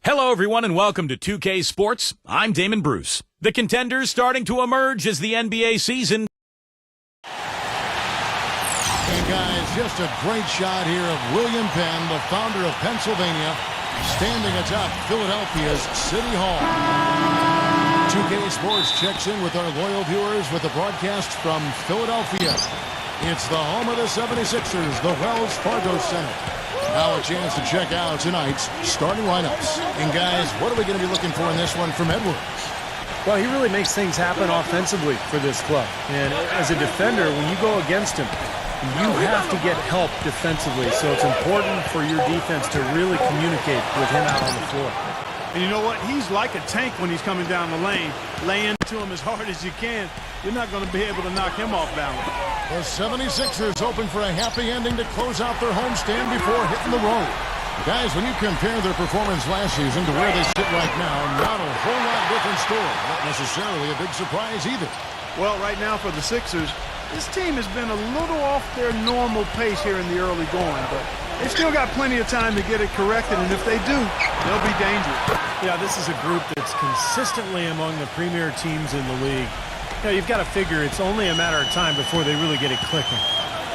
Hello, everyone, and welcome to 2K Sports. I'm Damon Bruce. The contenders starting to emerge as the NBA season. And guys, just a great shot here of William Penn, the founder of Pennsylvania, standing atop Philadelphia's City Hall. 2K Sports checks in with our loyal viewers with a broadcast from Philadelphia. It's the home of the 76ers, the Wells Fargo Center. Now a chance to check out tonight's starting lineups. And guys, what are we going to be looking for in this one from Edwards? Well, he really makes things happen offensively for this club. And as a defender, when you go against him, you have to get help defensively. So it's important for your defense to really communicate with him out on the floor. And you know what? He's like a tank when he's coming down the lane. Lay into him as hard as you can. You're not going to be able to knock him off balance. The 76ers hoping for a happy ending to close out their homestand before hitting the road. Guys, when you compare their performance last season to where they sit right now, not a whole lot different story. Not necessarily a big surprise either. Well, right now for the Sixers, this team has been a little off their normal pace here in the early going, but they've still got plenty of time to get it corrected, and if they do, they'll be dangerous. Yeah, this is a group that's consistently among the premier teams in the league. You know, you've got to figure it's only a matter of time before they really get it clicking.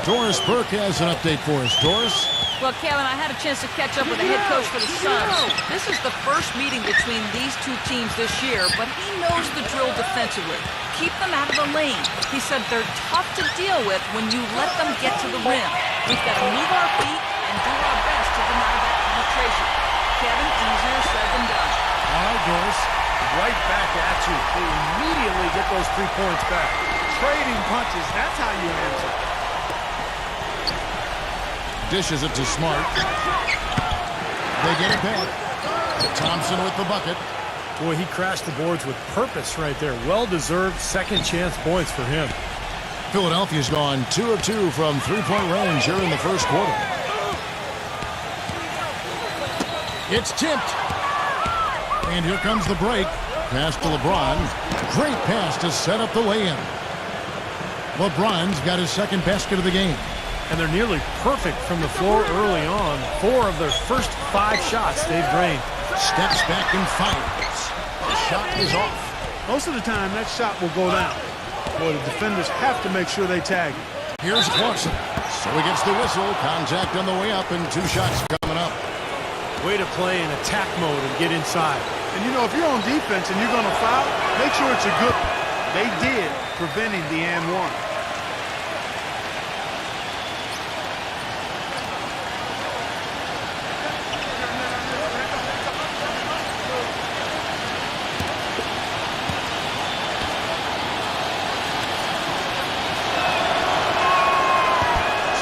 Doris Burke has an update for us. Doris? Well, Kevin, I had a chance to catch up with the head coach for the Suns. This is the first meeting between these two teams this year, but he knows the drill defensively. Keep them out of the lane. He said they're tough to deal with when you let them get to the rim. We've got to move our feet and do our best to deny that penetration. Kevin, easier said than done. All right, Doris. Right back at you. They immediately get those 3 points back. Trading punches, that's how you answer. Dishes it to Smart. They get it back. Thompson with the bucket. Boy, he crashed the boards with purpose right there. Well-deserved second chance points for him. Philadelphia's gone 2 of 2 from three-point range here in the first quarter. It's tipped. And here comes the break. Pass to LeBron. Great pass to set up the lay-in. LeBron's got his second basket of the game. And they're nearly perfect from the floor early on. 4 of their first 5 shots they've drained. Steps back and fires. The shot is off. Most of the time, that shot will go down. Boy, the defenders have to make sure they tag him. Here's Clarkson. So he gets the whistle. Contact on the way up and 2 shots coming up. Way to play in attack mode and get inside. And you know, if you're on defense and you're going to foul, make sure it's a good. They did, preventing the and one.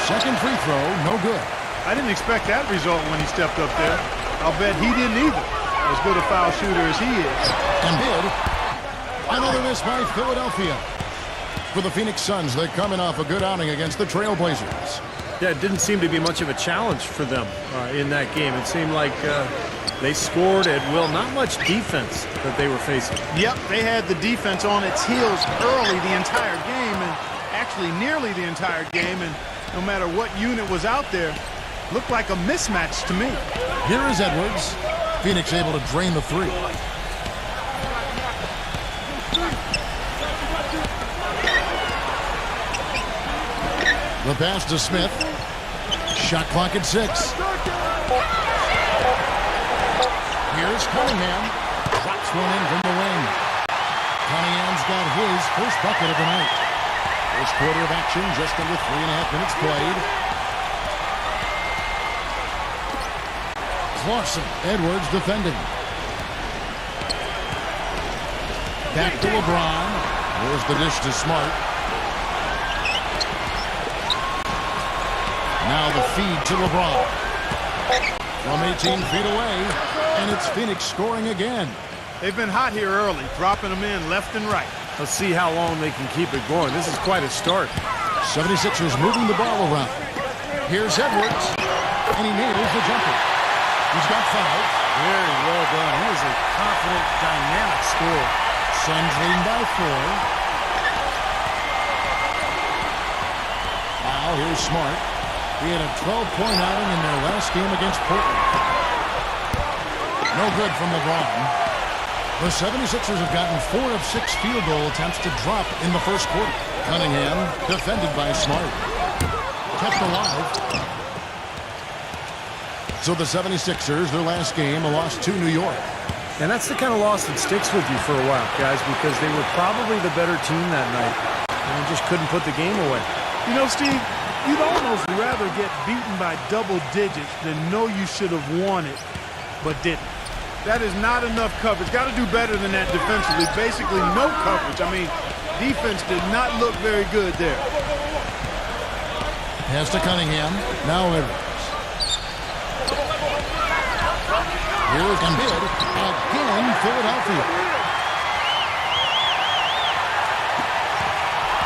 Second free throw, no good. I didn't expect that result when he stepped up there. I'll bet he didn't either. As good a foul shooter as he is. Embiid. Another miss by Philadelphia. For the Phoenix Suns, they're coming off a good outing against the Trailblazers. Yeah, it didn't seem to be much of a challenge for them in that game. It seemed like they scored at will. Not much defense that they were facing. Yep, they had the defense on its heels early the entire game, and actually nearly the entire game, and no matter what unit was out there, looked like a mismatch to me. Here is Edwards. Phoenix able to drain the 3. The pass to Smith. Shot clock at 6. Here's Cunningham. Drops one in from the wing. Cunningham's got his first bucket of the night. First quarter of action, just under 3.5 minutes played. Clarkson, Edwards defending. Back to LeBron. There's the dish to Smart. Now the feed to LeBron. From 18 feet away, and it's Phoenix scoring again. They've been hot here early, dropping them in left and right. Let's see how long they can keep it going. This is quite a start. 76ers moving the ball around. Here's Edwards, and he nails the jumper. He's got 5. Very well done. He is a confident, dynamic scorer. Suns leading by 4. Now here's Smart. He had a 12-point outing in their last game against Portland. No good from LeBron. The 76ers have gotten 4 of 6 field goal attempts to drop in the first quarter. Cunningham defended by Smart. Kept alive. So the 76ers, their last game, a loss to New York. And that's the kind of loss that sticks with you for a while, guys, because they were probably the better team that night. And they just couldn't put the game away. You know, Steve, you'd almost rather get beaten by double digits than know you should have won it, but didn't. That is not enough coverage. Got to do better than that defensively. Basically no coverage. I mean, defense did not look very good there. Pass to Cunningham. Now Edwards. Here's Embiid. Again, Philadelphia.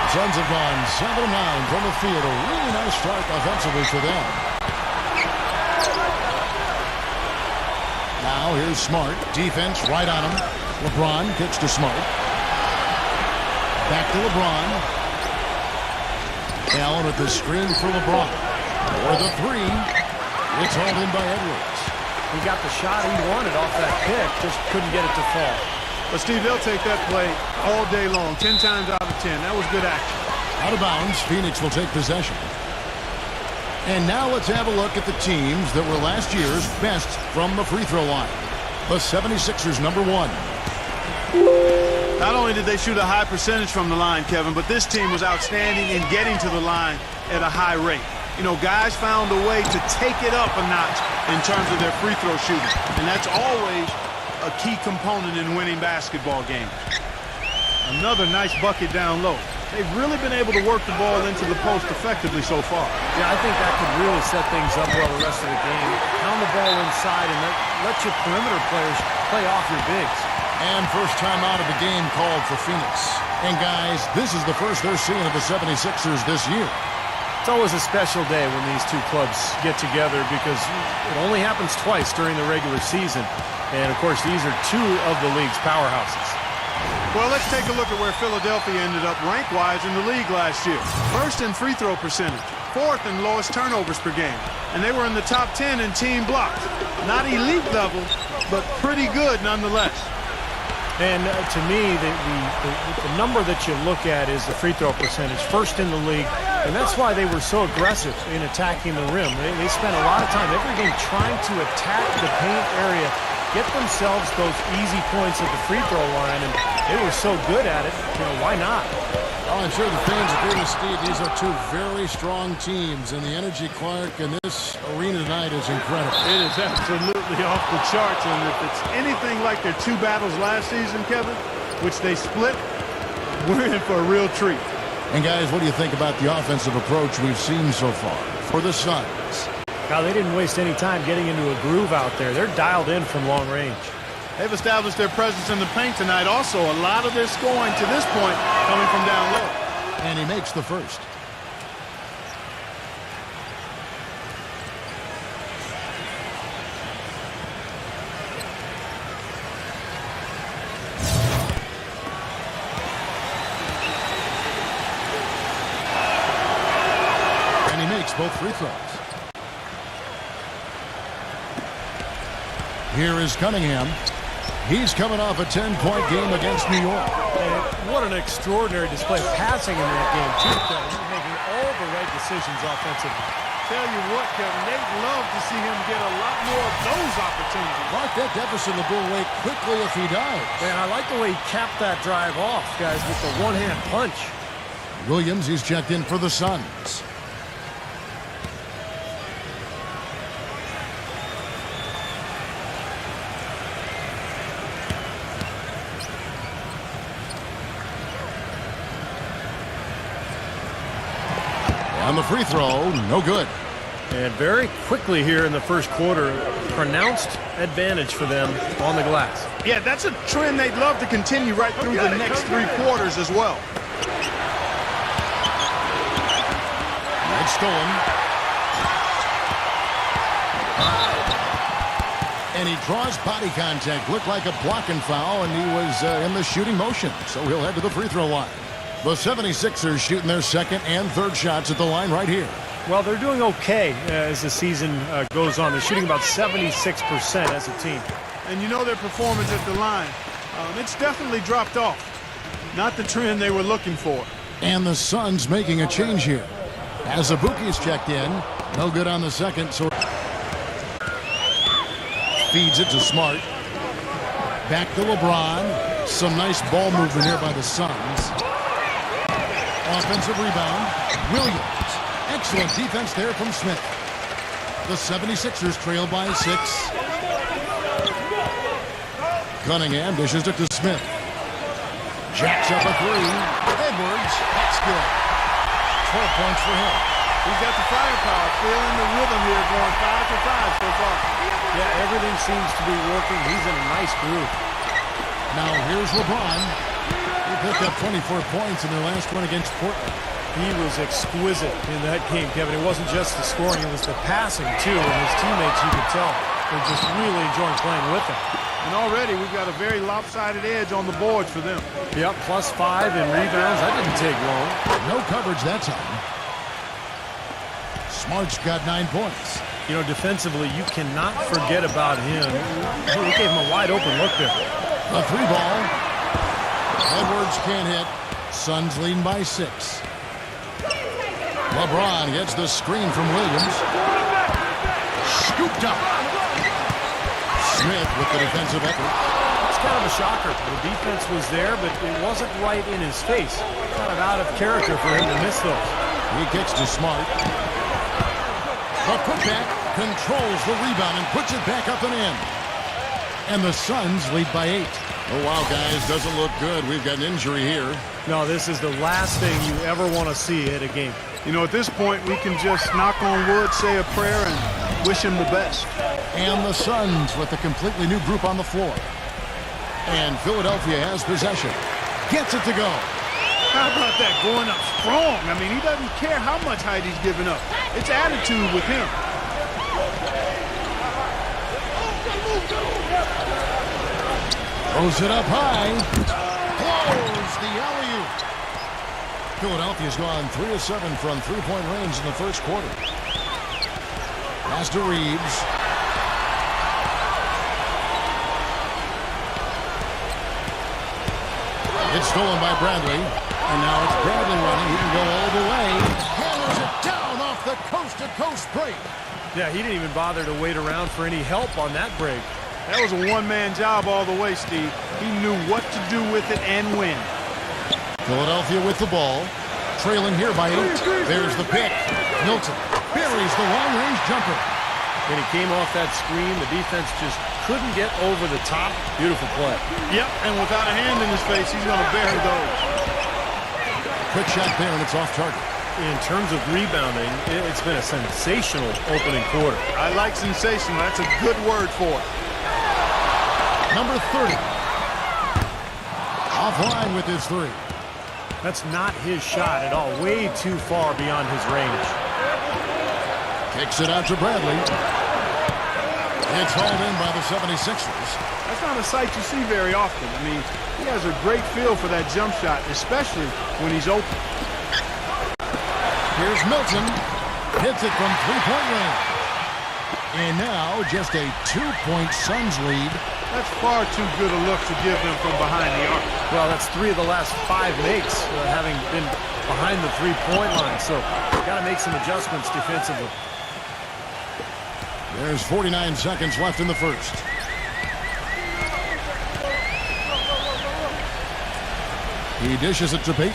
The Suns have gone 7-9 from the field. A really nice start offensively for them. Now here's Smart. Defense right on him. LeBron kicks to Smart. Back to LeBron. Allen with the screen for LeBron. For the three. It's hauled in by Edwards. He got the shot he wanted off that pick, just couldn't get it to fall. But, Steve, they'll take that play all day long, 10 times out of 10. That was good action. Out of bounds, Phoenix will take possession. And now let's have a look at the teams that were last year's best from the free throw line. The 76ers, number 1. Not only did they shoot a high percentage from the line, Kevin, but this team was outstanding in getting to the line at a high rate. You know, guys found a way to take it up a notch in terms of their free throw shooting. And that's always a key component in winning basketball games. Another nice bucket down low. They've really been able to work the ball into the post effectively so far. Yeah, I think that could really set things up well the rest of the game. Pound the ball inside and let your perimeter players play off your bigs. And first time out of the game called for Phoenix. And guys, this is the first they're seeing of the 76ers this year. It's always a special day when these two clubs get together because it only happens twice during the regular season. And, of course, these are two of the league's powerhouses. Well, let's take a look at where Philadelphia ended up rank-wise in the league last year. First in free throw percentage, 4th in lowest turnovers per game, and they were in the top 10 in team blocks. Not elite level, but pretty good nonetheless. And to me, the number that you look at is the free throw percentage, first in the league, and that's why they were so aggressive in attacking the rim. They spent a lot of time every game trying to attack the paint area, get themselves those easy points at the free throw line, and they were so good at it, you know, why not? Well, I'm sure the fans agree with Steve. These are two very strong teams, and the energy, Clark, in this arena tonight is incredible. It is absolutely off the charts, and if it's anything like their 2 battles last season, Kevin, which they split, we're in for a real treat. And guys, what do you think about the offensive approach we've seen so far for the Suns? Now, they didn't waste any time getting into a groove out there. They're dialed in from long range. They've established their presence in the paint tonight. Also, a lot of their scoring to this point coming from down low. And he makes the first. And he makes both free throws. Here is Cunningham. He's coming off a 10-point game against New York. And what an extraordinary display of passing in that game, too. He's making all the right decisions offensively. Tell you what, Kevin, they'd love to see him get a lot more of those opportunities. Mark, that deficit will go away quickly if he does. Man, I like the way he capped that drive off, guys, with the one-hand punch. Williams, he's checked in for the Suns. On the free throw, no good. And very quickly here in the first quarter, pronounced advantage for them on the glass. Yeah, that's a trend they'd love to continue right through the next 3 quarters as well. It's stolen. And he draws body contact. Looked like a blocking foul, and he was in the shooting motion. So he'll head to the free throw line. The 76ers shooting their second and third shots at the line right here. Well, they're doing okay as the season goes on. They're shooting about 76% as a team. And you know their performance at the line. It's definitely dropped off. Not the trend they were looking for. And the Suns making a change here. As Abuki's checked in. No good on the second, so feeds it to Smart. Back to LeBron. Some nice ball movement here by the Suns. Offensive rebound. Williams. Excellent defense there from Smith. The 76ers trail by 6. Cunningham dishes it to Smith. Jacks up a 3. Edwards. That's good. 12 points for him. He's got the firepower, feeling the rhythm here, going 5 for 5 so far. Yeah, everything seems to be working. He's in a nice groove. Now here's LeBron. He picked up 24 points in their last one against Portland. He was exquisite in that game, Kevin. It wasn't just the scoring, it was the passing, too. And his teammates, you could tell, they're just really enjoying playing with him. And already we've got a very lopsided edge on the boards for them. Yep, +5 in rebounds. That didn't take long. No coverage that time. Smart's got 9 points. You know, defensively, you cannot forget about him. Oh, he gave him a wide open look there. A 3 ball. Edwards can't hit. Suns leading by 6. LeBron gets the screen from Williams. Scooped up. Smith with the defensive effort. It's kind of a shocker. The defense was there, but it wasn't right in his face. Kind of out of character for him to miss those. He kicks to Smart. The putback controls the rebound and puts it back up and in. And the Suns lead by 8. Oh, wow, guys, doesn't look good. We've got an injury here. No, this is the last thing you ever want to see at a game. You know, at this point, we can just knock on wood, say a prayer, and wish him the best. And the Suns with a completely new group on the floor. And Philadelphia has possession. Gets it to go. How about that, going up strong? I mean, he doesn't care how much height he's giving up. It's attitude with him. Throws it up high. Blows the alley-oop. Philadelphia's gone 3 of 7 from three-point range in the first quarter. Pass to Reeves. It's stolen by Bradley. And now it's Bradley running. He can go all the way. Hammers it down off the coast-to-coast break. Yeah, he didn't even bother to wait around for any help on that break. That was a one-man job all the way, Steve. He knew what to do with it and when. Philadelphia with the ball. Trailing here by 8. There's the pick. Milton buries the long-range jumper. When he came off that screen, the defense just couldn't get over the top. Beautiful play. Yep, and without a hand in his face, he's going to bury those. Quick shot there, and it's off target. In terms of rebounding, it's been a sensational opening quarter. I like sensational. That's a good word for it. Number 30. Offline with his 3. That's not his shot at all. Way too far beyond his range. Kicks it out to Bradley. It's hauled in by the 76ers. That's not a sight you see very often. I mean, he has a great feel for that jump shot, especially when he's open. Here's Milton. Hits it from three-point range. And now just a 2-point Suns lead. That's far too good a look to give them from behind the arc. Well, that's 3 of the last 5 makes, having been behind the three-point line. So, got to make some adjustments defensively. There's 49 seconds left in the first. He dishes it to Payton.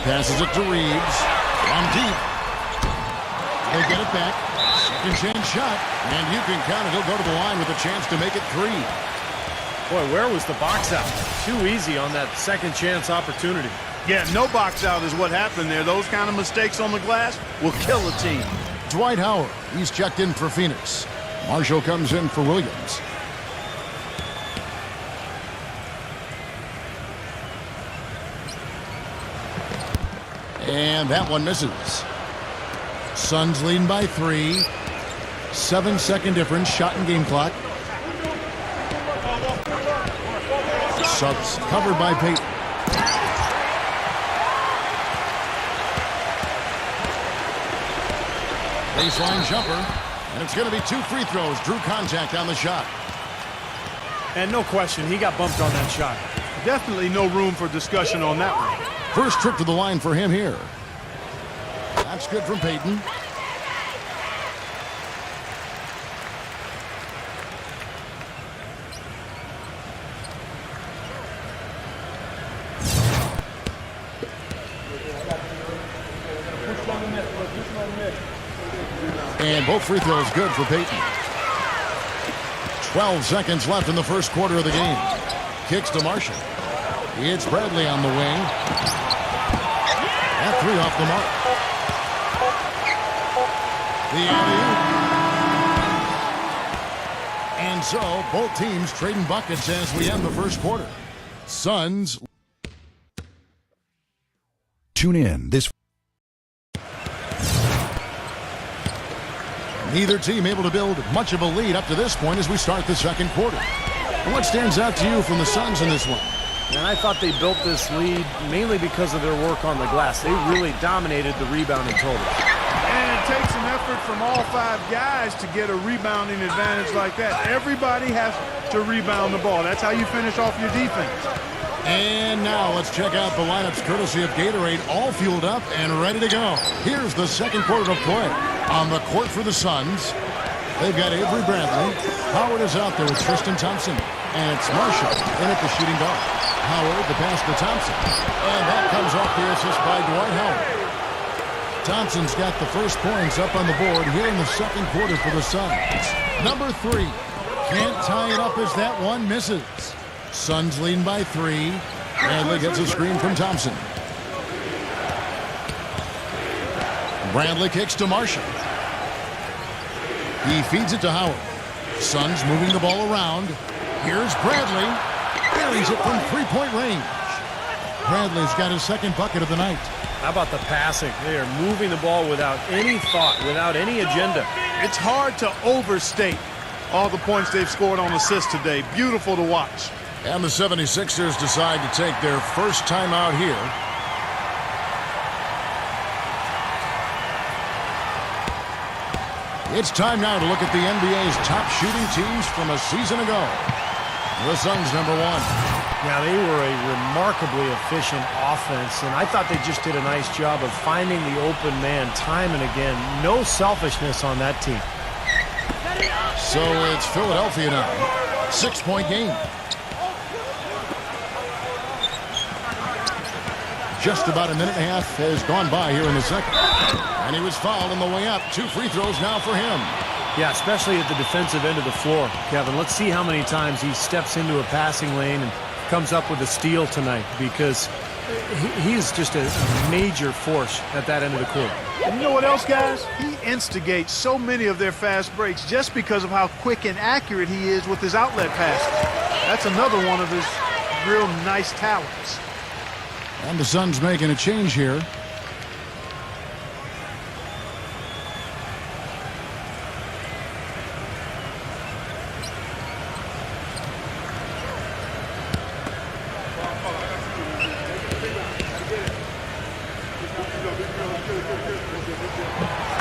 Passes it to Reeves. From deep. They get it back. Second chance shot. And you can count it. He'll go to the line with a chance to make it 3. Boy, where was the box out? Too easy on that second chance opportunity. Yeah, no box out is what happened there. Those kind of mistakes on the glass will kill a team. Dwight Howard. He's checked in for Phoenix. Marshall comes in for Williams. And that one misses. Suns leading by 3. 7-second difference. Shot and game clock. Suggs covered by Payton. Baseline jumper. And it's going to be 2 free throws. Drew contact on the shot. And no question, he got bumped on that shot. Definitely no room for discussion on that one. First trip to the line for him here. That's good from Payton. And both free throws good for Payton. 12 seconds left in the first quarter of the game. Kicks to Marshall. It's Bradley on the wing. That 3 off the mark. The alley-oop. And so, both teams trading buckets as we end the first quarter. Suns. Tune in this. Neither team able to build much of a lead up to this point as we start the second quarter. What stands out to you from the Suns in this one? And I thought they built this lead mainly because of their work on the glass. They really dominated the rebounding total. And it takes an effort from all 5 guys to get a rebounding advantage like that. Everybody has to rebound the ball. That's how you finish off your defense. And now let's check out the lineups courtesy of Gatorade, all fueled up and ready to go. Here's the second quarter of play. On the court for the Suns, they've got Avery Bradley. Howard is out there with Tristan Thompson. And it's Marshall in at the shooting guard. Howard, the pass to Thompson. And that comes off the assist by Dwight Howard. Thompson's got the first points up on the board here in the second quarter for the Suns. Number 3. Can't tie it up as that one misses. Suns leading by 3. Bradley gets a screen from Thompson. Bradley kicks to Marshall. He feeds it to Howard. Suns moving the ball around. Here's Bradley. Buries it from 3-point range. Bradley's got his second bucket of the night. How about the passing? They are moving the ball without any thought, without any agenda. It's hard to overstate all the points they've scored on assists today. Beautiful to watch. And the 76ers decide to take their first timeout here. It's time now to look at the NBA's top shooting teams from a season ago. The Suns, number 1. Yeah, they were a remarkably efficient offense, and I thought they just did a nice job of finding the open man time and again. No selfishness on that team. So it's Philadelphia now. 6-point game. Just about a minute and a half has gone by here in the second. And he was fouled on the way up. 2 free throws now for him. Yeah, especially at the defensive end of the floor, Kevin. Let's see how many times he steps into a passing lane and comes up with a steal tonight, because he's just a major force at that end of the court. And you know what else, guys? He instigates so many of their fast breaks just because of how quick and accurate he is with his outlet passes. That's another one of his real nice talents. And the Suns making a change here.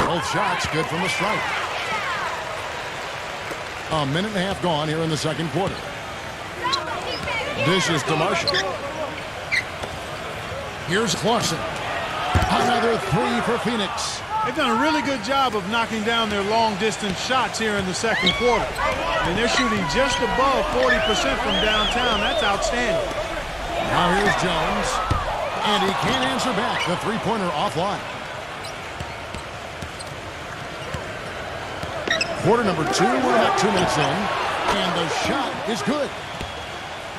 Both shots good from the stripe. A minute and a half gone here in the second quarter. Dishes to Marshall. Here's Clarkson. Another 3 for Phoenix. They've done a really good job of knocking down their long-distance shots here in the second quarter. And they're shooting just above 40% from downtown. That's outstanding. Now here's Jones. And he can't answer back. The three-pointer offline. Quarter number 2. We're about 2 minutes in. And the shot is good.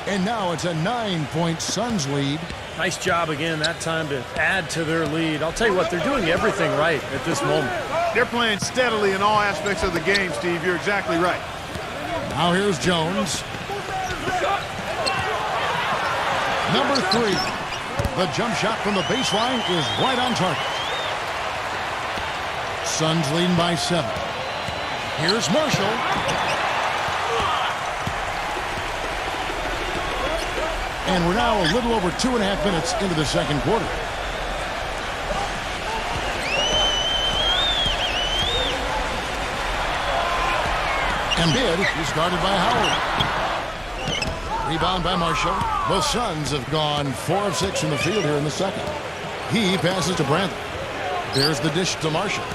And now it's a 9-point Suns lead. Nice job again that time to add to their lead. I'll tell you what, they're doing everything right at this moment. They're playing steadily in all aspects of the game, Steve. You're exactly right. Now here's Jones. Number 3. The jump shot from the baseline is right on target. Suns leading by 7. Here's Marshall. And we're now a little over 2.5 minutes into the second quarter. Embiid is guarded by Howard. Rebound by Marshall. The Suns have gone 4 of 6 from the field here in the second. He passes to Bradley. There's the dish to Marshall.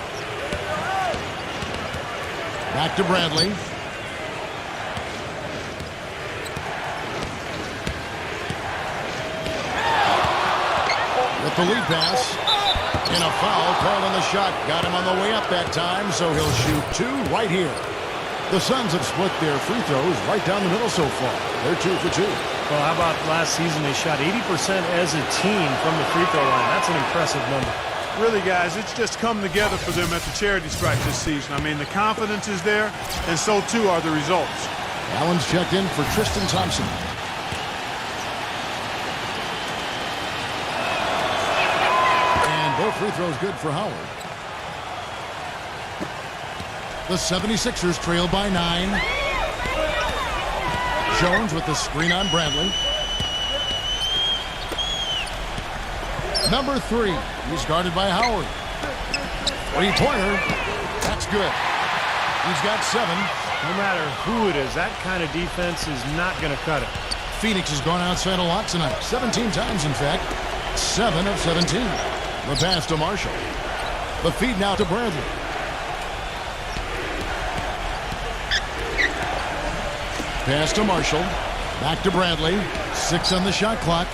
Back to Bradley. With the lead pass. And a foul called on the shot. Got him on the way up that time, so he'll shoot 2 right here. The Suns have split their free throws right down the middle so far. They're 2 for 2. Well, how about last season? They shot 80% as a team from the free throw line. That's an impressive number. Really, guys, it's just come together for them at the charity stripe this season. I mean, the confidence is there, and so too are the results. Allen's checked in for Tristan Thompson. And both free throws good for Howard. The 76ers trail by 9. Jones with the screen on Bradley. Number 3. He's guarded by Howard. 3-pointer. That's good. He's got 7. No matter who it is, that kind of defense is not going to cut it. Phoenix has gone outside a lot tonight. 17 times, in fact. 7 of 17. The pass to Marshall. The feed now to Bradley. Pass to Marshall. Back to Bradley. 6 on the shot clock.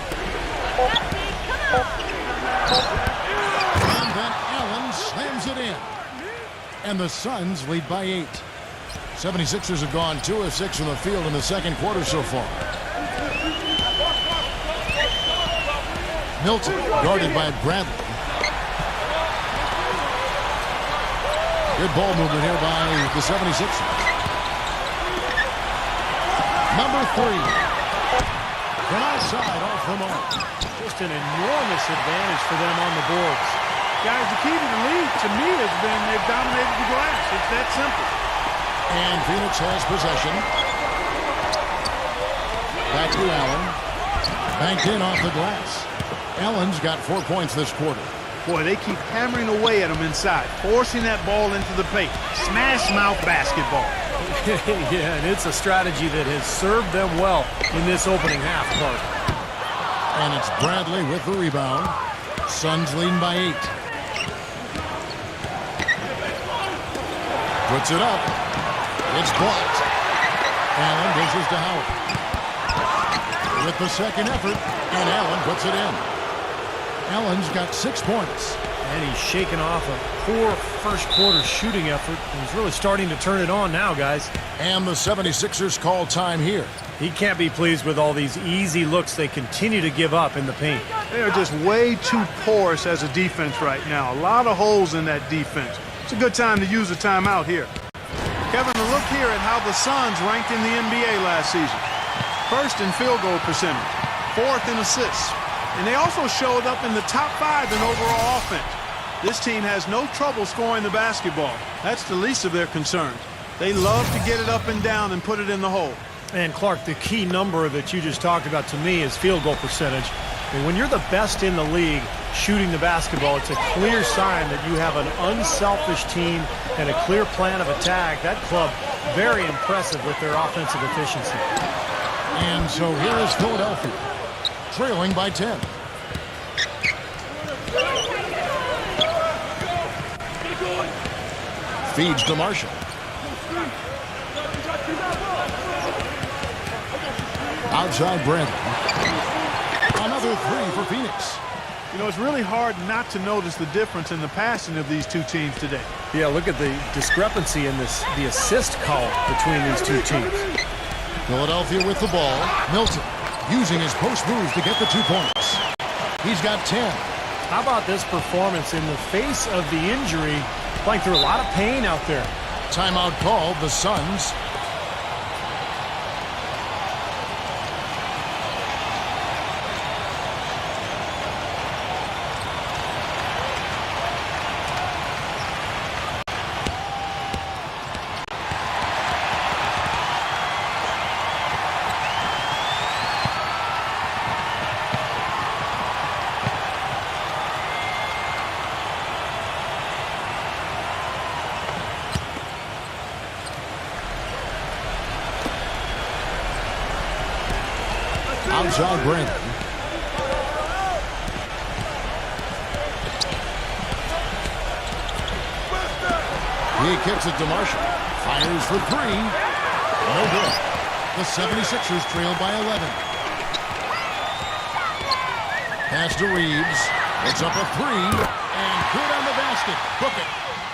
And then Allen slams it in. And the Suns lead by 8. 76ers have gone 2 of 6 from the field in the second quarter so far. Milton guarded by Bradley. Good ball movement here by the 76ers. Number 3. From outside off the mark. Just an enormous advantage for them on the boards. Guys, the key to the lead, to me, has been they've dominated the glass. It's that simple. And Phoenix has possession. Back to Allen. Banked in off the glass. Allen's got 4 points this quarter. Boy, they keep hammering away at him inside, forcing that ball into the paint. Smash mouth basketball. Yeah, and it's a strategy that has served them well in this opening half, Clark. And it's Bradley with the rebound. Suns leading by 8. Puts it up. It's blocked. Allen dishes to Howard. With the second effort, and Allen puts it in. Allen's got 6 points. And he's shaking off a poor first quarter shooting effort. And he's really starting to turn it on now, guys. And the 76ers call time here. He can't be pleased with all these easy looks they continue to give up in the paint. They are just way too porous as a defense right now. A lot of holes in that defense. It's a good time to use a timeout here. Kevin, a look here at how the Suns ranked in the NBA last season. First in field goal percentage, 4th in assists, and they also showed up in the top 5 in overall offense. This team has no trouble scoring the basketball. That's the least of their concerns. They love to get it up and down and put it in the hole. And Clark, the key number that you just talked about to me is field goal percentage. And when you're the best in the league shooting the basketball, it's a clear sign that you have an unselfish team and a clear plan of attack. That club, very impressive with their offensive efficiency. And so here is Philadelphia, trailing by 10. Feeds to Marshall. Outside Bradley. Another 3 for Phoenix. You know, it's really hard not to notice the difference in the passing of these two teams today. Yeah, look at the discrepancy in the assist column between these two teams. Philadelphia with the ball. Milton using his post moves to get the 2 points. He's got 10. How about this performance in the face of the injury, playing through a lot of pain out there? Timeout called, the Suns. Outside Brandon. He kicks it to Marshall. Fires for three. No good. The 76ers trail by 11. Pass to Reeves. It's up a three. And good on the basket. Book it.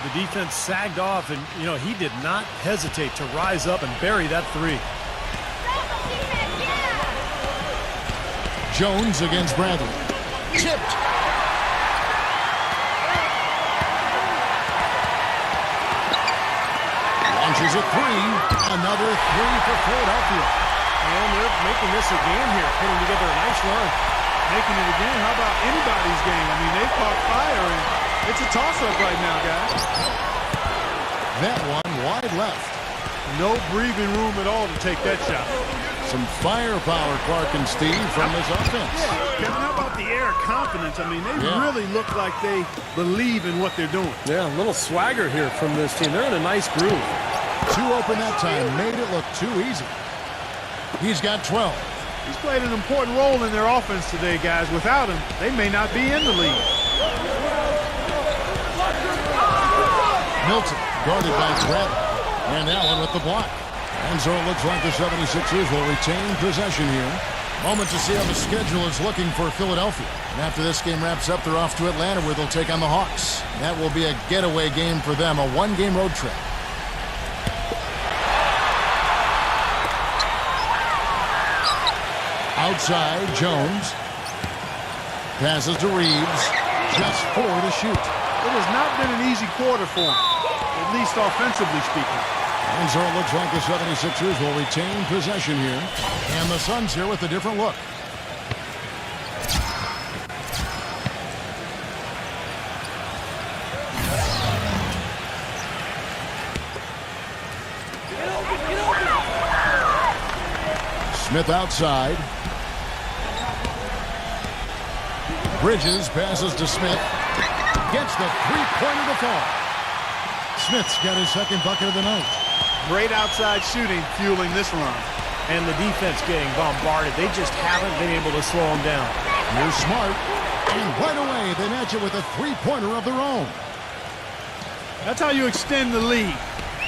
The defense sagged off, and, he did not hesitate to rise up and bury that three. Jones against Bradley. Tipped. Launches a three. Another three for Philadelphia. And they're making this a game here, putting together a nice run. Making it a game. How about anybody's game? I mean, they caught fire, and it's a toss-up right now, guys. That one wide left. No breathing room at all to take that shot. Some firepower, Clark and Steve, from this offense. Yeah, Kevin, how about the air confidence? I mean, they really look like they believe in what they're doing. Yeah, a little swagger here from this team. They're in a nice groove. Too open that time. Made it look too easy. He's got 12. He's played an important role in their offense today, guys. Without him, they may not be in the league. Milton, guarded by Bradley. And Allen with the block. And so it looks like the 76ers will retain possession here. Moment to see how the schedule is looking for Philadelphia. And after this game wraps up, they're off to Atlanta, where they'll take on the Hawks. That will be a getaway game for them, a one-game road trip. Outside, Jones. Passes to Reeves. Just 4 to shoot. It has not been an easy quarter for him, at least offensively speaking. And so it looks like the 76ers will retain possession here. And the Suns here with a different look. Smith outside. Bridges passes to Smith. Gets the three-pointer to fall. Smith's got his second bucket of the night. Great outside shooting fueling this run. And the defense getting bombarded. They just haven't been able to slow them down. Here's Smart. And right away, they match it with a three-pointer of their own. That's how you extend the lead.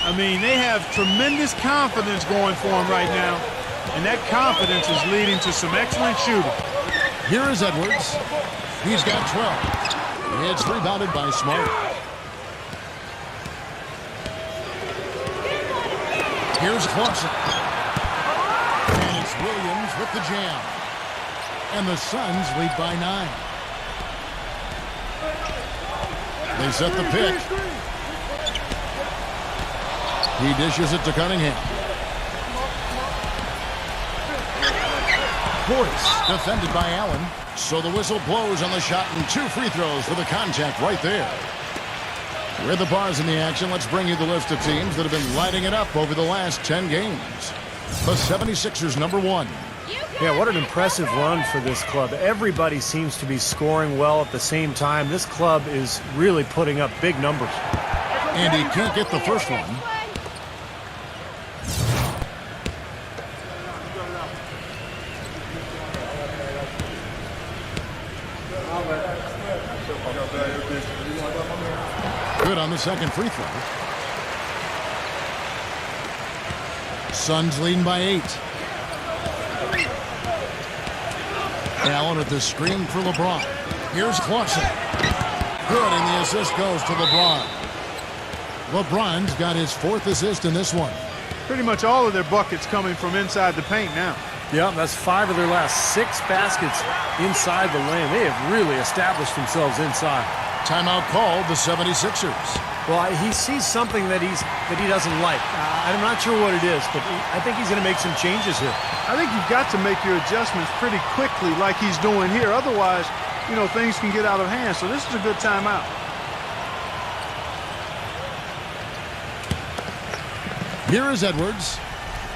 I mean, they have tremendous confidence going for them right now. And that confidence is leading to some excellent shooting. Here is Edwards. He's got 12. It's rebounded by Smart. Here's Clarkson. And it's Williams with the jam. And the Suns lead by 9. They set the pick. He dishes it to Cunningham. Boyce defended by Allen. So the whistle blows on the shot and 2 free throws for the contact right there. With the bars in the action, let's bring you the list of teams that have been lighting it up over the last 10 games. The 76ers, number 1. Yeah, what an impressive run for this club. Everybody seems to be scoring well at the same time. This club is really putting up big numbers. And he can't get the first one. Good on the second free throw. Suns leading by 8. Allen at the screen for LeBron. Here's Clarkson. Good, and the assist goes to LeBron. LeBron's got his 4th assist in this one. Pretty much all of their buckets coming from inside the paint now. Yeah, that's 5 of their last 6 baskets inside the lane. They have really established themselves inside. Timeout called, the 76ers. Well, he sees something that he doesn't like. I'm not sure what it is, but I think he's going to make some changes here. I think you've got to make your adjustments pretty quickly like he's doing here. Otherwise, things can get out of hand. So this is a good timeout. Here is Edwards.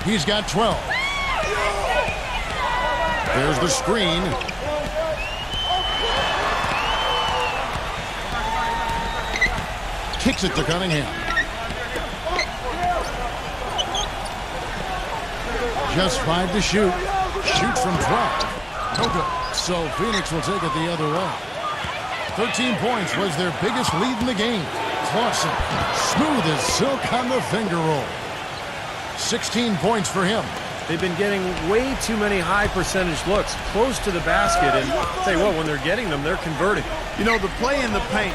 He's got 12. There's the screen. Kicks it to Cunningham. Just 5 to shoot. Shoots from 12. No good. So Phoenix will take it the other way. 13 points was their biggest lead in the game. Clausen, smooth as silk on the finger roll. 16 points for him. They've been getting way too many high percentage looks close to the basket, and I'll tell you what, when they're getting them, they're converting. You know, the play in the paint,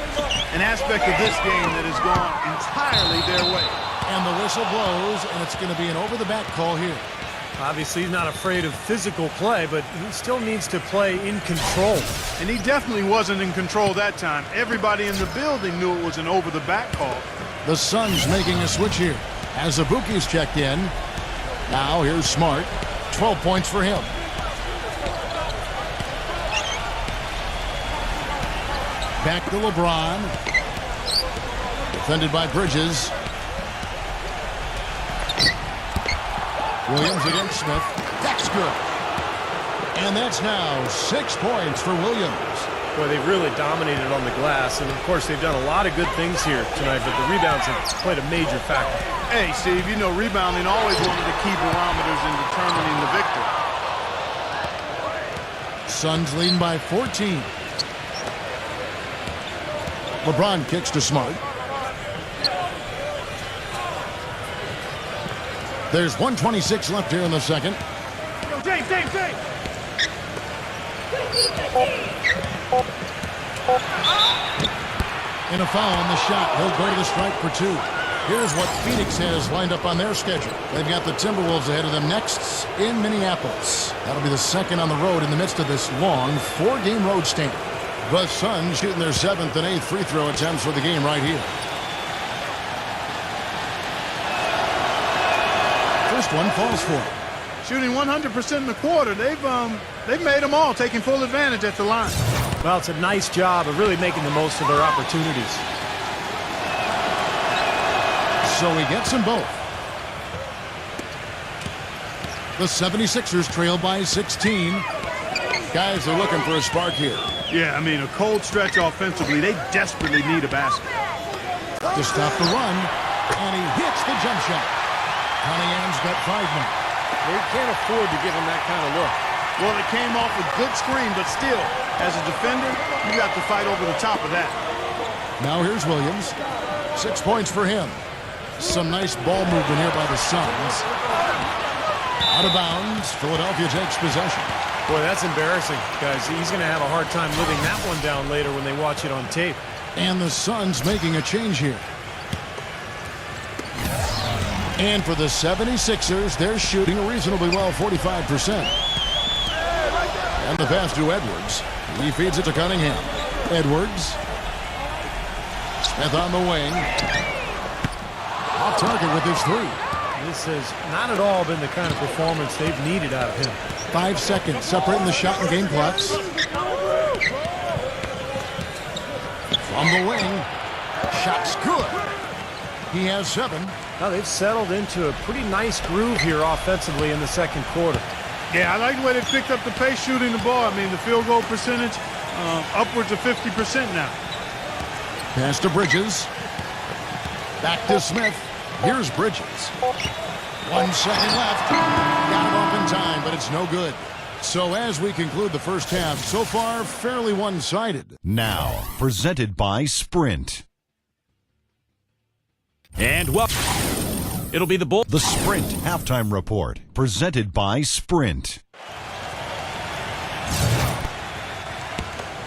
an aspect of this game that has gone entirely their way. And the whistle blows, and it's going to be an over-the-back call here. Obviously, he's not afraid of physical play, but he still needs to play in control. And he definitely wasn't in control that time. Everybody in the building knew it was an over-the-back call. The Suns making a switch here. As Ibuki's checked in. Now here's Smart. 12 points for him. Back to LeBron. Defended by Bridges. Williams against Smith. That's good. And that's now 6 points for Williams. Boy, they've really dominated on the glass, and of course they've done a lot of good things here tonight, but the rebounds have played a major factor. Hey, Steve, you know rebounding always one of the key barometers in determining the victor. Suns leading by 14. LeBron kicks to Smart. There's 1:26 left here in the second. James. In a foul on the shot, he'll go to the strike for 2. Here's what Phoenix has lined up on their schedule. They've got the Timberwolves ahead of them next in Minneapolis. That'll be the second on the road in the midst of this long 4-game road stand. The Suns shooting their 7th and 8th free throw attempts for the game right here. First one falls for him. Shooting 100% in the quarter. They've made them all, taking full advantage at the line. Well, it's a nice job of really making the most of their opportunities. So he gets them both. The 76ers trail by 16. Guys are looking for a spark here. Yeah, I mean, a cold stretch offensively. They desperately need a basket. To stop the run, and he hits the jump shot. Cunningham's got 5 now. They can't afford to give him that kind of look. Well, it came off a good screen, but still, as a defender, you got to fight over the top of that. Now here's Williams. 6 points for him. Some nice ball movement here by the Suns. Out of bounds. Philadelphia takes possession. Boy, that's embarrassing, guys. He's going to have a hard time living that one down later when they watch it on tape. And the Suns making a change here. And for the 76ers, they're shooting reasonably well, 45%. And the pass to Edwards. He feeds it to Cunningham. Edwards. Smith on the wing. Off target with his 3. This has not at all been the kind of performance they've needed out of him. 5 seconds separating the shot and game clocks. From the wing. Shot's good. He has 7. Now they've settled into a pretty nice groove here offensively in the second quarter. Yeah, I like the way they picked up the pace shooting the ball. I mean, the field goal percentage upwards of 50% now. Pass to Bridges. Back to Smith. Here's Bridges. 1 second left. Got it off in time, but it's no good. So as we conclude the first half, so far fairly one-sided. Now, presented by Sprint. And well, it'll be the Bulls. The Sprint Halftime Report, presented by Sprint.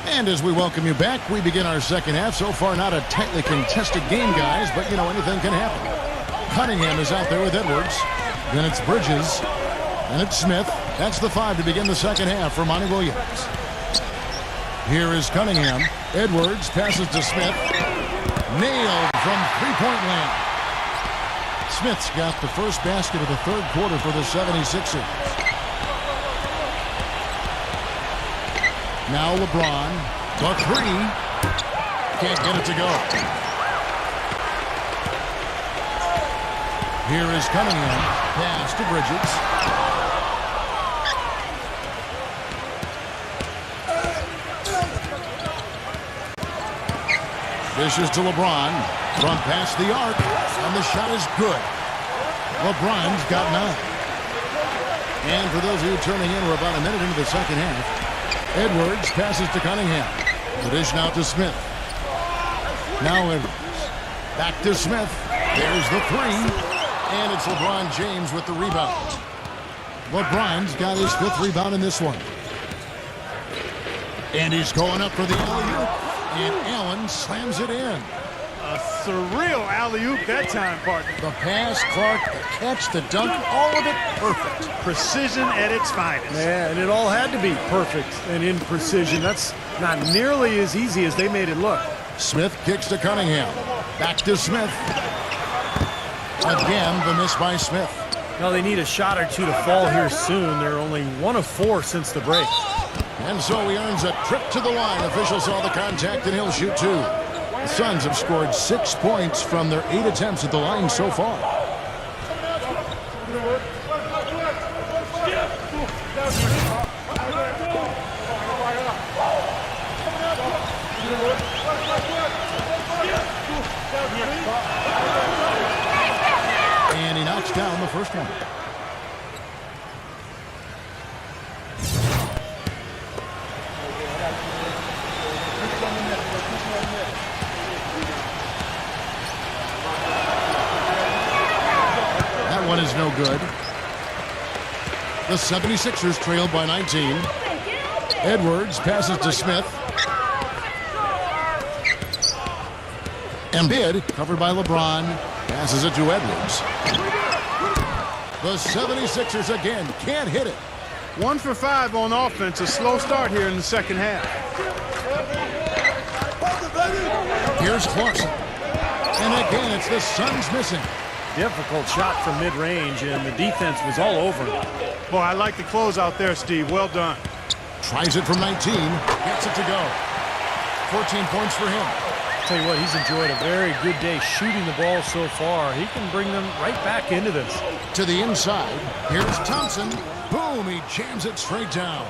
And as we welcome you back, we begin our second half. So far, not a tightly contested game, guys, but, you know, anything can happen. Cunningham is out there with Edwards. Then it's Bridges. And it's Smith. That's the 5 to begin the second half for Monty Williams. Here is Cunningham. Edwards passes to Smith. Nailed from three-point land. Smith's got the first basket of the third quarter for the 76ers. Now LeBron. The 3. Can't get it to go. Here is Cunningham. Pass to Bridges. Dishes to LeBron. From past the arc. And the shot is good. LeBron's got 9. And for those of you turning in, we're about a minute into the second half. Edwards passes to Cunningham. The dish now to Smith. Now Edwards. Back to Smith. There's the three. And it's LeBron James with the rebound. LeBron's got his 5th rebound in this one. And he's going up for the alley-oop. And Allen slams it in. A surreal alley-oop that time, partner. The pass, Clark, the catch, the dunk, all of it perfect. Precision at its finest. Yeah, and it all had to be perfect and in precision. That's not nearly as easy as they made it look. Smith kicks to Cunningham. Back to Smith. Again, the miss by Smith. Now they need a shot or two to fall here soon. They're only 1 of 4 since the break. And so he earns a trip to the line. Official saw the contact, and he'll shoot 2. The Suns have scored 6 points from their 8 attempts at the line so far. And he knocks down the first one. That one is no good. The 76ers trailed by 19. Edwards passes to Smith. Embiid, covered by LeBron, passes it to Edwards. The 76ers again can't hit it. 1 for 5 on offense. A slow start here in the second half. Here's Clarkson. And again, it's the Suns missing. Difficult shot from mid-range, and the defense was all over him. Boy, I like the close out there, Steve. Well done. Tries it from 19. Gets it to go. 14 points for him. Tell you what, he's enjoyed a very good day shooting the ball so far. He can bring them right back into this. To the inside. Here's Thompson. Boom, he jams it straight down.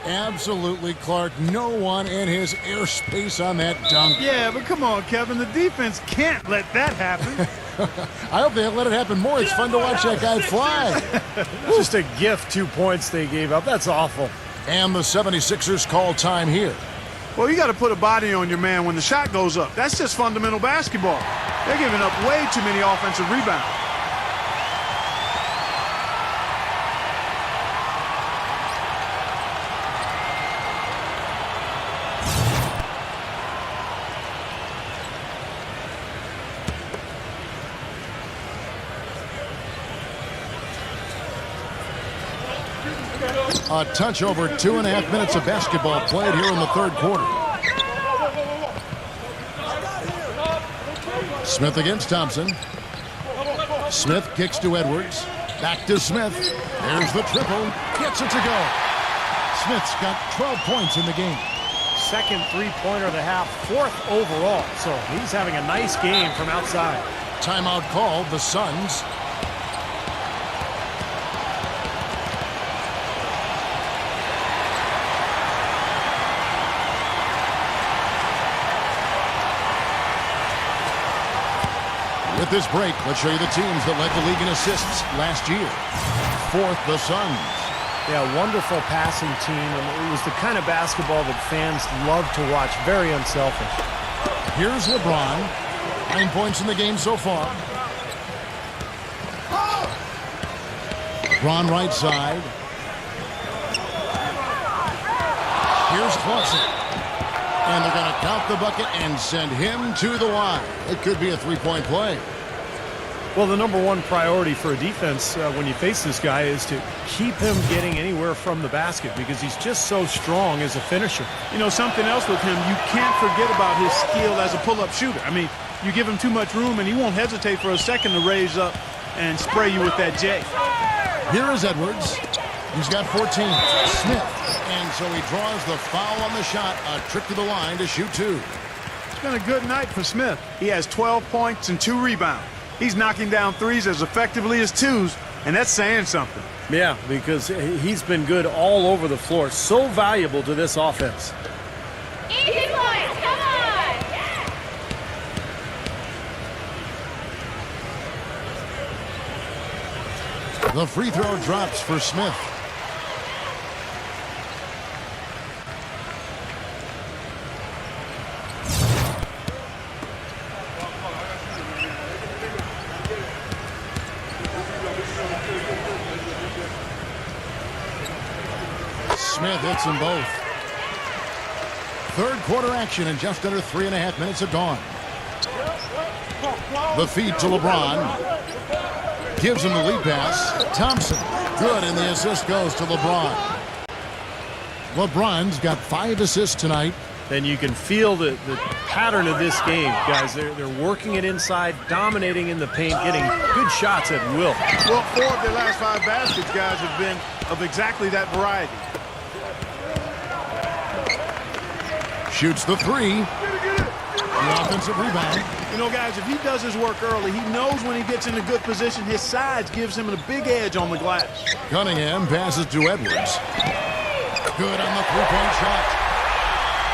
Absolutely, Clark. No one in his airspace on that dunk. Yeah, but come on, Kevin. The defense can't let that happen. I hope they'll let it happen more. It's fun to watch that guy fly. Just a gift, 2 points they gave up. That's awful. And the 76ers call time here. Well, you got to put a body on your man when the shot goes up. That's just fundamental basketball. They're giving up way too many offensive rebounds. A touch over 2.5 minutes of basketball played here in the third quarter. Smith against Thompson. Smith kicks to Edwards. Back to Smith. There's the triple. Gets it to go. Smith's got 12 points in the game. Second three-pointer of the half, 4th overall. So he's having a nice game from outside. Timeout called, the Suns. With this break, let's show you the teams that led the league in assists last year. 4th, the Suns. Yeah, wonderful passing team. And it was the kind of basketball that fans love to watch. Very unselfish. Here's LeBron. 9 points in the game so far. LeBron right side. Here's Clarkson. And they're going to count the bucket and send him to the line. It could be a three-point play. Well, the number one priority for a defense when you face this guy is to keep him getting anywhere from the basket because he's just so strong as a finisher. You know, something else with him, you can't forget about his skill as a pull-up shooter. I mean, you give him too much room and he won't hesitate for a second to raise up and spray you with that J. Here is Edwards. He's got 14. Smith. And so he draws the foul on the shot. A trip to the line to shoot 2. It's been a good night for Smith. He has 12 points and 2 rebounds. He's knocking down threes as effectively as twos, and that's saying something. Yeah, because he's been good all over the floor. So valuable to this offense. Easy points, come on! The free throw drops for Smith. Smith hits them both. Third quarter action and just under 3.5 minutes have gone. The feed to LeBron. Gives him the lead pass. Thompson. Good, and the assist goes to LeBron. LeBron's got 5 assists tonight. Then you can feel the pattern of this game, guys. They're working it inside, dominating in the paint, getting good shots at will. Well, 4 of their last 5 baskets, guys, have been of exactly that variety. Shoots the 3. The offensive rebound. You know, guys, if he does his work early, he knows when he gets in a good position, his size gives him a big edge on the glass. Cunningham passes to Edwards. Good on the three-point shot.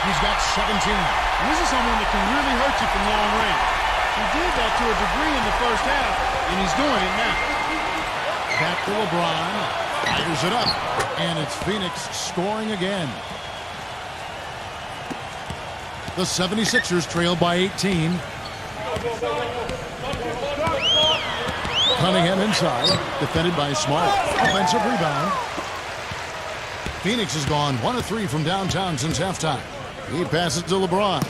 He's got 17. This is someone that can really hurt you from long range. He did that to a degree in the first half, and he's doing it now. Back to LeBron. Fires it up. And it's Phoenix scoring again. The 76ers trail by 18. Cunningham inside. Defended by Smart. Offensive rebound. Phoenix has gone 1 of 3 from downtown since halftime. He passes to LeBron.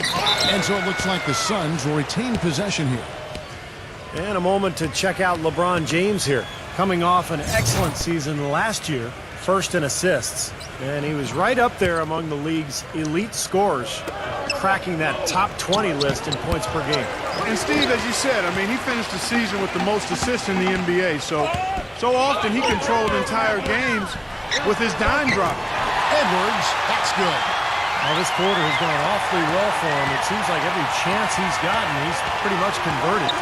And so it looks like the Suns will retain possession here. And a moment to check out LeBron James here. Coming off an excellent season last year. First in assists. And he was right up there among the league's elite scorers, cracking that top 20 list in points per game. And Steve, as you said, I mean, he finished the season with the most assists in the NBA. So often he controlled entire games with his dime drop. Edwards, that's good. Well, this quarter has gone awfully well for him. It seems like every chance he's gotten, he's pretty much converted.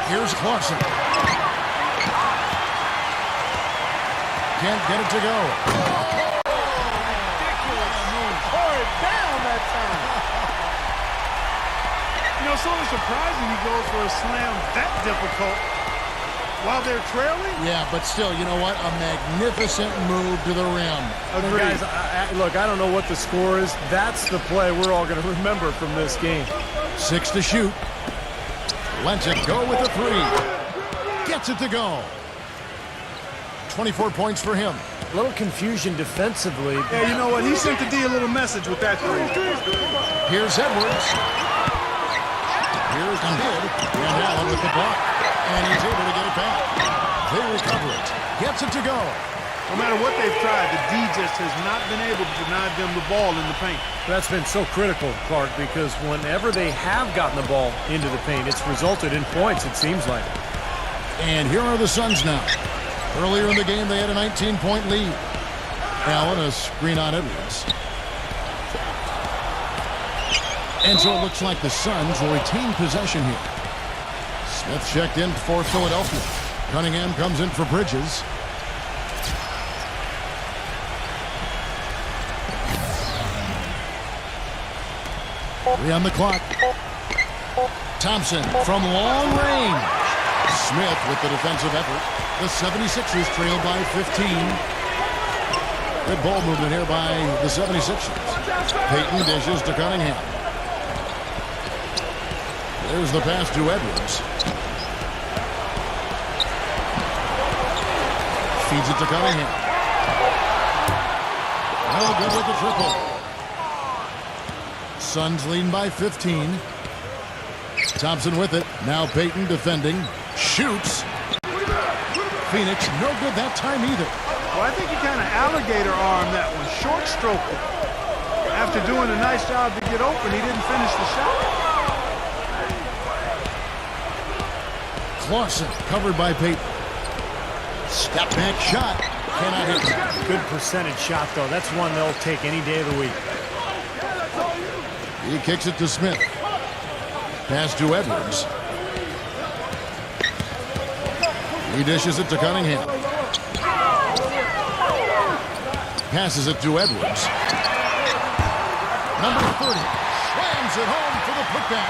Here's Clarkson. Can't get it to go. You know, sort of surprising he goes for a slam that difficult while they're trailing. Yeah, but still, you know what? A magnificent move to the rim. Agreed. Guys, look, I don't know what the score is. That's the play we're all going to remember from this game. 6 to shoot. Lets it go with the 3. Gets it to go. 24 points for him. A little confusion defensively. Yeah, you know what? He sent the D a little message with that 3. Here's Edwards. Here's Kidd. And Allen with the block. And he's able to get it back. They recover it. Gets it to go. No matter what they've tried, the D just has not been able to deny them the ball in the paint. That's been so critical, Clark, because whenever they have gotten the ball into the paint, it's resulted in points, it seems like. And here are the Suns now. Earlier in the game, they had a 19-point lead. Allen, a screen on Edwards. And so it looks like the Suns will retain possession here. Smith checked in for Philadelphia. Cunningham comes in for Bridges. Three on the clock. Thompson from long range. Smith with the defensive effort. The 76ers trail by 15. Good ball movement here by the 76ers. Payton dishes to Cunningham. There's the pass to Edwards. Feeds it to Cunningham. No good with the triple. Suns leading by 15. Thompson with it. Now Payton defending. Shoots. Phoenix, no good that time either. Well, I think he kind of alligator armed that one. Short stroke it. After doing a nice job to get open, he didn't finish the shot. Clausen covered by Payton. Step back shot. Cannot hit. Good percentage shot, though. That's one they'll take any day of the week. He kicks it to Smith. Pass to Edwards. He dishes it to Cunningham. Passes it to Edwards. Number 30 slams it home for the putback.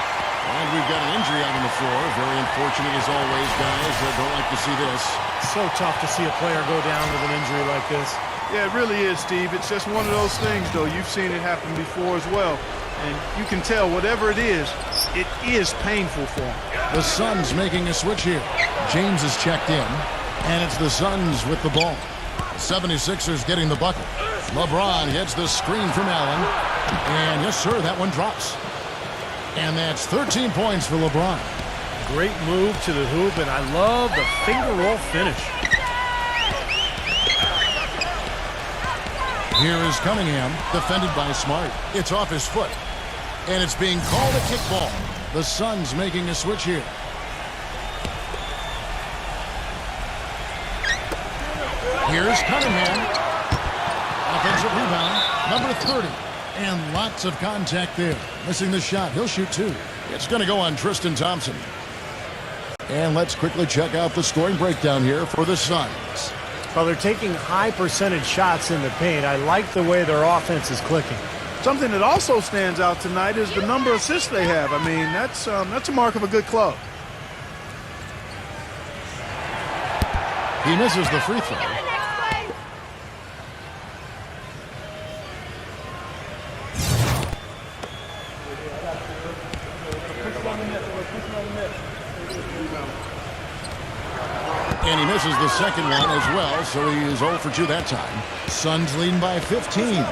And we've got an injury out on the floor. Very unfortunate as always, guys. Don't like to see this. So tough to see a player go down with an injury like this. Yeah, it really is, Steve. It's just one of those things, though. You've seen it happen before as well. And you can tell whatever it is painful for him. The Suns making a switch here. James is checked in, and it's the Suns with the ball. 76ers getting the bucket. LeBron gets the screen from Allen. And yes, sir, that one drops. And that's 13 points for LeBron. Great move to the hoop, and I love the finger roll finish. Here is Cunningham, defended by Smart. It's off his foot. And it's being called a kickball. The Suns making a switch here. Here's Cunningham. Offensive rebound, number 30. And lots of contact there. Missing the shot. He'll shoot two. It's going to go on Tristan Thompson. And let's quickly check out the scoring breakdown here for the Suns. Well, they're taking high percentage shots in the paint. I like the way their offense is clicking. Something that also stands out tonight is the number of assists they have. I mean, that's a mark of a good club. He misses the free throw. And he misses the second one as well, so he is 0 for 2 that time. Suns leading by 15.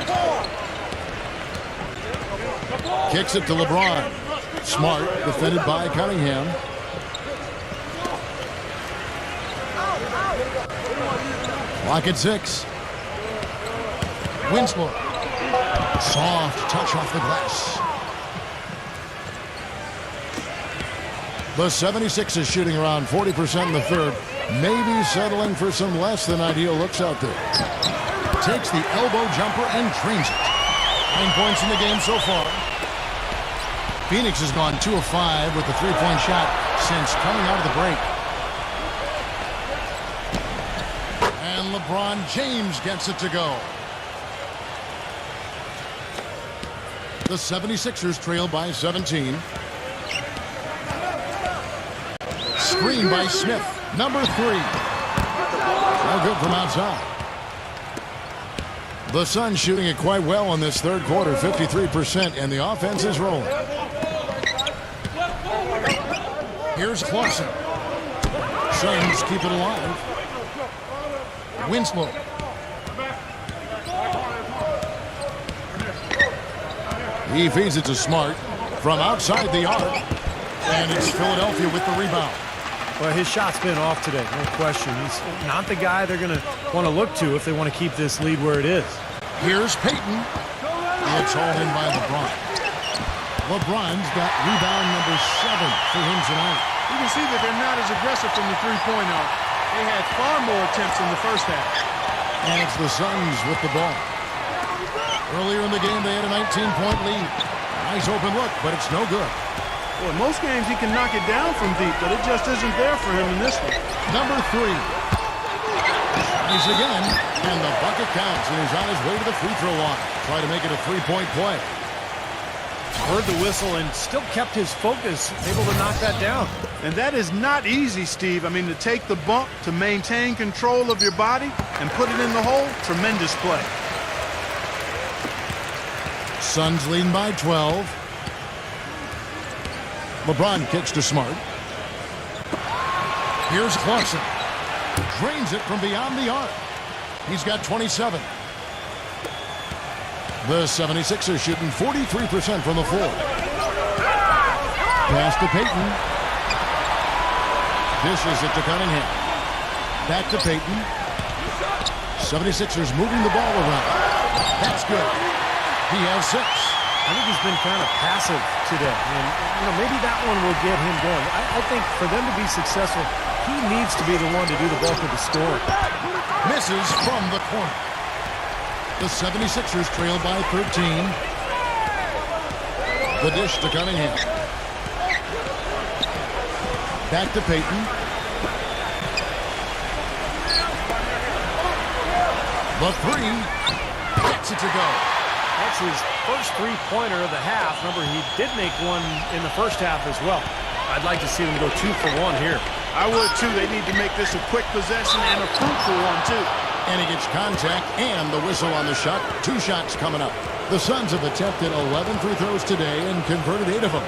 Kicks it to LeBron. Smart, defended by Cunningham. Clock at 6. Winslow. Soft touch off the glass. The 76ers shooting around 40% in the third. Maybe settling for some less than ideal looks out there. Takes the elbow jumper and drains it. 9 points in the game so far. Phoenix has gone 2 of 5 with the three-point shot since coming out of the break. And LeBron James gets it to go. The 76ers trail by 17. Screen by Smith. Number 3. No good from outside. The Suns shooting it quite well in this third quarter, 53%, and the offense is rolling. Here's Clausen. Suns keep it alive. Winslow. He feeds it to Smart from outside the arc. And it's Philadelphia with the rebound. Well, his shot's been off today, no question. He's not the guy they're going to want to look to if they want to keep this lead where it is. Here's Payton. It's hauled in by LeBron. LeBron's got rebound number 7 for him tonight. You can see that they're not as aggressive from the three-point arc. They had far more attempts in the first half. And it's the Suns with the ball. Earlier in the game, they had a 19-point lead. Nice open look, but it's no good. Well, most games he can knock it down from deep, but it just isn't there for him in this one. Number 3. He's again, and the bucket counts, and he's on his way to the free throw line. Try to make it a three-point play. Heard the whistle and still kept his focus, able to knock that down. And that is not easy, Steve. I mean, to take the bump, to maintain control of your body, and put it in the hole, tremendous play. Suns leading by 12. LeBron kicks to Smart. Here's Clausen. Drains it from beyond the arc. He's got 27. The 76ers shooting 43% from the floor. Pass to Payton. Dishes it to Cunningham. Back to Payton. 76ers moving the ball around. That's good. He has 6. I think he's been kind of passive today, and maybe that one will get him going. I think for them to be successful, he needs to be the one to do the bulk of the scoring. Misses from the corner. The 76ers trail by 13. The dish to Cunningham. Back to Payton. The 3 gets it to go. That's his first three-pointer of the half. Remember, he did make one in the first half as well. I'd like to see them go 2 for 1 here. I would, too. They need to make this a quick possession and a fruitful one, too. And he gets contact and the whistle on the shot. 2 shots coming up. The Suns have attempted 11 free throws today and converted 8 of them.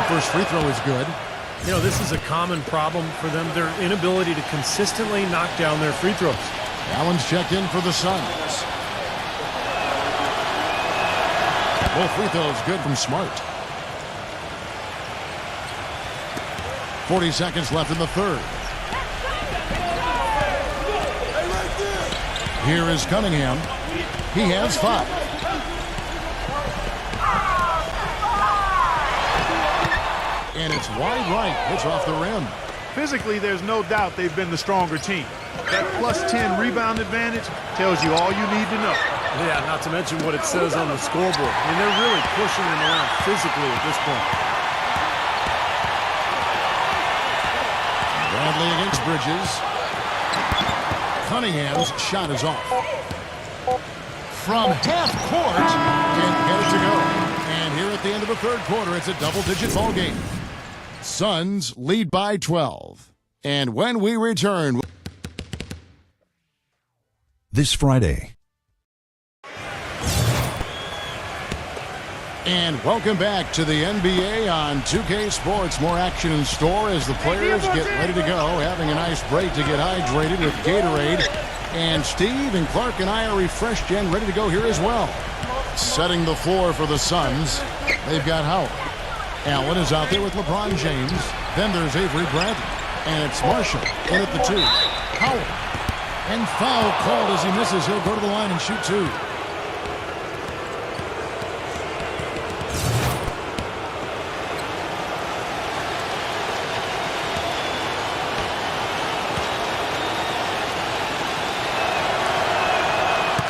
first free throw is good. You know, this is a common problem for them, their inability to consistently knock down their free throws. Allen's checked in for the Suns. Both free throws good from Smart. 40 seconds left in the third. Here is Cunningham. He has 5. And it's wide right. It's off the rim. Physically, there's no doubt they've been the stronger team. That plus 10 rebound advantage tells you all you need to know. Yeah, not to mention what it says on the scoreboard. I mean, they're really pushing them around physically at this point. Bradley against Bridges. Cunningham's shot is off. From half court, can't get it to go. And here at the end of the third quarter, it's a double-digit ball game. Suns lead by 12. And when we return... This Friday. And welcome back to the NBA on 2K Sports. More action in store as the players get ready to go. Having a nice break to get hydrated with Gatorade. And Steve and Clark and I are refreshed and ready to go here as well. Setting the floor for the Suns, they've got Howard. Allen is out there with LeBron James. Then there's Avery Bradley. And it's Marshall in at the 2. Howard. And foul called as he misses. He'll go to the line and shoot 2.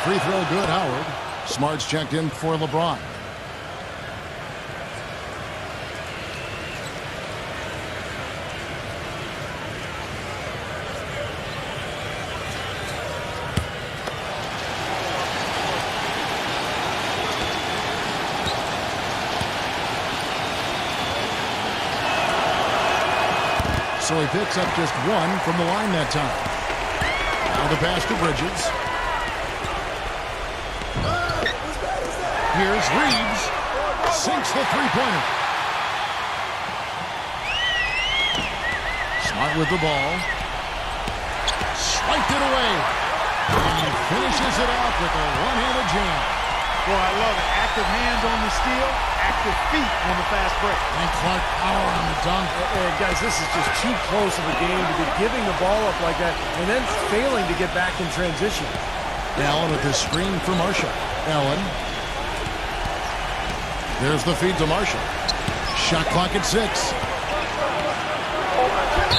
Free throw good, Howard. Smart's checked in for LeBron. So he picks up just 1 from the line that time. Now the pass to Bridges. Here's Reeves. Sinks the three-pointer. Smart with the ball. Swiped it away. And he finishes it off with a one-handed jam. Boy, I love it. Active hands on the steal, active feet on the fast break. And Clark power on the dunk. Guys, this is just too close of a game to be giving the ball up like that and then failing to get back in transition. Allen with his screen for Marshall. Allen. There's the feed to Marshall. Shot clock at 6.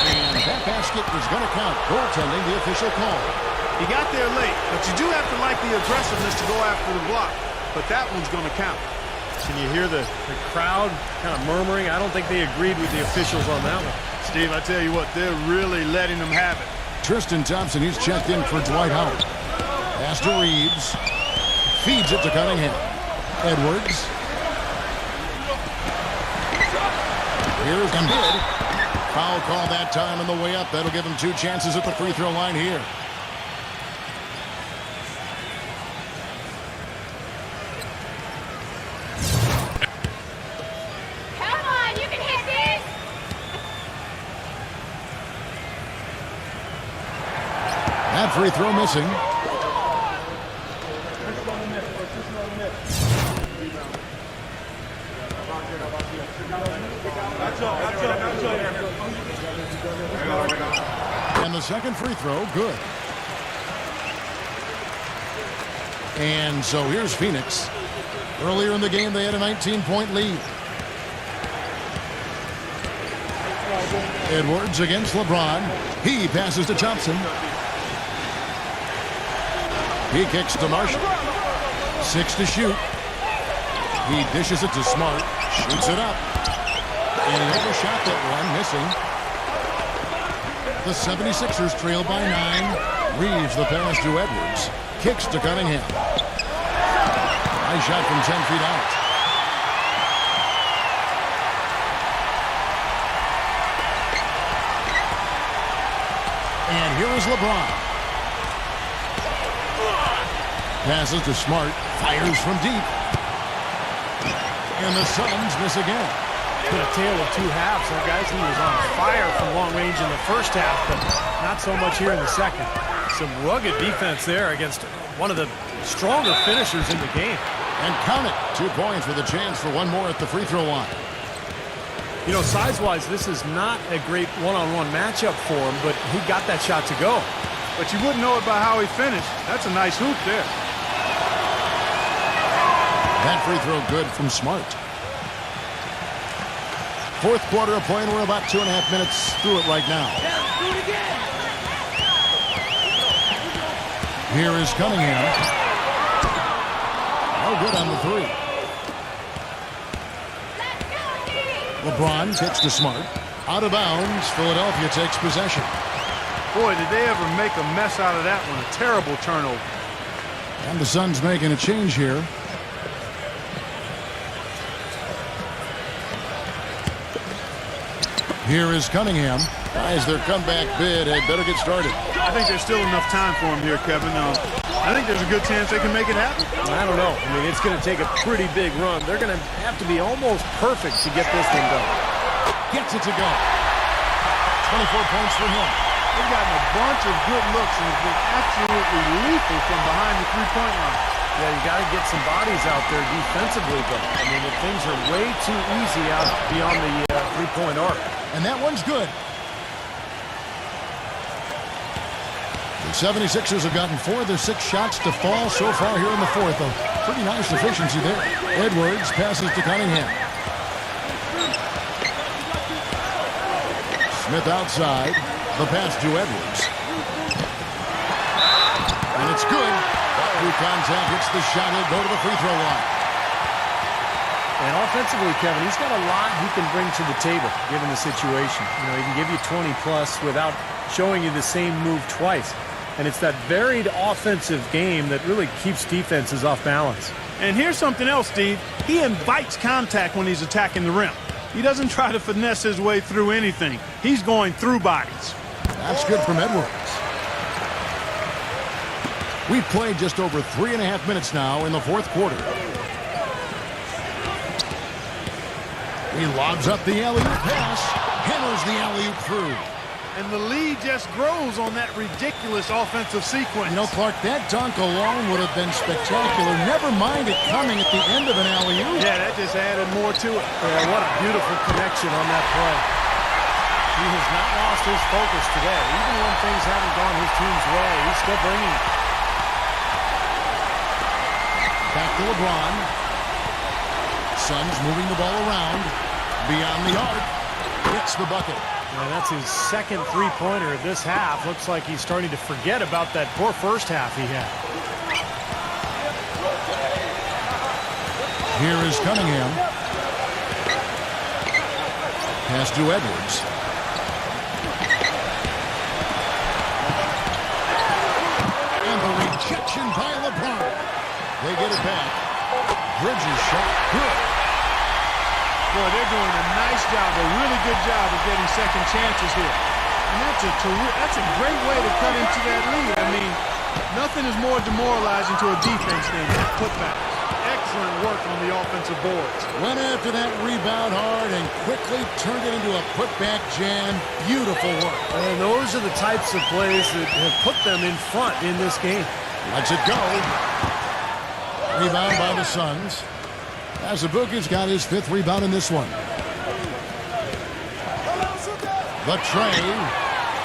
And that basket was going to count. Goaltending, the official call. He got there late, but you do have to like the aggressiveness to go after the block. But that one's going to count. Can you hear the crowd kind of murmuring? I don't think they agreed with the officials on that one. Steve, I tell you what, they're really letting them have it. Tristan Thompson, he's checked in for Dwight Howard. Pass to Reeves. Feeds it to Cunningham. Edwards. Here's Embiid. Foul call that time on the way up. That'll give him 2 chances at the free throw line here. Come on, you can hit this! That free throw missing. And the second free throw, good. And so here's Phoenix. Earlier in the game, they had a 19-point lead. Edwards against LeBron. He passes to Thompson. He kicks to Marshall. 6 to shoot. He dishes it to Smart. Shoots it up. And he overshot that one, missing. The 76ers trail by 9. Reeves the pass to Edwards. Kicks to Cunningham. Nice shot from 10 feet out. And here is LeBron. Passes to Smart. Fires from deep. And the Suns miss again. been a tale of two halves. That guys, he was on fire from long range in the first half, but not so much here in the second. Some rugged defense there against one of the stronger finishers in the game. And count it. 2 points with a chance for one more at the free throw line. You know, size-wise, this is not a great one-on-one matchup for him, but he got that shot to go. But you wouldn't know it by how he finished. That's a nice hoop there. That free throw good from Smart. Fourth quarter of play, and we're about 2.5 minutes through it right now. Here is Cunningham. No good on the three. LeBron takes to Smart. Out of bounds. Philadelphia takes possession. Boy, did they ever make a mess out of that one. A terrible turnover. And the Suns making a change here. Here is Cunningham. As their comeback bid had better get started. I think there's still enough time for him here, Kevin. I think there's a good chance they can make it happen. I don't know. I mean, it's going to take a pretty big run. They're going to have to be almost perfect to get this one done. Gets it to go. 24 points for him. They've gotten a bunch of good looks and have been absolutely lethal from behind the three-point line. Yeah, you got to get some bodies out there defensively, but I mean, the things are way too easy out beyond the three-point arc. And that one's good. The 76ers have gotten 4 of their 6 shots to fall so far here in the fourth. A pretty nice efficiency there. Edwards passes to Cunningham. Smith outside. The pass to Edwards. And it's good. Through contact, hits the shot. He'll go to the free throw line. And offensively, Kevin, he's got a lot he can bring to the table, given the situation. You know, he can give you 20-plus without showing you the same move twice. And it's that varied offensive game that really keeps defenses off balance. And here's something else, Steve. He invites contact when he's attacking the rim. He doesn't try to finesse his way through anything. He's going through bodies. That's good from Edwards. We've played just over 3.5 minutes now in the fourth quarter. He lobs up the alley-oop pass. Hammers the alley-oop through. And the lead just grows on that ridiculous offensive sequence. You know, Clark, that dunk alone would have been spectacular. Never mind it coming at the end of an alley-oop. Yeah, that just added more to it. Yeah, what a beautiful connection on that play. He has not lost his focus today. Even when things haven't gone his team's way, he's still bringing it. Back to LeBron. Suns moving the ball around. Beyond the arc. Hits the bucket. And that's his second three-pointer of this half. Looks like he's starting to forget about that poor first half he had. Here is Cunningham. Pass to Edwards. And the rejection by LeBron. They get it back. Bridges shot good. Boy, they're doing a nice job, a really good job of getting second chances here. And that's a great way to cut into that lead. I mean, nothing is more demoralizing to a defense than putbacks. Excellent work on the offensive boards. Went after that rebound hard and quickly turned it into a putback jam. Beautiful work. And those are the types of plays that have put them in front in this game. Lets it go. Rebound by the Suns. Azubuike's got his 5th rebound in this one. The tray.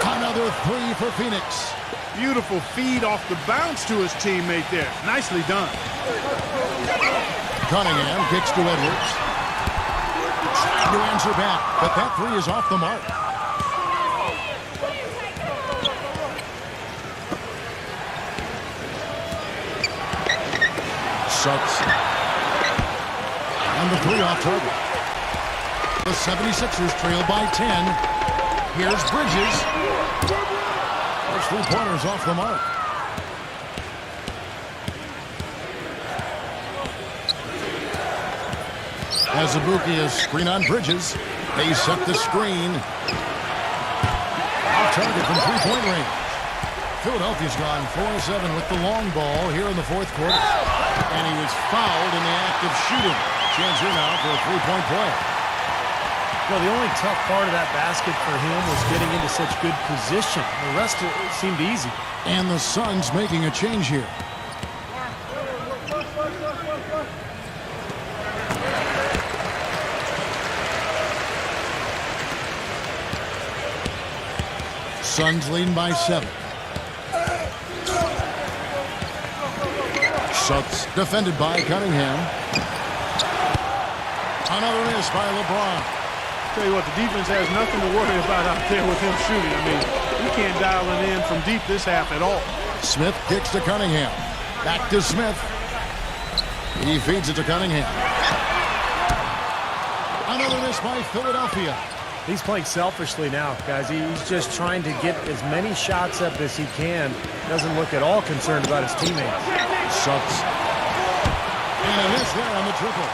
Another 3 for Phoenix. Beautiful feed off the bounce to his teammate there. Nicely done. Cunningham kicks to Edwards. Trying to answer back, but that 3 is off the mark. Suggs. And the 3 off target. The 76ers trail by 10. Here's Bridges. Those 3-pointers off the mark. Azubuike is screen on Bridges. They set the screen. Off target from 3-point range. Philadelphia's gone 4-7 with the long ball here in the fourth quarter. And he was fouled in the act of shooting. Chance here now for a 3-point play. Well, the only tough part of that basket for him was getting into such good position. The rest of it seemed easy. And the Suns making a change here. Suns leading by 7. Suggs defended by Cunningham. Another miss by LeBron. Tell you what, the defense has nothing to worry about out there with him shooting. I mean, he can't dial it in from deep this half at all. Smith kicks to Cunningham. Back to Smith. He feeds it to Cunningham. Another miss by Philadelphia. He's playing selfishly now, guys. He's just trying to get as many shots up as he can. Doesn't look at all concerned about his teammates. Suggs. And a miss there on the triple.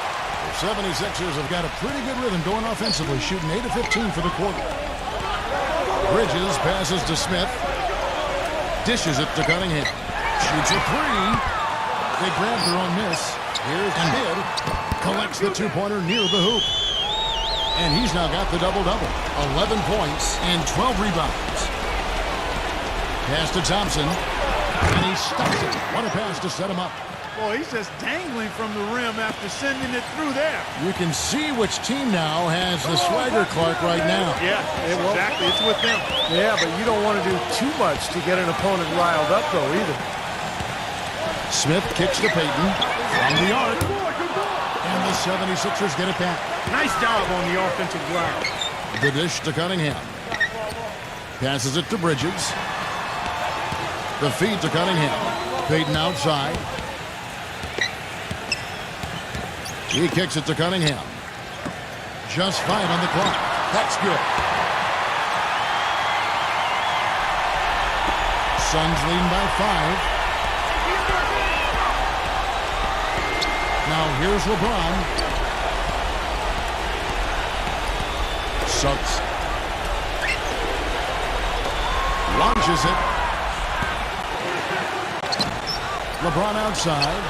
The 76ers have got a pretty good rhythm going offensively, shooting 8 of 15 for the quarter. Bridges passes to Smith. Dishes it to Cunningham. Shoots a 3. They grab their own miss. Here's Embiid. Collects the two-pointer near the hoop. And he's now got the double-double. 11 points and 12 rebounds. Pass to Thompson. And he stops it. What a pass to set him up. Boy, he's just dangling from the rim after sending it through there. You can see which team now has the swagger Clark right now. Yeah, exactly. It's with them. Yeah, but you don't want to do too much to get an opponent riled up, though, either. Smith kicks to Payton from the arc. And the 76ers get it back. Nice job on the offensive glass. The dish to Cunningham. Passes it to Bridges. The feed to Cunningham. Payton outside. He kicks it to Cunningham. Just 5 on the clock. That's good. Suns leading by 5. Now here's LeBron. Suggs. Launches it. LeBron outside.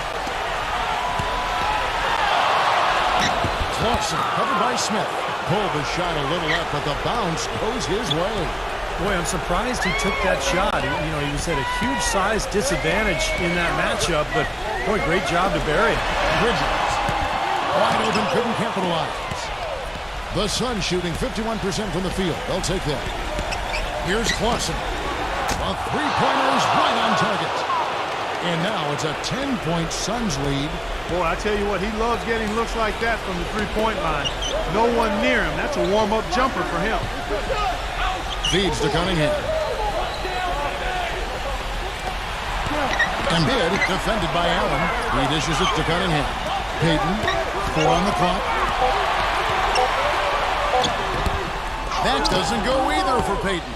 Clawson covered by Smith. Pulled the shot a little up, but the bounce goes his way. Boy, I'm surprised he took that shot. He was at a huge size disadvantage in that matchup, but boy, great job to bury it. Bridges. Wide open, couldn't capitalize. The Suns shooting 51% from the field. They'll take that. Here's Clawson. A three-pointer is right on target. And now it's a 10-point Suns lead. Boy, I tell you what, he loves getting looks like that from the three-point line. No one near him. That's a warm-up jumper for him. Feeds to Cunningham. Embiid defended by Allen. He dishes it to Cunningham. Payton, 4 on the clock. That doesn't go either for Payton.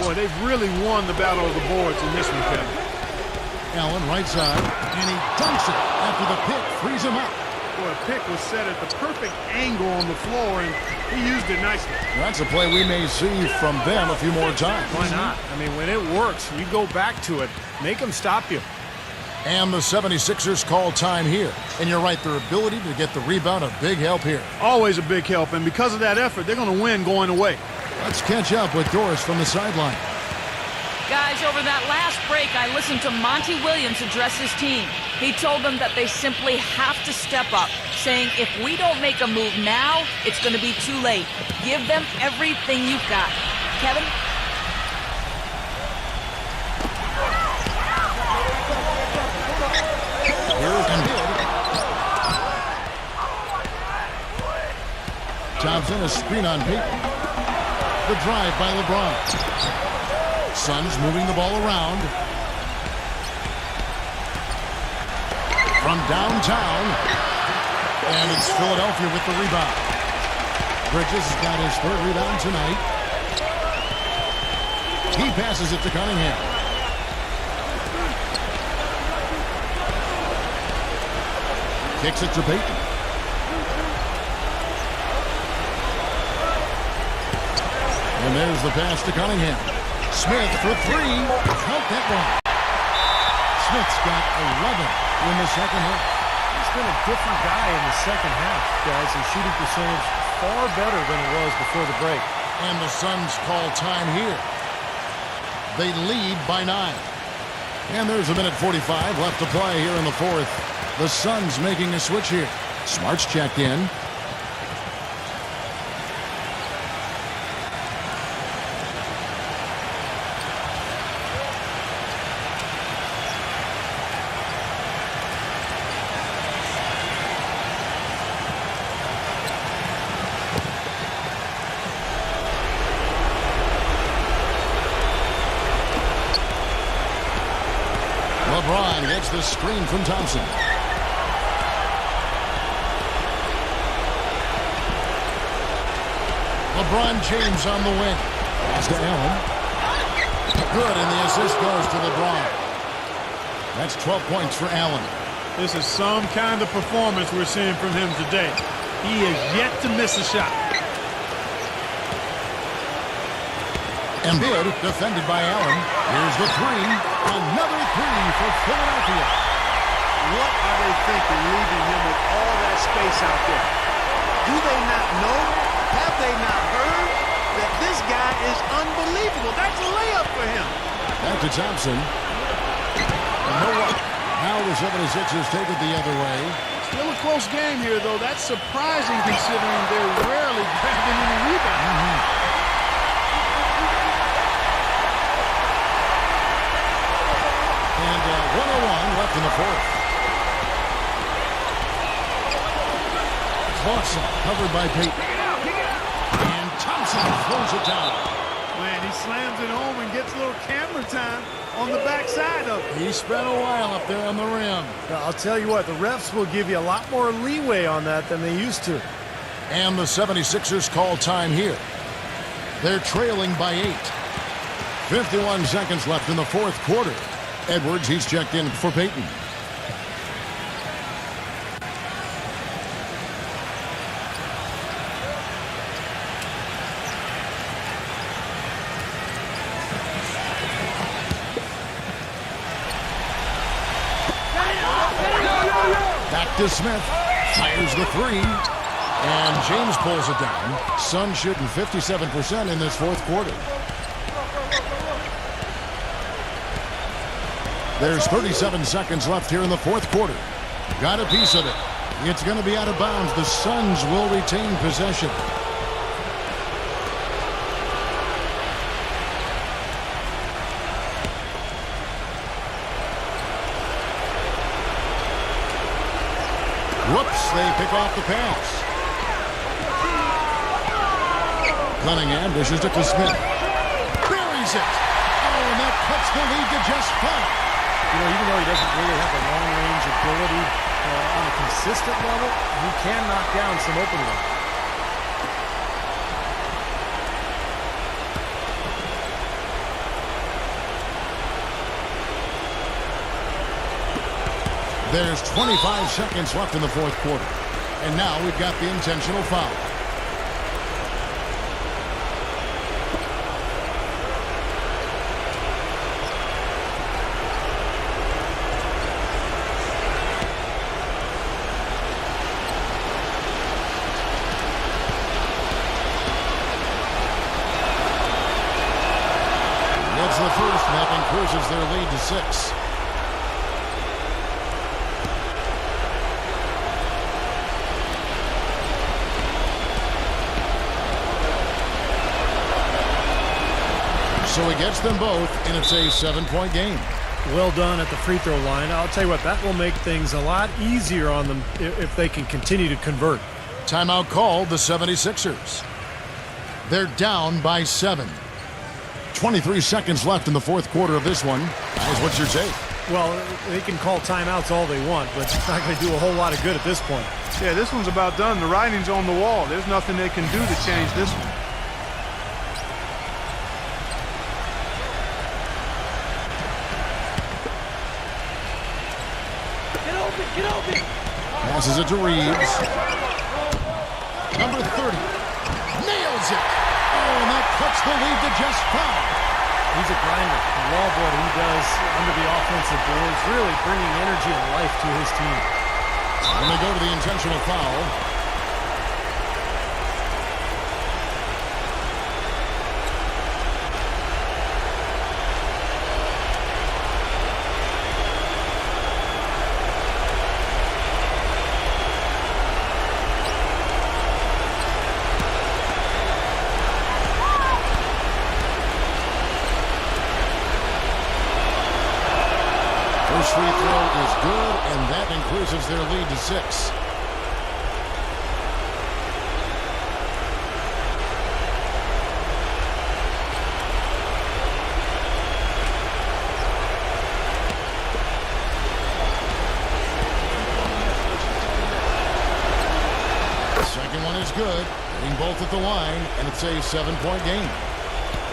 Boy, they've really won the battle of the boards in this one, Kevin. Allen right side, and he dunks it after the pick frees him up. Boy, the pick was set at the perfect angle on the floor, and he used it nicely. That's a play we may see from them a few more times. Why not? I mean, when it works, you go back to it. Make them stop you. And the 76ers call time here. And you're right, their ability to get the rebound, a big help here. Always a big help, and because of that effort, they're going to win going away. Let's catch up with Doris from the sideline. Guys, over that last break, I listened to Monty Williams address his team. He told them that they simply have to step up, saying if we don't make a move now, it's going to be too late. Give them everything you've got. Kevin? Here's Embiid. Thompson, a screen on Payton. The drive by LeBron. Suns moving the ball around. From downtown. And it's Philadelphia with the rebound. Bridges has got his 3rd rebound tonight. He passes it to Cunningham. Kicks it to Payton. And there's the pass to Cunningham. Smith for 3. Count that one. Smith's got 11 in the second half. He's just been a different guy in the second half, guys. His shooting percentage far better than it was before the break. And the Suns call time here. They lead by 9. And there's a minute 45 left to play here in the fourth. The Suns making a switch here. Smart's checked in. LeBron gets the screen from Thompson. LeBron James on the wing. Pass to Allen. Good, and the assist goes to LeBron. That's 12 points for Allen. This is some kind of performance we're seeing from him today. He is yet to miss a shot. Embiid defended by Allen. Here's the three. Another three for Philadelphia. What are they thinking leaving him with all that space out there? Do they not know? Have they not heard that this guy is unbelievable? That's a layup for him. Back to Thompson. No one. Now the 76ers take it the other way. Still a close game here, though. That's surprising considering they're rarely grabbing any rebounds. And 101 left in the fourth. Clausen covered by Payton. And Thompson throws it down. Man, he slams it home and gets a little camera time on the backside of it. He spent a while up there on the rim. I'll tell you what, the refs will give you a lot more leeway on that than they used to. And the 76ers call time here. They're trailing by 8. 51 seconds left in the fourth quarter. Edwards, he's checked in for Payton. Back to Smith. Fires the three. And James pulls it down. Suns shooting 57% in this fourth quarter. There's 37 seconds left here in the fourth quarter. Got a piece of it. It's going to be out of bounds. The Suns will retain possession. Whoops, they pick off the pass. Cunningham dishes it to Smith. Buries it. Oh, and that cuts the lead to just 5. You know, even though he doesn't really have the long-range ability on a consistent level, he can knock down some open ones. There's 25 seconds left in the fourth quarter. And now we've got the intentional foul. It's the first, and that increases their lead to 6. So he gets them both, and it's a 7-point game. Well done at the free throw line. I'll tell you what, that will make things a lot easier on them if they can continue to convert. Timeout called, the 76ers. They're down by 7. 23 seconds left in the fourth quarter of this one. Guys, what's your take? Well, they can call timeouts all they want, but it's not going to do a whole lot of good at this point. Yeah, this one's about done. The writing's on the wall. There's nothing they can do to change this one. Passes it to Reeves. Number 30. Nails it. Oh, and that cuts the lead to just 5. He's a grinder. I love what he does under the offensive boards, really bringing energy and life to his team. And they go to the intentional foul. First free throw is good, and that increases their lead to 6. The second one is good, hitting both at the line, and it's a 7-point game.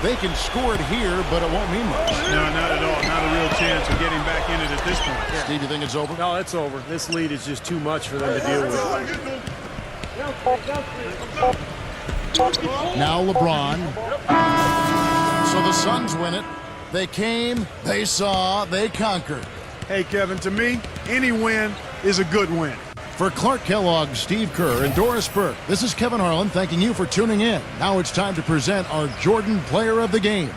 They can score it here, but it won't mean much. No, not at all. Not a real chance of getting back in it at this point. Yeah. Steve, you think it's over? No, it's over. This lead is just too much for them to deal with. Now LeBron. So the Suns win it. They came, they saw, they conquered. Hey, Kevin, to me, any win is a good win. For Clark Kellogg, Steve Kerr, and Doris Burke, this is Kevin Harlan thanking you for tuning in. Now it's time to present our Jordan Player of the Game.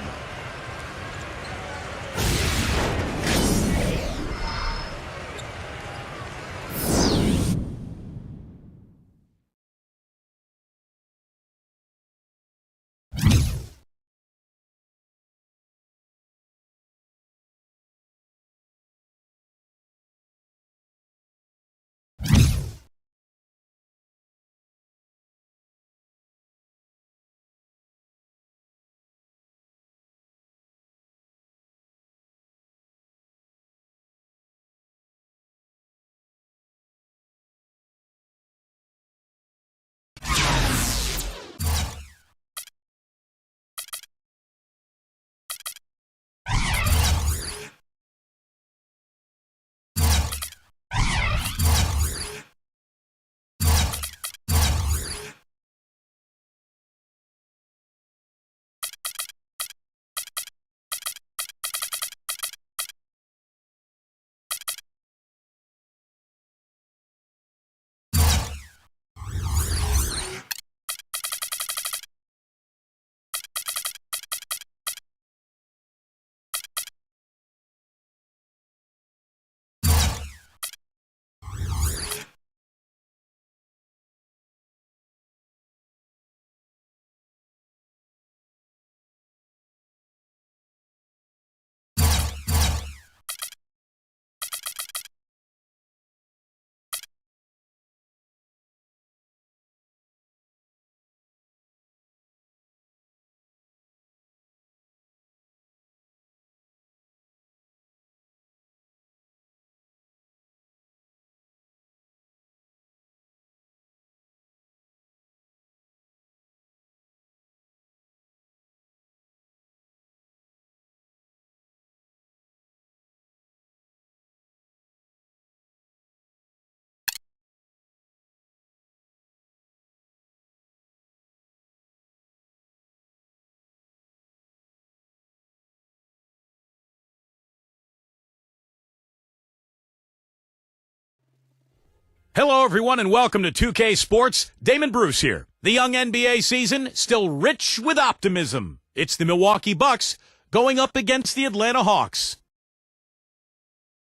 Hello, everyone, and welcome to 2K Sports. Damon Bruce here. The young NBA season still rich with optimism. It's the Milwaukee Bucks going up against the Atlanta Hawks.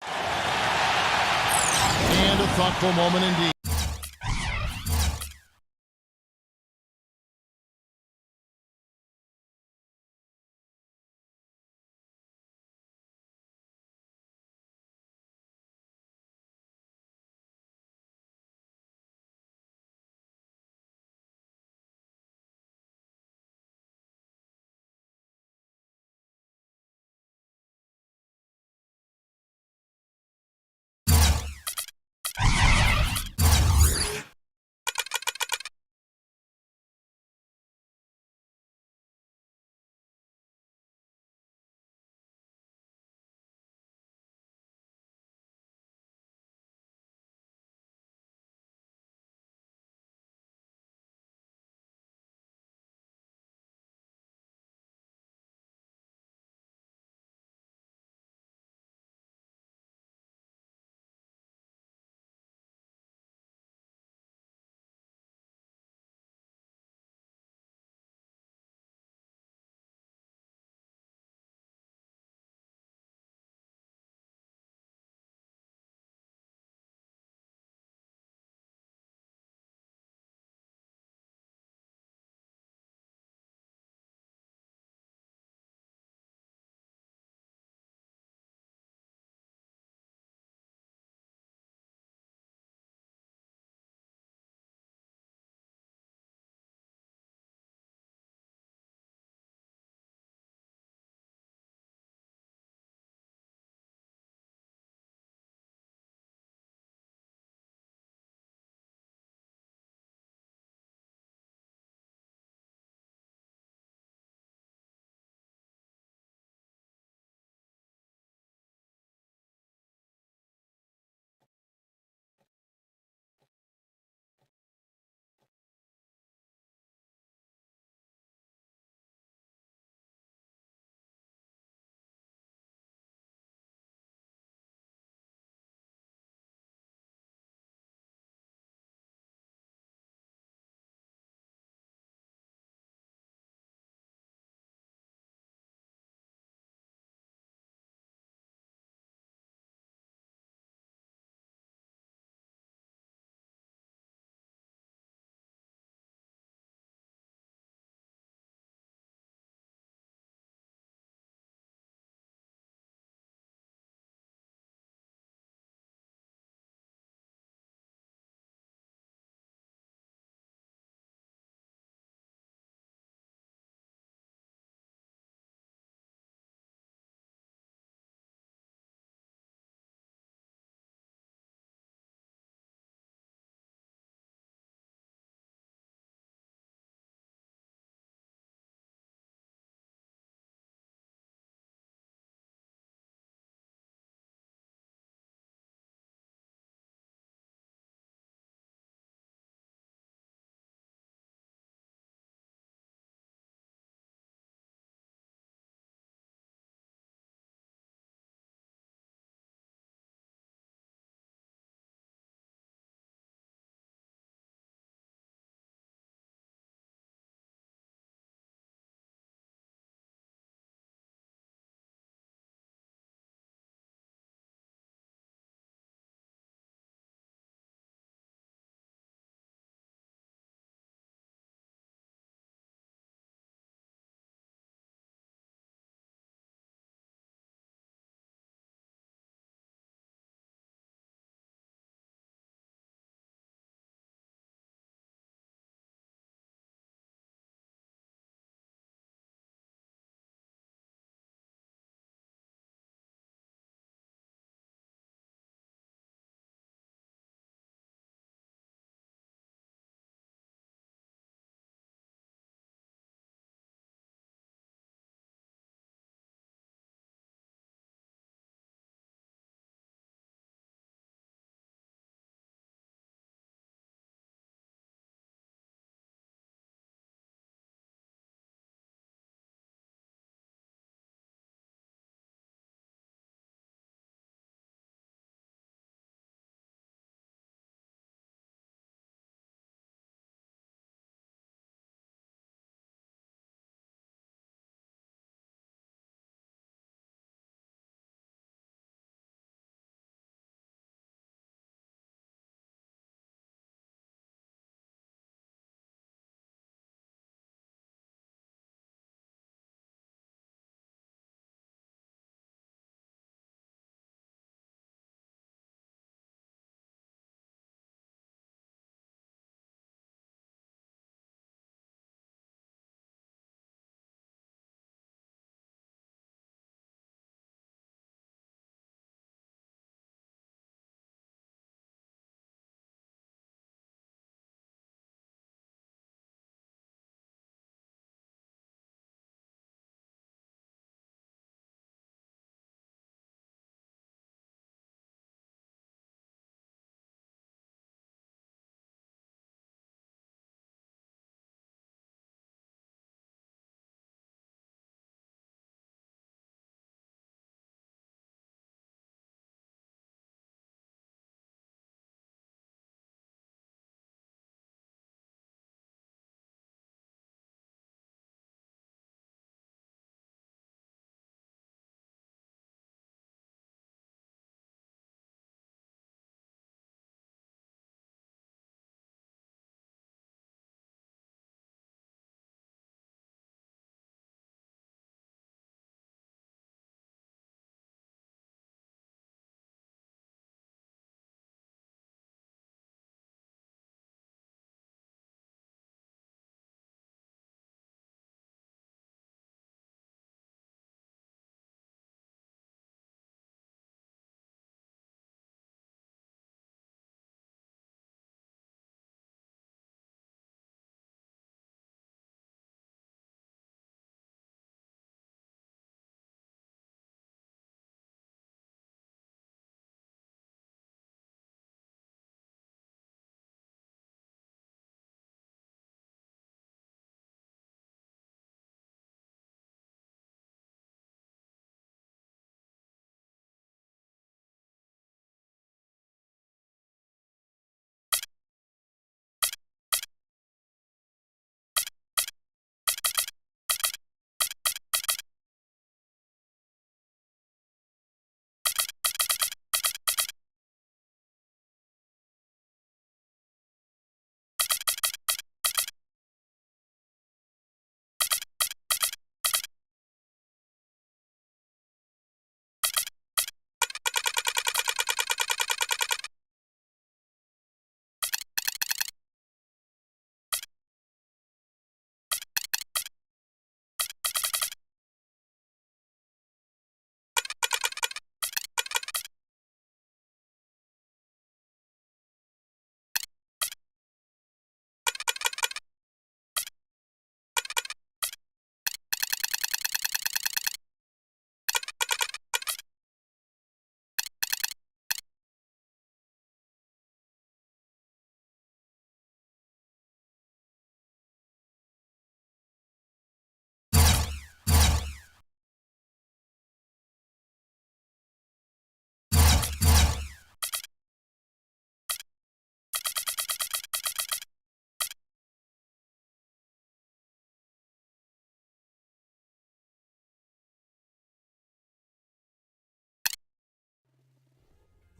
And a thoughtful moment indeed.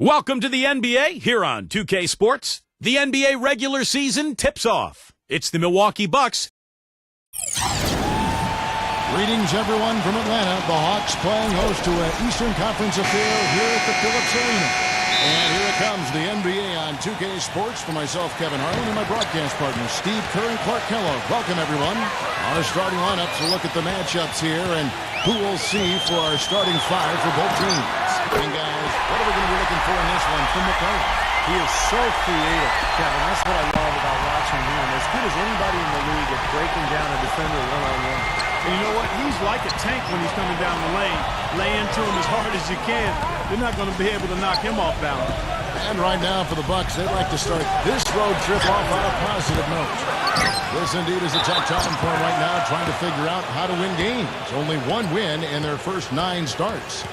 Welcome to the NBA here on 2K Sports. The NBA regular season tips off. It's the Milwaukee Bucks. Greetings, everyone, from Atlanta. The Hawks playing host to an Eastern Conference affair here at the Phillips Arena. And here it comes, the NBA on 2K Sports. For myself, Kevin Harlan, and my broadcast partners, Steve Kerr and Clark Kellogg. Welcome, everyone. Our starting lineups will look at the matchups here and who we'll see for our starting five for both teams. And guys, what are we going to be looking for in this one from McCollum? He is so creative, Kevin. That's what I love about watching him. As good as anybody in the league at breaking down a defender one-on-one. And you know what? He's like a tank when he's coming down the lane. Lay into him as hard as you can. You're not going to be able to knock him off balance. And right now for the Bucks, they'd like to start this road trip off on a positive note. This indeed is a tough time for them right now, trying to figure out how to win games. Only one win in their first 9 starts.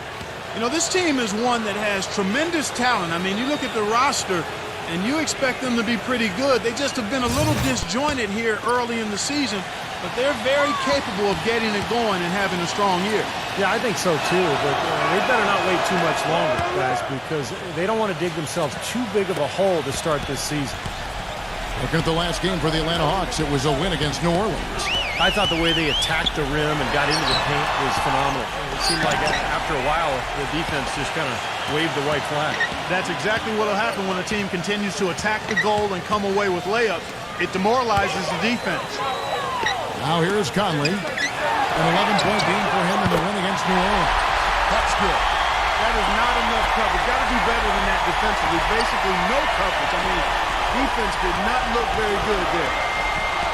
You know, this team is one that has tremendous talent. I mean, you look at the roster, and you expect them to be pretty good. They just have been a little disjointed here early in the season, but they're very capable of getting it going and having a strong year. Yeah, I think so too, but they better not wait too much longer, guys, because they don't want to dig themselves too big of a hole to start this season. Looking at the last game for the Atlanta Hawks, it was a win against New Orleans. I thought the way they attacked the rim and got into the paint was phenomenal. It seemed like after a while, the defense just kind of waved the white flag. That's exactly what will happen when a team continues to attack the goal and come away with layups. It demoralizes the defense. Now here's Conley. An 11-point game for him in the win against New Orleans. That's good. That is not enough coverage. Got to do better than that defensively. Basically no coverage. I mean, defense did not look very good there.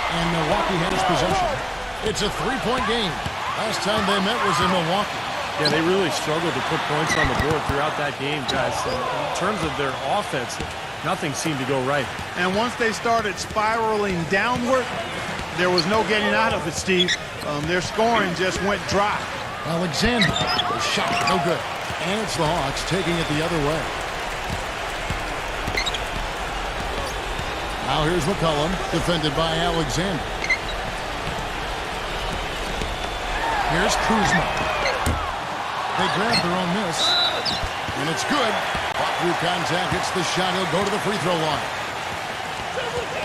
And Milwaukee had his possession. It's a 3-point game. Last time they met was in Milwaukee. Yeah, they really struggled to put points on the board throughout that game, guys. In terms of their offense, nothing seemed to go right. And once they started spiraling downward, there was no getting out of it, Steve. Their scoring just went dry. Alexander, the shot, no good. And it's the Hawks taking it the other way. Now here's McCollum, defended by Alexander. Here's Kuzma. They grab their own miss. And it's good. Fought through contact, hits the shot. He'll go to the free throw line.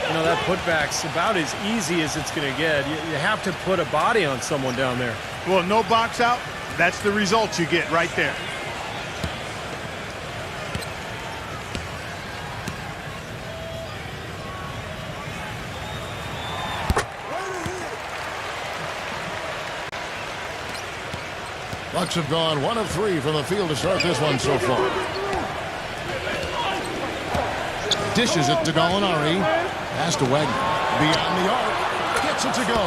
You know, that putback's about as easy as it's going to get. You have to put a body on someone down there. Well, no box out. That's the result you get right there. Bucks have gone 1 of 3 from the field to start this one so far. Dishes it to Gallinari. Pass to Wagner. Beyond the arc. Gets it to go.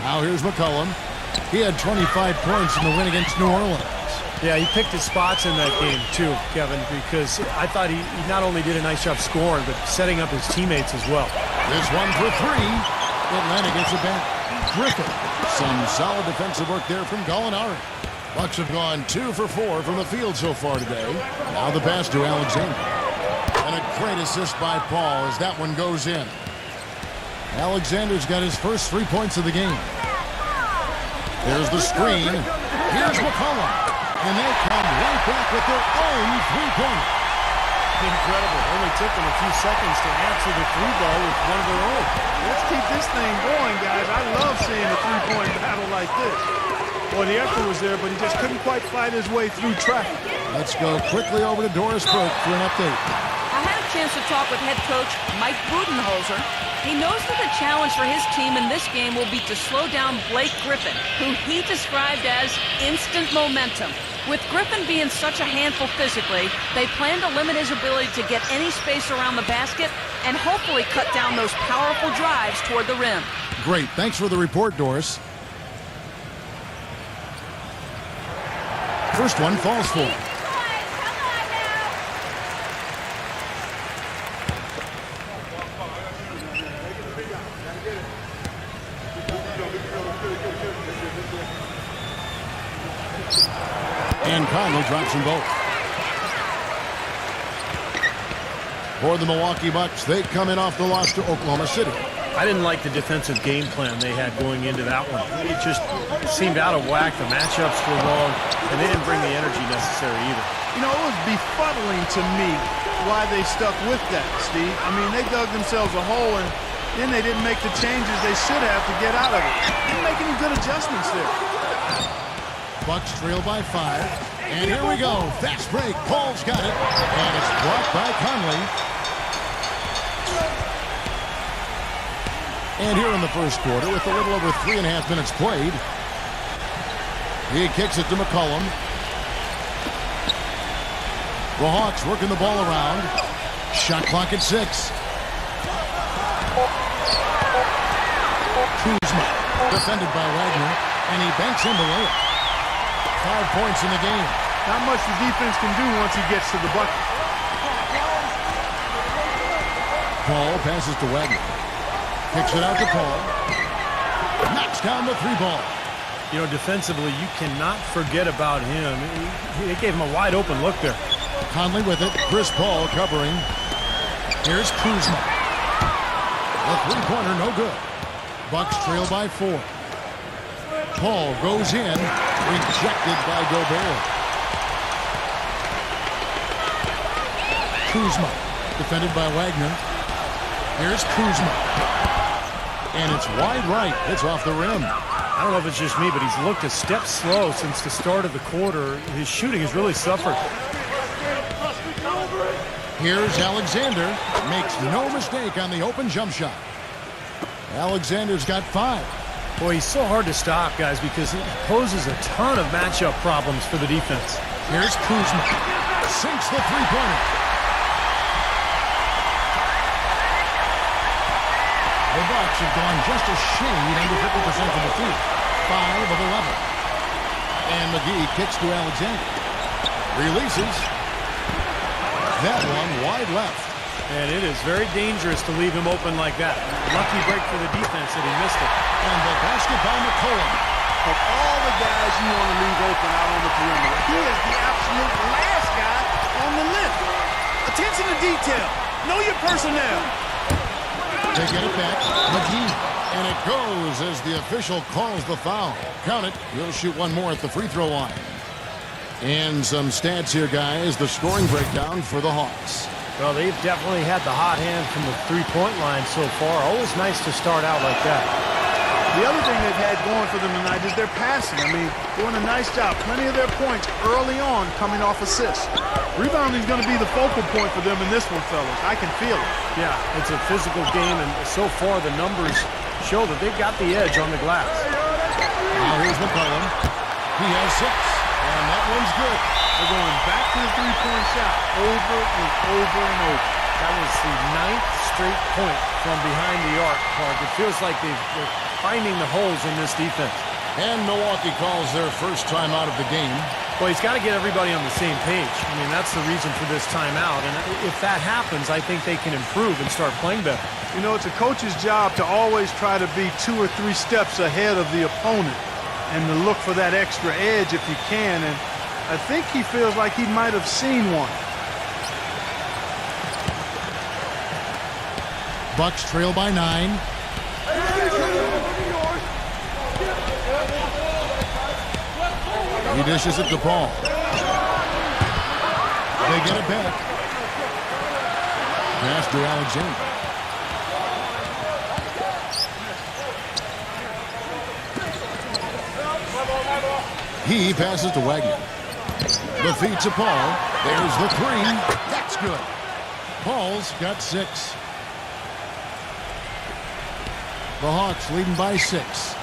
Now here's McCollum. He had 25 points in the win against New Orleans. Yeah, he picked his spots in that game too, Kevin, because I thought he not only did a nice job scoring, but setting up his teammates as well. This one for 3. Atlanta gets it back. Griffin. Some solid defensive work there from Gallinari. Bucks have gone 2 for 4 from the field so far today. Now the pass to Alexander. And a great assist by Paul as that one goes in. Alexander's got his first 3 points of the game. There's the screen. Here's McCollum. And they come right back with their own 3-pointer. Incredible. Only took them a few seconds to answer the 3-ball with one of their own. Let's keep this thing going, guys. I love seeing a 3-point battle like this. Boy, the effort was there, but he just couldn't quite fight his way through traffic. Let's go quickly over to Doris Burke for an update. I had a chance to talk with head coach Mike Budenholzer. He knows that the challenge for his team in this game will be to slow down Blake Griffin, who he described as instant momentum. With Griffin being such a handful physically, they plan to limit his ability to get any space around the basket and hopefully cut down those powerful drives toward the rim. Great. Thanks for the report, Doris. First one falls for him. And Conley drops them both. For the Milwaukee Bucks, they come in off the loss to Oklahoma City. I didn't like the defensive game plan they had going into that one. It just seemed out of whack. The matchups were wrong, and they didn't bring the energy necessary either. You know, it was befuddling to me why they stuck with that, Steve. I mean, they dug themselves a hole, and then they didn't make the changes they should have to get out of it. Didn't make any good adjustments there. Bucks trail by 5. And here we go. Fast break. Paul's got it. And it's blocked by Conley. And here in the first quarter, with a little over 3.5 minutes played, he kicks it to McCollum. The Hawks working the ball around. Shot clock at 6. Kuzma, defended by Wagner, and he banks in the layup. 5 points in the game. Not much the defense can do once he gets to the bucket. Paul passes to Wagner. Kicks it out to Paul. Knocks down the 3 ball. You know, defensively, you cannot forget about him. They gave him a wide open look there. Conley with it. Chris Paul covering. Here's Kuzma. A 3-pointer, no good. Bucks trail by 4. Paul goes in. Rejected by Gobert. Kuzma. Defended by Wagner. Here's Kuzma. And it's wide right. It's off the rim. I don't know if it's just me, but he's looked a step slow since the start of the quarter. His shooting has really suffered. Here's Alexander. Makes no mistake on the open jump shot. Alexander's got 5. Boy, he's so hard to stop, guys, because he poses a ton of matchup problems for the defense. Here's Kuzma. Sinks the 3-pointer. The Bucks have gone just a shade under 50% from the field. 5 of 11. And McGee kicks to Alexander. Releases. That one wide left. And it is very dangerous to leave him open like that. Lucky break for the defense that he missed it. And the basket by McCollum. Of all the guys you want to leave open out on the perimeter, he is the absolute last guy on the list. Attention to detail. Know your personnel. They get it back. McGee. And it goes as the official calls the foul. Count it. He'll shoot one more at the free throw line. And some stats here, guys. The scoring breakdown for the Hawks. Well, they've definitely had the hot hand from the three-point line so far. Always nice to start out like that. The other thing they've had going for them tonight is their passing. I mean, doing a nice job. Plenty of their points early on coming off assists. Rebounding is going to be the focal point for them in this one, fellas. I can feel it. Yeah, it's a physical game, and so far the numbers show that they've got the edge on the glass. Now here's McCollum. He has 6, and that one's good. They're going back to the three-point shot over and over and over. That was the 9th straight point from behind the arc, Clark. It feels like they're finding the holes in this defense. And Milwaukee calls their first time out of the game. Well, he's got to get everybody on the same page. I mean, that's the reason for this timeout. And if that happens, I think they can improve and start playing better. You know, it's a coach's job to always try to be 2 or 3 steps ahead of the opponent and to look for that extra edge if you can. And I think he feels like he might have seen one. Bucks trail by 9. He dishes it to Paul. They get it back. Pass to Alexander. He passes to Wagner. The feed to Paul. There's the 3. That's good. Paul's got 6. The Hawks leading by 6.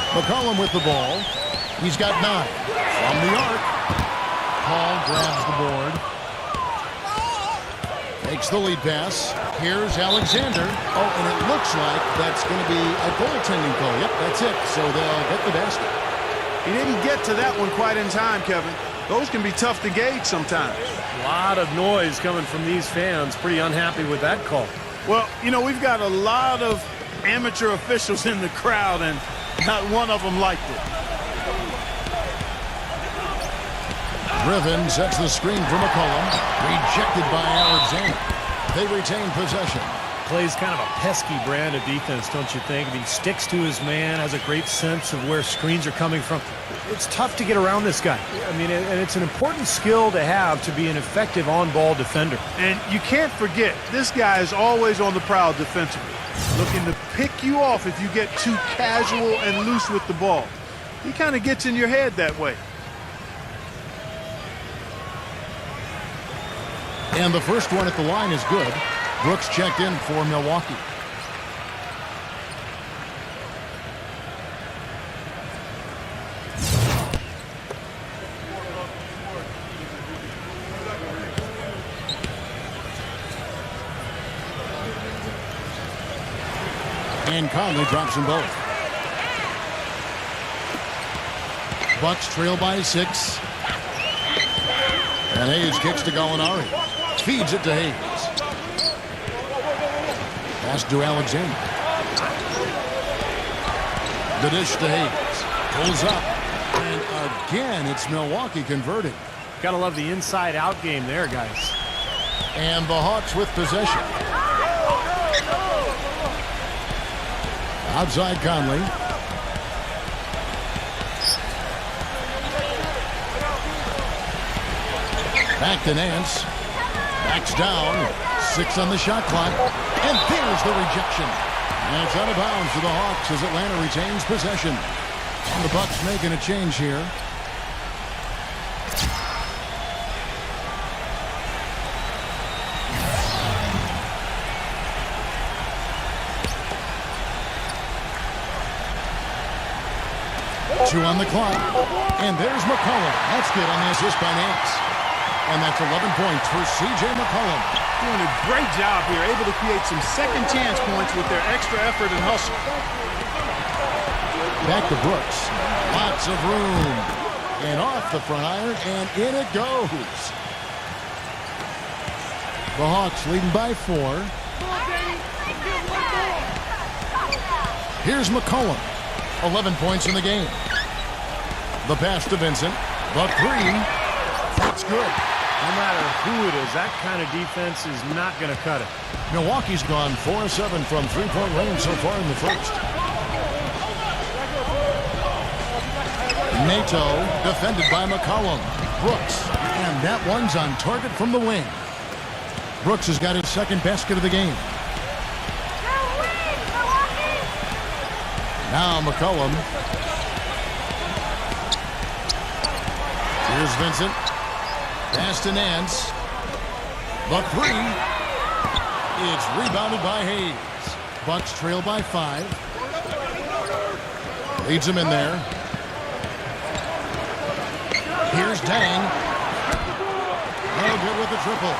McCollum with the ball. He's got 9. From the arc. Paul grabs the board. Takes the lead pass. Here's Alexander. Oh, and it looks like that's going to be a goaltending call. Yep, that's it. So they'll get the basket. He didn't get to that one quite in time, Kevin. Those can be tough to gauge sometimes. A lot of noise coming from these fans. Pretty unhappy with that call. Well, you know, we've got a lot of amateur officials in the crowd, and not one of them liked it. Griffin sets the screen for McCollum. Rejected by Alexander. They retain possession. Plays kind of a pesky brand of defense, don't you think? I mean, sticks to his man, has a great sense of where screens are coming from. It's tough to get around this guy. I mean, and it's an important skill to have to be an effective on-ball defender. And you can't forget, this guy is always on the prowl defensively, looking to pick you off if you get too casual and loose with the ball. He kind of gets in your head that way. And the first one at the line is good. Brooks checked in for Milwaukee. And Conley drops them both. Bucks trail by 6. And Hayes kicks to Gallinari. Feeds it to Hayes. Pass to Alexander. The dish to Hayes. Pulls up. And again, it's Milwaukee converting. Gotta love the inside-out game there, guys. And the Hawks with possession. Outside Conley. Back to Nance. Backs down. 6 on the shot clock. And there's the rejection. And it's out of bounds to the Hawks as Atlanta retains possession. And the Bucks making a change here. Two on the clock. And there's McCollum. That's good on the assist by Nance. And that's 11 points for C.J. McCollum. Doing a great job here, able to create some second chance points with their extra effort and hustle. Back to Brooks. Lots of room. And off the front iron, and in it goes. The Hawks leading by 4. Here's McCollum. 11 points in the game. The pass to Vincent. The 3. That's good. No matter who it is, that kind of defense is not going to cut it. Milwaukee's gone 4-7 from three-point range so far in the first. Nato defended by McCollum. Brooks. And that one's on target from the wing. Brooks has got his second basket of the game. Now McCollum. Here's Vincent. Pass to Nance. The 3. It's rebounded by Hayes. Bucks trail by 5. Leads him in there. Here's Dang. No good with the triple.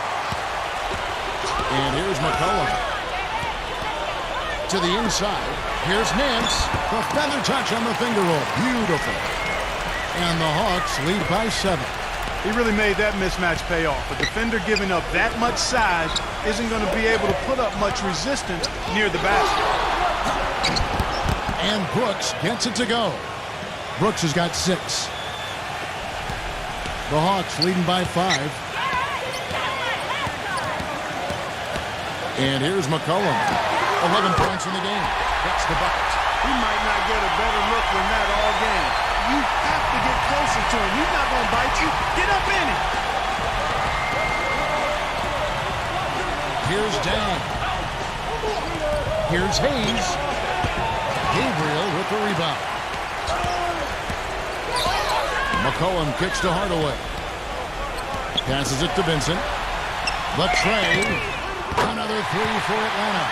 And here's McCollum. To the inside. Here's Nance. The feather touch on the finger roll. Beautiful. And the Hawks lead by 7. He really made that mismatch pay off. A defender giving up that much size isn't going to be able to put up much resistance near the basket. And Brooks gets it to go. Brooks has got 6. The Hawks leading by 5. And here's McCollum. 11 points in the game. That's the bucket. He might not get a better look than that all game. You have to get closer to him. He's not going to bite you. Get up in him. Here's Dan. Here's Hayes. Gabriel with the rebound. McCollum kicks to Hardaway. Passes it to Vincent. The tray. Another 3 for Atlanta.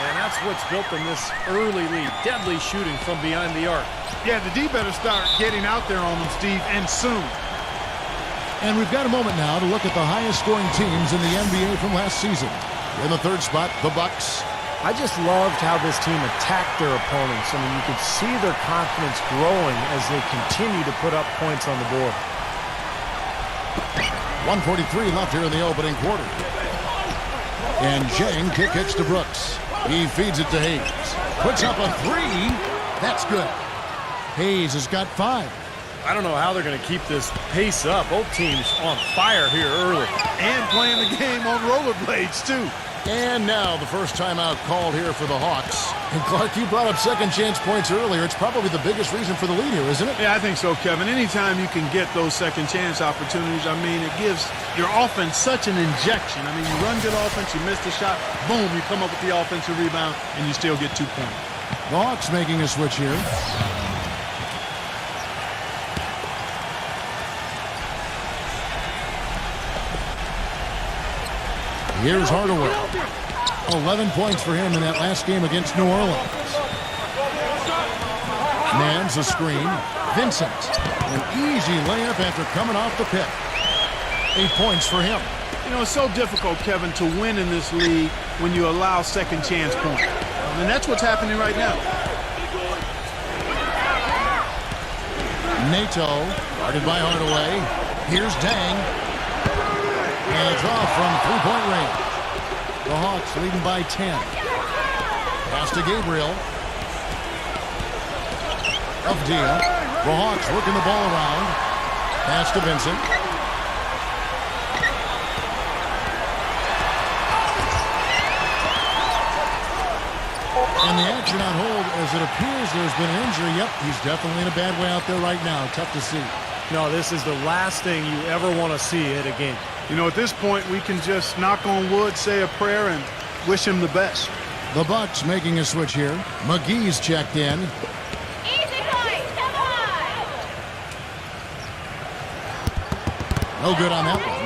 And that's what's built them this early lead. Deadly shooting from behind the arc. Yeah, the D better start getting out there on them, Steve, and soon. And we've got a moment now to look at the highest scoring teams in the NBA from last season. In the third spot, the Bucks. I just loved how this team attacked their opponents. I mean, you could see their confidence growing as they continue to put up points on the board. 1:43 left here in the opening quarter. And Jang kicks to Brooks. He feeds it to Hayes. Puts up a 3. That's good. Hayes has got 5. I don't know how they're going to keep this pace up. Both teams on fire here early. And playing the game on rollerblades, too. And now the first timeout called here for the Hawks. And Clark, you brought up second chance points earlier. It's probably the biggest reason for the lead here, isn't it? Yeah, I think so, Kevin. Anytime you can get those second chance opportunities, I mean, it gives your offense such an injection. I mean, you run good offense, you miss the shot, boom, you come up with the offensive rebound, and you still get 2 points. The Hawks making a switch here. Here's Hardaway. 11 points for him in that last game against New Orleans. Mans a screen. Vincent. An easy layup after coming off the pick. 8 points for him. You know, it's so difficult, Kevin, to win in this league when you allow second chance points. And that's what's happening right now. Nato, guarded by Hardaway. Here's Dang. And it's off from three-point range. The Hawks leading by 10. Pass to Gabriel. Avdia. The Hawks working the ball around. Pass to Vincent. And the action on hold as it appears there's been an injury. Yep, he's definitely in a bad way out there right now. Tough to see. No, this is the last thing you ever want to see at a game. You know, at this point, we can just knock on wood, say a prayer, and wish him the best. The Bucks making a switch here. McGee's checked in. Easy points, come on! No good on that one.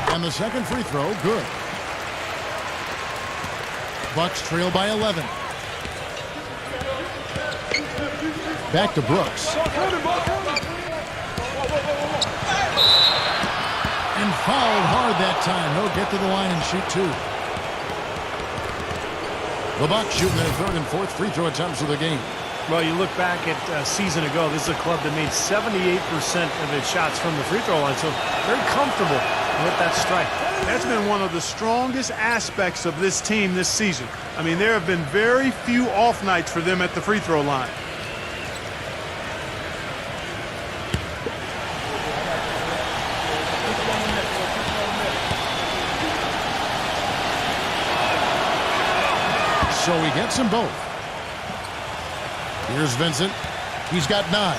And the second free throw, good. Bucks trail by 11. Back to Brooks. And fouled hard that time. He'll get to the line and shoot 2. The Bucks shooting their third and fourth free throw attempts of the game. Well, you look back at a season ago, this is a club that made 78% of its shots from the free throw line, so very comfortable with that strike. That's been one of the strongest aspects of this team this season. I mean, there have been very few off nights for them at the free throw line. So he gets them both. Here's Vincent. He's got 9.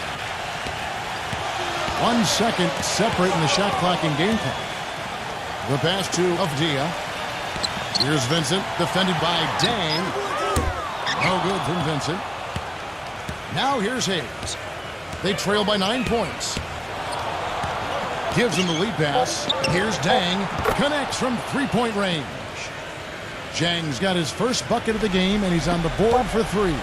1 second separating the shot clock and game clock. The pass to Avdia. Here's Vincent, defended by Dang. No good from Vincent. Now here's Hayes. They trail by 9 points. Gives him the lead pass. Here's Dang. Connects from three-point range. Jang's got his first bucket of the game, and he's on the board for 3.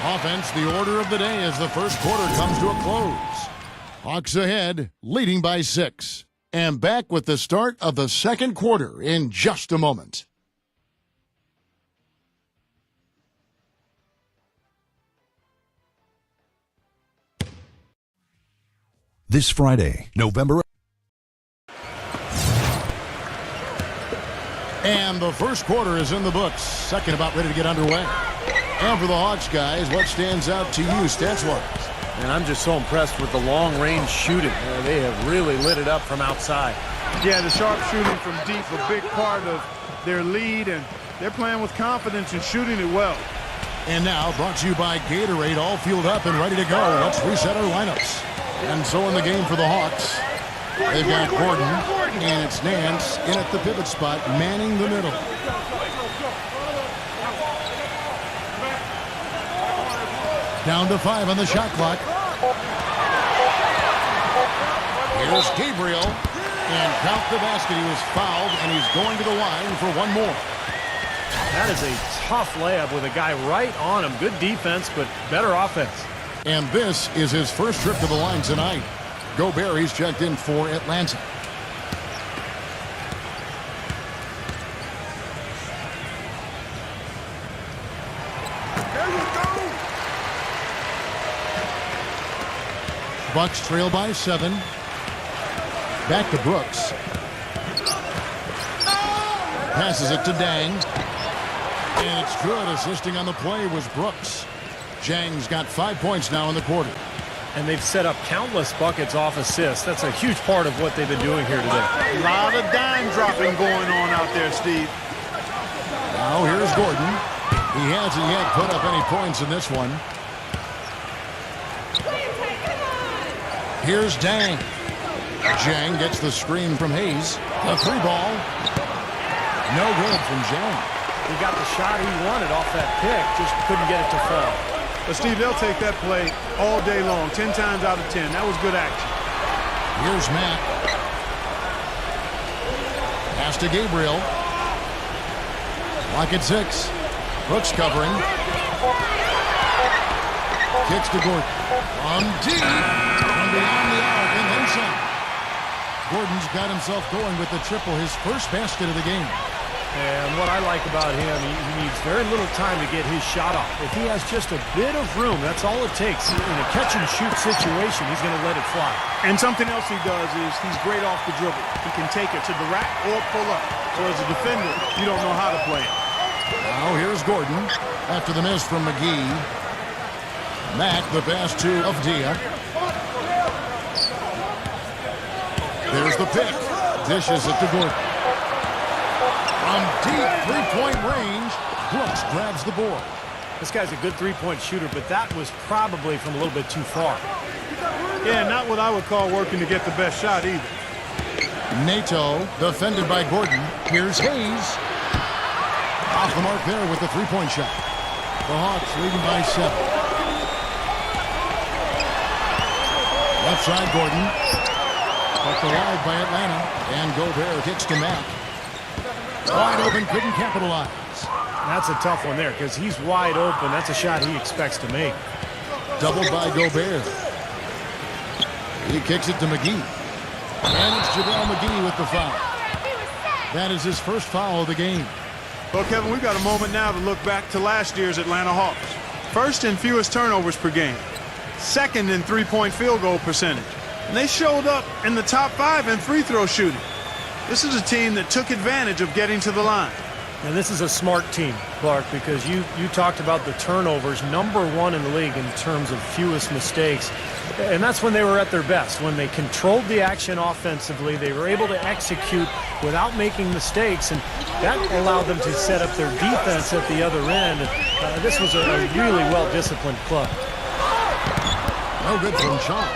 Offense, the order of the day as the first quarter comes to a close. Hawks ahead, leading by 6. And back with the start of the second quarter in just a moment. This Friday, November. And the first quarter is in the books. Second about ready to get underway. And for the Hawks, guys, what stands out to you stats-wise? And I'm just so impressed with the long-range shooting. They have really lit it up from outside. Yeah, the sharp shooting from deep, a big part of their lead, and they're playing with confidence and shooting it well. And now, brought to you by Gatorade, all fueled up and ready to go. Let's reset our lineups. And so in the game for the Hawks, they've got Gordon, and it's Nance in at the pivot spot, manning the middle. Down to 5 on the shot clock. Here's Gabriel. And count the basket. He was fouled, and he's going to the line for one more. That is a tough layup with a guy right on him. Good defense, but better offense. And this is his first trip to the line tonight. Gobert, he's checked in for Atlanta. Bucks trail by 7. Back to Brooks. Passes it to Dang. And it's good. Assisting on the play was Brooks. Jang's got 5 points now in the quarter. And they've set up countless buckets off assists. That's a huge part of what they've been doing here today. A lot of dime dropping going on out there, Steve. Now here's Gordon. He hasn't yet put up any points in this one. Here's Dang. Jang gets the screen from Hayes. A 3-ball. No good from Jang. He got the shot he wanted off that pick, just couldn't get it to fall. But Steve, they'll take that play all day long, 10 times out of 10. That was good action. Here's Matt. Pass to Gabriel. Lock at 6. Brooks covering. Kicks to Gordon. On deep. From beyond the arc and then some. Gordon's got himself going with the triple, his first basket of the game. And what I like about him, he needs very little time to get his shot off. If he has just a bit of room, that's all it takes. In a catch-and-shoot situation, he's going to let it fly. And something else he does is he's great off the dribble. He can take it to the rack or pull up. So as a defender, you don't know how to play it. Now here's Gordon after the miss from McGee. Mack, the pass to Avdia. There's the pick. Dishes it to Gordon. From deep three-point range, Brooks grabs the board. This guy's a good three-point shooter, but that was probably from a little bit too far. Yeah, not what I would call working to get the best shot either. Nato, defended by Gordon. Here's Hayes. Off the mark there with the three-point shot. The Hawks leading by 7. Left side, Gordon. Kept alive by Atlanta. And Gobert kicks to Mack. Wide open, couldn't capitalize. That's a tough one there because he's wide open. That's a shot he expects to make. Doubled by Gobert. He kicks it to McGee. And it's JaVale McGee with the foul. That is his first foul of the game. Well, Kevin, we've got a moment now to look back to last year's Atlanta Hawks. First in fewest turnovers per game. Second in three-point field goal percentage. And they showed up in the top 5 in free throw shooting. This is a team that took advantage of getting to the line. And this is a smart team, Clark, because you talked about the turnovers, #1 in the league in terms of fewest mistakes. And that's when they were at their best. When they controlled the action offensively, they were able to execute without making mistakes, and that allowed them to set up their defense at the other end. This was a really well-disciplined club. No good from Shaw.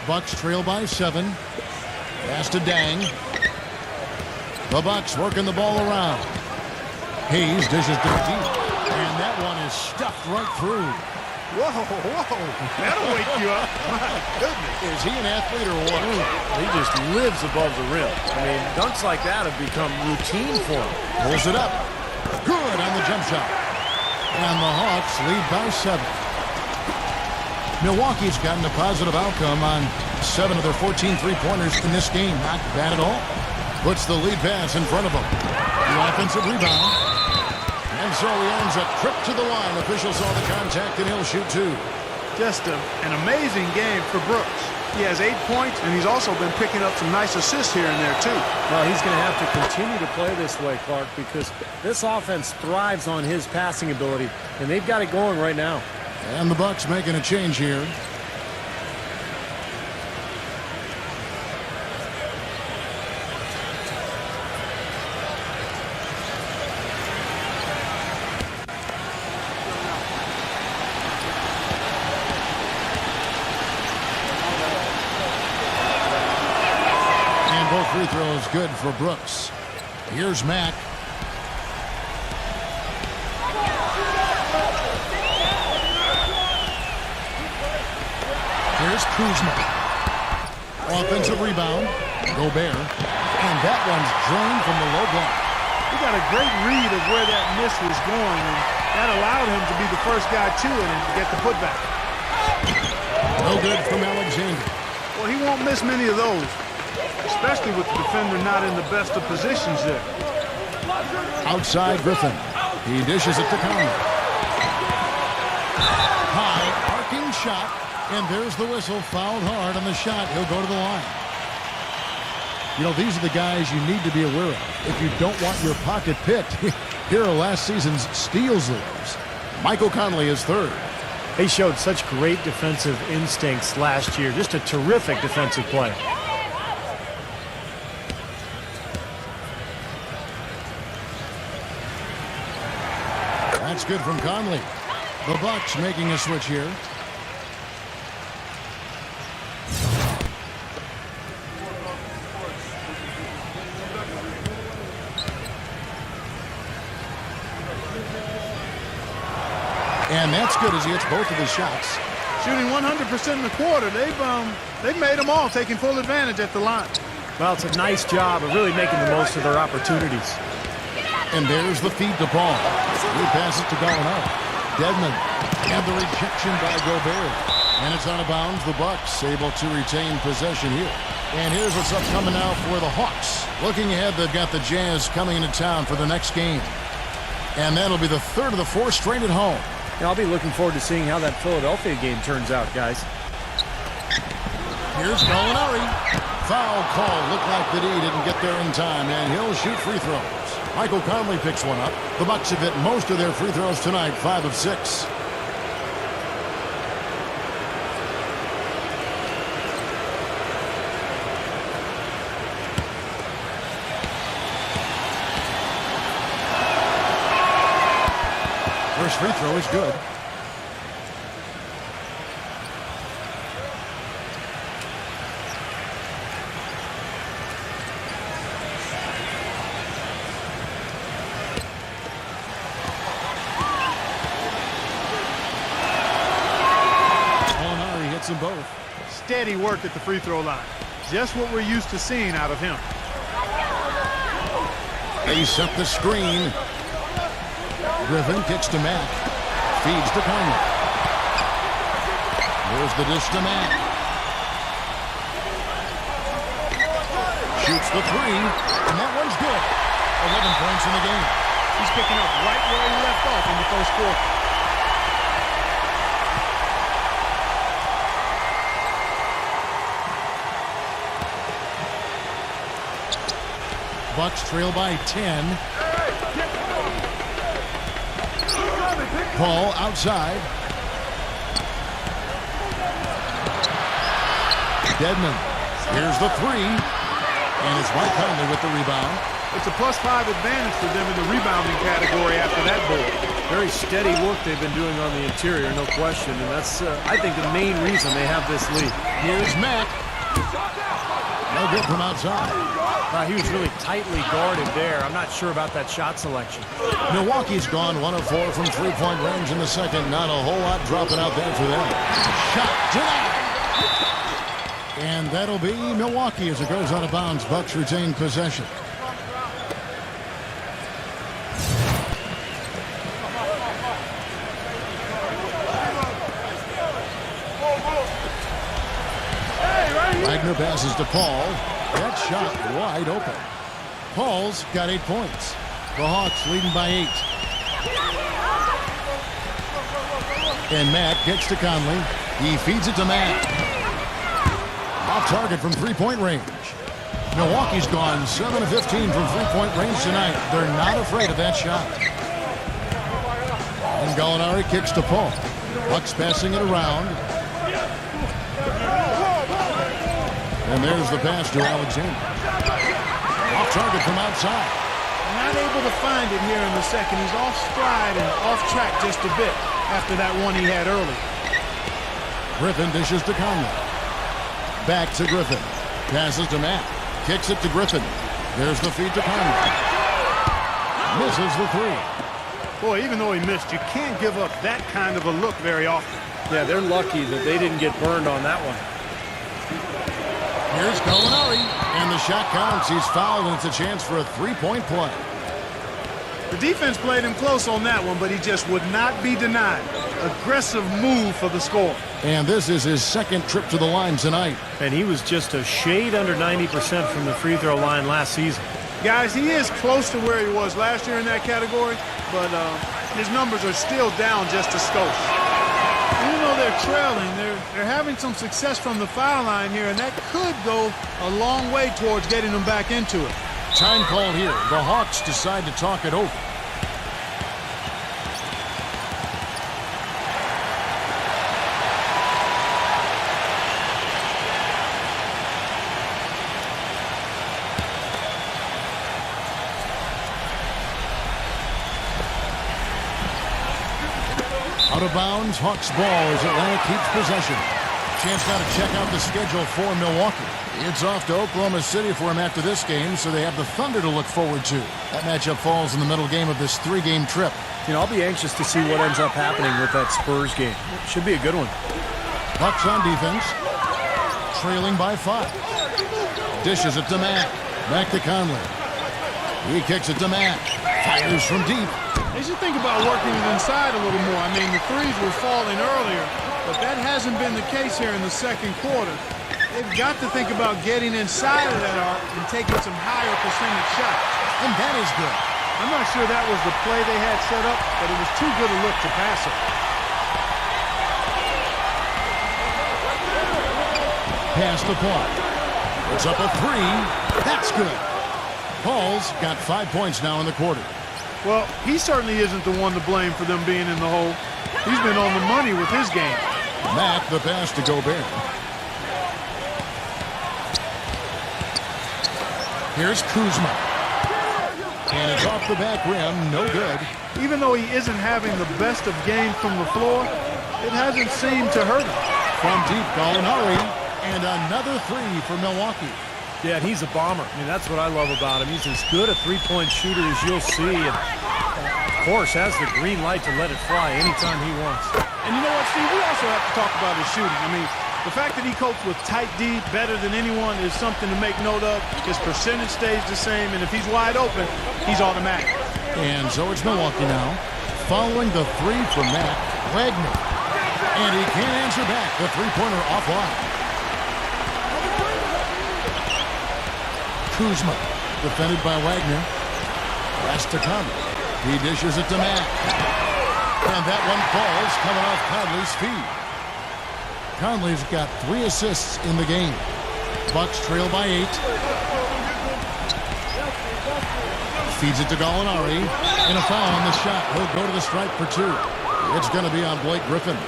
Bucks trail by 7. Pass to Dang. The Bucks working the ball around. Hayes dishes to deep. And that one is stuffed right through. Whoa, whoa. That'll wake you up. My goodness. Is he an athlete or what? He just lives above the rim. I mean, dunks like that have become routine for him. Pulls it up. Good on the jump shot. And the Hawks lead by 7. Milwaukee's gotten a positive outcome on 7 of their 14 three-pointers in this game. Not bad at all. Puts the lead pass in front of him. The offensive rebound. And so he earns a trip to the line. Officials saw the contact and he'll shoot 2. Just an amazing game for Brooks. He has 8 points, and he's also been picking up some nice assists here and there, too. Well, he's going to have to continue to play this way, Clark, because this offense thrives on his passing ability, and they've got it going right now. And the Bucks making a change here. And both free throws good for Brooks. Here's Mack. Here's Kuzma. Offensive rebound. Gobert. And that one's drained from the low block. He got a great read of where that miss was going, and that allowed him to be the first guy to it and to get the putback. No good from Alexander. Well, he won't miss many of those, especially with the defender not in the best of positions there. Outside Griffin. He dishes it to Conley. High arcing shot. And there's the whistle. Fouled hard on the shot. He'll go to the line. You know, these are the guys you need to be aware of if you don't want your pocket picked. Here are last season's steals leaders. Michael Conley is third. They showed such great defensive instincts last year. Just a terrific defensive play. That's good from Conley. The Bucks making a switch here. And that's good as he hits both of his shots. Shooting 100% in the quarter. They've made them all, taking full advantage at the line. Well, it's a nice job of really making the most of their opportunities. And there's the feed to Paul. He passes to Gallinari. Dedmon. And the rejection by Gobert. And it's out of bounds. The Bucks able to retain possession here. And here's what's upcoming now for the Hawks. Looking ahead, they've got the Jazz coming into town for the next game. And that'll be the third of the four straight at home. I'll be looking forward to seeing how that Philadelphia game turns out, guys. Here's Gallinari. Foul call. Looked like the D didn't get there in time, and he'll shoot free throws. Michael Conley picks one up. The Bucks have hit most of their free throws tonight, 5 of 6. First free throw is good. Gallinari hits them both. Steady work at the free throw line. Just what we're used to seeing out of him. They set the screen. Griffin kicks to Mack. Feeds to Conley. There's the dish to Mack. Shoots the three. And that one's good. 11 points in the game. He's picking up right where he left off in the first quarter. Bucks trail by 10. Paul outside. Dedmon. Here's the three. And it's Mike Conley with the rebound. It's a +5 advantage for them in the rebounding category after that board. Very steady work they've been doing on the interior, no question. And that's, I think, the main reason they have this lead. Here's Mack. No good from outside. He was really tightly guarded there. I'm not sure about that shot selection. Milwaukee's gone 1 of 4 from three-point range in the second. Not a whole lot dropping out there for them. Shot denied. And that'll be Milwaukee as it goes out of bounds. Bucks retain possession. Wagner passes to Paul. That shot wide open. Paul's got 8 points. The Hawks leading by 8. And Matt kicks to Conley. He feeds it to Matt. Off target from three-point range. Milwaukee's gone 7 of 15 from three-point range tonight. They're not afraid of that shot. And Gallinari kicks to Paul. Bucks passing it around. And there's the pass to Alexander. Off target from outside. Not able to find it here in the second. He's off stride and off track just a bit after that one he had early. Griffin dishes to Conley. Back to Griffin. Passes to Matt. Kicks it to Griffin. There's the feed to Conley. Misses the three. Boy, even though he missed, you can't give up that kind of a look very often. Yeah, they're lucky that they didn't get burned on that one. Here's Gallinari, and the shot counts. He's fouled, and it's a chance for a three-point play. The defense played him close on that one, but he just would not be denied. Aggressive move for the score. And this is his second trip to the line tonight. And he was just a shade under 90% from the free throw line last season. Guys, he is close to where he was last year in that category, but his numbers are still down just a skosh. Even though they're trailing, they're having some success from the foul line here, and that could go a long way towards getting them back into it. Time call here. The Hawks decide to talk it over. Out of bounds, Hawks ball as Atlanta keeps possession. Chance now to check out the schedule for Milwaukee. It's off to Oklahoma City for him after this game, so they have the Thunder to look forward to. That matchup falls in the middle game of this 3-game trip. You know, I'll be anxious to see what ends up happening with that Spurs game. It should be a good one. Bucks on defense. Trailing by 5. Dishes it to Mack. Back to Conley. He kicks it to Mack. Fires from deep. They should think about working it inside a little more. I mean, the threes were falling earlier, but that hasn't been the case here in the second quarter. They've got to think about getting inside of that arc and taking some higher percentage shots. And that is good. I'm not sure that was the play they had set up, but it was too good a look to pass it. Pass to Paul. It's up a 3. That's good. Paul's got 5 points now in the quarter. Well, he certainly isn't the one to blame for them being in the hole. He's been on the money with his game. Mack the pass to Gobert. Here's Kuzma. And it's off the back rim. No good. Even though he isn't having the best of games from the floor, it hasn't seemed to hurt him. From deep, Gallinari. And another 3 for Milwaukee. Yeah, and he's a bomber. I mean, that's what I love about him. He's as good a three-point shooter as you'll see, and of course has the green light to let it fly anytime he wants. And you know what, Steve? We also have to talk about his shooting. I mean, the fact that he copes with tight D better than anyone is something to make note of. His percentage stays the same, and if he's wide open, he's automatic. And so it's Milwaukee now. Following the 3 from Mack, Wagner. And he can't answer back. The three-pointer offline. Kuzma, defended by Wagner. Pass to Conley. He dishes it to Mack. And that one falls coming off Conley's feet. Conley's got 3 assists in the game. Bucks trail by 8. Feeds it to Gallinari. And a foul on the shot. He'll go to the stripe for 2. It's going to be on Blake Griffin.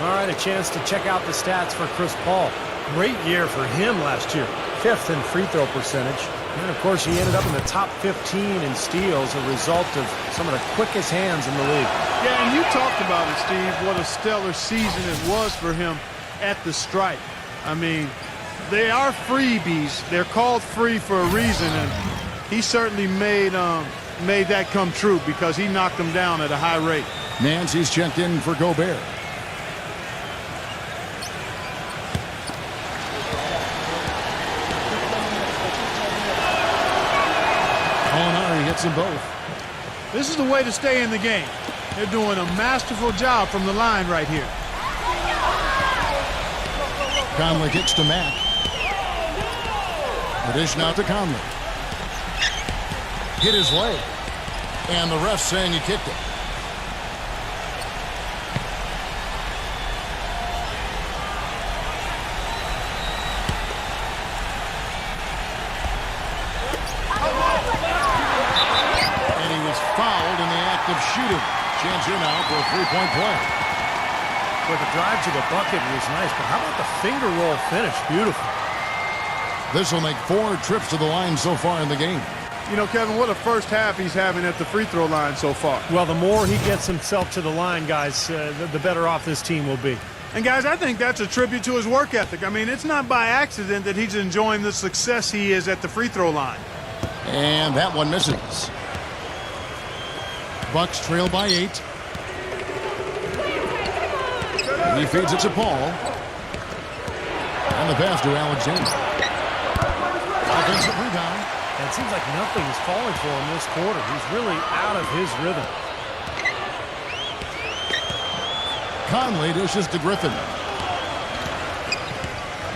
All right, a chance to check out the stats for Chris Paul. Great year for him last year. 5th in free throw percentage. And, of course, he ended up in the top 15 in steals, a result of some of the quickest hands in the league. Yeah, and you talked about it, Steve, what a stellar season it was for him at the stripe. I mean, they are freebies. They're called free for a reason, and he certainly made that come true because he knocked them down at a high rate. Nancy's checked in for Gobert. Gallinari hits them both. This is the way to stay in the game. They're doing a masterful job from the line right here. Conley gets to Mack. The dish now to Conley. Hit his leg. And the ref saying he kicked it. And he was fouled in the act of shooting. Chance here now for a three-point play. But the drive to the bucket was nice, but how about the finger roll finish? Beautiful. This will make 4 trips to the line so far in the game. You know, Kevin, what a first half he's having at the free throw line so far. Well, the more he gets himself to the line, guys, the better off this team will be. And, guys, I think that's a tribute to his work ethic. I mean, it's not by accident that he's enjoying the success he is at the free throw line. And that one misses. Bucks trail by 8. He feeds it to Paul. And the pass to Alexander. Offensive rebound. And it seems like nothing is falling for him this quarter. He's really out of his rhythm. Conley dishes to Griffin.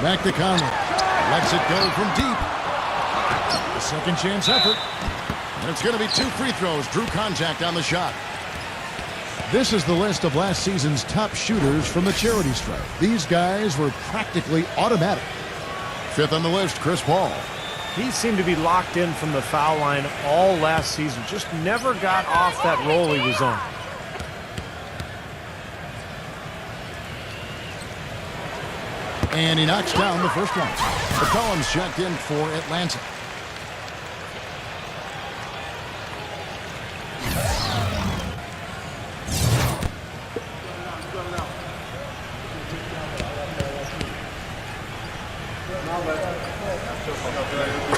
Back to Conley. Lets it go from deep. A second chance effort. And it's going to be 2 free throws. Drew contact on the shot. This is the list of last season's top shooters from the charity stripe. These guys were practically automatic. Fifth on the list, Chris Paul. He seemed to be locked in from the foul line all last season. Just never got off that roll he was on. And he knocks down the first one. McCollum's checked in for Atlanta.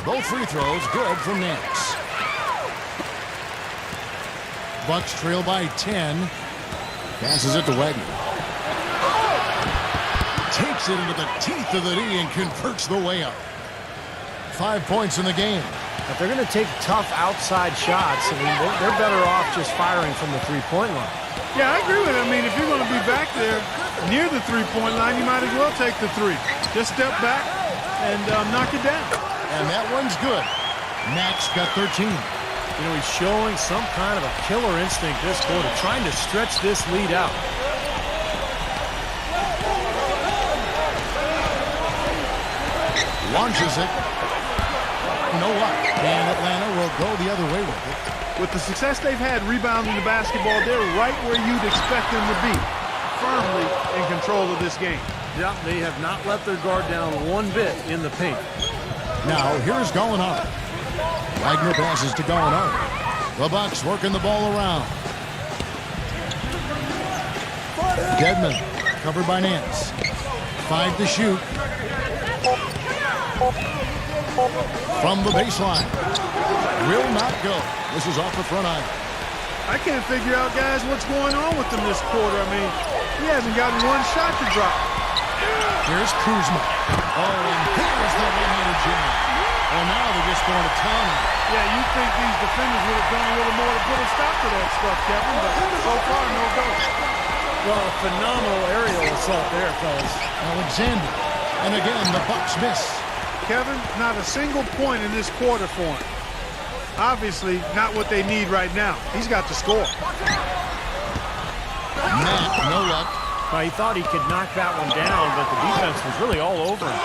Both free throws good from Nance. Bucks trail by 10. Passes it to Wagner. Takes it into the teeth of the D and converts the layup. 5 points in the game. If they're going to take tough outside shots, I mean, they're better off just firing from the three-point line. Yeah, I agree with it. I mean, if you're going to be back there near the three-point line, you might as well take the three. Just step back and knock it down. And that one's good. Max got 13. You know, he's showing some kind of a killer instinct this quarter, trying to stretch this lead out. Launches it. No luck. And Atlanta will go the other way with it. With the success they've had rebounding the basketball, they're right where you'd expect them to be. Firmly in control of this game. Yeah, they have not let their guard down one bit in the paint. Now, here's Gallinari. Wagner passes to Gallinari. The Bucks working the ball around. Dedmon covered by Nance. 5 to shoot. From the baseline. Will not go. This is off the front eye. I can't figure out, guys, what's going on with him this quarter. I mean, he hasn't gotten one shot to drop. Here's Kuzma. Oh, and here's the one-handed jam. Well, now they're just going to town. Yeah, you'd think these defenders would have done a little more to put a stop to that stuff, Kevin, but so far, no go. Well, a phenomenal aerial assault there, fellas. Alexander. And again, the Bucks miss. Kevin, not a single point in this quarter for him. Obviously, not what they need right now. He's got to score. Matt, no luck. He thought he could knock that one down, but the defense was really all over him.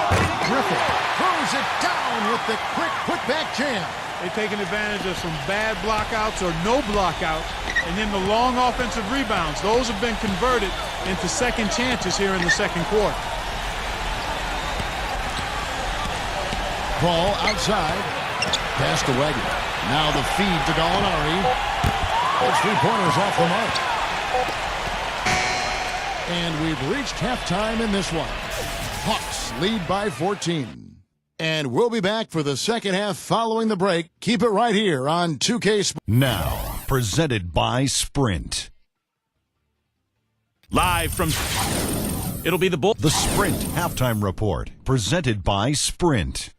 Griffin throws it down with the quick putback jam. They've taken advantage of some bad blockouts or no blockouts, and then the long offensive rebounds. Those have been converted into second chances here in the second quarter. Ball outside. Pass to Wagner. Now the feed to Gallinari. Those three-pointers off the mark. And we've reached halftime in this one. Hawks lead by 14. And we'll be back for the second half following the break. Keep it right here on 2K Sports. Now, presented by Sprint. Live from... It'll be the Bull. The Sprint Halftime Report, presented by Sprint.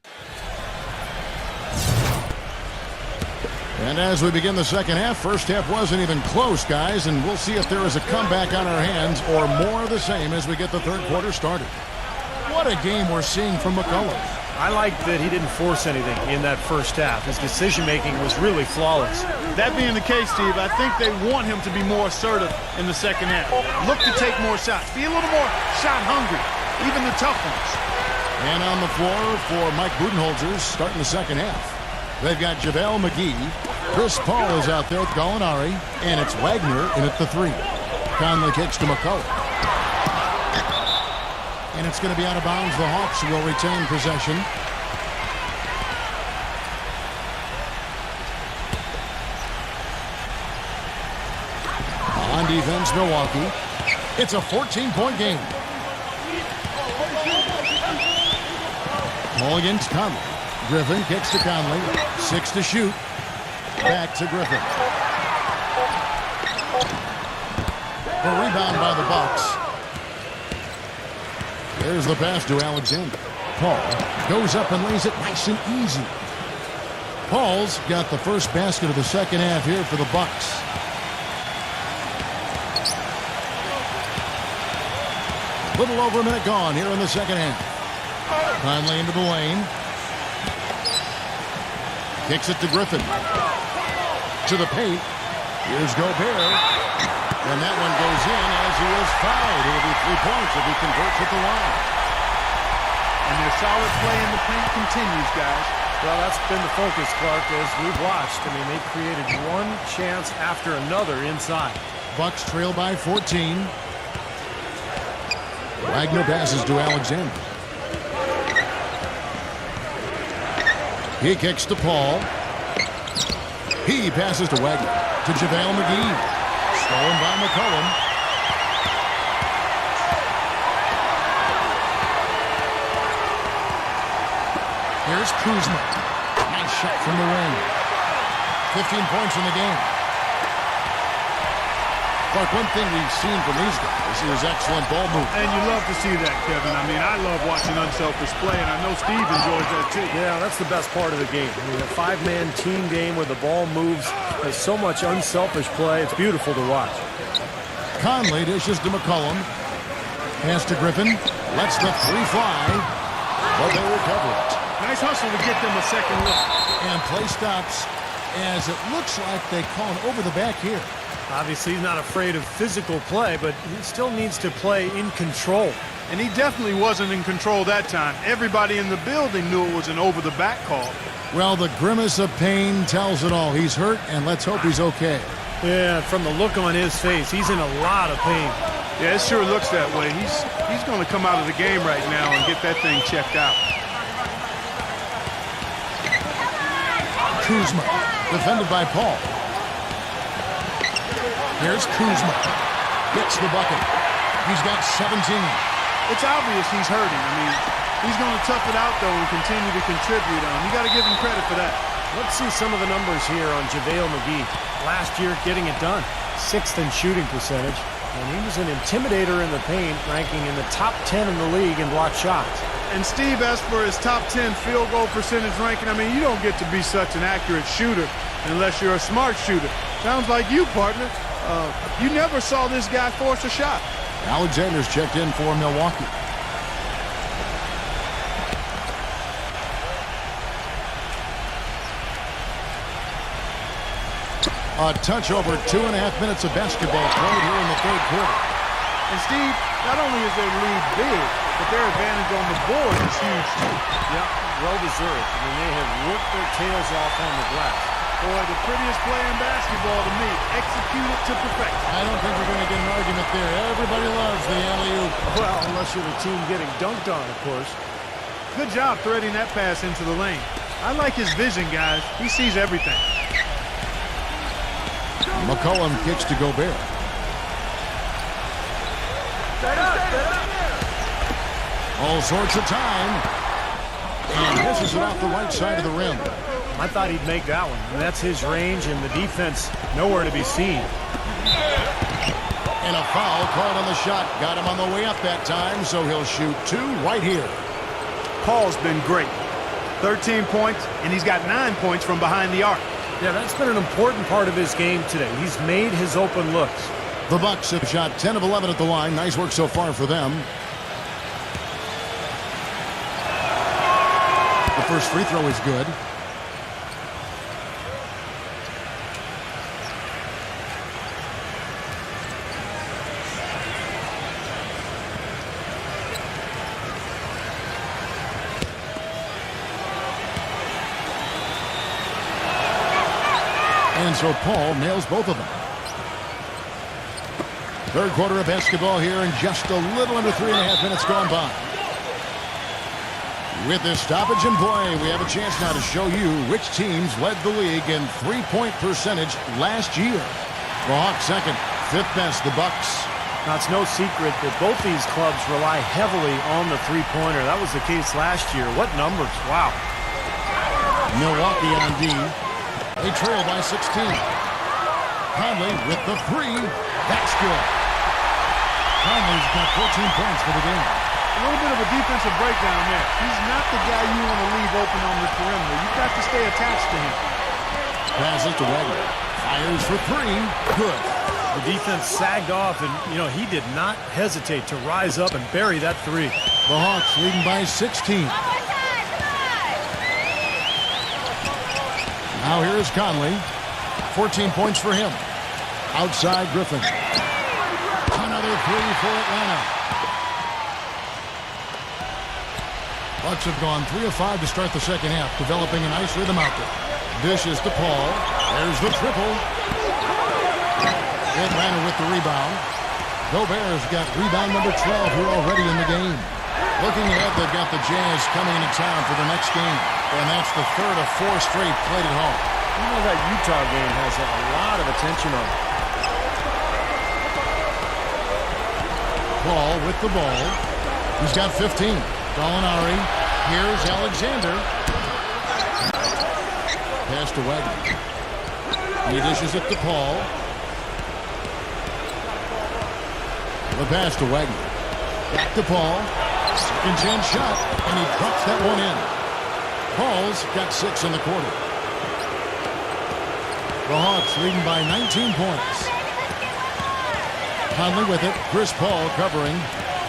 And as we begin the second half, first half wasn't even close, guys, and we'll see if there is a comeback on our hands or more of the same as we get the third quarter started. What a game we're seeing from McCollum. I like that he didn't force anything in that first half. His decision-making was really flawless. That being the case, Steve, I think they want him to be more assertive in the second half. Look to take more shots. Be a little more shot hungry, even the tough ones. And on the floor for Mike Budenholzer starting the second half. They've got JaVale McGee. Chris Paul is out there with Gallinari. And it's Wagner in at the 3. Conley kicks to McCollum. And it's going to be out of bounds. The Hawks will retain possession. On defense, Milwaukee. It's a 14-point game. Ball against Conley. Griffin kicks to Conley. 6 to shoot. Back to Griffin. A rebound by the Bucks. There's the pass to Alexander. Paul goes up and lays it nice and easy. Paul's got the first basket of the second half here for the Bucks. Little over a minute gone here in the second half. Conley into the lane. Kicks it to Griffin. To the paint. Here's Gobert. And that one goes in as he is fouled. It'll be 3 points if he converts at the line. And their solid play in the paint continues, guys. Well, that's been the focus, Clark, as we've watched. I mean, they've created one chance after another inside. Bucks trail by 14. Wagner passes to Alexander. He kicks to Paul. He passes to Wagner. To JaVale McGee. Stolen by McCollum. Here's Kuzma. Nice shot from the wing. 15 points in the game. Clark, one thing we've seen from these guys is excellent ball movement. And you love to see that, Kevin. I mean, I love watching unselfish play, and I know Steve enjoys that too. Yeah, that's the best part of the game. I mean, a five-man team game where the ball moves. There's so much unselfish play. It's beautiful to watch. Conley dishes to McCollum. Pass to Griffin. Lets the three fly. But they recover it. Nice hustle to get them a second look. And play stops as it looks like they call an over the back here. Obviously, he's not afraid of physical play, but he still needs to play in control. And he definitely wasn't in control that time. Everybody in the building knew it was an over-the-back call. Well, the grimace of pain tells it all. He's hurt, and let's hope he's okay. Yeah, from the look on his face, he's in a lot of pain. Yeah, it sure looks that way. He's going to come out of the game right now and get that thing checked out. Kuzma, defended by Paul. Here's Kuzma. Gets the bucket. He's got 17. It's obvious he's hurting. I mean, he's going to tough it out, though, and continue to contribute on. You got to give him credit for that. Let's see some of the numbers here on JaVale McGee. Last year, getting it done. 6th in shooting percentage. And he was an intimidator in the paint, ranking in the top 10 in the league in block shots. And Steve, as for his top 10 field goal percentage ranking, I mean, you don't get to be such an accurate shooter unless you're a smart shooter. Sounds like you, partner. You never saw this guy force a shot. Alexander's checked in for Milwaukee. A touch over 2.5 minutes of basketball played here in the third quarter. And Steve, not only is their lead big, but their advantage on the board is huge too. Yeah, well deserved. I mean, they have worked their tails off on the glass. Boy, the prettiest play in basketball to me. Execute it to perfection. I don't think we're going to get an argument there. Everybody loves the alley-oop. Well, unless you're the team getting dunked on, of course. Good job threading that pass into the lane. I like his vision, guys. He sees everything. McCollum kicks to Gobert. All sorts of time. And misses it off the right side of the rim. I thought he'd make that one. And that's his range, and the defense nowhere to be seen. And a foul called on the shot. Got him on the way up that time, so he'll shoot 2 right here. Paul's been great. 13 points, and he's got 9 points from behind the arc. Yeah, that's been an important part of his game today. He's made his open looks. The Bucks have shot 10 of 11 at the line. Nice work so far for them. The first free throw is good. And so Paul nails both of them. Third quarter of basketball here, and just a little under 3.5 minutes gone by. With this stoppage in play, we have a chance now to show you which teams led the league in three-point percentage last year. The Hawks second, 5th best, the Bucks. Now, it's no secret that both these clubs rely heavily on the three-pointer. That was the case last year. What numbers? Wow. Milwaukee on D. They trail by 16. Conley with the 3. That's good. Conley's got 14 points for the game. A little bit of a defensive breakdown there. He's not the guy you want to leave open on the perimeter. You've got to stay attached to him. Passes to Wagner. Fires for 3. Good. The defense sagged off, and, you know, he did not hesitate to rise up and bury that 3. The Hawks leading by 16. Now here's Conley. 14 points for him. Outside Griffin. Another three for Atlanta. Bucks have gone 3 of 5 to start the second half, developing a nice rhythm out there. Dishes to Paul. There's the triple. Atlanta with the rebound. Gobert's got rebound number 12 here already in the game. Looking ahead, they've got the Jazz coming into town for the next game. And that's the third of 4 straight played at home. You know that Utah game has a lot of attention on it. Paul with the ball. He's got 15. Gallinari. Here's Alexander. Pass to Wagner. He dishes it to Paul. The pass to Wagner. Back to Paul. Second chance shot. And he drops that one in. Paul's got 6 in the quarter. The Hawks leading by 19 points. Conley with it. Chris Paul covering.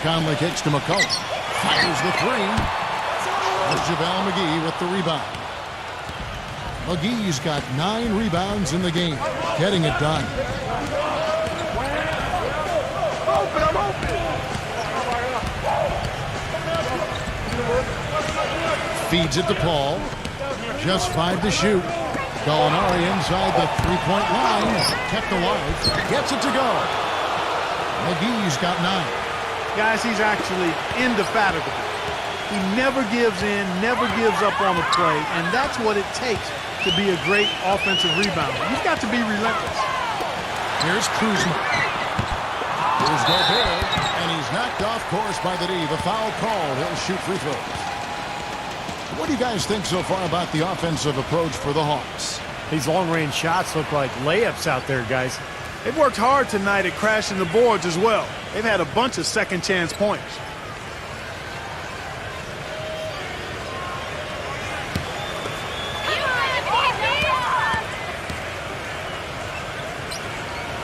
Conley kicks to McCullough. Fires the three. There's JaVale McGee with the rebound. McGee's got 9 rebounds in the game. Getting it done. Feeds it to Paul. Just 5 to shoot. Gallinari inside the three-point line. Kept alive. Gets it to go. McGee's got 9. Guys, he's actually indefatigable. He never gives in, never gives up on a play, and that's what it takes to be a great offensive rebounder. You've got to be relentless. Here's Kuzma. Here's Gobert, and he's knocked off course by the D. The foul called. He'll shoot free throws. What do you guys think so far about the offensive approach for the Hawks? These long-range shots look like layups out there, guys. They've worked hard tonight at crashing the boards as well. They've had a bunch of second chance points.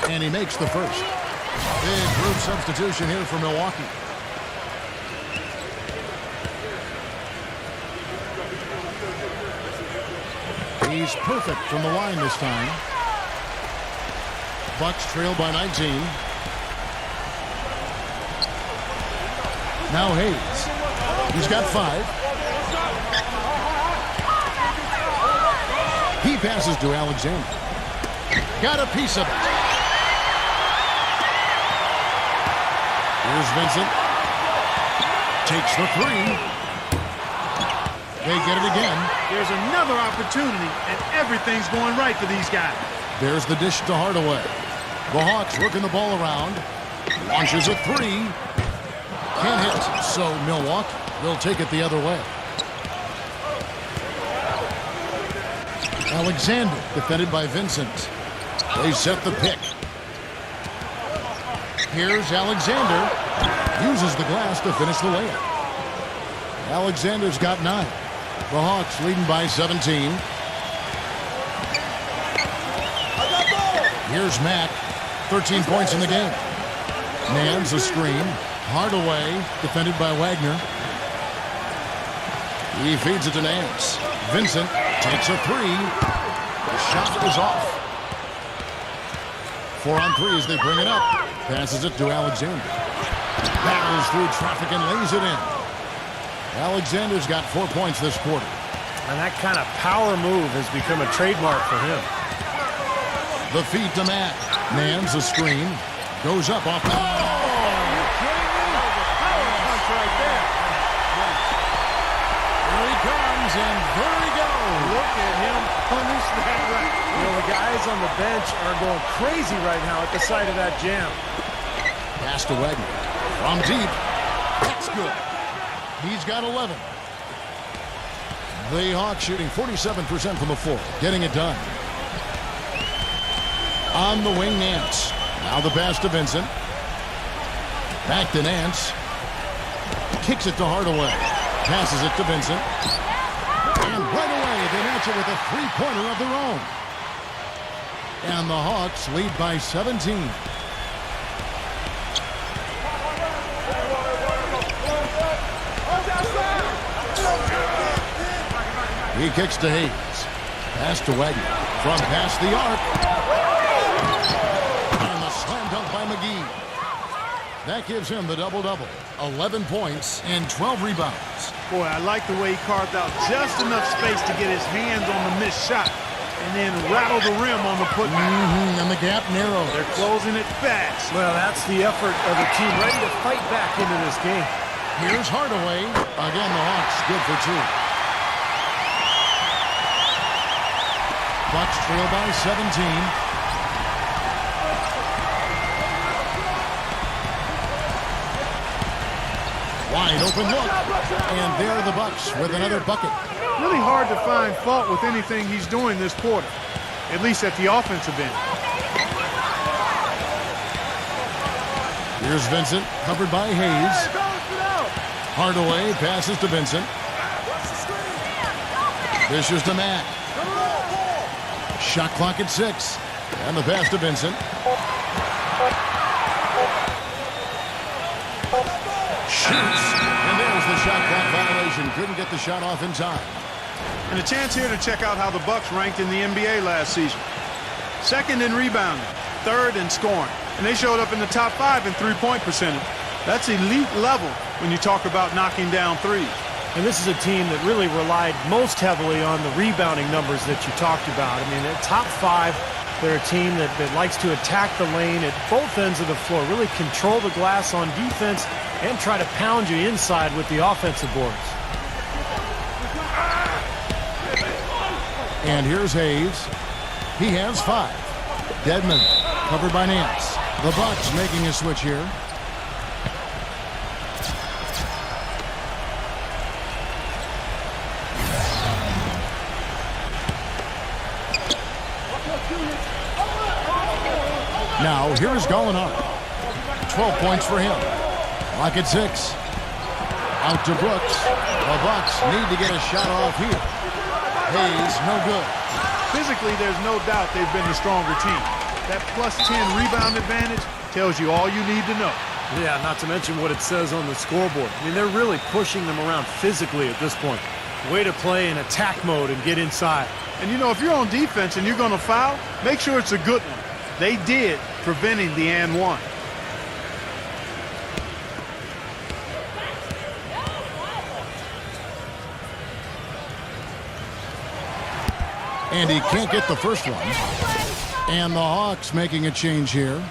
And he makes the first. Big group substitution here for Milwaukee. He's perfect from the line this time. Bucks trail by 19. Now Hayes. He's got 5. He passes to Alexander. Got a piece of it. Here's Vincent. Takes the 3. They get it again. There's another opportunity, and everything's going right for these guys. There's the dish to Hardaway. The Hawks working the ball around. Launches a 3. Can't hit, so Milwaukee will take it the other way. Alexander defended by Vincent. They set the pick. Here's Alexander. Uses the glass to finish the layup. Alexander's got 9. The Hawks leading by 17. Here's Mack. 13 points in the game. Nance a screen. Hardaway defended by Wagner. He feeds it to Nance. Vincent takes a 3. The shot is off. 4 on 3 as they bring it up. Passes it to Alexander. Battles through traffic and lays it in. Alexander's got 4 points this quarter. And that kind of power move has become a trademark for him. The feed to Matt. Nance a screen. Goes up off the... Oh! Are you kidding me? Power punch right there. Here he comes, and there he goes. Look at him punish that right. You know, the guys on the bench are going crazy right now at the sight of that jam. Pass to Wagner. From deep. That's good. He's got 11. The Hawks shooting 47% from the floor. Getting it done. On the wing, Nance. Now the pass to Vincent. Back to Nance. Kicks it to Hardaway. Passes it to Vincent. And right away, they match it with a three-pointer of their own. And the Hawks lead by 17. He kicks to Hayes. Pass to Wagner. From past the arc. dunk by McGee. That gives him the double-double. 11 points and 12 rebounds. Boy, I like the way he carved out just enough space to get his hands on the missed shot and then rattle the rim on the putback. And the gap narrows. They're closing it fast. Well, that's the effort of a team ready to fight back into this game. Here's Hardaway. Again, the Hawks good for 2. Bucks trail by 17. Wide open look. And there are the Bucks with another bucket. Really hard to find fault with anything he's doing this quarter, at least at the offensive end. Here's Vincent, covered by Hayes. Hardaway passes to Vincent. Dishes to Matt. Shot clock at 6. And the pass to Vincent. Shoots. And there's the shot clock violation. Couldn't get the shot off in time. And a chance here to check out how the Bucks ranked in the NBA last season. 2nd in rebounding, 3rd in scoring. And they showed up in the top 5 in three-point percentage. That's elite level when you talk about knocking down threes. And this is a team that really relied most heavily on the rebounding numbers that you talked about. I mean, at top 5, they're a team that likes to attack the lane at both ends of the floor, really control the glass on defense and try to pound you inside with the offensive boards. And here's Hayes. He has 5. Dedmon covered by Nance. The Bucks making a switch here. Now, here's Gallinari. 12 points for him. Lock at 6. Out to Brooks. The Bucks need to get a shot off here. Hayes, no good. Physically, there's no doubt they've been the stronger team. That plus 10 rebound advantage tells you all you need to know. Yeah, not to mention what it says on the scoreboard. I mean, they're really pushing them around physically at this point. Way to play in attack mode and get inside. And, you know, if you're on defense and you're going to foul, make sure it's a good one. They did, preventing the and one. And he can't get the first one. And the Hawks making a change here.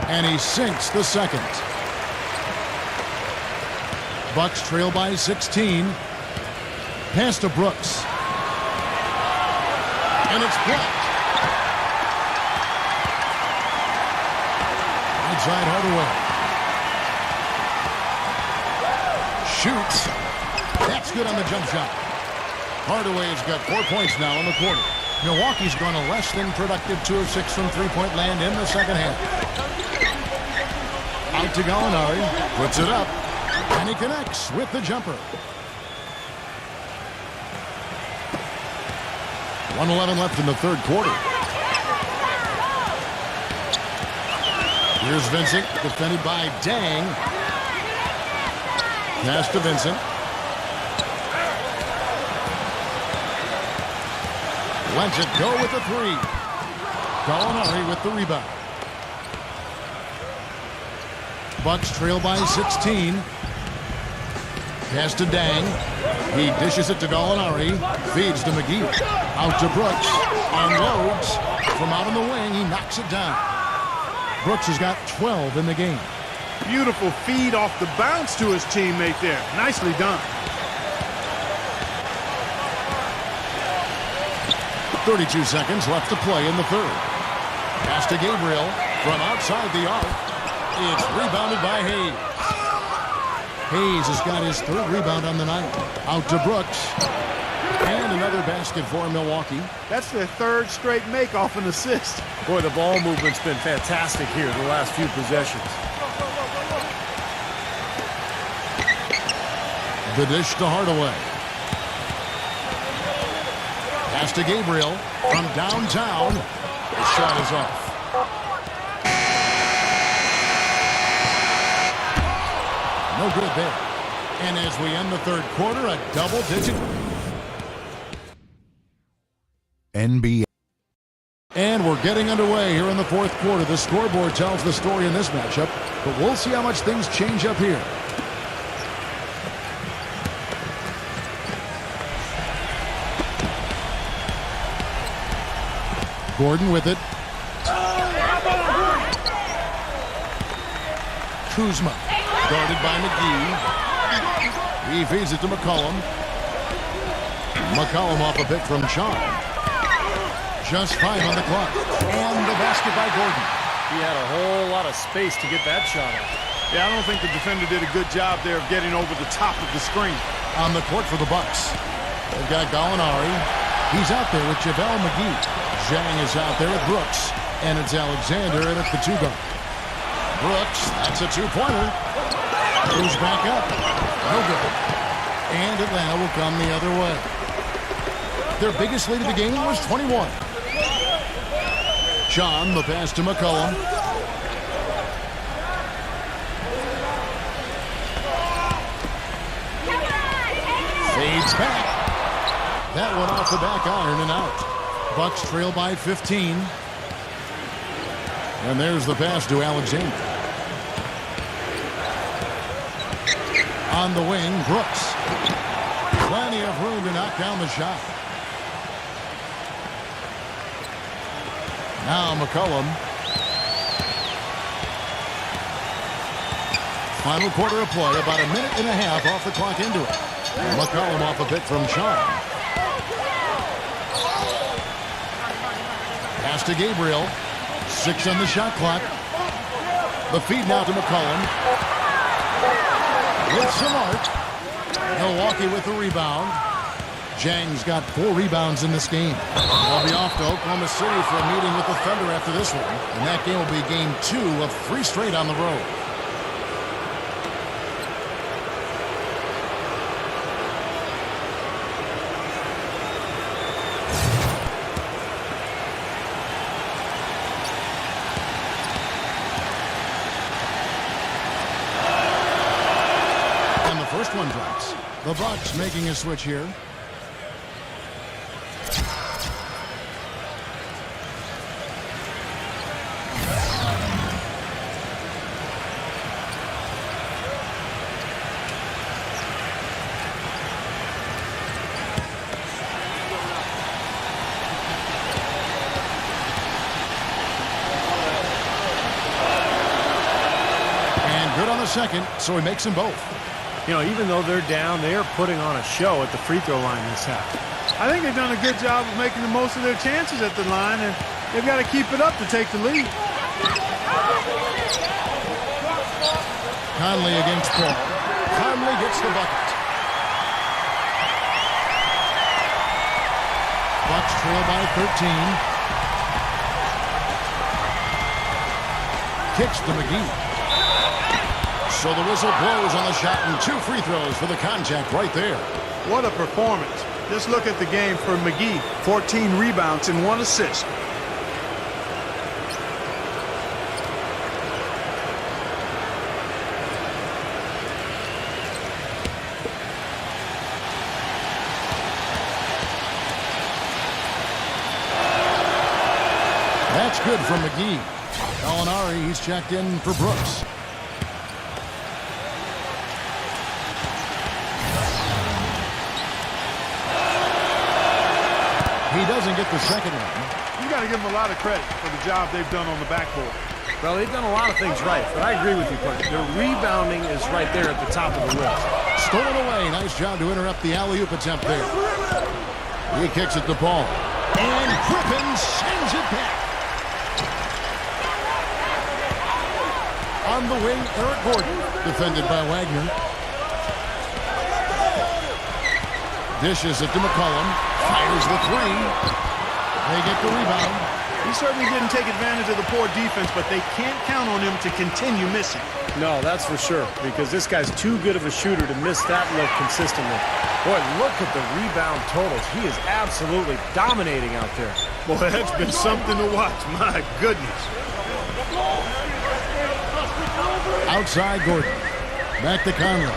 And he sinks the second. Bucks trail by 16. Pass to Brooks. And it's blocked. Outside Hardaway. Shoots. That's good on the jump shot. Hardaway's got 4 points now in the quarter. Milwaukee's gone a less than productive 2 of 6 from three-point land in the second half. Out to Gallinari. Puts it up. And he connects with the jumper. 1:11 left in the third quarter. Here's Vincent, defended by Dang. Pass to Vincent. Lets it go with the 3. Gallinari with the rebound. Bucks trail by 16. Pass to Dang. He dishes it to Gallinari. Feeds to McGee. Out to Brooks. Unloads. From out on the wing, he knocks it down. Brooks has got 12 in the game. Beautiful feed off the bounce to his teammate there. Nicely done. 32 seconds left to play in the third. Pass to Gabriel from outside the arc. It's rebounded by Hayes. Hayes has got his 3rd rebound on the night. Out to Brooks. And another basket for Milwaukee. That's their 3rd straight make off an assist. Boy, the ball movement's been fantastic here the last few possessions. The dish to Hardaway. Pass to Gabriel from downtown. The shot is off. No good there. And as we end the third quarter, a double-digit NBA. And we're getting underway here in the fourth quarter. The scoreboard tells the story in this matchup, but we'll see how much things change up here. Gordon with it. Kuzma, guarded by McGee. He feeds it to McCollum. McCollum off a pick from Sean. Just 5 on the clock. And the basket by Gordon. He had a whole lot of space to get that shot off. Yeah, I don't think the defender did a good job there of getting over the top of the screen. On the court for the Bucks. They've got Gallinari. He's out there with JaVale McGee. Zhang is out there with Brooks. And it's Alexander, and it's the two-guard. Brooks, that's a two-pointer. Goes back up. No good. And Atlanta will come the other way. Their biggest lead of the game was 21. John, the pass to McCollum. Fades back. That one off the back iron and out. Bucks trail by 15. And there's the pass to Alexander. On the wing, Brooks. Plenty of room to knock down the shot. Now McCollum. Final quarter of play, about a minute and a half off the clock into it. McCollum off a pick from Sean. Pass to Gabriel. 6 on the shot clock. The feed now to McCollum. With some art. Milwaukee with the rebound. Zhang's got 4 rebounds in this game. They'll be off to Oklahoma City for a meeting with the Thunder after this one. And that game will be game 2 of 3 straight on the road. And the first one drops. The Bucks making a switch here. Second, so he makes them both. You know, even though they're down, they are putting on a show at the free throw line this half. I think they've done a good job of making the most of their chances at the line, and they've got to keep it up to take the lead. Conley against Paul. Conley gets the bucket. Bucks trail by 13. Kicks to McGee. So the whistle blows on the shot, and 2 free throws for the contact right there. What a performance. Just look at the game for McGee. 14 rebounds and 1 assist. That's good from McGee. Gallinari, he's checked in for Brooks. He doesn't get the second one. You got to give them a lot of credit for the job they've done on the backboard. Well, they've done a lot of things right, but I agree with you, Clint. Their rebounding is right there at the top of the list. Stolen away. Nice job to interrupt the alley-oop attempt there. He kicks it to Paul. And Crippen sends it back. On the wing, Eric Gordon, defended by Wagner. Dishes it to McCollum. Fires the 3. They get the rebound. He certainly didn't take advantage of the poor defense, but they can't count on him to continue missing. No, that's for sure, because this guy's too good of a shooter to miss that look consistently. Boy, look at the rebound totals. He is absolutely dominating out there. Boy, that's been something to watch. My goodness. Outside Gordon. Back to Conley.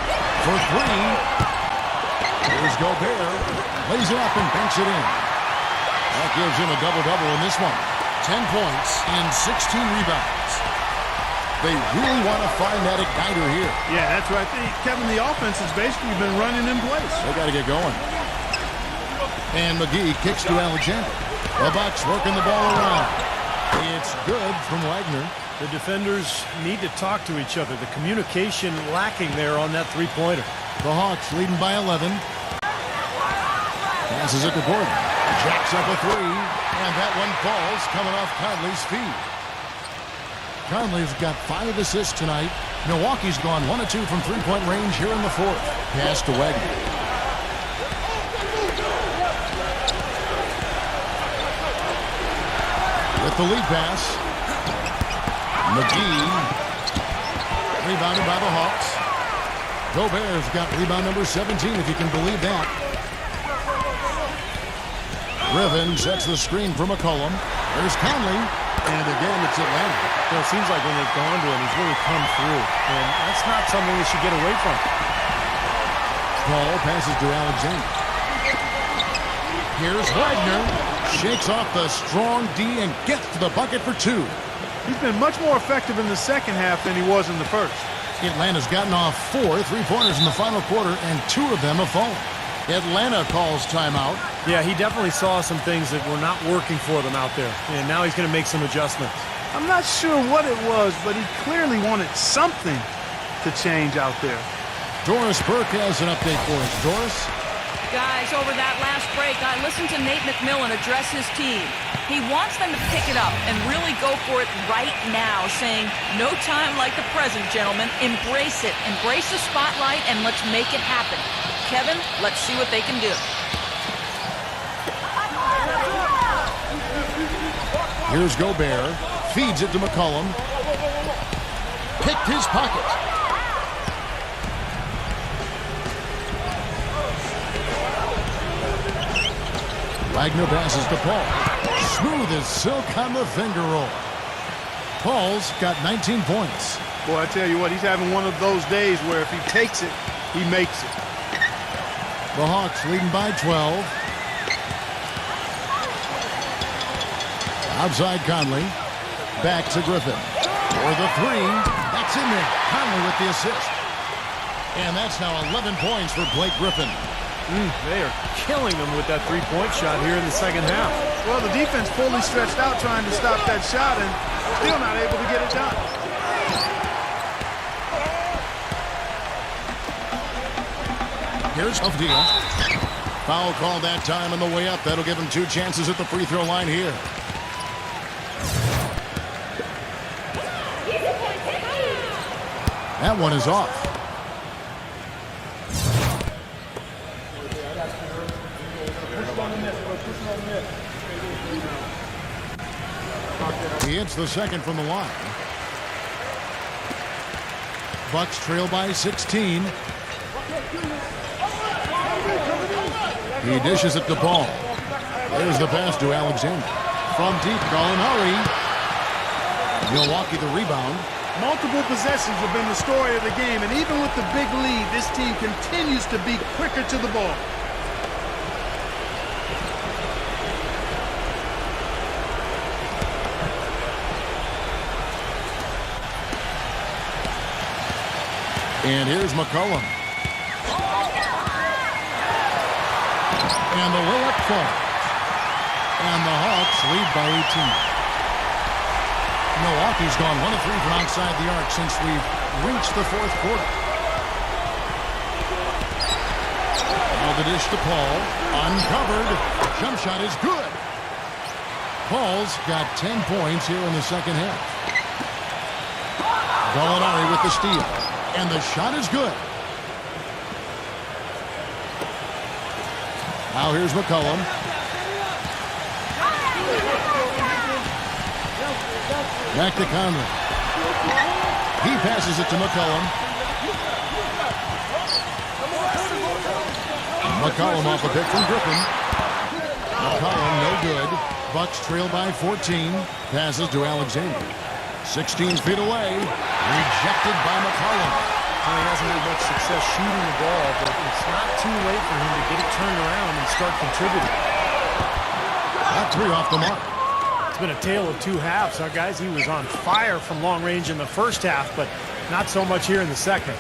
For three. Here's Gobert. Lays it up and banks it in. That gives him a double-double in this one. 10 points and 16 rebounds. They really want to find that igniter here. Yeah, that's right. Kevin, the offense has basically been running in place. They got to get going. And McGee kicks to Alexander. The Bucks working the ball around. It's good from Wagner. The defenders need to talk to each other. The communication lacking there on that three-pointer. The Hawks leading by 11. Passes it to Gordon. Jacks up a three. And that one falls coming off Conley's feet. Conley's got 5 assists tonight. Milwaukee's gone 1 of 2 from three-point range here in the fourth. Pass to Wagner. With the lead pass. McGee. Rebounded by the Hawks. Gobert's got rebound number 17, if you can believe that. Griffin sets the screen for McCollum. There's Conley. And again, it's Atlanta. So it seems like when they've gone to him, he's really come through. And that's not something they should get away from. Paul passes to Alexander. Here's Wagner. Shakes off the strong D and gets to the bucket for 2. He's been much more effective in the second half than he was in the first. Atlanta's gotten off 4 3-pointers in the final quarter, and 2 of them have fallen. Atlanta calls timeout. Yeah, he definitely saw some things that were not working for them out there. And now he's going to make some adjustments. I'm not sure what it was, but he clearly wanted something to change out there. Doris Burke has an update for us. Doris? Guys, over that last break, I listened to Nate McMillan address his team. He wants them to pick it up and really go for it right now, saying, no time like the present, gentlemen. Embrace it. Embrace the spotlight, and let's make it happen. Kevin, let's see what they can do. Here's Gobert. Feeds it to McCollum. Picked his pocket. Wagner passes to Paul. Smooth as silk on the finger roll. Paul's got 19 points. Boy, I tell you what, he's having one of those days where if he takes it, he makes it. The Hawks leading by 12. Outside Conley. Back to Griffin. For the 3. That's in there. Conley with the assist. And that's now 11 points for Blake Griffin. They are killing them with that three-point shot here in the second half. Well, the defense fully stretched out trying to stop that shot and still not able to get it done. Here's Deal. Foul call that time on the way up. That'll give him 2 chances at the free throw line here. That one is off. He hits the second from the line. Bucks trail by 16. He dishes it to Paul. There's the pass to Alexander. From deep, Gallinari. Milwaukee the rebound. Multiple possessions have been the story of the game, and even with the big lead, this team continues to be quicker to the ball. And here's McCollum. And the layup falls. And the Hawks lead by 18. Milwaukee's gone 1 of 3 from outside the arc since we've reached the fourth quarter. Now the dish to Paul. Uncovered. Jump shot is good. Paul's got 10 points here in the second half. Gallinari with the steal. And the shot is good. Now here's McCollum. Back to Conley. He passes it to McCollum. McCollum off a pick from Griffin. McCollum no good. Bucks trail by 14. Passes to Alexander. 16 feet away. Rejected by McCollum. Well, he hasn't had much success shooting the ball, but it's not too late for him to get it turned around and start contributing. That three off the mark. It's been a tale of two halves, huh, guys? He was on fire from long range in the first half, but not so much here in the second.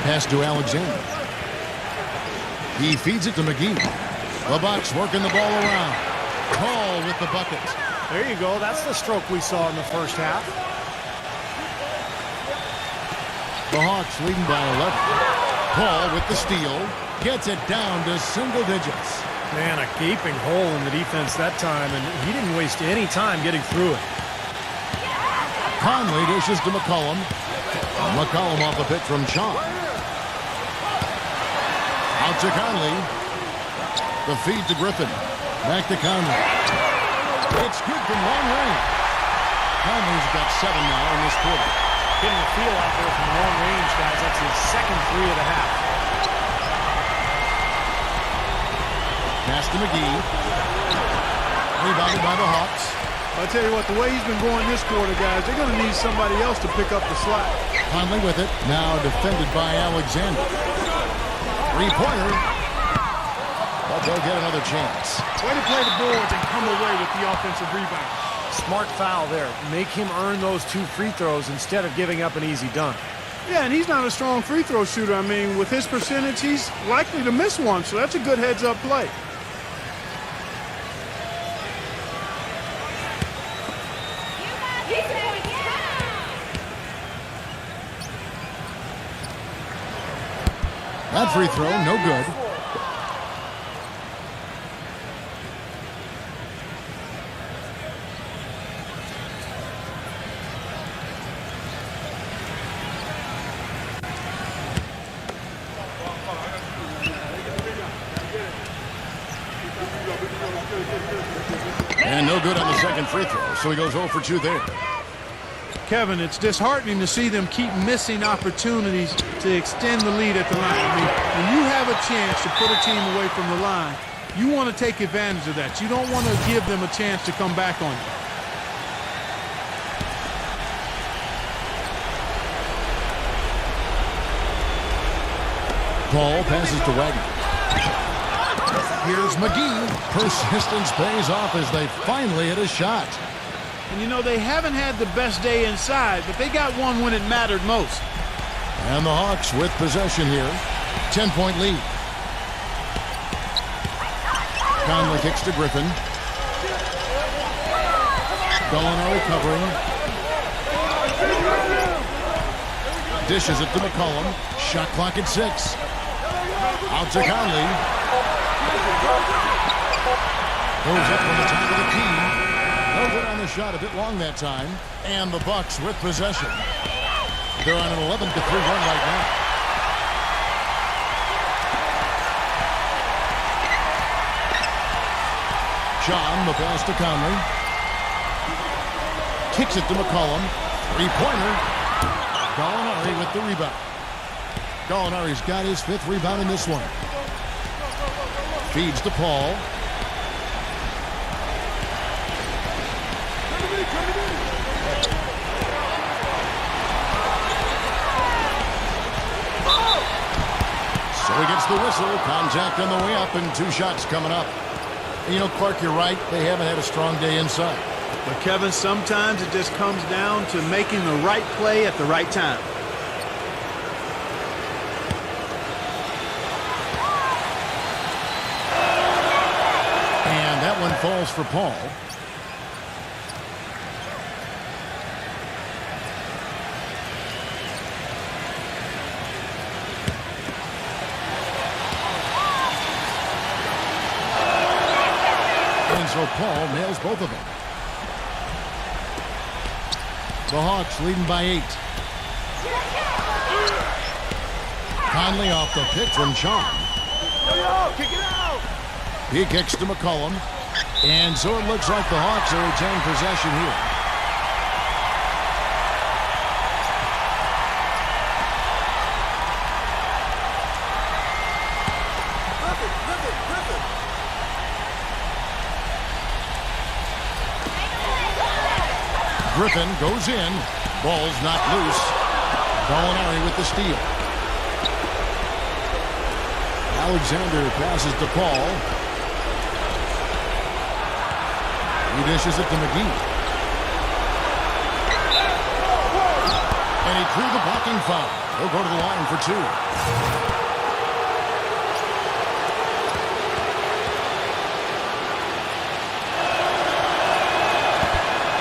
Pass to Alexander. He feeds it to McGee. The Bucks working the ball around. Paul with the bucket. There you go. That's the stroke we saw in the first half. The Hawks leading by 11. Paul with the steal. Gets it down to single digits. Man, a gaping hole in the defense that time, and he didn't waste any time getting through it. Conley dishes to McCollum. McCollum off a pick from Sean. Out to Conley. The feed to Griffin. Back to Conley. It's good from long range. Conley's got 7 now in this quarter. Getting a feel out there from long range, guys. That's his second three of the half. Pass to McGee. Rebounded by the Hawks. I tell you what, the way he's been going this quarter, guys, they're going to need somebody else to pick up the slack. Conley with it. Now defended by Alexander. Three-pointer. But they'll get another chance. Way to play the boards and come away with the offensive rebound. Smart foul there. Make him earn those 2 free throws instead of giving up an easy dunk. Yeah, and he's not a strong free throw shooter. I mean, with his percentage, he's likely to miss one, so that's a good heads-up play. That free throw, no good. And no good on the second free throw, so he goes 0 for 2 there. Kevin, it's disheartening to see them keep missing opportunities to extend the lead at the line. I mean, when you have a chance to put a team away from the line, you want to take advantage of that. You don't want to give them a chance to come back on you. Paul passes to Wagner. Here's McGee. Persistence pays off as they finally hit a shot. And you know, they haven't had the best day inside, but they got one when it mattered most. And the Hawks with possession here. 10-point lead. Conley kicks to Griffin. Gallinari covering. Dishes it to McCollum. Shot clock at 6. Out to Conley. Goes up from the top of the key. No good on the shot, a bit long that time. And the Bucks with possession. They're on an 11-3 run right now. Sean, the pass to Conley. Kicks it to McCollum. Three-pointer. Gallinari with the rebound. Gallinari's got his 5th rebound in this one. Feeds to Paul. So he gets the whistle. Contact on the way up and 2 shots coming up. You know, Clark, you're right. They haven't had a strong day inside. But, Kevin, sometimes it just comes down to making the right play at the right time. And that one falls for Paul. And so Paul nails both of them. The Hawks leading by 8. Conley off the pick from Sean. He kicks to McCollum. And so it looks like the Hawks are retaining possession here. Griffin goes in. Ball's knocked loose. Gallinari with the steal. Alexander passes to Paul. He dishes it to McGee. And he drew the blocking foul. He'll go to the line for two.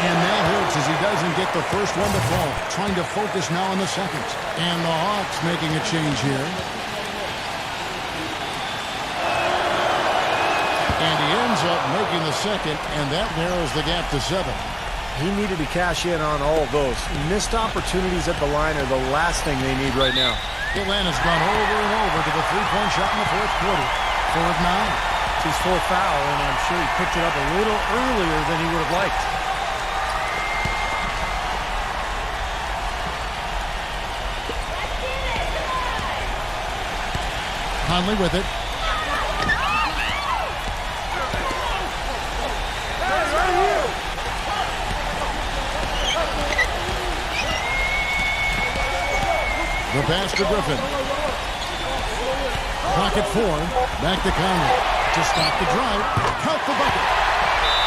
And that hurts as he doesn't get the first one to fall. Trying to focus now on the second. And the Hawks making a change here. And he ends up making the second, and that narrows the gap to 7. He needed to cash in on all of those. Missed opportunities at the line are the last thing they need right now. Atlanta's gone over and over to the three-point shot in the fourth quarter. 4 of 9. It's his fourth foul, and I'm sure he picked it up a little earlier than he would have liked. Conley with it. The pass to Griffin. Clock at 4. Back to Conley. To stop the drive. Count the bucket.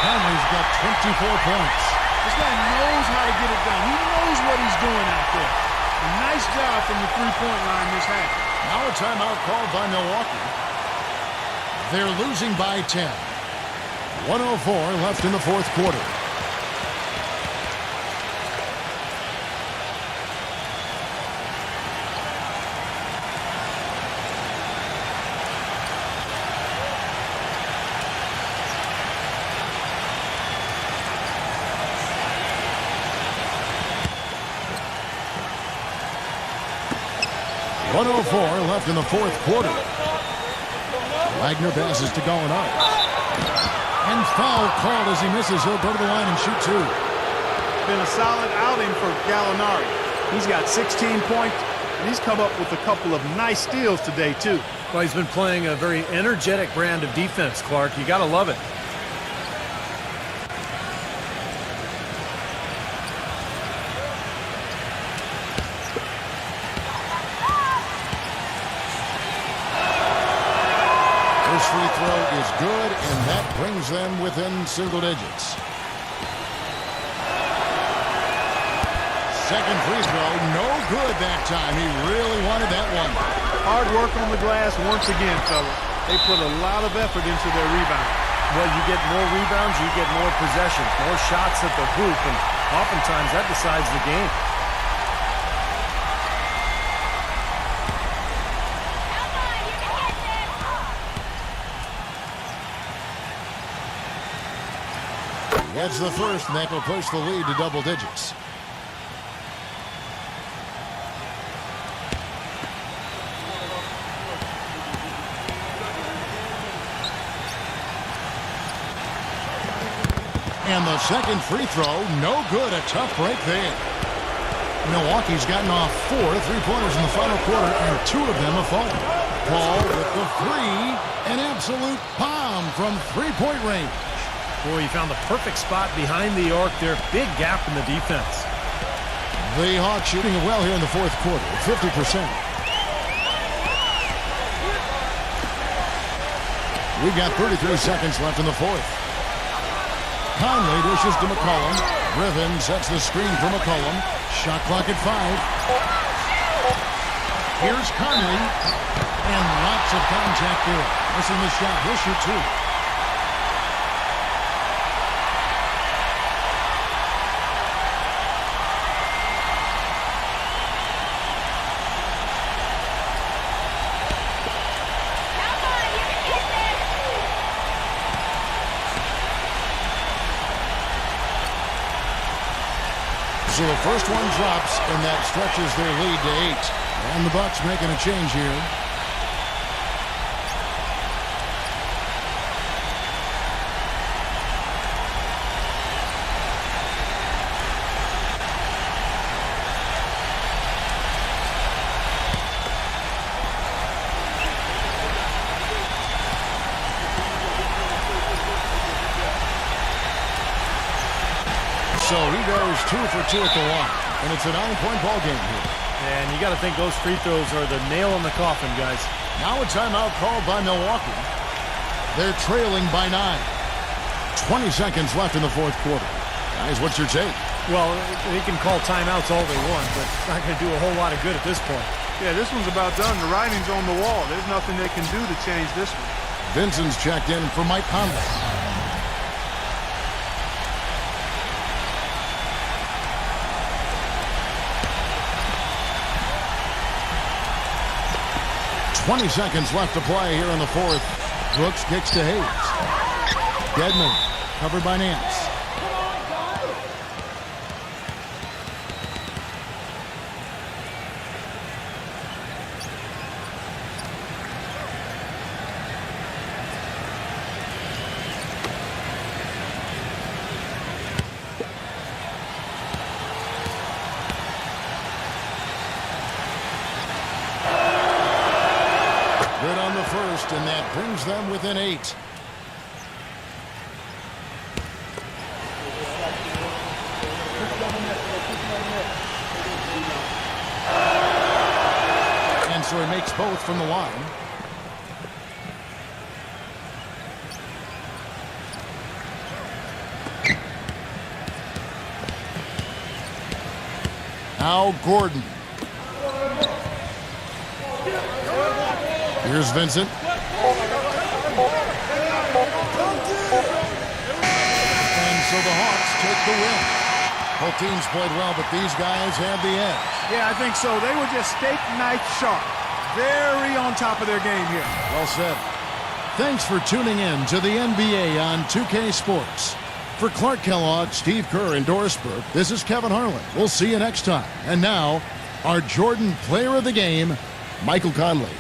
Conley's got 24 points. This guy knows how to get it done. He knows what he's doing out there. A nice job from the three-point line this half. Now a timeout called by Milwaukee. They're losing by 10. 1:04 left in the fourth quarter. Left in the fourth quarter. Wagner passes to Gallinari. And foul called as he misses. He'll go to the line and shoot 2. Been a solid outing for Gallinari. He's got 16 points, and he's come up with a couple of nice steals today, too. Well, he's been playing a very energetic brand of defense, Clark. You got to love it. Free throw is good, and that brings them within single digits. Second free throw, no good that time. He really wanted that one. Hard work on the glass once again, fellas. They put a lot of effort into their rebound. Well, you get more rebounds, you get more possessions, more shots at the hoop, and oftentimes that decides the game. That's the first, and that will push the lead to double digits. And the second free throw, no good. A tough break there. Milwaukee's gotten off 4 3-pointers in the final quarter, and 2 of them have fallen. Paul with the 3, an absolute bomb from three-point range. Boy, he found the perfect spot behind the arc there. Big gap in the defense. The Hawks shooting it well here in the fourth quarter, 50%. We've got 33 seconds left in the fourth. Conley dishes to McCollum. Griffin sets the screen for McCollum. Shot clock at 5. Here's Conley. And lots of contact there. Missing the shot. He'll shoot 2. So the first one drops, and that stretches their lead to 8. And the Bucks making a change here. So he goes 2 for 2 at the line. And it's a 9-point ball game here. And you got to think those free throws are the nail in the coffin, guys. Now a timeout called by Milwaukee. They're trailing by 9. 20 seconds left in the fourth quarter. Guys, what's your take? Well, they can call timeouts all they want, but it's not going to do a whole lot of good at this point. Yeah, this one's about done. The writing's on the wall. There's nothing they can do to change this one. Vincent's checked in for Mike Conley. "20 seconds left to play here in the fourth." Brooks kicks to Hayes. Dedmon covered by Nance. Good on the first, and that brings them within 8. And so he makes both from the line. Now Gordon. Here's Vincent. And so the Hawks take the win. Both teams played well, but these guys have the edge. Yeah, I think so. They were just steak knife sharp. Very on top of their game here. Well said. Thanks for tuning in to the NBA on 2K Sports. For Clark Kellogg, Steve Kerr, and Doris Burke, this is Kevin Harlan. We'll see you next time. And now, our Jordan Player of the Game, Michael Conley.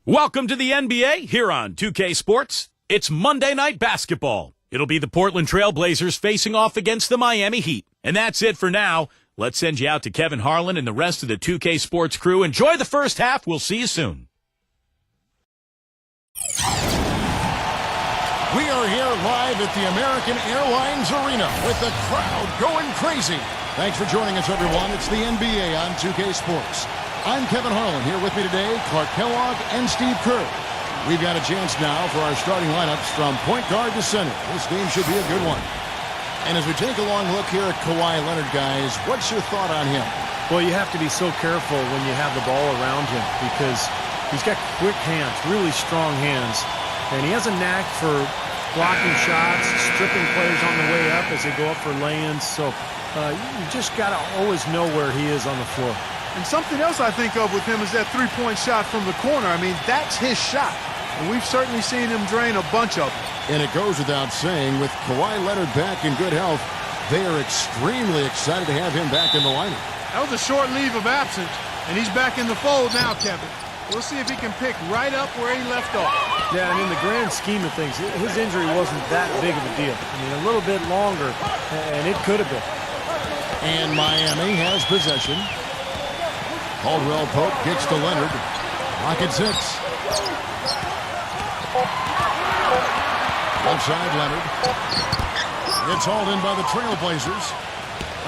Welcome to the NBA here on 2K Sports. It's Monday Night Basketball. It'll be the Portland Trail Blazers facing off against the Miami Heat. And that's it for now. Let's send you out to Kevin Harlan and the rest of the 2K Sports crew. Enjoy the first half. We'll see you soon. We are here live at the American Airlines Arena with the crowd going crazy. Thanks for joining us, everyone. It's the NBA on 2K Sports. I'm Kevin Harlan. Here with me today, Clark Kellogg and Steve Kerr. We've got a chance now for our starting lineups from point guard to center. This game should be a good one. And as we take a long look here at Kawhi Leonard, guys, what's your thought on him? Well, you have to be so careful when you have the ball around him because he's got quick hands, really strong hands. And he has a knack for blocking shots, stripping players on the way up as they go up for lay-ins. So you just got to always know where he is on the floor. And something else I think of with him is that three-point shot from the corner. I mean, that's his shot. And we've certainly seen him drain a bunch of them. And it goes without saying, with Kawhi Leonard back in good health, they are extremely excited to have him back in the lineup. That was a short leave of absence, and he's back in the fold now, Kevin. We'll see if he can pick right up where he left off. Yeah, and in the grand scheme of things, his injury wasn't that big of a deal. I mean, a little bit longer, and it could have been. And Miami has possession. Caldwell Pope gets to Leonard. Rocket 6. Left side, Leonard. It's hauled in by the Trailblazers.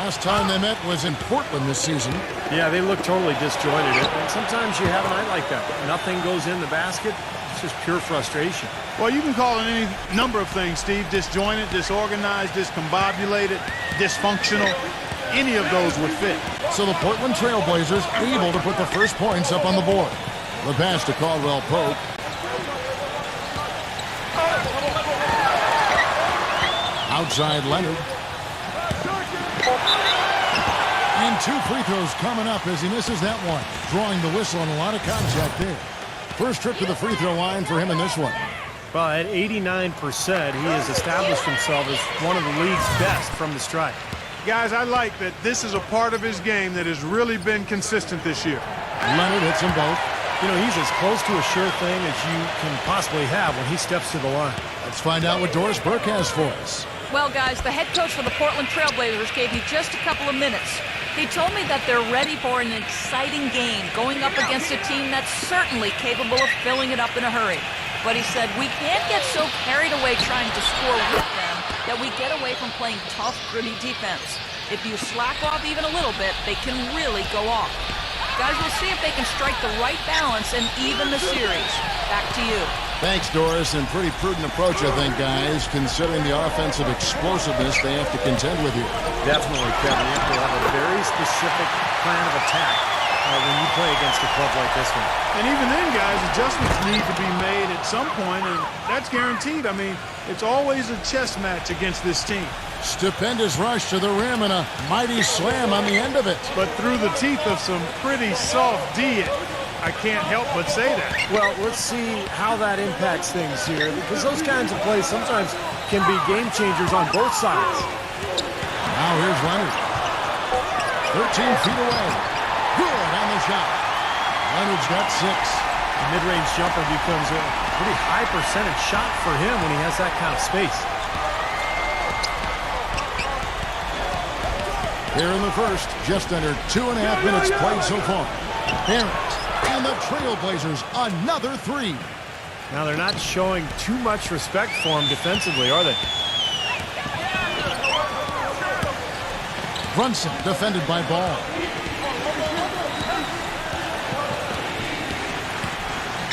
Last time they met was in Portland this season. Yeah, they look totally disjointed. And sometimes you have a night like that. Nothing goes in the basket. It's just pure frustration. Well, you can call it any number of things, Steve. Disjointed, disorganized, discombobulated, dysfunctional. Any of those would fit. So the Portland Trailblazers able to put the first points up on the board. The pass to Caldwell Pope. Outside Leonard. And 2 free throws coming up as he misses that one. Drawing the whistle and a lot of contact there. First trip to the free throw line for him in this one. Well, at 89%, he has established himself as one of the league's best from the stripe. Guys, I like that this is a part of his game that has really been consistent this year. Leonard hits them both. You know, he's as close to a sure thing as you can possibly have when he steps to the line. Let's find out what Doris Burke has for us. Well, guys, the head coach for the Portland Trail Blazers gave me just a couple of minutes. He told me that they're ready for an exciting game going up against a team that's certainly capable of filling it up in a hurry. But he said, we can't get so carried away trying to score with them that we get away from playing tough, gritty defense. If you slack off even a little bit, they can really go off. Guys, we'll see if they can strike the right balance and even the series. Back to you. Thanks, Doris, and pretty prudent approach, I think, guys, considering the offensive explosiveness they have to contend with here. Definitely, Kevin. You have to have a very specific plan of attack when you play against a club like this one. And even then, guys, adjustments need to be made at some point, and that's guaranteed. I mean, it's always a chess match against this team. Stupendous rush to the rim and a mighty slam on the end of it. But through the teeth of some pretty soft D, I can't help but say that. Well, let's see how that impacts things here, because those kinds of plays sometimes can be game changers on both sides. Now here's Leonard. 13 feet away. Good on the shot. Leonard's got 6. The mid-range jumper becomes a pretty high percentage shot for him when he has that kind of space. Here in the first, just under 2.5 minutes played so far. Barrett and the Trailblazers, another 3. Now they're not showing too much respect for him defensively, are they? Brunson defended by Ball.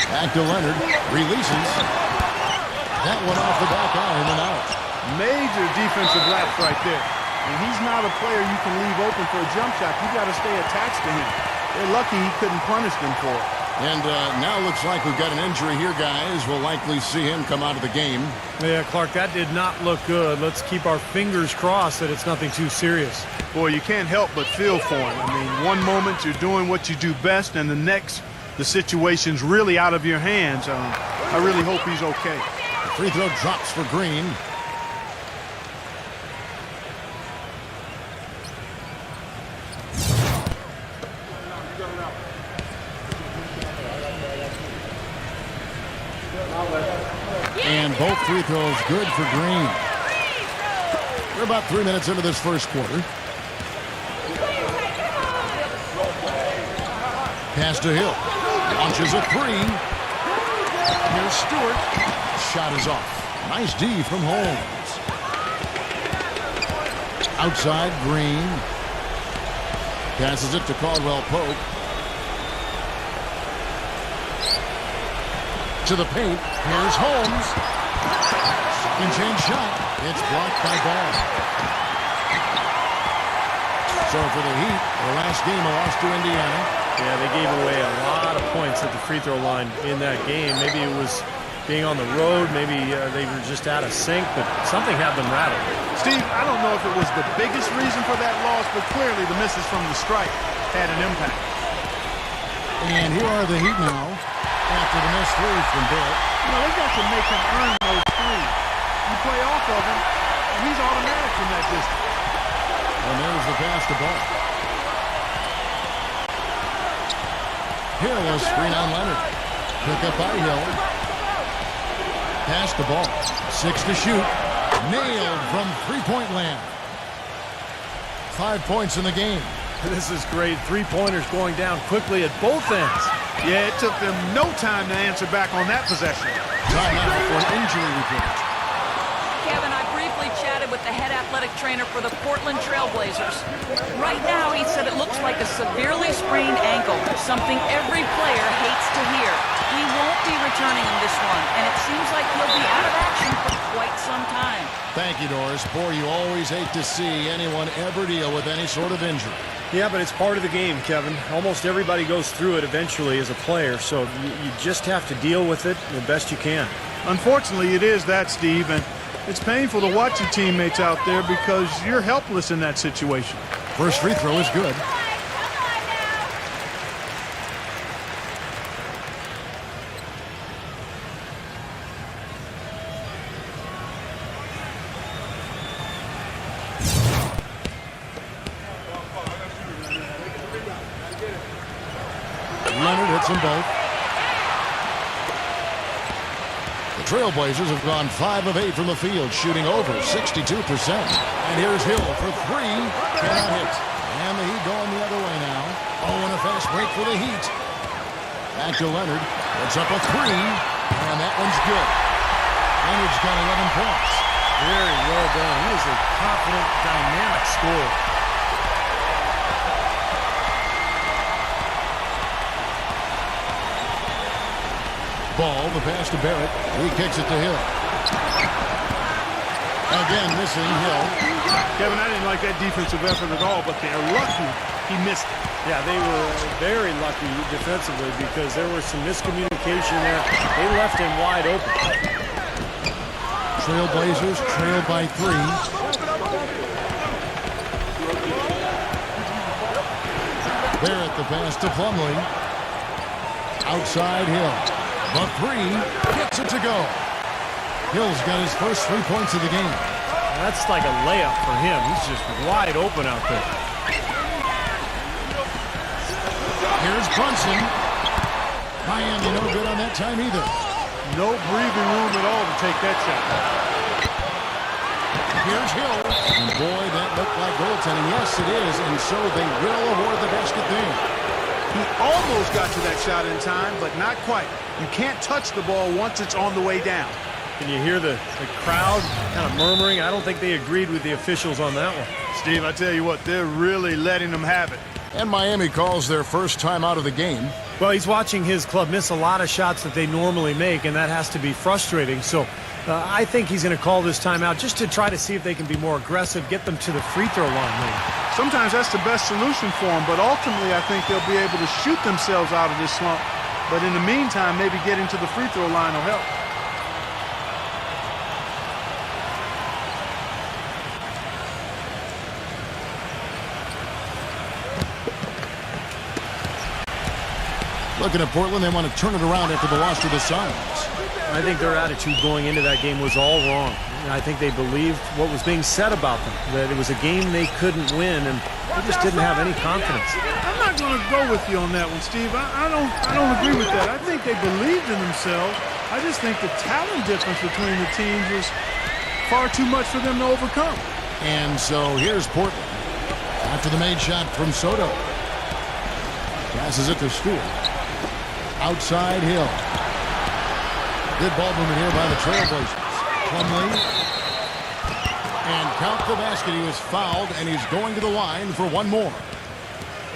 Back to Leonard, releases. That one off the back iron and out. Major defensive lapse right there. And he's not a player you can leave open for a jump shot. You got to stay attached to him. They're lucky he couldn't punish them for it. And now looks like we've got an injury here, guys. We'll likely see him come out of the game. Yeah, Clark, that did not look good. Let's keep our fingers crossed that it's nothing too serious. Boy, you can't help but feel for him. I mean, one moment you're doing what you do best, and the next, the situation's really out of your hands. I really hope he's okay. The free throw drops for Green. And both free throws good for Green. We're about 3 minutes into this first quarter. Pass to Hill. Launches a three. Here's Stewart. Shot is off. Nice D from Holmes. Outside Green. Passes it to Caldwell Pope. To the paint. Here's Holmes. Second chance shot. It's blocked by Ball. So for the Heat, their last game a loss to Indiana. Yeah, they gave away a lot of points at the free throw line in that game. Maybe it was being on the road. Maybe they were just out of sync, but something had them rattled. Steve, I don't know if it was the biggest reason for that loss, but clearly the misses from the strike had an impact. And here are the Heat now after the missed three from Barrett. You know, they got to make him earn those threes. You play off of him, and he's automatic from that distance. And there's the pass to Ball. Hill will screen on Leonard. Pick up by Hill. Pass the Ball. 6 to shoot. Nailed from three-point land. 5 points in the game. This is great. Three-pointers going down quickly at both ends. Yeah, it took them no time to answer back on that possession. Time out for an injury report. Kevin, I briefly chatted with the head athletic trainer for the Portland Trail Blazers. Right now, he said it looks like a severely sprained ankle, something every player hates to hear. He won't be returning in this one, and it seems like he'll be out of action for quite some time. Thank you, Doris. Boy, you always hate to see anyone ever deal with any sort of injury. Yeah, but it's part of the game, Kevin. Almost everybody goes through it eventually as a player, so you just have to deal with it the best you can. Unfortunately, it is that, Steve, and it's painful to watch your teammates out there because you're helpless in that situation. First free throw is good. Leonard hits them both. The Trailblazers have gone 5 of 8 from the field, shooting over 62%. And here's Hill for three. Cannot hit. And the Heat going the other way now. Oh, and a fast break for the Heat. Back to Leonard. Puts up a three. And that one's good. Leonard's got 11 points. Very well done. He is a confident, dynamic scorer. Ball, the pass to Barrett. He kicks it to Hill. Again, missing Hill. Kevin, I didn't like that defensive effort at all, but they're lucky he missed it. Yeah, they were very lucky defensively because there was some miscommunication there. They left him wide open. Trailblazers trail by 3. Barrett, the pass to Plumlee. Outside Hill. The three, gets it to go. Hill's got his first 3 points of the game. That's like a layup for him. He's just wide open out there. Here's Brunson. Miami no good on that time either. No breathing room at all to take that shot. Here's Hill. And boy, that looked like goaltending. Yes, it is. And so they will award the basket there. He almost got to that shot in time, but not quite. You can't touch the ball once it's on the way down. Can you hear the crowd kind of murmuring? I don't think they agreed with the officials on that one. Steve, I tell you what, they're really letting them have it. And Miami calls their first time out of the game. Well, he's watching his club miss a lot of shots that they normally make, and that has to be frustrating. So I think he's going to call this timeout just to try to see if they can be more aggressive, get them to the free throw line maybe. Sometimes that's the best solution for them, but ultimately I think they'll be able to shoot themselves out of this slump. But in the meantime, maybe getting to the free throw line will help. Looking at Portland, they want to turn it around after the loss to the Suns. I think their attitude going into that game was all wrong. I think they believed what was being said about them, that it was a game they couldn't win, and they just didn't have any confidence. I'm not going to go with you on that one, Steve. I don't agree with that. I think they believed in themselves, I just think the talent difference between the teams is far too much for them to overcome. And so here's Portland. After the made shot from Soto. Passes it to Stewart. Outside Hill. Good ball movement here by the Trailblazers. Plumlee. And count the basket. He was fouled, and he's going to the line for one more.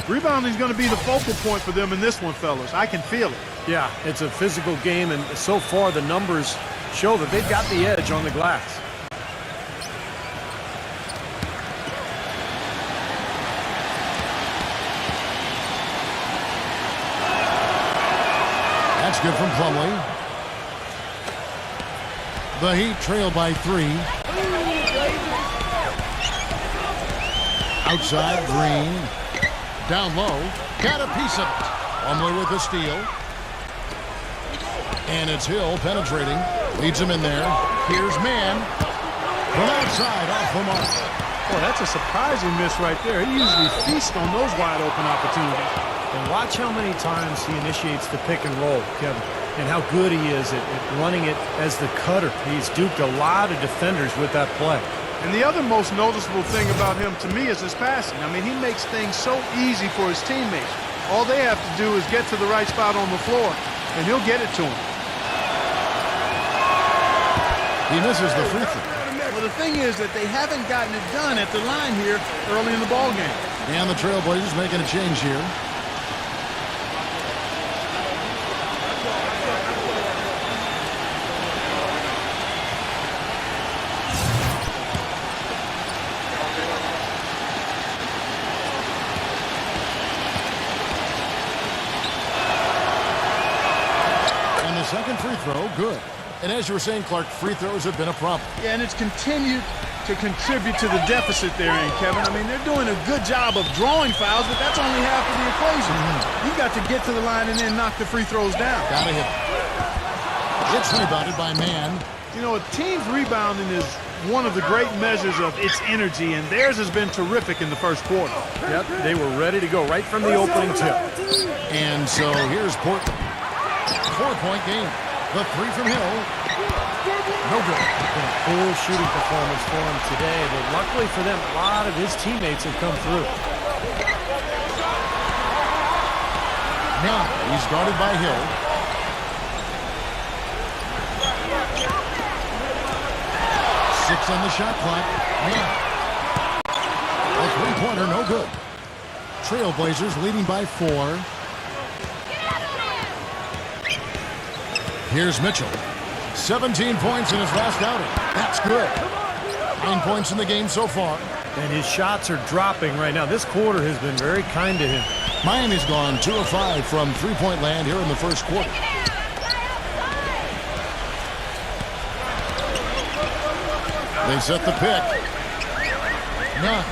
Rebounding is going to be the focal point for them in this one, fellas. I can feel it. Yeah, it's a physical game, and so far the numbers show that they've got the edge on the glass. That's good from Plumlee. The Heat trail by 3. Outside, Green. Down low. Got a piece of it. Plumlee with the steal. And it's Hill penetrating. Leads him in there. Here's Mann. From outside, off the mark. Boy, that's a surprising miss right there. He usually feasts on those wide open opportunities. And watch how many times he initiates the pick and roll, Kevin, and how good he is at running it as the cutter. He's duped a lot of defenders with that play. And the other most noticeable thing about him to me is his passing. I mean, he makes things so easy for his teammates. All they have to do is get to the right spot on the floor, and he'll get it to him. He misses the free throw. Well, the thing is that they haven't gotten it done at the line here early in the ball game. And the Trailblazers making a change here. And the second free throw, good. And as you were saying, Clark, free throws have been a problem. Yeah, and it's continued to contribute to the deficit they're in, Kevin. I mean, they're doing a good job of drawing fouls, but that's only half of the equation. You got to get to the line and then knock the free throws down. Gotta hit it. It's rebounded by Mann. You know, a team's rebounding is one of the great measures of its energy, and theirs has been terrific in the first quarter. Yep, they were ready to go right from the opening tip. And so here's Portland. 4-point game. The three from Hill. No good. Been a full shooting performance for him today, but luckily for them, a lot of his teammates have come through. Now he's guarded by Hill. Six on the shot clock. Man. A three-pointer, no good. Trailblazers leading by 4. Here's Mitchell. 17 points in his last outing. That's good. 9 points in the game so far. And his shots are dropping right now. This quarter has been very kind to him. Miami's gone 2 of 5 from three-point land here in the first quarter. They set the pick. Nah.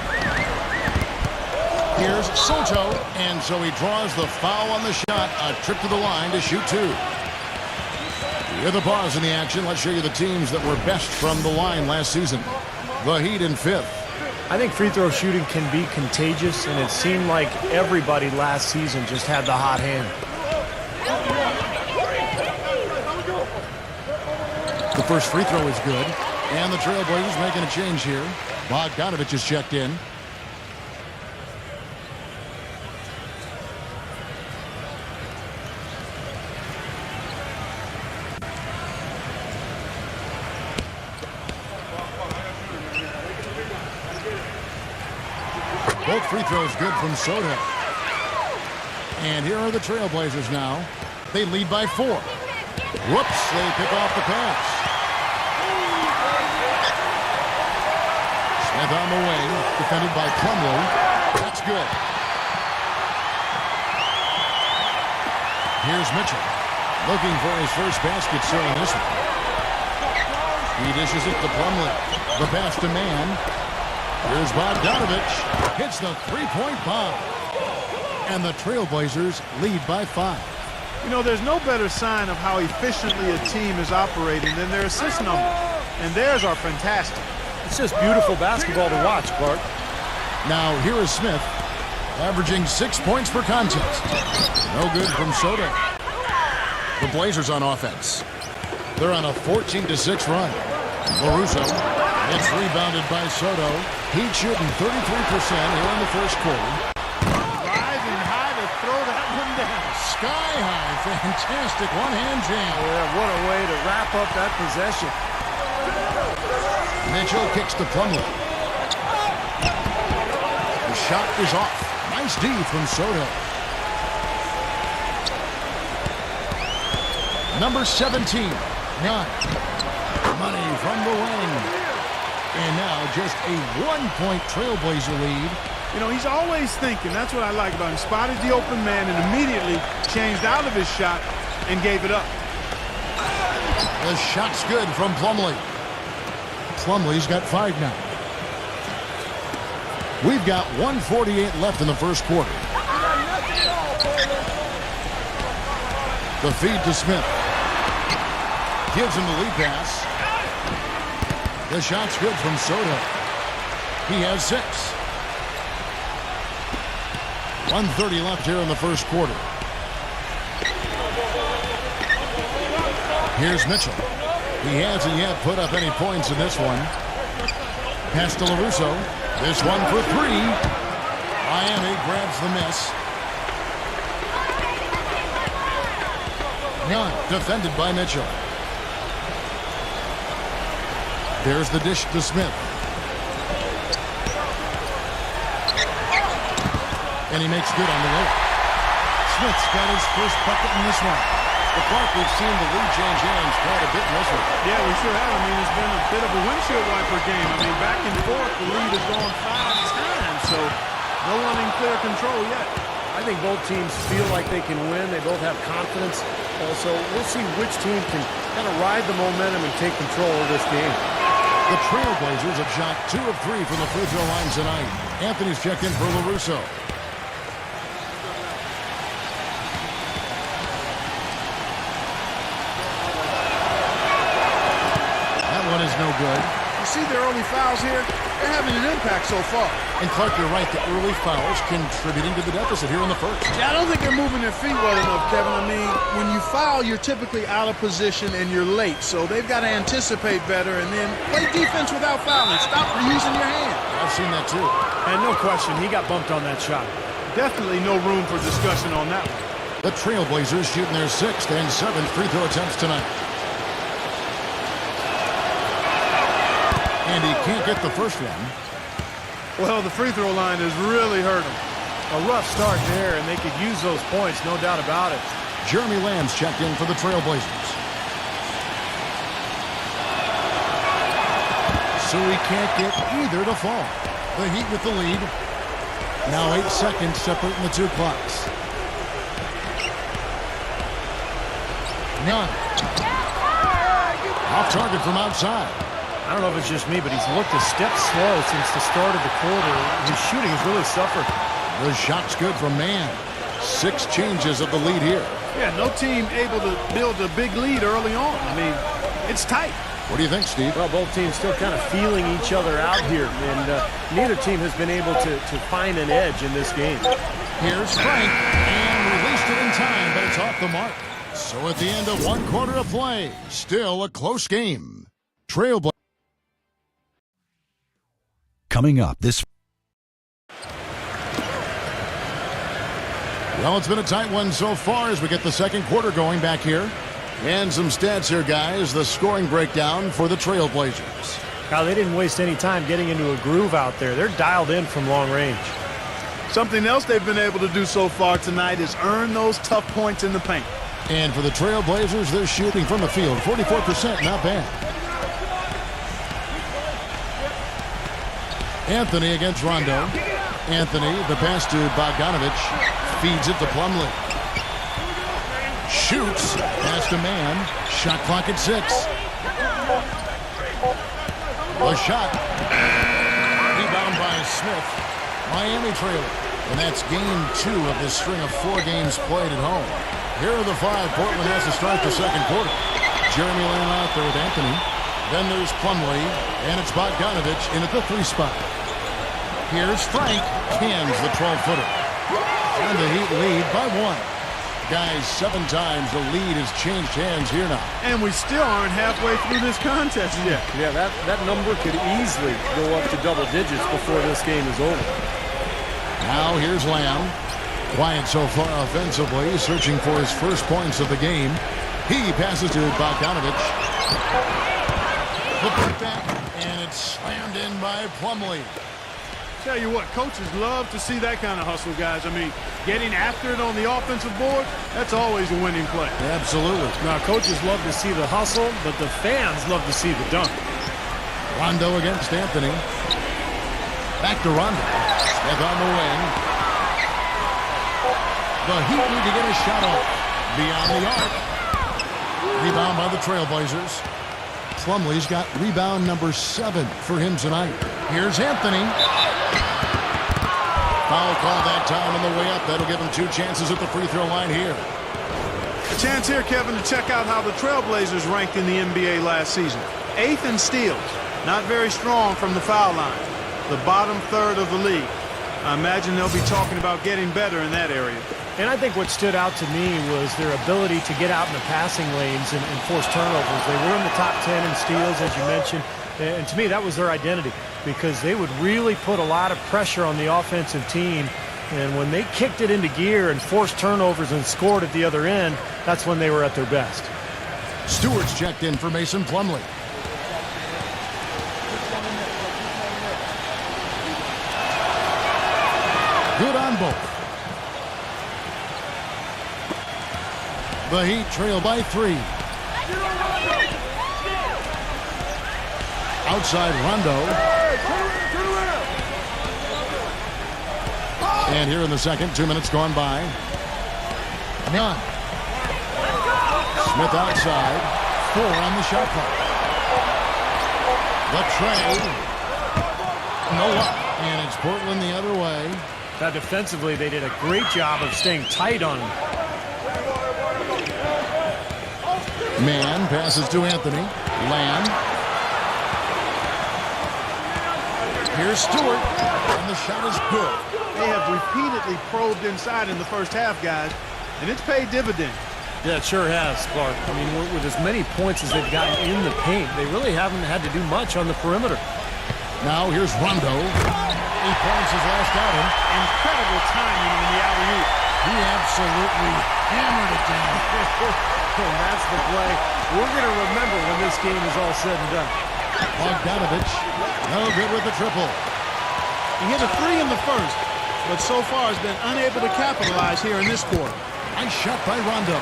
Here's Soto, and so he draws the foul on the shot. A trip to the line to shoot 2. Here's the pause in the action. Let's show you the teams that were best from the line last season. The Heat in 5th. I think free throw shooting can be contagious, and it seemed like everybody last season just had the hot hand. The first free throw is good. And the Trailblazers making a change here. Bogdanovich is checked in. Both free throws good from Soto. And here are the Trailblazers now. They lead by 4. Whoops, they pick off the pass. Smith on the wing, defended by Plumlee. That's good. Here's Mitchell, looking for his first basket in this one. He dishes it to Plumlee. The pass to Mann. Here's Bogdanovich. Hits the three-point bomb. And the Trailblazers lead by 5. You know, there's no better sign of how efficiently a team is operating than their assist numbers. And theirs are fantastic. It's just beautiful basketball to watch, Clark. Now here is Smith, averaging 6 points per contest. No good from Soto. The Blazers on offense. They're on a 14-6 run. LaRusso. It's rebounded by Soto. He's shooting 33% here in the first quarter. Rising high to throw that one down. Sky high. Fantastic one-hand jam. Yeah, what a way to wrap up that possession. Mitchell kicks to Plumlee. The shot is off. Nice D from Soto. Number 17, Nunn. Money from the wing. And now just a 1-point Trailblazer lead. You know, he's always thinking. That's what I like about him. Spotted the open man and immediately changed out of his shot and gave it up. The shot's good from Plumlee. Plumlee's got 5 now. We've got 1:48 left in the first quarter. The feed to Smith. Gives him the lead pass. The shot's good from Soto. He has 6. 1:30 left here in the first quarter. Here's Mitchell. He hasn't yet put up any points in this one. Pass to LaRusso. This one for 3. Miami grabs the miss. Nunn defended by Mitchell. There's the dish to Smith. And he makes good on the layup. Smith's got his first bucket in this one. The Clark, we've seen the lead change hands quite a bit in this one. Yeah, we sure have. I mean, it's been a bit of a windshield wiper game. I mean, back and forth, the lead has gone 5 times, so no one in clear control yet. I think both teams feel like they can win. They both have confidence. So we'll see which team can kind of ride the momentum and take control of this game. The Trailblazers have shot 2 of 3 from the free throw line tonight. Anthony's checked in for LaRusso. That one is no good. You see the early fouls here? They're having an impact so far. And Clark, you're right. The early fouls contributing to the deficit here in the first. Yeah, I don't think they're moving their feet well enough, Kevin. I mean, when you foul, you're typically out of position and you're late. So they've got to anticipate better and then play defense without fouling. Stop using your hand. I've seen that too. And no question, he got bumped on that shot. Definitely no room for discussion on that one. The Trailblazers shooting their 6th and 7th free throw attempts tonight. And he can't get the first one. Well, the free throw line has really hurt him. A rough start there, and they could use those points, no doubt about it. Jeremy Lamb's checked in for the Trailblazers. So he can't get either to fall. The Heat with the lead. Now 8 seconds separating the 2 clocks. Nunn. Off target from outside. I don't know if it's just me, but he's looked a step slow since the start of the quarter. His shooting has really suffered. The shot's good from Mann. 6 changes of the lead here. Yeah, no team able to build a big lead early on. I mean, it's tight. What do you think, Steve? Well, both teams still kind of feeling each other out here, and neither team has been able to find an edge in this game. Here's Frank, and released it in time, but it's off the mark. So at the end of 1 quarter of play, still a close game. Trailblazers. Coming up this. Well, it's been a tight one so far as we get the second quarter going back here. And some stats here, guys. The scoring breakdown for the Trailblazers. Now, they didn't waste any time getting into a groove out there. They're dialed in from long range. Something else they've been able to do so far tonight is earn those tough points in the paint. And for the Trailblazers, they're shooting from the field 44%, not bad. Anthony against Rondo. Anthony, the pass to Bogdanovich, feeds it to Plumlee. Shoots, pass to Mann, shot clock at 6. The shot, rebound by Smith. Miami trailing, and that's game 2 of this string of 4 games played at home. Here are the 5 Portland has to start the second quarter. Jeremy Lamb out there with Anthony. Then there's Plumlee, and it's Bogdanovich in at the 3 spot. Here's Frank, cans the 12-footer. And the Heat lead by 1. Guys, 7 times the lead has changed hands here now. And we still aren't halfway through this contest yet. Yeah, that number could easily go up to double digits before this game is over. Now here's Lamb. Quiet so far offensively, searching for his first points of the game. He passes to Bogdanovich. The putback, and it's slammed in by Plumlee. Tell you what, coaches love to see that kind of hustle, guys. I mean, getting after it on the offensive board, that's always a winning play. Absolutely. Now, coaches love to see the hustle, but the fans love to see the dunk. Rondo against Anthony. Back to Rondo. Smith on the wing. The Heat need to get a shot off. Beyond the arc. Rebound by the Trailblazers. Plumlee's got rebound number 7 for him tonight. Here's Anthony. Foul call that time on the way up. That'll give him 2 chances at the free throw line here. A chance here, Kevin, to check out how the Trailblazers ranked in the NBA last season. 8th in steals. Not very strong from the foul line. The bottom third of the league. I imagine they'll be talking about getting better in that area. And I think what stood out to me was their ability to get out in the passing lanes and force turnovers. They were in the top 10 in steals, as you mentioned. And to me, that was their identity because they would really put a lot of pressure on the offensive team. And when they kicked it into gear and forced turnovers and scored at the other end, that's when they were at their best. Stewart's checked in for Mason Plumlee. Good on both. The Heat trail by 3. Outside Rondo. And here in the second, 2 minutes gone by. None. Smith outside. 4 on the shot clock. The trade. No luck. And it's Portland the other way. Now, defensively, they did a great job of staying tight on him. Man passes to Anthony. Lamb. Here's Stewart. And the shot is good. They have repeatedly probed inside in the first half, guys, and it's paid dividends. Yeah, it sure has, Clark. I mean, with as many points as they've gotten in the paint, they really haven't had to do much on the perimeter. Now here's Rondo. He points his last outing. Incredible timing on the alley-oop. He absolutely hammered it down. And that's the play we're going to remember when this game is all said and done. Bogdanovich, no good with the triple. He hit a 3 in the first, but so far has been unable to capitalize here in this quarter. Nice shot by Rondo.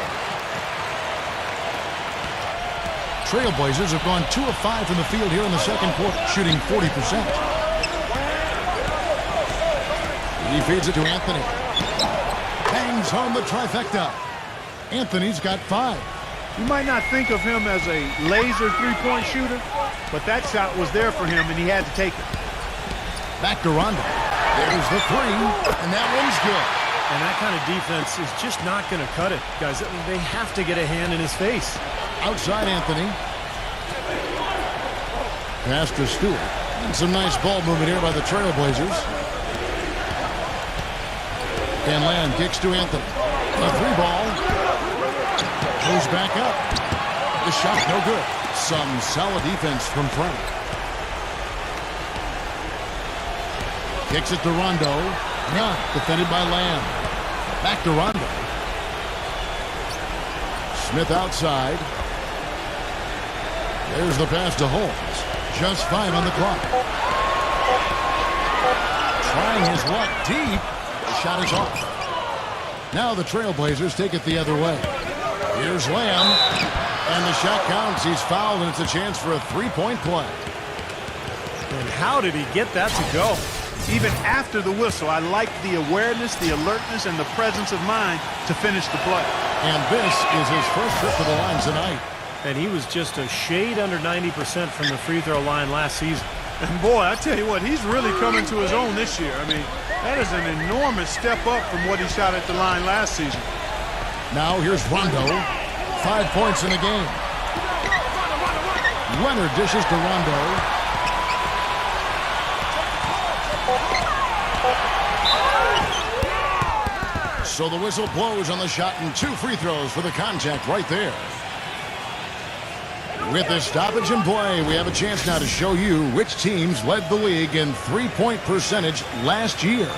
Trailblazers have gone 2 of 5 from the field here in the second quarter, shooting 40%. He feeds it to Anthony. Bangs home the trifecta. Anthony's got 5. You might not think of him as a laser three-point shooter, but that shot was there for him, and he had to take it. Back to Rondo. There's the 3, and that one's good. And that kind of defense is just not going to cut it, guys. They have to get a hand in his face. Outside Anthony. Pass to Stewart. And some nice ball movement here by the Trailblazers. And Land kicks to Anthony. A 3-ball. Goes back up. The shot no good. Some solid defense from Frank. Kicks it to Rondo. Not defended by Lamb. Back to Rondo. Smith outside. There's the pass to Holmes. Just 5 on the clock. Trying his luck deep. The shot is off. Now the Trailblazers take it the other way. Here's Lamb. And the shot counts. He's fouled, and it's a chance for a 3-point play. And how did he get that to go? Even after the whistle, I like the awareness, the alertness, and the presence of mind to finish the play. And this is his first trip to the line tonight. And he was just a shade under 90% from the free throw line last season. And boy, I tell you what, he's really coming to his own this year. I mean, that is an enormous step up from what he shot at the line last season. Now here's Rondo. 5 points in the game. Leonard dishes to Rondo. So the whistle blows on the shot and 2 free throws for the contact right there. With the stoppage in play, we have a chance now to show you which teams led the league in three-point percentage last year.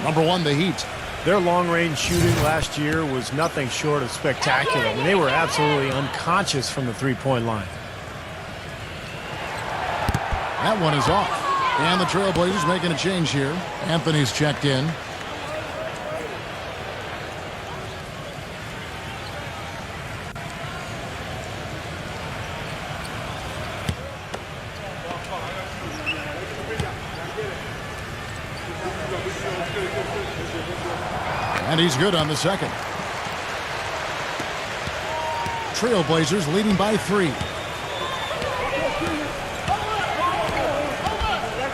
Number 1, the Heat. Their long-range shooting last year was nothing short of spectacular. I mean, they were absolutely unconscious from the three-point line. That one is off. And the Trailblazers making a change here. Anthony's checked in. And he's good on the second. Trailblazers leading by 3.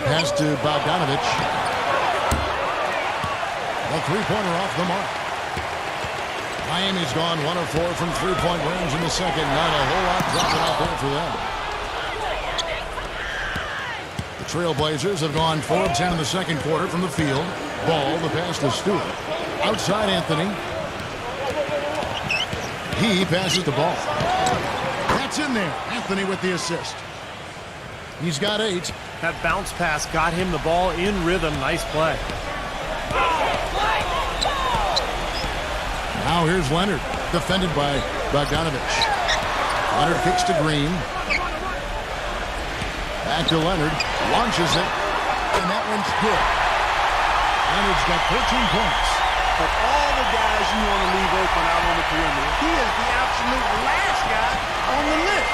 Pass to Bogdanovich. The three-pointer off the mark. Miami's gone 1 of 4 from three-point range in the second. Not a whole lot dropping out there for them. The Trailblazers have gone 4 of 10 in the second quarter from the field. Ball, the pass to Stewart. Outside Anthony. He passes the ball. That's in there. Anthony with the assist. He's got 8. That bounce pass got him the ball in rhythm. Nice play. Now here's Leonard, defended by Bogdanovich. Leonard kicks to Green. Back to Leonard. Launches it. And that one's good. Leonard's got 13 points. Of all the guys you want to leave open out on the perimeter, he is the absolute last guy on the list.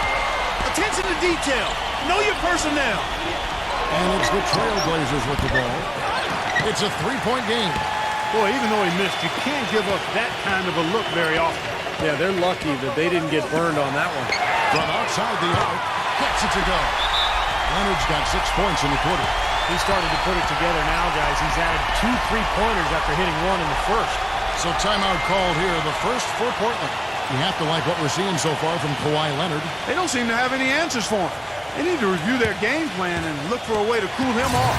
Attention to detail. Know your personnel. And it's the Trailblazers with the ball. It's a three-point game. Boy, even though he missed, you can't give up that kind of a look very often. Yeah, they're lucky that they didn't get burned on that one. From outside the arc, gets it to go. Leonard's got 6 points in the quarter. He's starting to put it together now, guys. He's added 2 3-pointers after hitting 1 in the first. So timeout called here, the first for Portland. You have to like what we're seeing so far from Kawhi Leonard. They don't seem to have any answers for him. They need to review their game plan and look for a way to cool him off.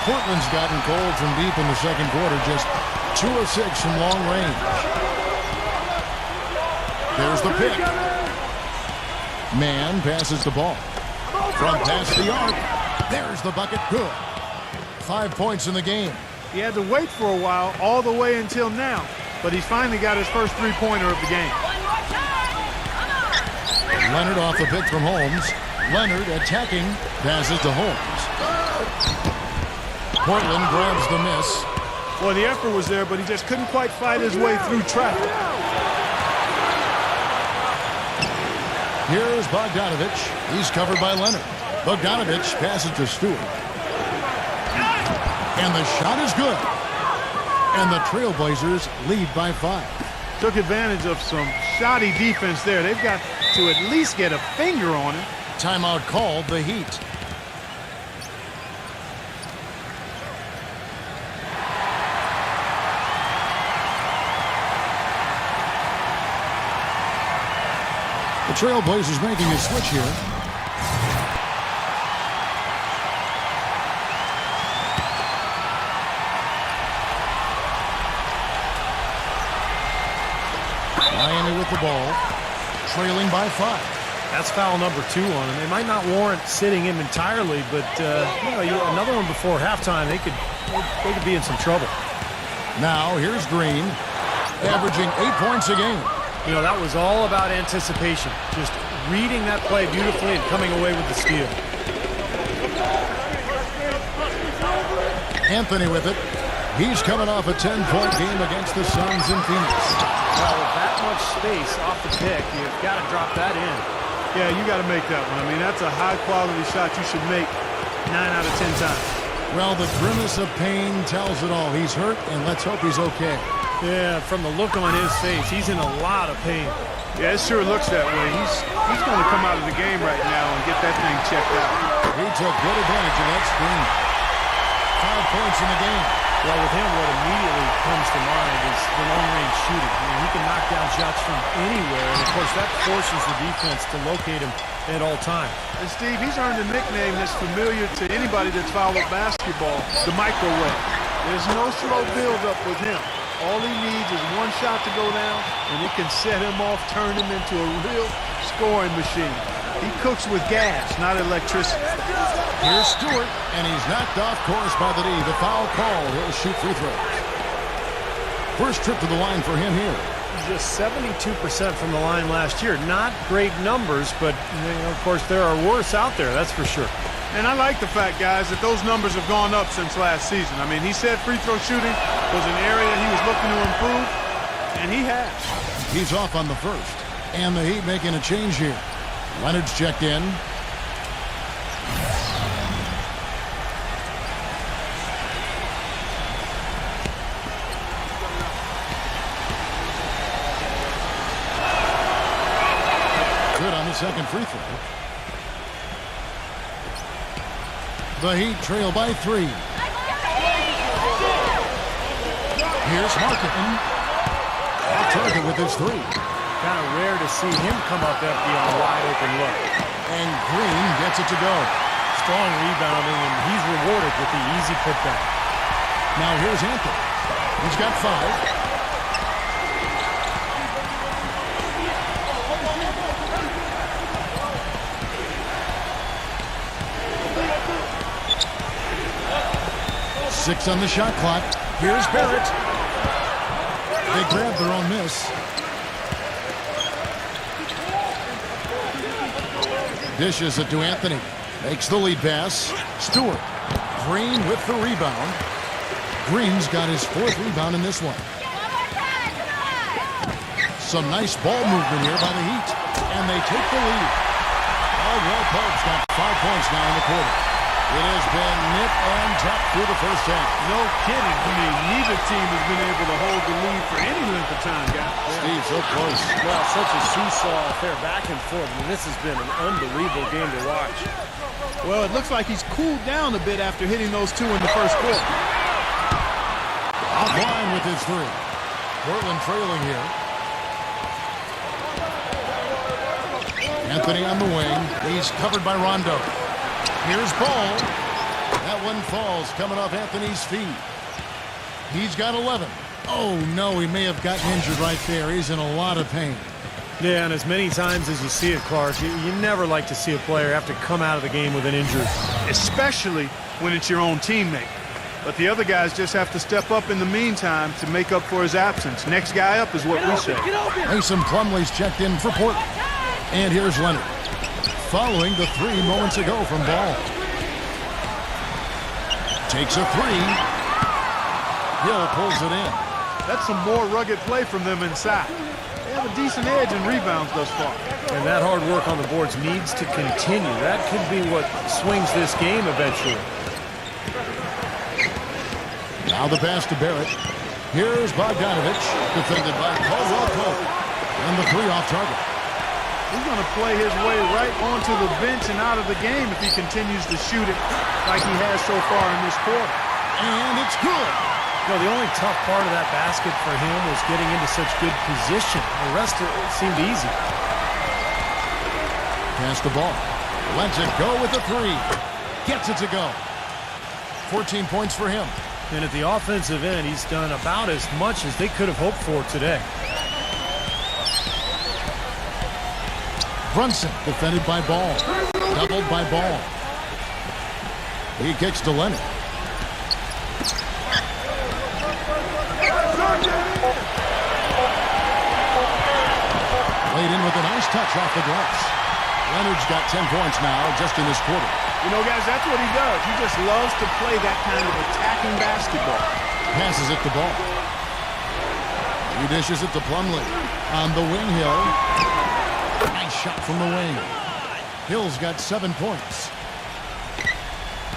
Portland's gotten cold from deep in the second quarter, just 2 of 6 from long range. There's the pick. Man passes the ball. From past the arc, there's the bucket. Good. 5 points in the game. He had to wait for a while, all the way until now, but he's finally got his first three-pointer of the game. Leonard off the pick from Holmes. Leonard attacking, passes to Holmes. Portland grabs the miss. Well, the effort was there, but he just couldn't quite fight his way through traffic. Here's Bogdanovich. He's covered by Leonard. Bogdanovich passes to Stewart. And the shot is good. And the Trailblazers lead by 5. Took advantage of some shoddy defense there. They've got to at least get a finger on it. Timeout called, the Heat. The Trailblazers making a switch here. Miami with the ball, trailing by 5. That's foul number 2 on him. They might not warrant sitting him entirely, but another one before halftime, they could be in some trouble. Now here's Green, averaging 8 points a game. You know, that was all about anticipation, just reading that play beautifully and coming away with the steal. Anthony with it. He's coming off a 10-point game against the Suns in Phoenix. Well, with that much space off the pick, you've got to drop that in. Yeah, you got to make that one. I mean, that's a high-quality shot you should make 9 out of 10 times. Well, the grimace of pain tells it all. He's hurt, and let's hope he's okay. Yeah, from the look on his face, he's in a lot of pain. Yeah, it sure looks that way. He's going to come out of the game right now and get that thing checked out. He took good advantage of that screen. 5 points in the game. Well, with him, what immediately comes to mind is the long-range shooting. I mean, he can knock down shots from anywhere, and of course, that forces the defense to locate him at all times. And Steve, he's earned a nickname that's familiar to anybody that's followed basketball, the microwave. There's no slow build-up with him. All he needs is one shot to go down, and it can set him off, turn him into a real scoring machine. He cooks with gas, not electricity. Here's Stewart, and he's knocked off course by the D. The foul call. He'll shoot free throws. First trip to the line for him here. Just 72% from the line last year. Not great numbers, but of course there are worse out there, that's for sure. And I like the fact, guys, that those numbers have gone up since last season. I mean, he said free throw shooting was an area he was looking to improve, and he has. He's off on the first. And the Heat making a change here. Leonard's checked in. Good on the second free throw. The Heat trail by 3. Here's Marketing. Off target with his 3. Kind of rare to see him come up empty on a wide open look. And Green gets it to go. Strong rebounding, and he's rewarded with the easy putback. Now here's Anthony. He's got 5. Six on the shot clock. Here's Barrett. They grab their own miss. Dishes it to Anthony. Makes the lead pass. Stewart. Green with the rebound. Green's got his 4th rebound in this one. Some nice ball movement here by the Heat. And they take the lead. Caldwell Pope's got 5 points now in the quarter. It has been nip and tuck through the first half. No kidding. I mean, neither team has been able to hold the lead for any length of time, guys. Steve, so close. Well, such a seesaw affair, back and forth. I mean, this has been an unbelievable game to watch. Well, it looks like he's cooled down a bit after hitting those 2 in the first quarter. Offline with his 3. Portland trailing here. Anthony on the wing. He's covered by Rondo. Here's Ball. That one falls coming off Anthony's feet. He's got 11. Oh, no, he may have gotten injured right there. He's in a lot of pain. Yeah, and as many times as you see it, Clark, you never like to see a player have to come out of the game with an injury. Especially when it's your own teammate. But the other guys just have to step up in the meantime to make up for his absence. Next guy up is what we say. Mason Plumlee's checked in for Portland. And here's Leonard. Following the 3 moments ago from Ball. Takes a 3. Hill pulls it in. That's some more rugged play from them inside. They have a decent edge in rebounds thus far. And that hard work on the boards needs to continue. That could be what swings this game eventually. Now the pass to Barrett. Here's Bogdanovich, defended by Caldwell Pope. And the 3 off target. He's going to play his way right onto the bench and out of the game if he continues to shoot it like he has so far in this quarter. And it's good. The only tough part of that basket for him was getting into such good position. The rest of it seemed easy. Pass the ball. Lets it go with the 3. Gets it to go. 14 points for him. And at the offensive end, he's done about as much as they could have hoped for today. Brunson defended by Ball. Doubled by Ball. He kicks to Leonard. Played in with a nice touch off the glass. Leonard's got 10 points now just in this quarter. You know, guys, that's what he does. He just loves to play that kind of attacking basketball. Passes it to Ball. He dishes it to Plumlee. On the wing, Hill. Nice shot from the wing. Hill's got 7 points.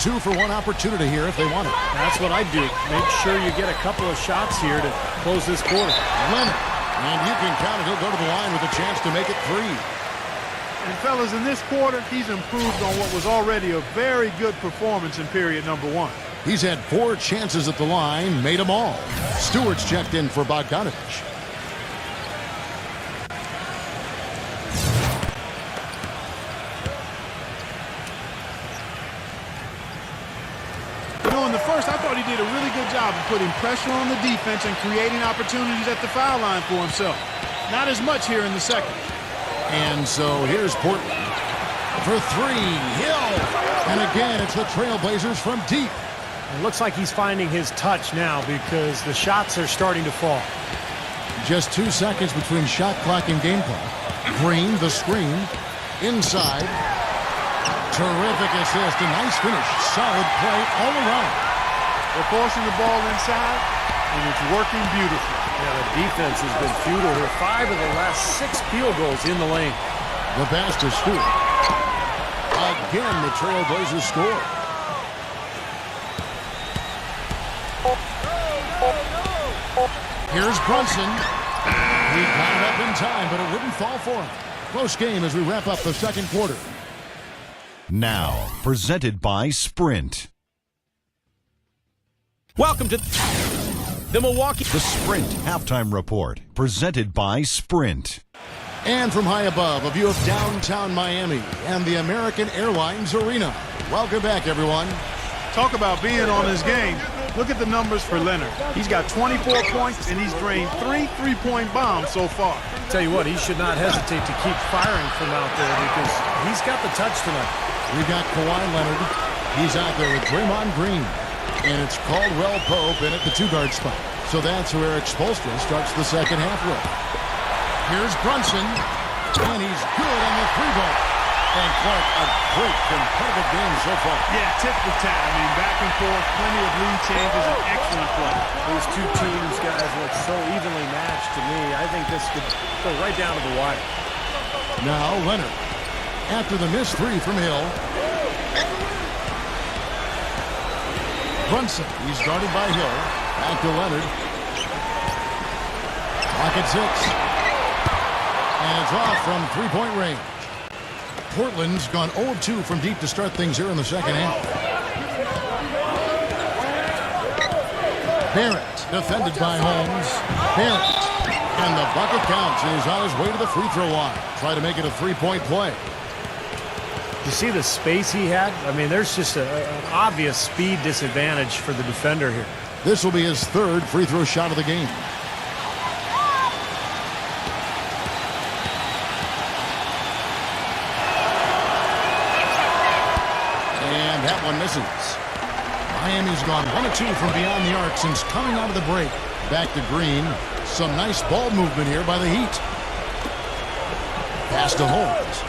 2 for 1 opportunity here if they want it. That's what I do. Make sure you get a couple of shots here to close this quarter. Leonard. And you can count it. He'll go to the line with a chance to make it 3. And fellas, in this quarter, he's improved on what was already a very good performance in period number 1. He's had 4 chances at the line, made them all. Stewart's checked in for Bogdanovich. You know, in the first, I thought he did a really good job job of putting pressure on the defense and creating opportunities at the foul line for himself. Not as much here in the second. And so here's Portland for three. Hill. And again, it's the Trailblazers from deep. It looks like he's finding his touch now because the shots are starting to fall. Just 2 seconds between shot clock and game clock. Green, the screen. Inside. Terrific assist. A nice finish. Solid play all around. They're forcing the ball inside, and it's working beautifully. Yeah, the defense has been futile here. 5 of the last 6 field goals in the lane. The pass to Stewart. Again, the Trailblazers score. Here's Brunson. He got it up in time, but it wouldn't fall for him. Close game as we wrap up the second quarter. Now, presented by Sprint. Welcome to the Milwaukee. The Sprint Halftime Report, presented by Sprint. And from high above, a view of downtown Miami and the American Airlines Arena. Welcome back, everyone. Talk about being on his game. Look at the numbers for Leonard. He's got 24 points, and he's drained 3 3-point bombs so far. Tell you what, he should not hesitate to keep firing from out there because he's got the touch tonight. We got Kawhi Leonard. He's out there with Draymond Green. And it's Caldwell Pope in at the 2-guard spot. So that's who Eric Spoelstra starts the second half with. Here's Brunson. And he's good on the 3-ball. And Clark, a great competitive game so far. Yeah, tit for tat. I mean, back and forth, plenty of lead changes, and excellent play. These two teams, guys, look so evenly matched to me. I think this could go right down to the wire. Now Leonard. After the missed 3 from Hill. Brunson, he's guarded by Hill. Back to Leonard. Clock at 6. And it's off from 3-point range. Portland's gone 0-2 from deep to start things here in the second half. Barrett, defended by Holmes. Barrett. And the bucket counts, and he's on his way to the free throw line. Try to make it a 3-point play. You see the space he had? I mean, there's just an obvious speed disadvantage for the defender here. This will be his 3rd free throw shot of the game. And that one misses. Miami's gone 1 of 2 from beyond the arc since coming out of the break. Back to Green. Some nice ball movement here by the Heat. Pass to Holmes.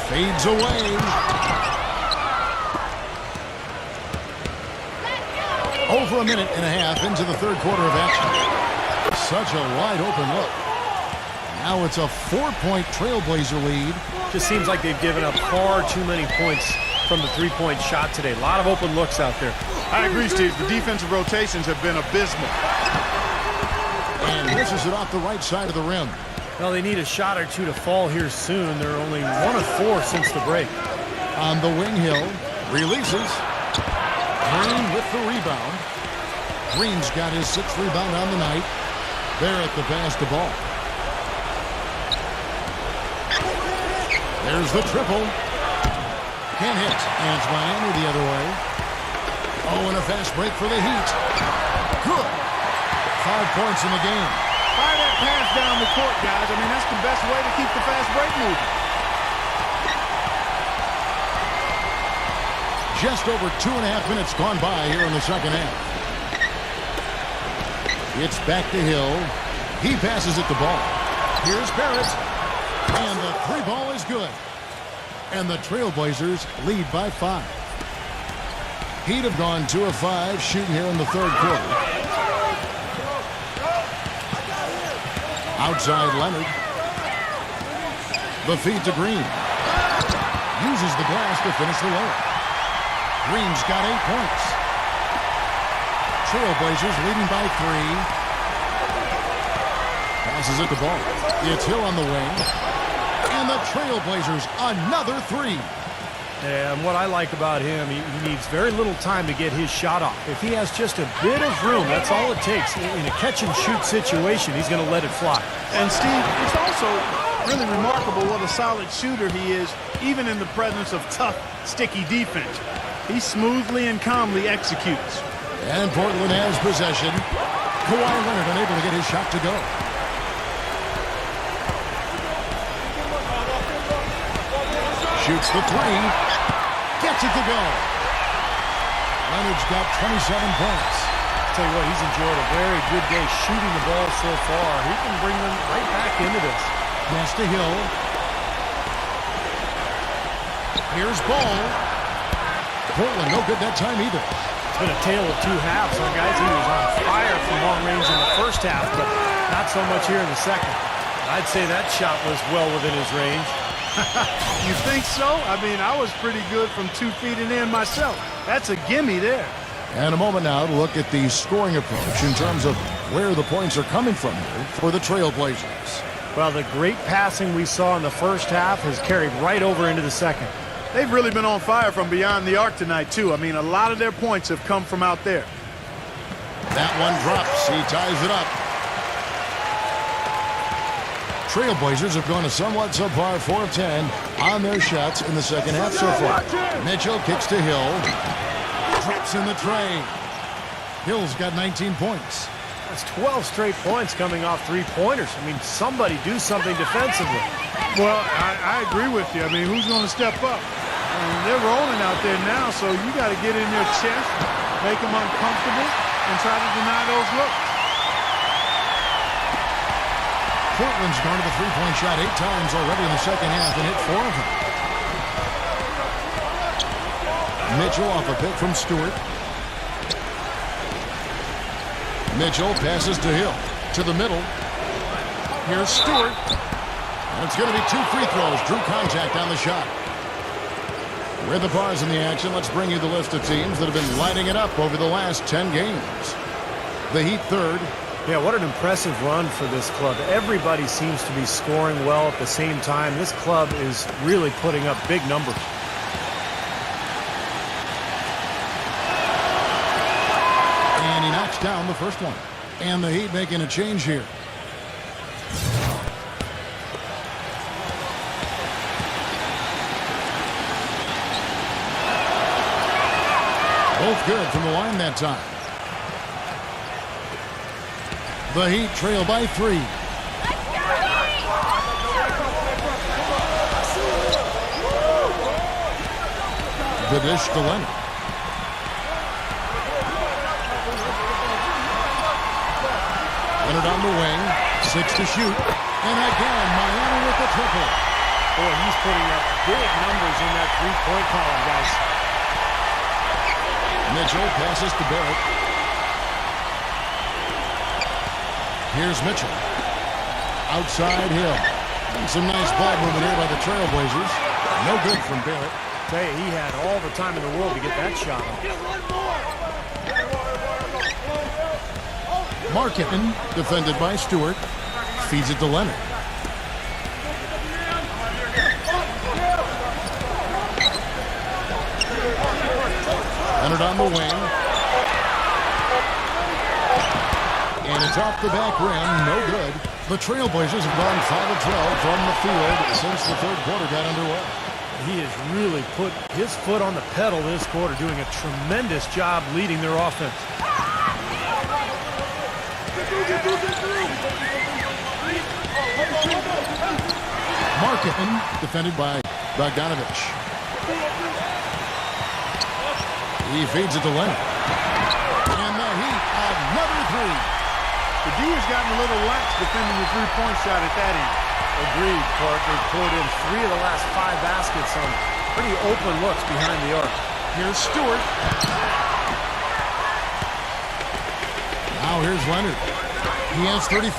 Fades away. Over a minute and a half into the third quarter of action. Such a wide open look. Now it's a 4-point Trailblazer lead. Just seems like they've given up far too many points from the 3-point shot today. A lot of open looks out there. I agree, Steve. The defensive rotations have been abysmal. And misses it off the right side of the rim. Well, they need a shot or two to fall here soon. They're only 1 of 4 since the break. On the wing, Hill releases. Green with the rebound. Green's got his 6th rebound on the night. Barrett the pass to ball. There's the triple. Can't hit. And it's Miami the other way. Oh, and a fast break for the Heat. Good. 5 points in the game. Fire that pass down the court, guys. I mean, that's the best way to keep the fast break moving. Just over 2.5 minutes gone by here in the second half. It's back to Hill. He passes it the ball. Here's Barrett. And the 3-ball is good. And the Trailblazers lead by 5. Heat have gone 2 of 5 shooting here in the third quarter. Outside Leonard. The feed to Green. Uses the glass to finish the layup. Green's got 8 points. Trailblazers leading by 3. Passes it to ball. It's Hill on the wing. And the Trailblazers another 3. And what I like about him, he needs very little time to get his shot off. If he has just a bit of room, that's all it takes. In a catch-and-shoot situation, he's going to let it fly. And, Steve, it's also really remarkable what a solid shooter he is, even in the presence of tough, sticky defense. He smoothly and calmly executes. And Portland has possession. Kawhi Leonard unable to get his shot to go. Shoots the three. Gets it to go. Leonard's got 27 points. Tell you what, he's enjoyed a very good day shooting the ball so far. He can bring them right back into this. Pass to Hill. Here's Ball. Portland no good that time either. It's been a tale of two halves, huh, guys? He was on fire from long range in the first half, but not so much here in the second. I'd say that shot was well within his range. You think so? I mean, I was pretty good from 2 feet and in myself. That's a gimme there. And a moment now to look at the scoring approach in terms of where the points are coming from here for the Trailblazers. Well, the great passing we saw in the first half has carried right over into the second. They've really been on fire from beyond the arc tonight, too. I mean, a lot of their points have come from out there. That one drops. He ties it up. Trailblazers have gone a somewhat subpar 4 of 10 on their shots in the second half so far. Mitchell kicks to Hill. Drops in the tray. Hill's got 19 points. That's 12 straight points coming off three-pointers. I mean, somebody do something defensively. Well, I agree with you. I mean, who's going to step up? I mean, they're rolling out there now, so you got to get in their chest, make them uncomfortable, and try to deny those looks. Portland's gone to the three-point shot 8 times already in the second half and hit 4 of them. Mitchell off a pick from Stewart. Mitchell passes to Hill. To the middle. Here's Stewart. And it's going to be 2 free throws. Drew contact on the shot. With the pause in the action, let's bring you the list of teams that have been lighting it up over the last 10 games. The Heat third. Yeah, what an impressive run for this club. Everybody seems to be scoring well at the same time. This club is really putting up big numbers. And he knocks down the first one. And the Heat making a change here. Both good from the line that time. The Heat trail by 3. The dish to Leonard. Leonard on the wing. 6 to shoot. And again, Miami with the triple. Boy, he's putting up big numbers in that three-point column, guys. Mitchell passes to Barrett. Here's Mitchell. Outside Hill. And some nice ball movement here by the Trailblazers. No good from Barrett. Tell you, he had all the time in the world to get that shot off. Markkanen, defended by Stewart. Feeds it to Leonard. Leonard on the wing. And it's off the back rim. No good. The Trailblazers have gone 5 of 12 from the field since the third quarter got underway. He has really put his foot on the pedal this quarter, doing a tremendous job leading their offense. Markkanen, defended by Bogdanovich. He feeds it to Leonard. And the Heat, another 3. The D has gotten a little lax defending the three-point shot at that end. Agreed, Clark. They poured in 3 of the last 5 baskets on pretty open looks behind the arc. Here's Stewart. Now here's Leonard. He has 35.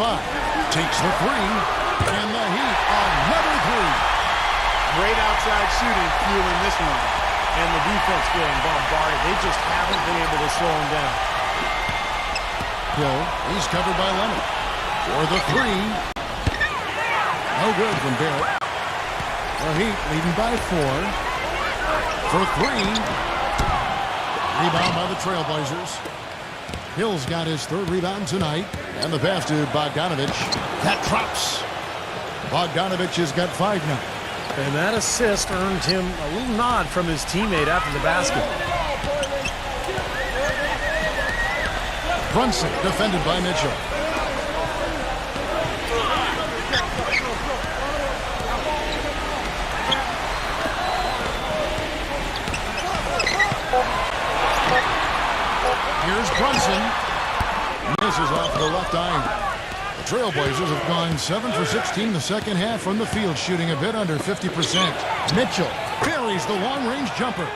Takes the 3. And the Heat, another 3. Great outside shooting fueling this one. And the defense getting bombarded. They just haven't been able to slow him down. Hill, he's covered by Leonard. For the 3. No good from Barrett. The Heat leading by 4. For 3. Rebound by the Trailblazers. Hill's got his 3rd rebound tonight. And the pass to Bogdanovich. That drops. Bogdanovich has got 5 now. And that assist earned him a little nod from his teammate after the basket. Brunson defended by Mitchell. Here's Brunson. Misses off the left eye. The Trailblazers have gone 7 for 16 the second half from the field, shooting a bit under 50%. Mitchell buries the long-range jumper.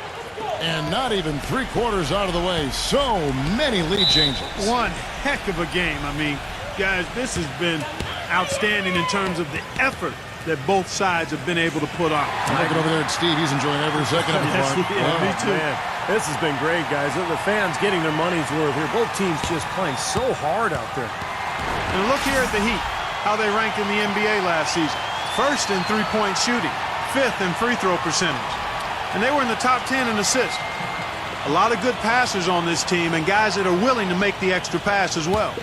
And not even 3/4 out of the way. So many lead changes. One heck of a game. I mean, guys, this has been outstanding in terms of the effort that both sides have been able to put on. I'm looking over there at Steve. He's enjoying every second of it. Yes, Mark. yeah, me too. Man, this has been great, guys. The fans getting their money's worth here. Both teams just playing so hard out there. And look here at the Heat, how they ranked in the NBA last season. First in three-point shooting, fifth in free throw percentage. And they were in the top 10 in assists. A lot of good passers on this team and guys that are willing to make the extra pass as well.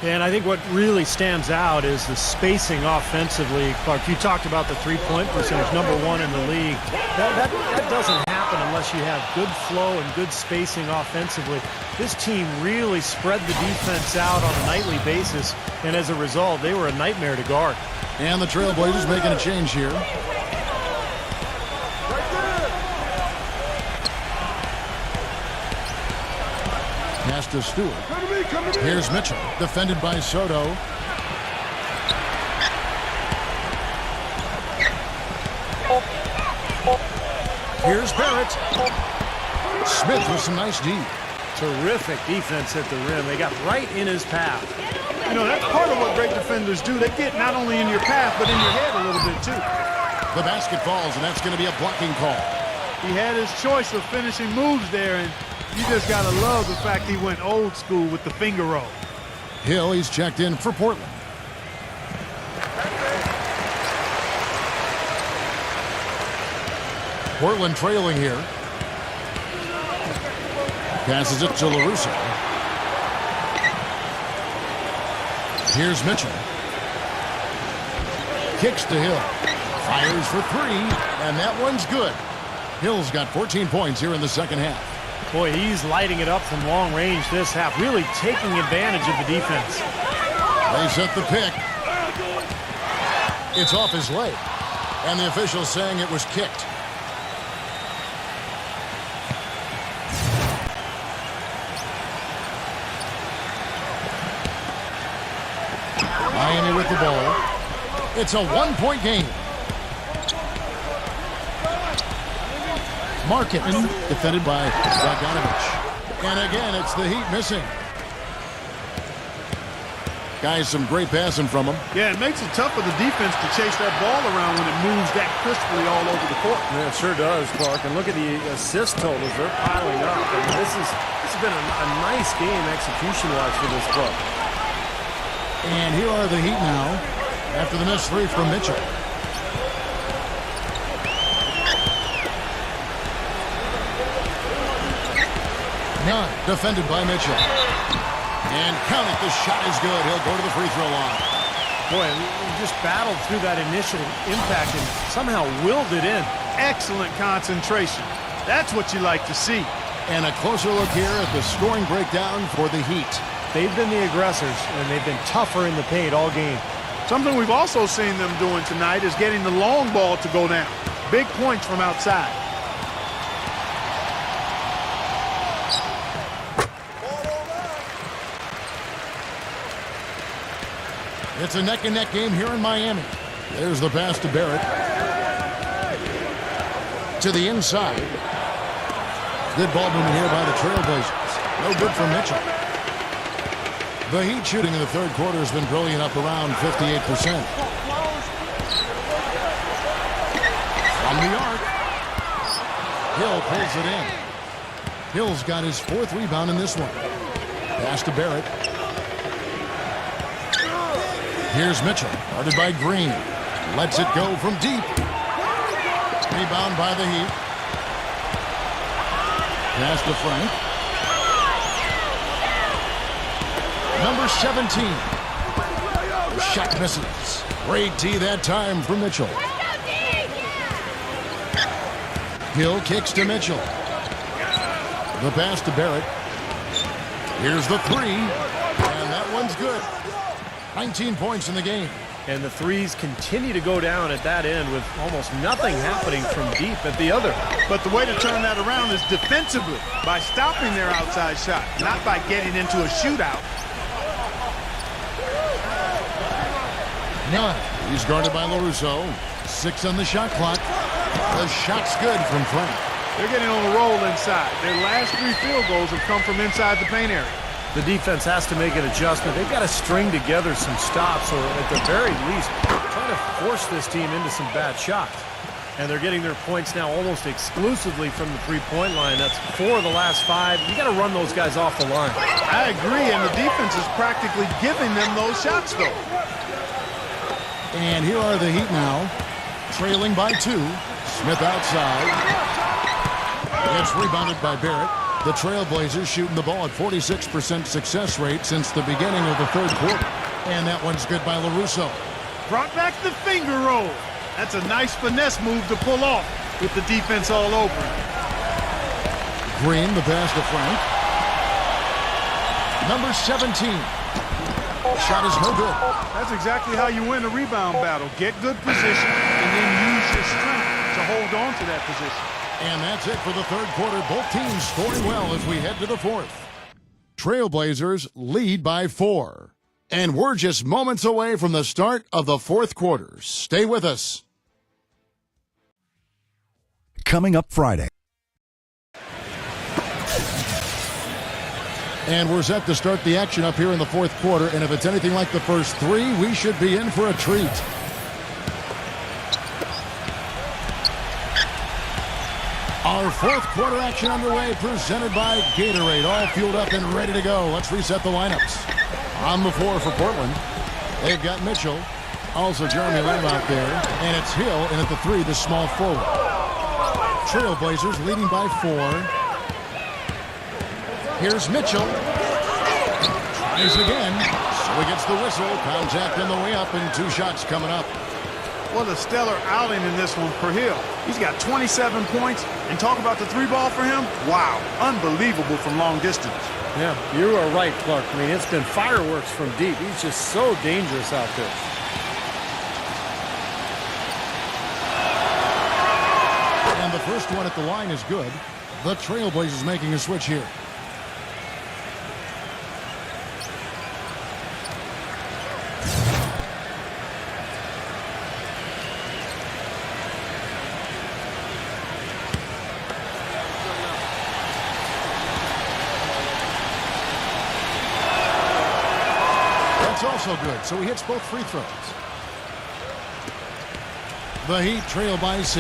And I think what really stands out is the spacing offensively. Clark, you talked about the three-point percentage, #1 in the league. That doesn't happen unless you have good flow and good spacing offensively. This team really spread the defense out on a nightly basis, and as a result, they were a nightmare to guard. And the Trailblazers making a change here. Pass to Stewart. Here's Mitchell, defended by Soto. Here's Barrett. Smith with some nice D. Terrific defense at the rim. They got right in his path. You know, that's part of what great defenders do. They get not only in your path, but in your head a little bit, too. The basket falls, and that's going to be a blocking call. He had his choice of finishing moves there, and you just got to love the fact he went old school with the finger roll. Hill, he's checked in for Portland. Portland trailing here. Passes it to LaRusso. Here's Mitchell. Kicks to Hill. Fires for three, and that one's good. Hill's got 14 points here in the second half. Boy, he's lighting it up from long range this half, really taking advantage of the defense. They set the pick. It's off his leg, and the official saying it was kicked. Miami with the ball. It's a one-point game. Markin, defended by Bogdanovich. And again, it's the Heat missing. Guys, some great passing from him. Yeah, it makes it tough for the defense to chase that ball around when it moves that crisply all over the court. Yeah, it sure does, Clark. And look at the assist totals. They're piling up. I mean, this has been a nice game execution-wise for this club. And here are the Heat now after the missed three from Mitchell. None, defended by Mitchell. And count it, the shot is good. He'll go to the free throw line. Boy, he just battled through that initial impact and somehow willed it in. Excellent concentration. That's what you like to see. And a closer look here at the scoring breakdown for the Heat. They've been the aggressors, and they've been tougher in the paint all game. Something we've also seen them doing tonight is getting the long ball to go down. Big points from outside. It's a neck-and-neck game here in Miami. There's the pass to Barrett. To the inside. Good ball movement here by the Trailblazers. No good for Mitchell. The Heat shooting in the third quarter has been brilliant, up around 58%. From the arc. Hill pulls it in. Hill's got his fourth rebound in this one. Pass to Barrett. Here's Mitchell, guarded by Green. Lets it go from deep. Rebound by the Heat. Pass to Frank. Number 17. The shot misses. Great D that time for Mitchell. Hill kicks to Mitchell. The pass to Barrett. Here's the three. good. 19 points in the game. And the threes continue to go down at that end with almost nothing happening from deep at the other. But the way to turn that around is defensively, by stopping their outside shot, not by getting into a shootout. None. He's guarded by LaRusso. 6 on the shot clock. The shot's good from Frank. They're getting on the roll inside. Their last 3 field goals have come from inside the paint area. The defense has to make an adjustment. They've got to string together some stops, or at the very least, try to force this team into some bad shots. And they're getting their points now almost exclusively from the three-point line. That's 4 of the last 5. You got to run those guys off the line. I agree, and the defense is practically giving them those shots, though. And here are the Heat now, trailing by 2. Smith outside. It's rebounded by Barrett. The Trailblazers shooting the ball at 46% success rate since the beginning of the third quarter. And that one's good by LaRusso. Brought back the finger roll. That's a nice finesse move to pull off with the defense all over him. Green, the pass to Frank. Number 17. Shot is no good. That's exactly how you win a rebound battle. Get good position and then use your strength to hold on to that position. And that's it for the third quarter. Both teams scoring well as we head to the fourth. Trailblazers lead by 4. And we're just moments away from the start of the fourth quarter. Stay with us. Coming up Friday. And we're set to start the action up here in the fourth quarter. And if it's anything like the first 3, we should be in for a treat. Our fourth quarter action underway, presented by Gatorade. All fueled up and ready to go. Let's reset the lineups. On the floor for Portland, they've got Mitchell. Also Jeremy Lamb out there. And it's Hill, and at the 3, the small forward. Trailblazers leading by 4. Here's Mitchell. Tries again. So he gets the whistle. Contact on the way up, and 2 shots coming up. What a stellar outing in this one for Hill. He's got 27 points, and talk about the 3-ball for him. Wow, unbelievable from long distance. Yeah, you are right, Clark. I mean, it's been fireworks from deep. He's just so dangerous out there. And the first one at the line is good. The Trailblazers making a switch here. Also good, so he hits both free throws. The Heat trail by 6.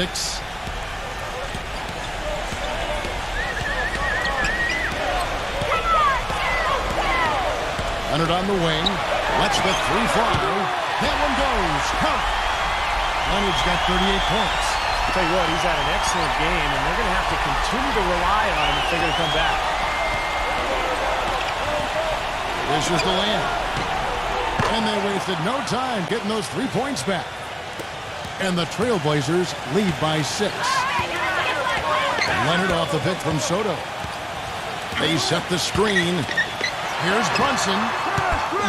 Leonard on the wing, lets the 3 fly. That one goes. Count. Leonard's got 38 points. I'll tell you what, he's had an excellent game, and they're going to have to continue to rely on him if they're going to come back. This is the layup. And they wasted no time getting those 3 points back. And the Trailblazers lead by 6. Leonard off the pick from Soto. They set the screen. Here's Brunson.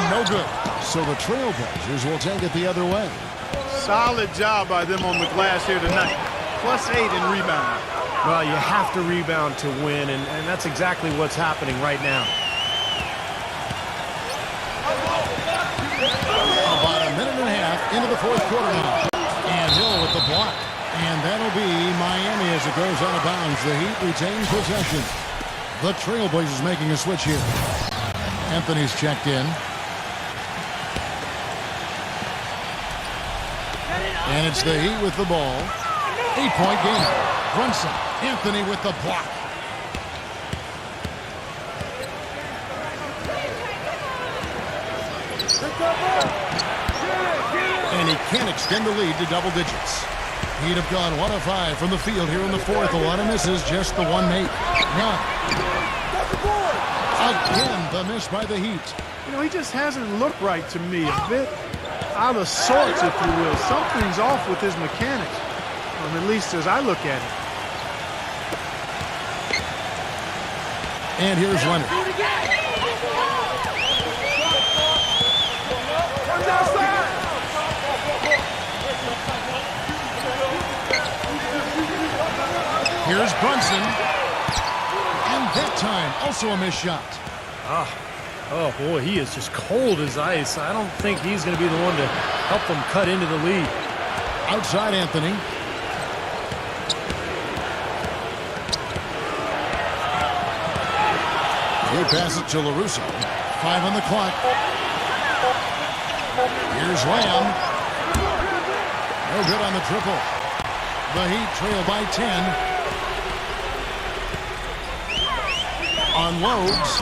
No good. So the Trailblazers will take it the other way. Solid job by them on the glass here tonight. +8 in rebounding. Well, you have to rebound to win, and that's exactly what's happening right now. About a minute and a half into the fourth quarter now. And Hill with the block. And that'll be Miami as it goes out of bounds. The Heat retain possession. The Trailblazers making a switch here. Anthony's checked in. And it's the Heat with the ball. 8-point game. Brunson. Anthony with the block. And he can't extend the lead to double digits. He'd have gone 1 of 5 from the field here in the fourth. A lot of misses, just the 1 make. Now, again, the miss by the Heat. You know, he just hasn't looked right to me. A bit out of sorts, if you will. Something's off with his mechanics, at least as I look at it. And here's Leonard. Brunson. And that time, also a missed shot. Oh, boy, he is just cold as ice. I don't think he's going to be the one to help them cut into the lead. Outside Anthony. He passes it to LaRusso. 5 on the clock. Here's Lamb. No good on the triple. The Heat trail by 10. Unloads.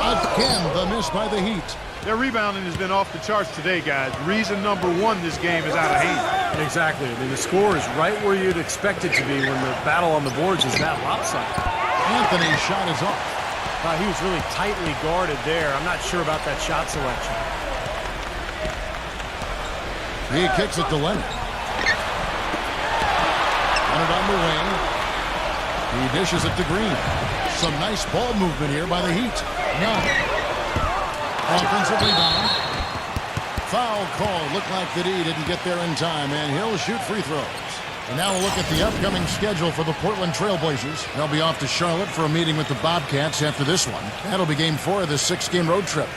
Again, the miss by the Heat. Their rebounding has been off the charts today, guys. Reason number one, this game is out of hand. Exactly. I mean, the score is right where you'd expect it to be when the battle on the boards is that lopsided. Anthony's shot is off. He was really tightly guarded there. I'm not sure about that shot selection. He kicks it to Leonard. Leonard on the wing. He dishes it to Green. Some nice ball movement here by the Heat. None. Offensive rebound. Foul call. Looked like the D didn't get there in time, and he'll shoot free throws. And now we'll look at the upcoming schedule for the Portland Trail Blazers. They'll be off to Charlotte for a meeting with the Bobcats after this one. That'll be game 4 of this 6-game road trip.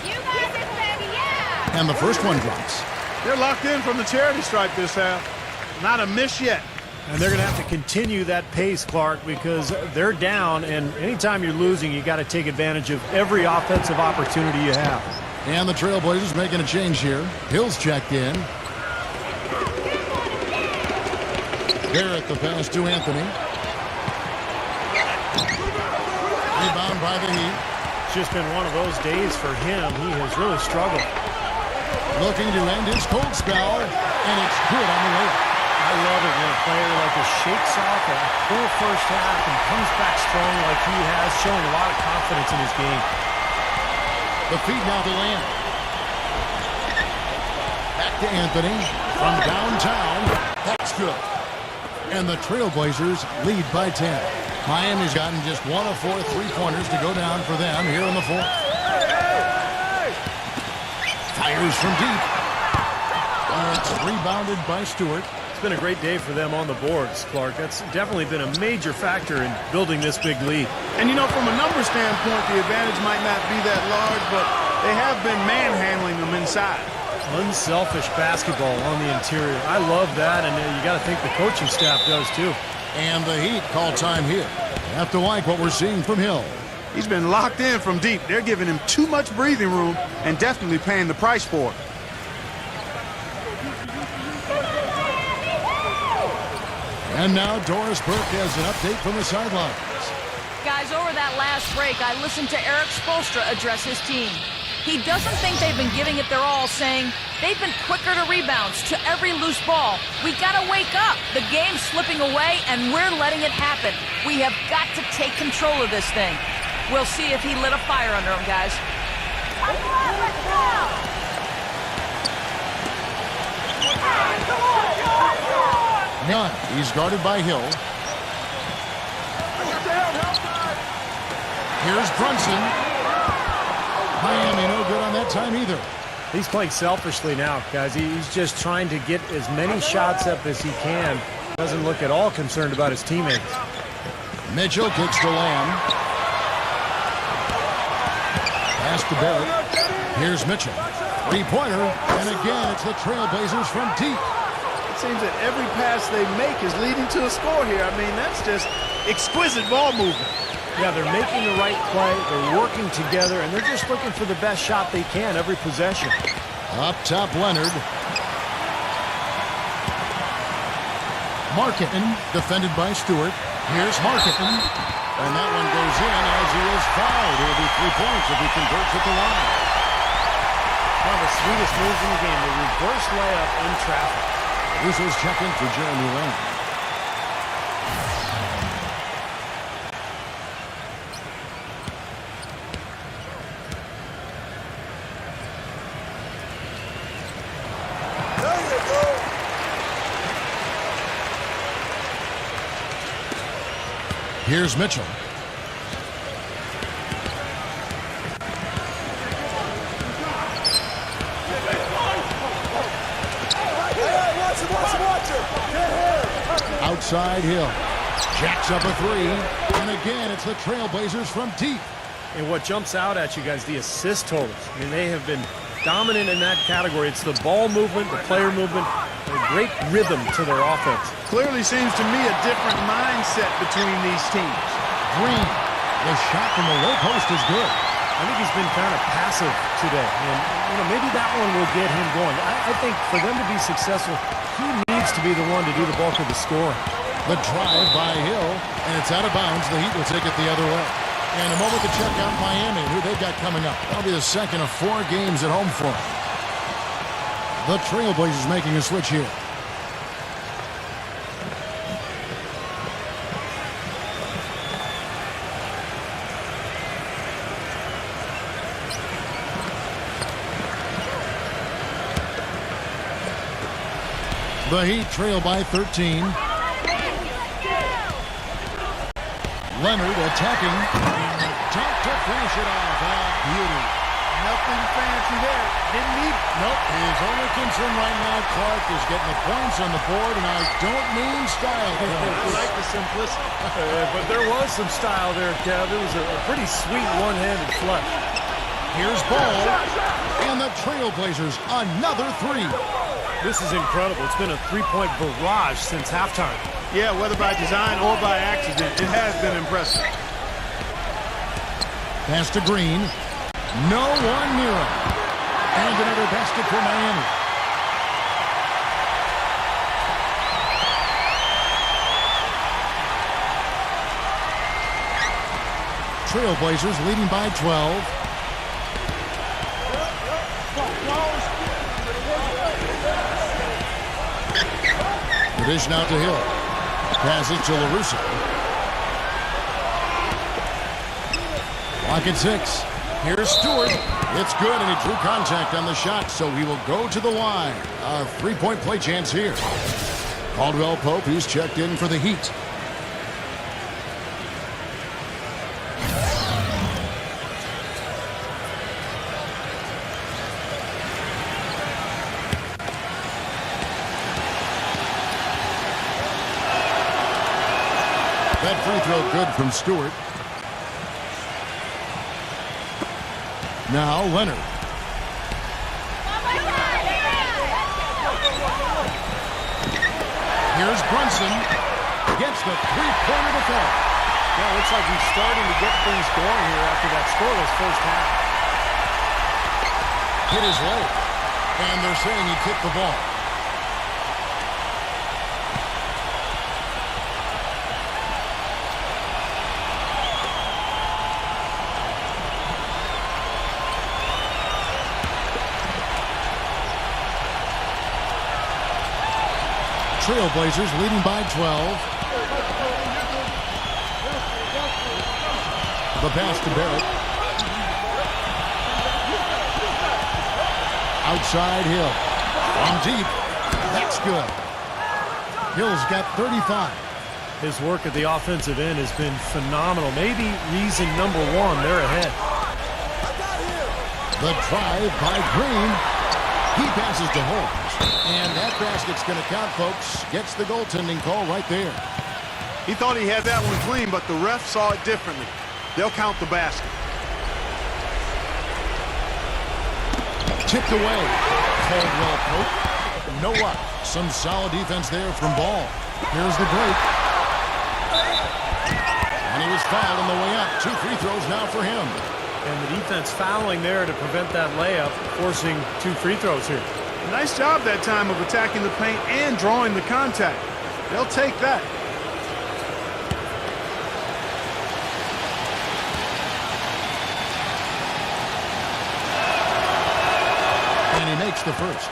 You guys are ready, yeah! And the first one drops. They're locked in from the charity stripe this half. Not a miss yet. And they're going to have to continue that pace, Clark, because they're down, and anytime you're losing, you got to take advantage of every offensive opportunity you have. And the Trail Blazers making a change here. Hill's checked in. Barrett the pass to Anthony. Rebound by the Heat. It's just been one of those days for him. He has really struggled. Looking to end his cold spell, and it's good on the way. I love it when a player like this shakes off a full first half and comes back strong like he has, showing a lot of confidence in his game. The feed now to Lamb. Back to Anthony from downtown. That's good. And the Trailblazers lead by 10. Miami's gotten just 1 of 4 3-pointers to go down for them here in the fourth. Fires from deep. And it's rebounded by Stewart. It's been a great day for them on the boards, Clark. That's definitely been a major factor in building this big lead. And, you know, from a number standpoint, the advantage might not be that large, but they have been manhandling them inside. Unselfish basketball on the interior. I love that, and you got to think the coaching staff does too. And the Heat call time here. Have to like what we're seeing from Hill. He's been locked in from deep. They're giving him too much breathing room and definitely paying the price for it. And now Doris Burke has an update from the sidelines. Guys, over that last break, I listened to Eric Spoelstra address his team. He doesn't think they've been giving it their all, saying they've been quicker to rebounds, to every loose ball. We gotta wake up. The game's slipping away, and we're letting it happen. We have got to take control of this thing. We'll see if he lit a fire under him, guys. None. He's guarded by Hill. Here's Brunson. Miami no good on that time either. He's playing selfishly now, guys. He's just trying to get as many shots up as he can. Doesn't look at all concerned about his teammates. Mitchell kicks to Lamb. Pass to Barrett. Here's Mitchell. 3-pointer. And again, it's the Trailblazers from deep. It seems that every pass they make is leading to a score here. I mean, that's just exquisite ball movement. Yeah, they're making the right play, they're working together, and they're just looking for the best shot they can every possession. Up top, Leonard. Marketing, defended by Stewart. Here's Marketing. And that one goes in as he is fouled. It'll be 3 points if he converts at the line. One of the sweetest moves in the game, the reverse layup in traffic. Russo's checking for Jeremy Lamb. Here's Mitchell. Outside Hill. Jacks up a three. And again, it's the Trailblazers from deep. And what jumps out at you guys, the assist totals. I mean, they have been dominant in that category. It's the ball movement, the player movement, a great rhythm to their offense. Clearly seems to me a different mindset between these teams. Green. The shot from the low post is good. I think he's been kind of passive today. And, maybe that one will get him going. I think for them to be successful, he needs to be the one to do the bulk of the scoring. The drive by Hill, and it's out of bounds. The Heat will take it the other way. And a moment to check out Miami, who they've got coming up. That'll be the second of 4 games at home for them. The Trailblazers making a switch here. The Heat trail by 13. Leonard attacking. Jump to finish it off. Beauty. Nothing fancy there. Didn't need it. Nope. His only concern right now, Clark, is getting the points on the board, and I don't mean style points. I like the simplicity. But there was some style there, Kev. It was a pretty sweet one-handed flush. Here's Ball. And the Trailblazers, another 3. This is incredible. It's been a three-point barrage since halftime. Yeah, whether by design or by accident, it has been impressive. Pass to Green. No one near him. And another basket for Miami. Trailblazers leading by 12. The dish now to Hill. Passes to LaRusso. Clock at 6. Here's Stewart. It's good, and he drew contact on the shot, so he will go to the line. A 3-point play chance here. Caldwell Pope, who's checked in for the Heat. That free throw good from Stewart. Now Leonard. Here's Brunson. Gets the three-pointer to fall. Yeah, looks like he's starting to get things going here after that scoreless first half. Hit his leg. And they're saying he kicked the ball. Trailblazers leading by 12. The pass to Barrett. Outside Hill. From deep. That's good. Hill's got 35. His work at the offensive end has been phenomenal. Maybe reason number 1, they're ahead. The drive by Green. He passes to Holmes. And that basket's going to count, folks. Gets the goaltending call right there. He thought he had that one clean, but the ref saw it differently. They'll count the basket. Tipped away. Caldwell Pope. No luck. Some solid defense there from Ball. Here's the break. And he was fouled on the way up. 2 free throws now for him. And the defense fouling there to prevent that layup, forcing 2 free throws here. Nice job that time of attacking the paint and drawing the contact. They'll take that. And he makes the first.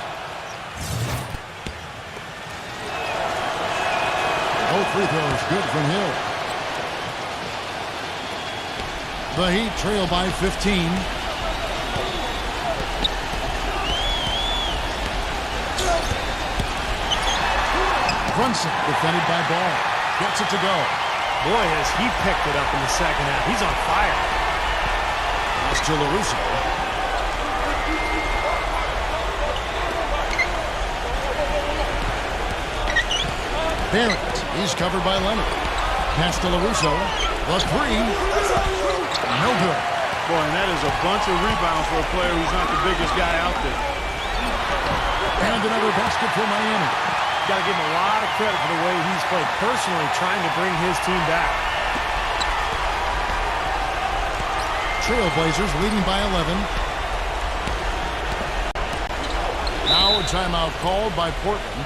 Both free throws good from Hill. The Heat trail by 15. Brunson defended by Ball. Gets it to go. Boy, has he picked it up in the second half. He's on fire. Pass to LaRusso. Barrett. He's covered by Leonard. Pass to LaRusso. The three. No good. Boy, and that is a bunch of rebounds for a player who's not the biggest guy out there. And another basket for Miami. Got to give him a lot of credit for the way he's played personally, trying to bring his team back. Trailblazers leading by 11. Now a timeout called by Portland.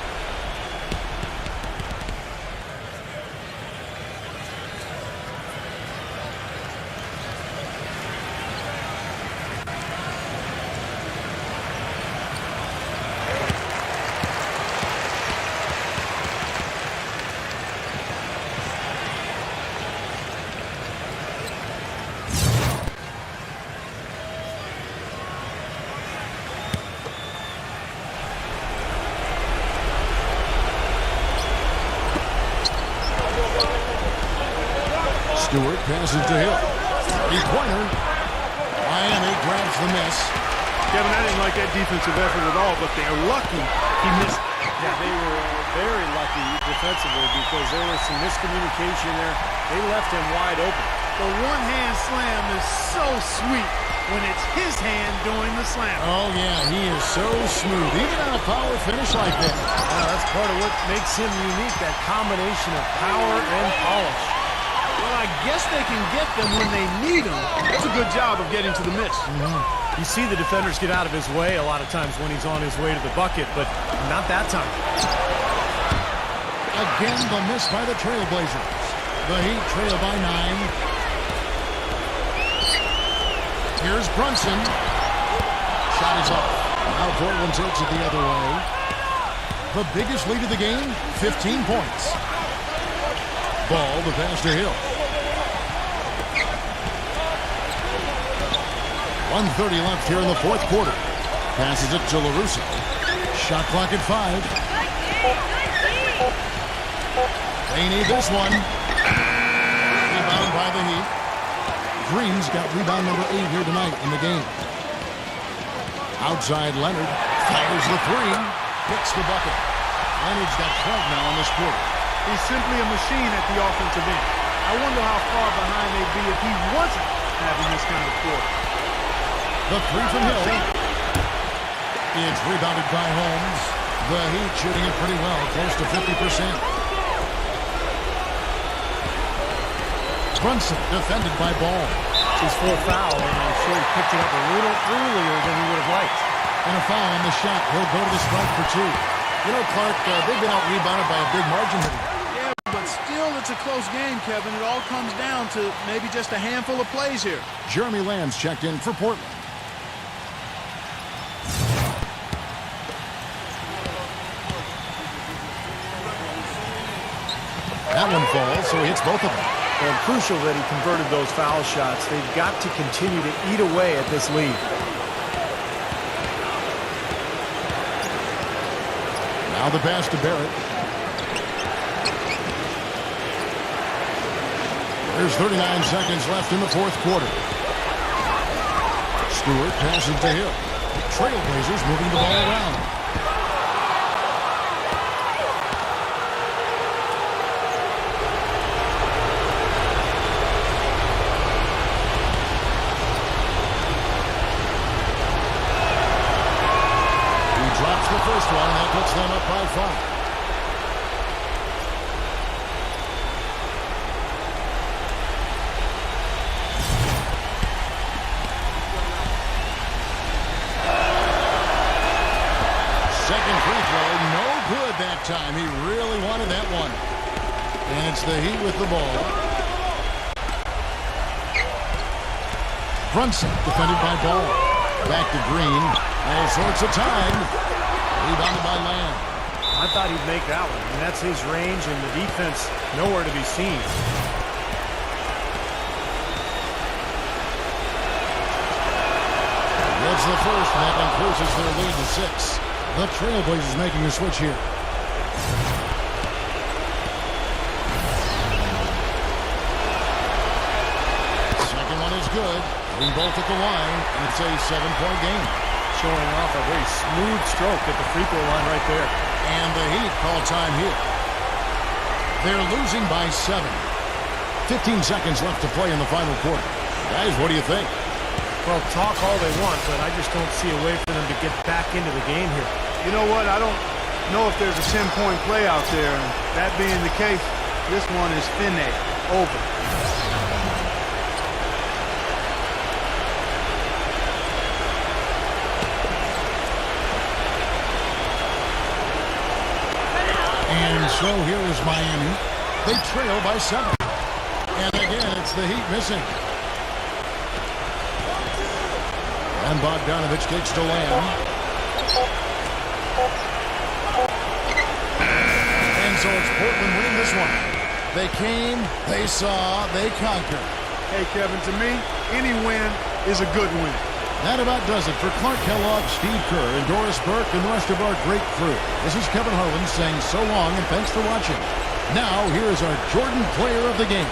Stewart passes to Hill. Three-pointer. Miami grabs the miss. Kevin, I didn't like that defensive effort at all, but they're lucky he missed. Yeah, they were very lucky defensively because there was some miscommunication there. They left him wide open. The one-hand slam is so sweet when it's his hand doing the slam. Oh, yeah, he is so smooth, even on a power finish like that. That's part of what makes him unique, that combination of power and polish. Well, I guess they can get them when they need them. That's a good job of getting to the miss. You see the defenders get out of his way a lot of times when he's on his way to the bucket, but not that time. Again, the miss by the Trailblazers. The Heat trail by 9. Here's Brunson. Shot is off. Now Portland takes it the other way. The biggest lead of the game, 15 points. Ball, the pass to Hill. 1:30 left here in the fourth quarter. Passes it to LaRusso. Shot clock at 5. They need this one. Rebound by the Heat. Green's got rebound number 8 here tonight in the game. Outside Leonard. Fires the three. Picks the bucket. Leonard's got 12 now in this quarter. He's simply a machine at the offensive end. I wonder how far behind they'd be if he wasn't having this kind of quarter. The three from Hill. It's rebounded by Holmes. The Heat shooting it pretty well, close to 50%. Brunson defended by Ball. It's his fourth foul, and I'm sure he picked it up a little earlier than he would have liked. And a foul on the shot. He'll go to the strike for 2. You know, Clark, they've been out-rebounded by a big margin here. Yeah, but still it's a close game, Kevin. It all comes down to maybe just a handful of plays here. Jeremy Lamb's checked in for Portland. That one falls, so he hits both of them. And crucial that he converted those foul shots. They've got to continue to eat away at this lead. Now the pass to Barrett. There's 39 seconds left in the fourth quarter. Stewart passes to Hill. Trailblazers moving the ball around. Drops the first one, and that puts them up by 5. Second free throw, no good that time. He really wanted that one. And it's the Heat with the ball. Brunson defended by Ball. Back to Green. All sorts of time. Rebounded by Lamb. I thought he'd make that one. And that's his range, and the defense nowhere to be seen. That's the first, and that increases their lead to 6. The Trailblazers making a switch here. Second one is good. We both at the line, and it's a 7-point game. Showing off a very smooth stroke at the free throw line right there. And the Heat call time here. They're losing by 7. 15 seconds left to play in the final quarter. Guys, what do you think? Well, talk all they want, but I just don't see a way for them to get back into the game here. You know what? I don't know if there's a 10-point play out there. And that being the case, this one is finished. Over. And so here is Miami. They trail by 7. And again, it's the Heat missing. And Bogdanovich kicks to Lamb. And so it's Portland winning this one. They came, they saw, they conquered. Hey, Kevin, to me, any win is a good win. That about does it for Clark Kellogg, Steve Kerr, and Doris Burke, and the rest of our great crew. This is Kevin Harlan saying so long and thanks for watching. Now, here is our Jordan Player of the Game.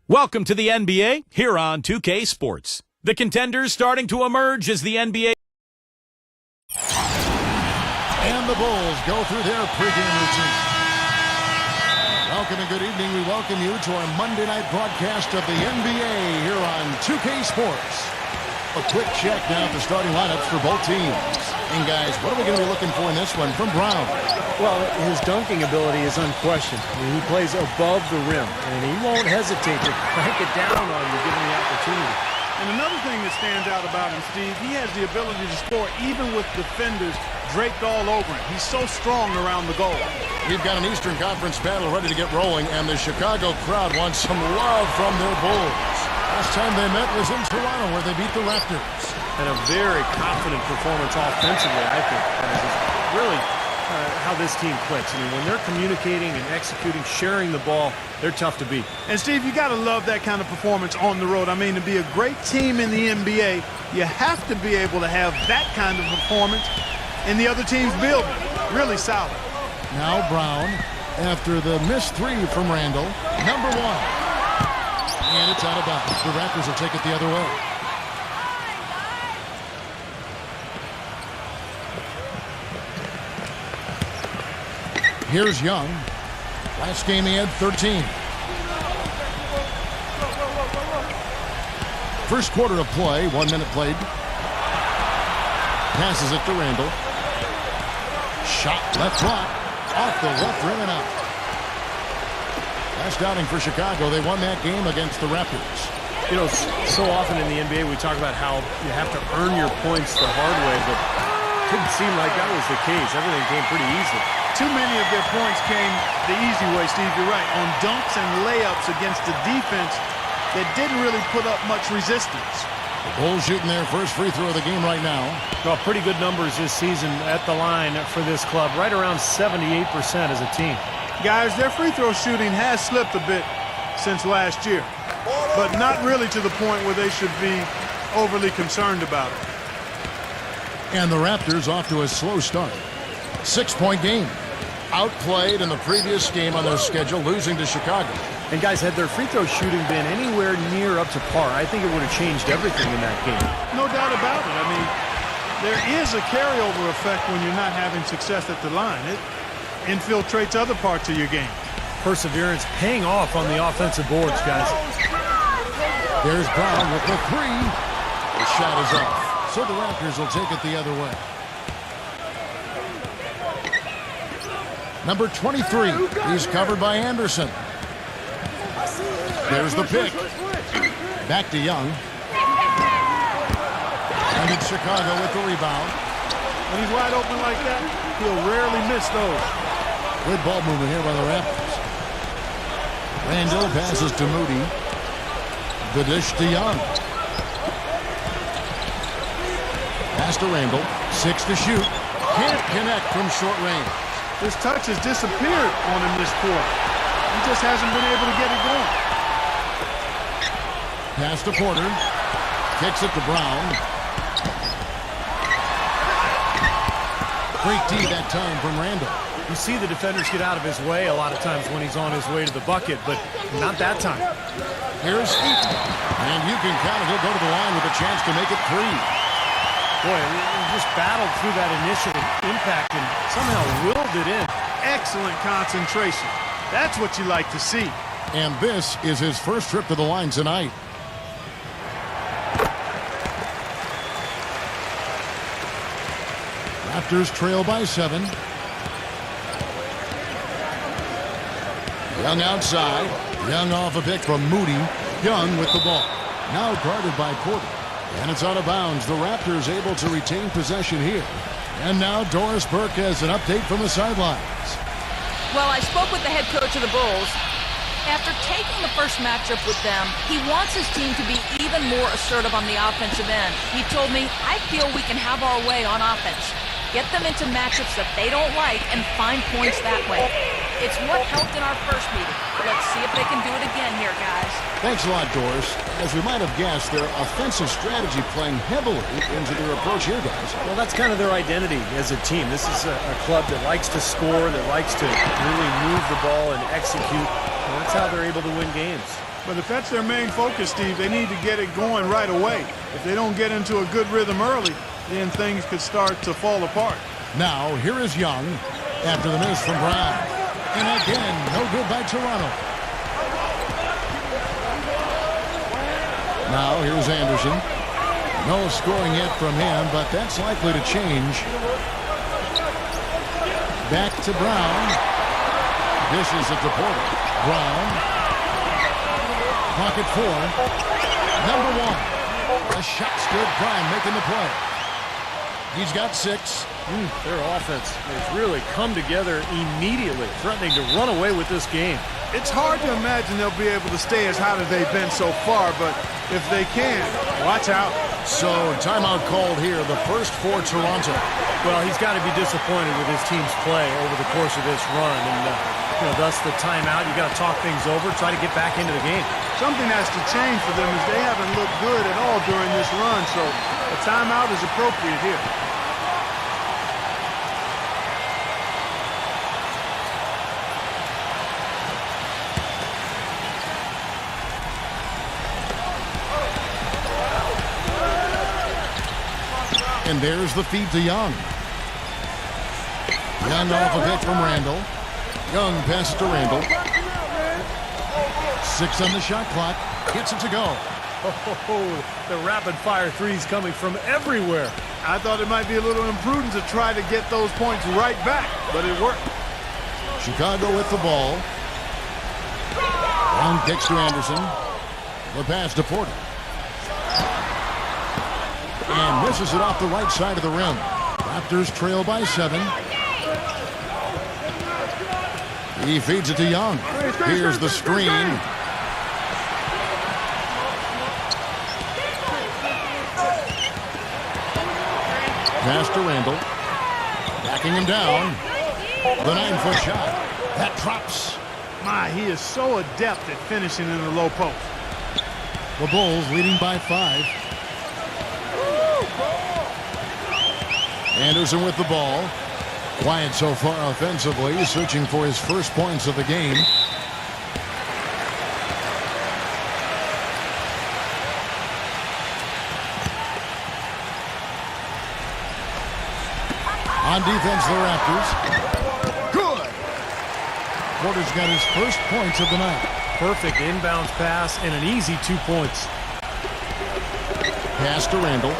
Welcome to the NBA here on 2K Sports. The contenders starting to emerge as the NBA. And the Bulls go through their pregame routine. Welcome and good evening. We welcome you to our Monday night broadcast of the NBA here on 2K Sports. A quick check now at the starting lineups for both teams. And guys, what are we going to be looking for in this one from Brown? Well, his dunking ability is unquestioned. I mean, he plays above the rim, and he won't hesitate to crank it down on you given the opportunity. And another thing that stands out about him, Steve, he has the ability to score even with defenders draped all over him. He's so strong around the goal. We've got an Eastern Conference battle ready to get rolling, and the Chicago crowd wants some love from their Bulls. Last time they met was in Toronto, where they beat the Raptors. And a very confident performance offensively, I think, guys, is really how this team clicks. I mean, when they're communicating and executing, sharing the ball, they're tough to beat. And, Steve, you got to love that kind of performance on the road. I mean, to be a great team in the NBA, you have to be able to have that kind of performance in the other team's building. Really solid. Now Brown, after the missed three from Randall, number one. And it's out of bounds. The Raptors will take it the other way. Here's Young. Last game he had 13. First quarter of play, 1 minute played. Passes it to Randall. Shot left block. Off the left rim and out. Last outing for Chicago. They won that game against the Raptors. You know, so often in the NBA we talk about how you have to earn your points the hard way, but it didn't seem like that was the case. Everything came pretty easily. Too many of their points came the easy way, Steve. You're right. On dunks and layups against the defense that didn't really put up much resistance. The Bulls shooting their first free throw of the game right now. Well, pretty good numbers this season at the line for this club. Right around 78% as a team. Guys, their free throw shooting has slipped a bit since last year, but not really to the point where they should be overly concerned about it. And the Raptors off to a slow start. 6-point game. Outplayed in the previous game on their schedule, losing to Chicago. And guys, had their free throw shooting been anywhere near up to par, I think it would have changed everything in that game. No doubt about it. I mean, there is a carryover effect when you're not having success at the line. It infiltrates other parts of your game. Perseverance paying off on the offensive boards, guys. There's Brown with the three. The shot is off. So the Raptors will take it the other way. Number 23. He's covered by Anderson. There's the pick. Back to Young. And it's Chicago with the rebound. When he's wide open like that, he'll rarely miss those. Good ball movement here by the Raptors. Randall passes to Moody. The dish to Young. Pass to Randall. 6 to shoot. Can't connect from short range. His touch has disappeared on him this quarter. He just hasn't been able to get it going. Pass to Porter. Kicks it to Brown. Great D that time from Randall. You see the defenders get out of his way a lot of times when he's on his way to the bucket, but not that time. Here's Eaton. And you can count it. He'll go to the line with a chance to make it 3. Boy, he just battled through that initial impact and somehow willed it in. Excellent concentration. That's what you like to see. And this is his first trip to the line tonight. Raptors trail by 7. Young outside. Young off a pick from Moody. Young with the ball. Now guarded by Porter. And it's out of bounds. The Raptors able to retain possession here. And now Doris Burke has an update from the sidelines. Well, I spoke with the head coach of the Bulls. After taking the first matchup with them, he wants his team to be even more assertive on the offensive end. He told me, I feel we can have our way on offense. Get them into matchups that they don't like and find points that way. It's what helped in our first meeting. Let's see if they can do it again here, guys. Thanks a lot, Doris. As we might have guessed, their offensive strategy playing heavily into their approach here, guys. Well, that's kind of their identity as a team. This is a club that likes to score, that likes to really move the ball and execute. And that's how they're able to win games. But if that's their main focus, Steve, they need to get it going right away. If they don't get into a good rhythm early, then things could start to fall apart. Now, here is Young after the miss from Brown. And again, no good by Toronto. Now, here's Anderson. No scoring yet from him, but that's likely to change. Back to Brown. Dishes it to Porter. Brown. Pocket 4. Number 1. A shot's good. Brown making the play. He's got 6. Their offense has really come together immediately, threatening to run away with this game. It's hard to imagine they'll be able to stay as hot as they've been so far, but if they can, watch out. So, timeout called here, the first for Toronto. Well, he's got to be disappointed with his team's play over the course of this run, and thus the timeout. You got to talk things over, try to get back into the game. Something has to change for them as they haven't looked good at all during this run, so a timeout is appropriate here. And there's the feed to Young. Young off a pitch from Randall. Young passes to Randall. 6 on the shot clock. Gets it to go. The rapid-fire threes coming from everywhere. I thought it might be a little imprudent to try to get those points right back, but it worked. Chicago with the ball. Young kicks to Anderson. The pass to Porter. And misses it off the right side of the rim. Raptors trail by 7. He feeds it to Young. Here's the screen. Pass to Randall. Backing him down. The 9-foot shot. That drops. My, he is so adept at finishing in the low post. The Bulls leading by 5. Anderson with the ball. Quiet so far offensively, searching for his first points of the game. On defense, the Raptors. Good! Porter's got his first points of the night. Perfect inbounds pass and an easy 2 points. Pass to Randall.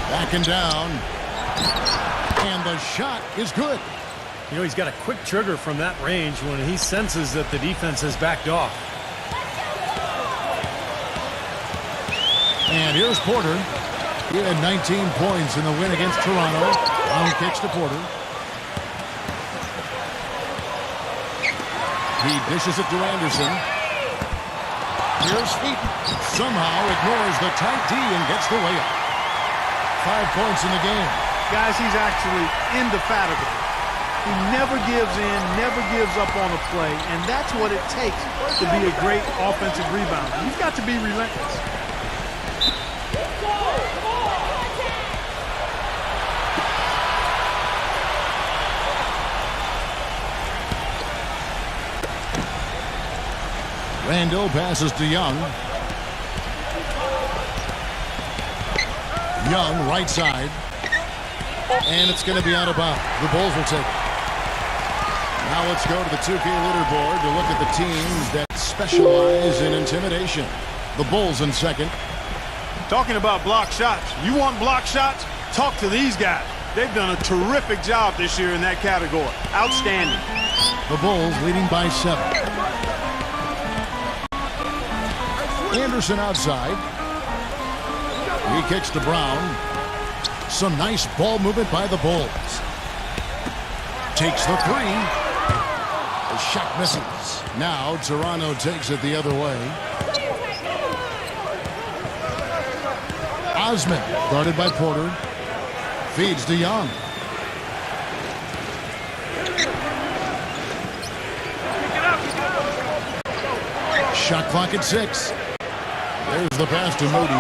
Backing down. And the shot is good. You know, he's got a quick trigger from that range when he senses that the defense has backed off. And here's Porter. He had 19 points in the win against Toronto. Brown kicks to Porter. He dishes it to Anderson. Here's Heaton. Somehow ignores the tight D and gets the layup. 5 points in the game. Guys, he's actually indefatigable. He never gives in, never gives up on a play, and that's what it takes to be a great offensive rebounder. You've got to be relentless. Randall passes to Young. Young, right side. And it's going to be out of bounds. The Bulls will take it. Now let's go to the 2K leaderboard to look at the teams that specialize in intimidation. The Bulls in second. Talking about block shots. You want block shots? Talk to these guys. They've done a terrific job this year in that category. Outstanding. The Bulls leading by 7. Anderson outside. He kicks to Brown. Some nice ball movement by the Bulls. Takes the 3. The shot misses. Now Toronto takes it the other way. Osman guarded by Porter. Feeds to Young. Shot clock at 6. There's the pass to Moody.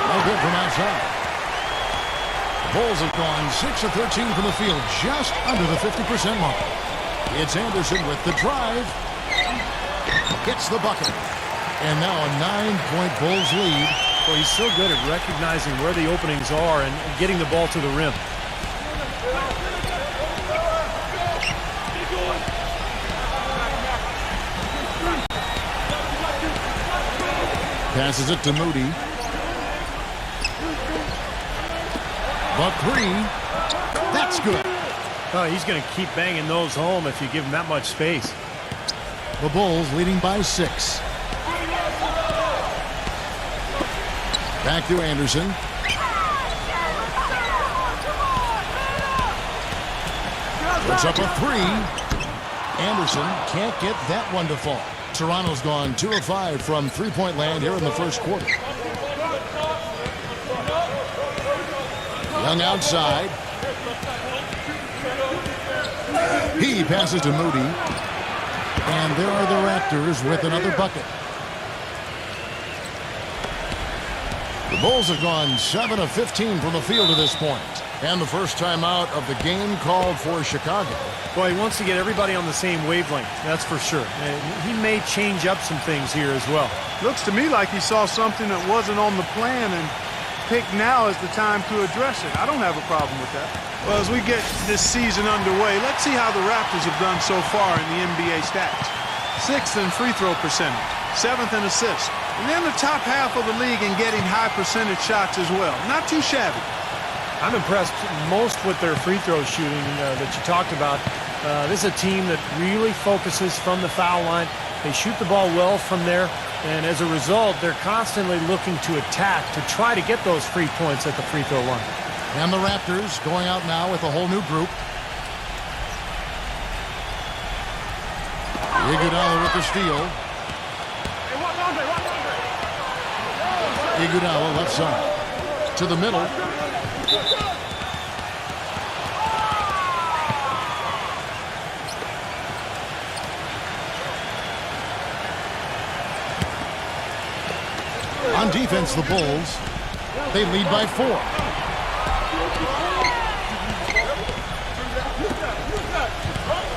No good from outside. Bulls have gone 6 of 13 from the field, just under the 50% mark. It's Anderson with the drive. Gets the bucket. And now a 9-point Bulls lead. Well, he's so good at recognizing where the openings are and getting the ball to the rim. Passes it to Moody. The three. That's good. Oh, he's going to keep banging those home if you give him that much space. The Bulls leading by 6. Back to Anderson. Puts up a three. Anderson can't get that one to fall. Toronto's gone 2 of 5 from three-point land here in the first quarter. Young outside. He passes to Moody. And there are the Raptors with another bucket. The Bulls have gone 7 of 15 from the field to this point. And the first timeout of the game called for Chicago. Well, he wants to get everybody on the same wavelength, that's for sure. He may change up some things here as well. Looks to me like he saw something that wasn't on the plan and picked now as the time to address it. I don't have a problem with that. Well, as we get this season underway, let's see how the Raptors have done so far in the NBA stats. 6th in free throw percentage, 7th in assists, and then the top half of the league in getting high percentage shots as well. Not too shabby. I'm impressed most with their free throw shooting that you talked about. This is a team that really focuses from the foul line. They shoot the ball well from there, and as a result, they're constantly looking to attack to try to get those free points at the free throw line. And the Raptors going out now with a whole new group. Iguodala with the steal. Iguodala left side. To the middle. On defense, the Bulls, they lead by 4.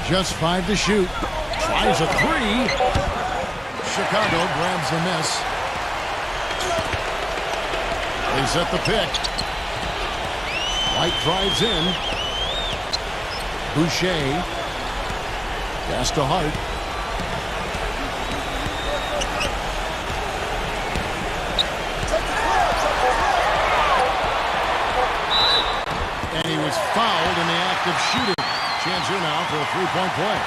Just 5 to shoot. Tries a 3. Chicago grabs the miss. They set the pick. White drives in. Boucher. Pass to Hart. And he was fouled in the act of shooting. Chance here now for a three-point play.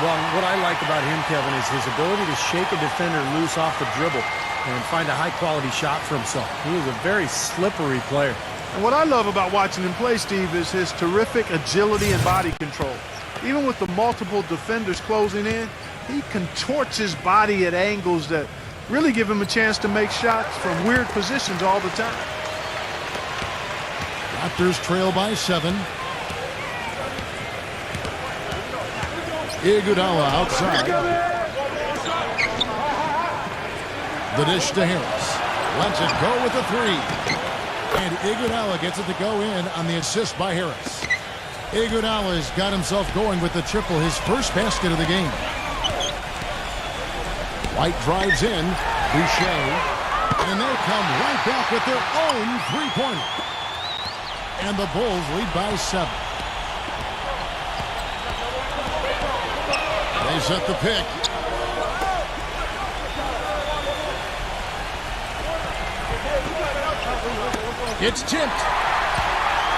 Well, what I like about him, Kevin, is his ability to shake a defender loose off the dribble and find a high-quality shot for himself. He is a very slippery player. And what I love about watching him play, Steve, is his terrific agility and body control. Even with the multiple defenders closing in, he contorts his body at angles that really give him a chance to make shots from weird positions all the time. Raptors trail by 7. Iguodala outside. The dish to Harris. Lets it go with a 3. And Iguodala gets it to go in on the assist by Harris. Iguodala has got himself going with the triple, his first basket of the game. White drives in. Boucher. And they come right back with their own three-pointer. And the Bulls lead by 7. They set the pick. It's tipped.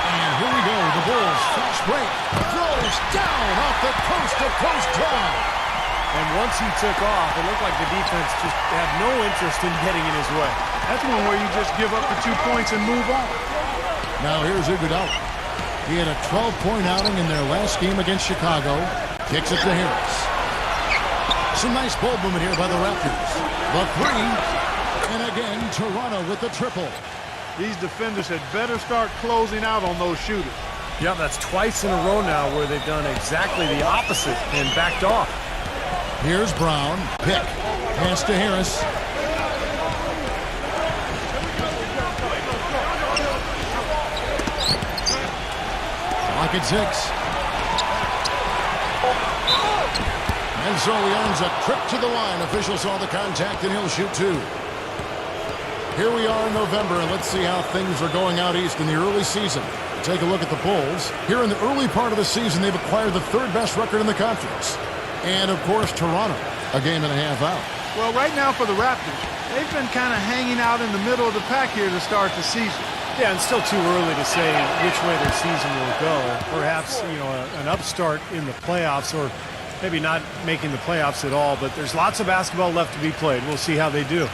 And here we go. The Bulls fast break. Throws down off the coast-to-coast drive. And once he took off, it looked like the defense just had no interest in getting in his way. That's one where you just give up the 2 points and move on. Now here's Iguodala. He had a 12-point outing in their last game against Chicago. Kicks it to Harris. Some nice ball movement here by the Raptors. The 3. And again, Toronto with the triple. These defenders had better start closing out on those shooters. Yeah, that's twice in a row now where they've done exactly the opposite and backed off. Here's Brown. Pick. Pass to Harris. Clock at 6. And so he earns a trip to the line. Official saw the contact, and he'll shoot 2. Here we are in November, and let's see how things are going out east in the early season. Take a look at the Bulls. Here in the early part of the season, they've acquired the 3rd best record in the conference. And, of course, Toronto, a game and a half out. Well, right now for the Raptors, they've been kind of hanging out in the middle of the pack here to start the season. Yeah, and still too early to say which way their season will go. Perhaps, an upstart in the playoffs, or maybe not making the playoffs at all. But there's lots of basketball left to be played. We'll see how they do.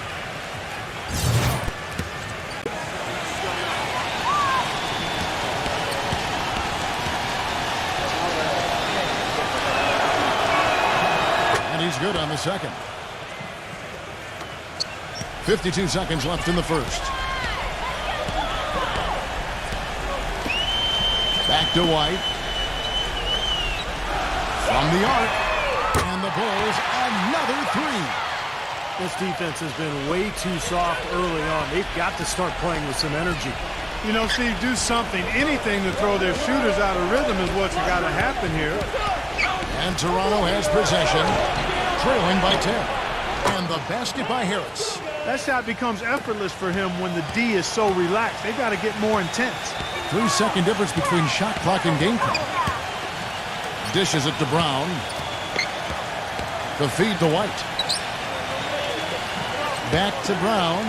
And he's good on the second. 52 seconds left in the first. Back to White. From the arc. And the Bulls, another 3. This defense has been way too soft early on. They've got to start playing with some energy. You know, Steve, do something, anything to throw their shooters out of rhythm is what's got to happen here. And Toronto has possession, trailing by 10. And the basket by Harris. That shot becomes effortless for him when the D is so relaxed. They've got to get more intense. 3-second difference between shot clock and game clock. Dishes it to Brown. The feed to White. Back to Brown.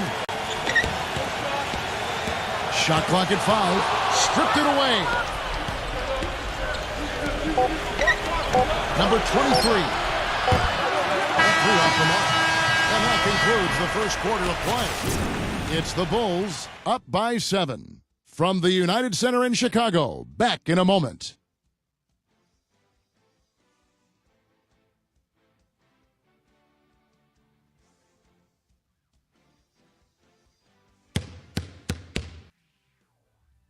Shot clock at 5. Stripped it away. Number 23. Three off the mark. And that concludes the first quarter of play. It's the Bulls up by 7. From the United Center in Chicago, back in a moment.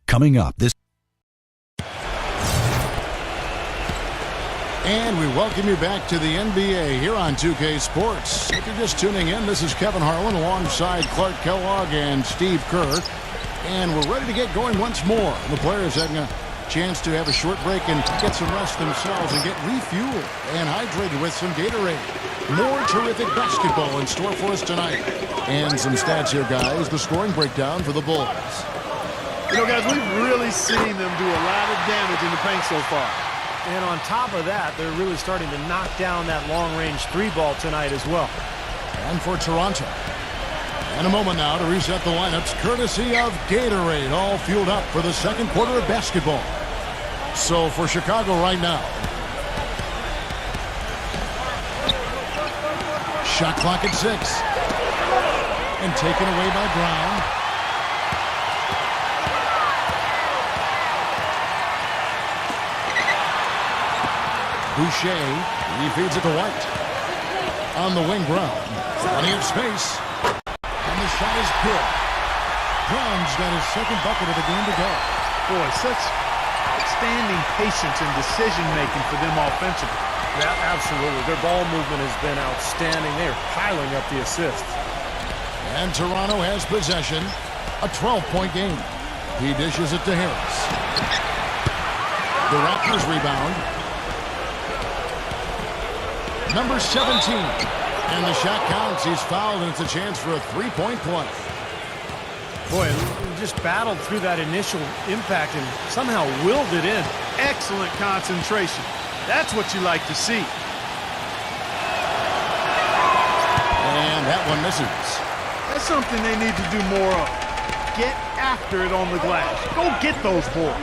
Coming up this. And we welcome you back to the NBA here on 2K Sports. If you're just tuning in, this is Kevin Harlan alongside Clark Kellogg and Steve Kerr. And we're ready to get going once more. The players having a chance to have a short break and get some rest themselves and get refueled and hydrated with some Gatorade. More terrific basketball in store for us tonight. And some stats here, guys. The scoring breakdown for the Bulls. You know, guys, we've really seen them do a lot of damage in the paint so far. And on top of that, they're really starting to knock down that long-range 3-ball tonight as well. And for Toronto. And a moment now to reset the lineups, courtesy of Gatorade, all fueled up for the second quarter of basketball. So for Chicago right now. Shot clock at 6. And taken away by Brown. Boucher, he feeds it to White. On the wing, Brown. Plenty of space. And the shot is good. Brown's got his second bucket of the game to go. Boy, such outstanding patience and decision-making for them offensively. Yeah, absolutely. Their ball movement has been outstanding. They are piling up the assists. And Toronto has possession. A 12-point game. He dishes it to Harris. The Raptors rebound. Number 17. And the shot counts. He's fouled, and it's a chance for a 3-point play. Boy, he just battled through that initial impact and somehow willed it in. Excellent concentration. That's what you like to see. And that one misses. That's something they need to do more of. Get after it on the glass. Go get those boards.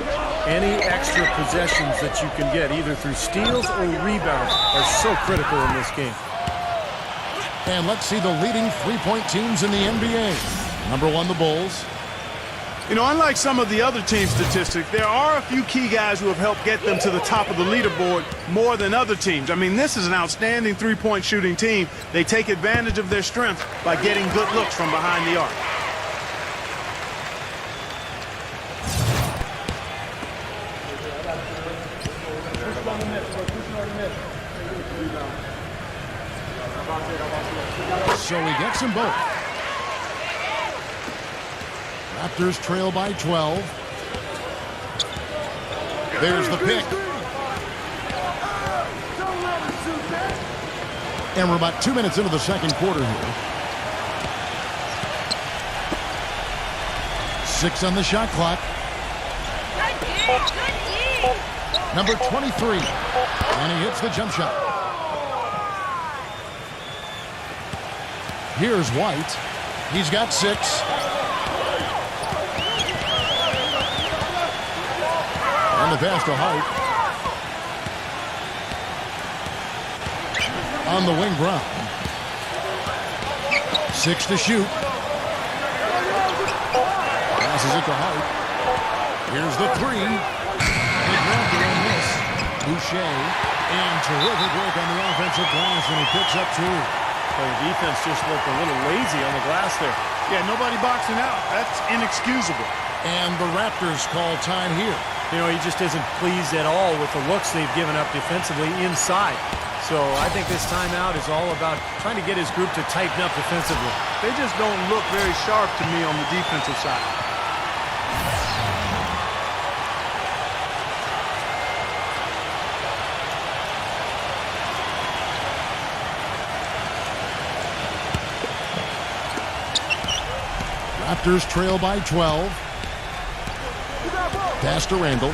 Any extra possessions that you can get, either through steals or rebounds, are so critical in this game. And let's see the leading three-point teams in the NBA. Number 1, the Bulls. You know, unlike some of the other team statistics, there are a few key guys who have helped get them to the top of the leaderboard more than other teams. I mean, this is an outstanding three-point shooting team. They take advantage of their strength by getting good looks from behind the arc. So he gets them both. Raptors trail by 12. There's the pick. And we're about 2 minutes into the second quarter here. 6 on the shot clock. Number 23. And he hits the jump shot. Here's White. He's got 6. And the pass to Hart. On the wing, Brown. 6 to shoot. Passes it to Hart. Here's the 3. They grabbed it on this. Boucher. And terrific work on the offensive glass, and he picks up 2. Well, the defense just looked a little lazy on the glass there. Yeah, nobody boxing out. That's inexcusable. And the Raptors call time here. You know, he just isn't pleased at all with the looks they've given up defensively inside. So I think this timeout is all about trying to get his group to tighten up defensively. They just don't look very sharp to me on the defensive side. Raptors trail by 12. Pass to Randall.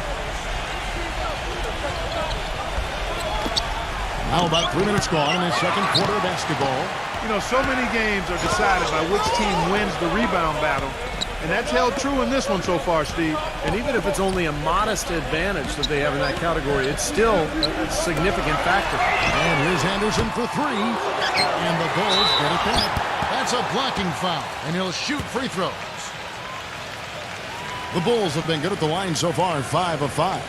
Now about 3 minutes gone in the second quarter of basketball. You know, so many games are decided by which team wins the rebound battle. And that's held true in this one so far, Steve. And even if it's only a modest advantage that they have in that category, it's still a significant factor. And here's Anderson for 3. And the Bulls get it back. That's a blocking foul. And he'll shoot free throws. The Bulls have been good at the line so far, 5 of 5.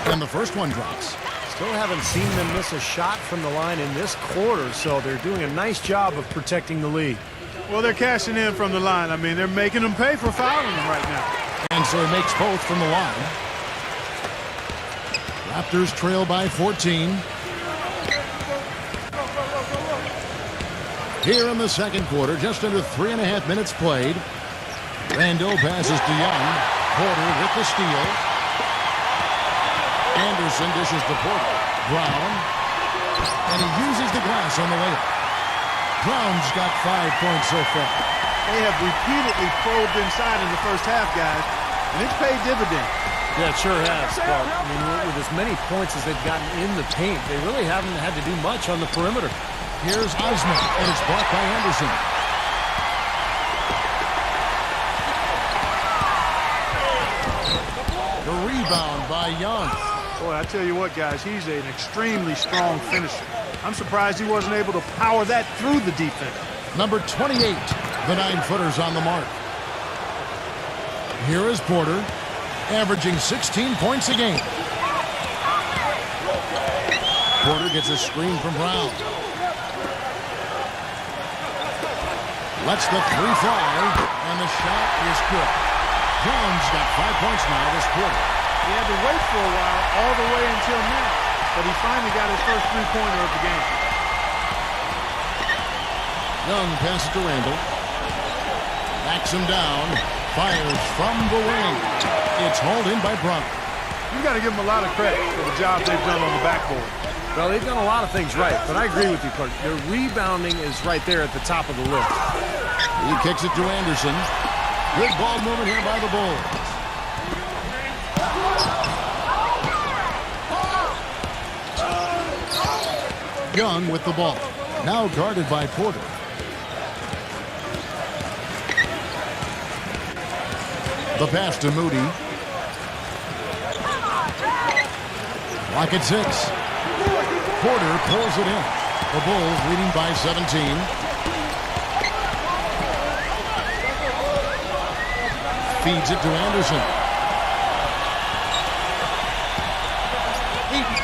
And the first one drops. Still haven't seen them miss a shot from the line in this quarter, so they're doing a nice job of protecting the lead. Well, they're cashing in from the line. I mean, they're making them pay for fouling them right now. And so he makes both from the line. Raptors trail by 14. Here in the second quarter, just under 3.5 minutes played. Randall passes to Young. Porter with the steal. Anderson dishes to Porter. Brown. And he uses the glass on the layup. Brown's got 5 points so far. They have repeatedly probed inside in the first half, guys, and it's paid dividends. Yeah, it sure has, Clark. I mean, with as many points as they've gotten in the paint, they really haven't had to do much on the perimeter. Here's Osman, and it's blocked by Anderson. The rebound by Young. Boy, I tell you what, guys, he's an extremely strong finisher. I'm surprised he wasn't able to power that through the defense. Number 28, the 9-footer's on the mark. Here is Porter, averaging 16 points a game. Porter gets a screen from Brown. Lets the 3 fly, and the shot is good. Brown's got 5 points now this quarter. He had to wait for a while, all the way until now, but he finally got his first 3-pointer of the game. Young passes to Randall. Backs him down. Fires from the wing. It's hauled in by Brown. You've got to give them a lot of credit for the job they've done on the backboard. Well, they've done a lot of things right, but I agree with you, Clark. Their rebounding is right there at the top of the list. He kicks it to Anderson. Good ball movement here by the Bulls. Young with the ball. Now guarded by Porter. The pass to Moody. Lock at 6. Porter pulls it in. The Bulls leading by 17. Feeds it to Anderson.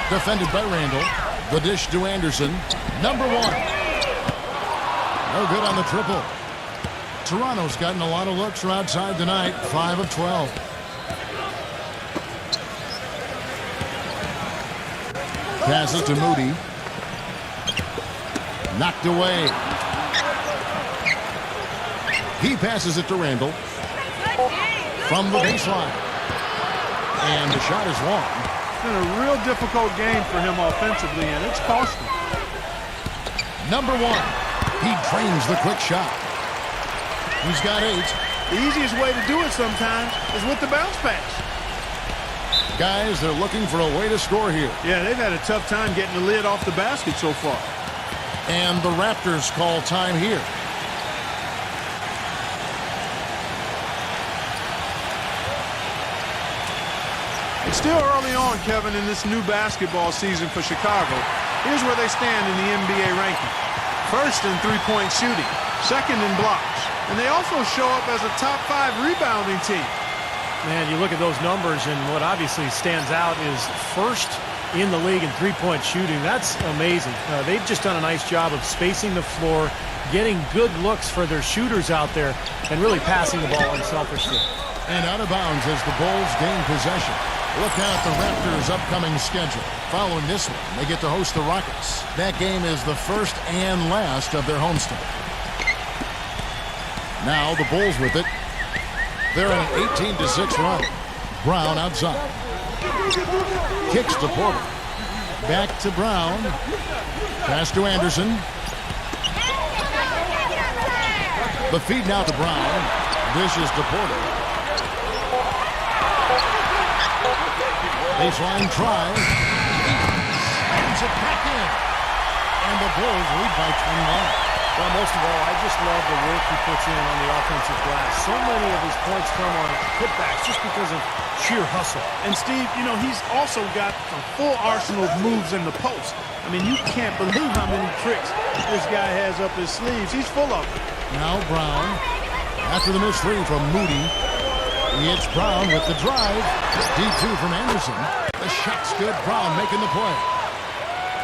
Defended by Randall. The dish to Anderson. Number 1. No good on the triple. Toronto's gotten a lot of looks from outside tonight. 5 of 12. Passes to Moody. Knocked away. He passes it to Randall. From the baseline. And the shot is long. It's been a real difficult game for him offensively, and it's costing. Number 1. He drains the quick shot. He's got 8. The easiest way to do it sometimes is with the bounce pass. Guys, they're looking for a way to score here. Yeah, they've had a tough time getting the lid off the basket so far. And the Raptors call time here. It's still early on, Kevin, in this new basketball season for Chicago. Here's where they stand in the NBA ranking. First in three-point shooting, second in blocks, and they also show up as a top 5 rebounding team. Man, you look at those numbers, and what obviously stands out is first in the league in three-point shooting. That's amazing. They've just done a nice job of spacing the floor, getting good looks for their shooters out there, and really passing the ball unselfishly. And out of bounds as the Bulls gain possession. Look out the Raptors' upcoming schedule. Following this one, they get to host the Rockets. That game is the first and last of their homestand. Now the Bulls with it. They're on an 18-6 run. Brown outside. Kicks to Porter. Back to Brown. Pass to Anderson. The feed now to Brown. Dishes to Porter. Baseline try. Slams it back in. And the Bulls lead by 21. Well, most of all, I just love the work he puts in on the offensive glass. So many of his points come on putbacks just because of sheer hustle. And Steve, you know, he's also got a full arsenal of moves in the post. I mean, you can't believe how many tricks this guy has up his sleeves. He's full of them. Now Brown. After the missed 3 from Moody. It's Brown with the drive. Deep 2 from Anderson. The shot's good. Brown making the play.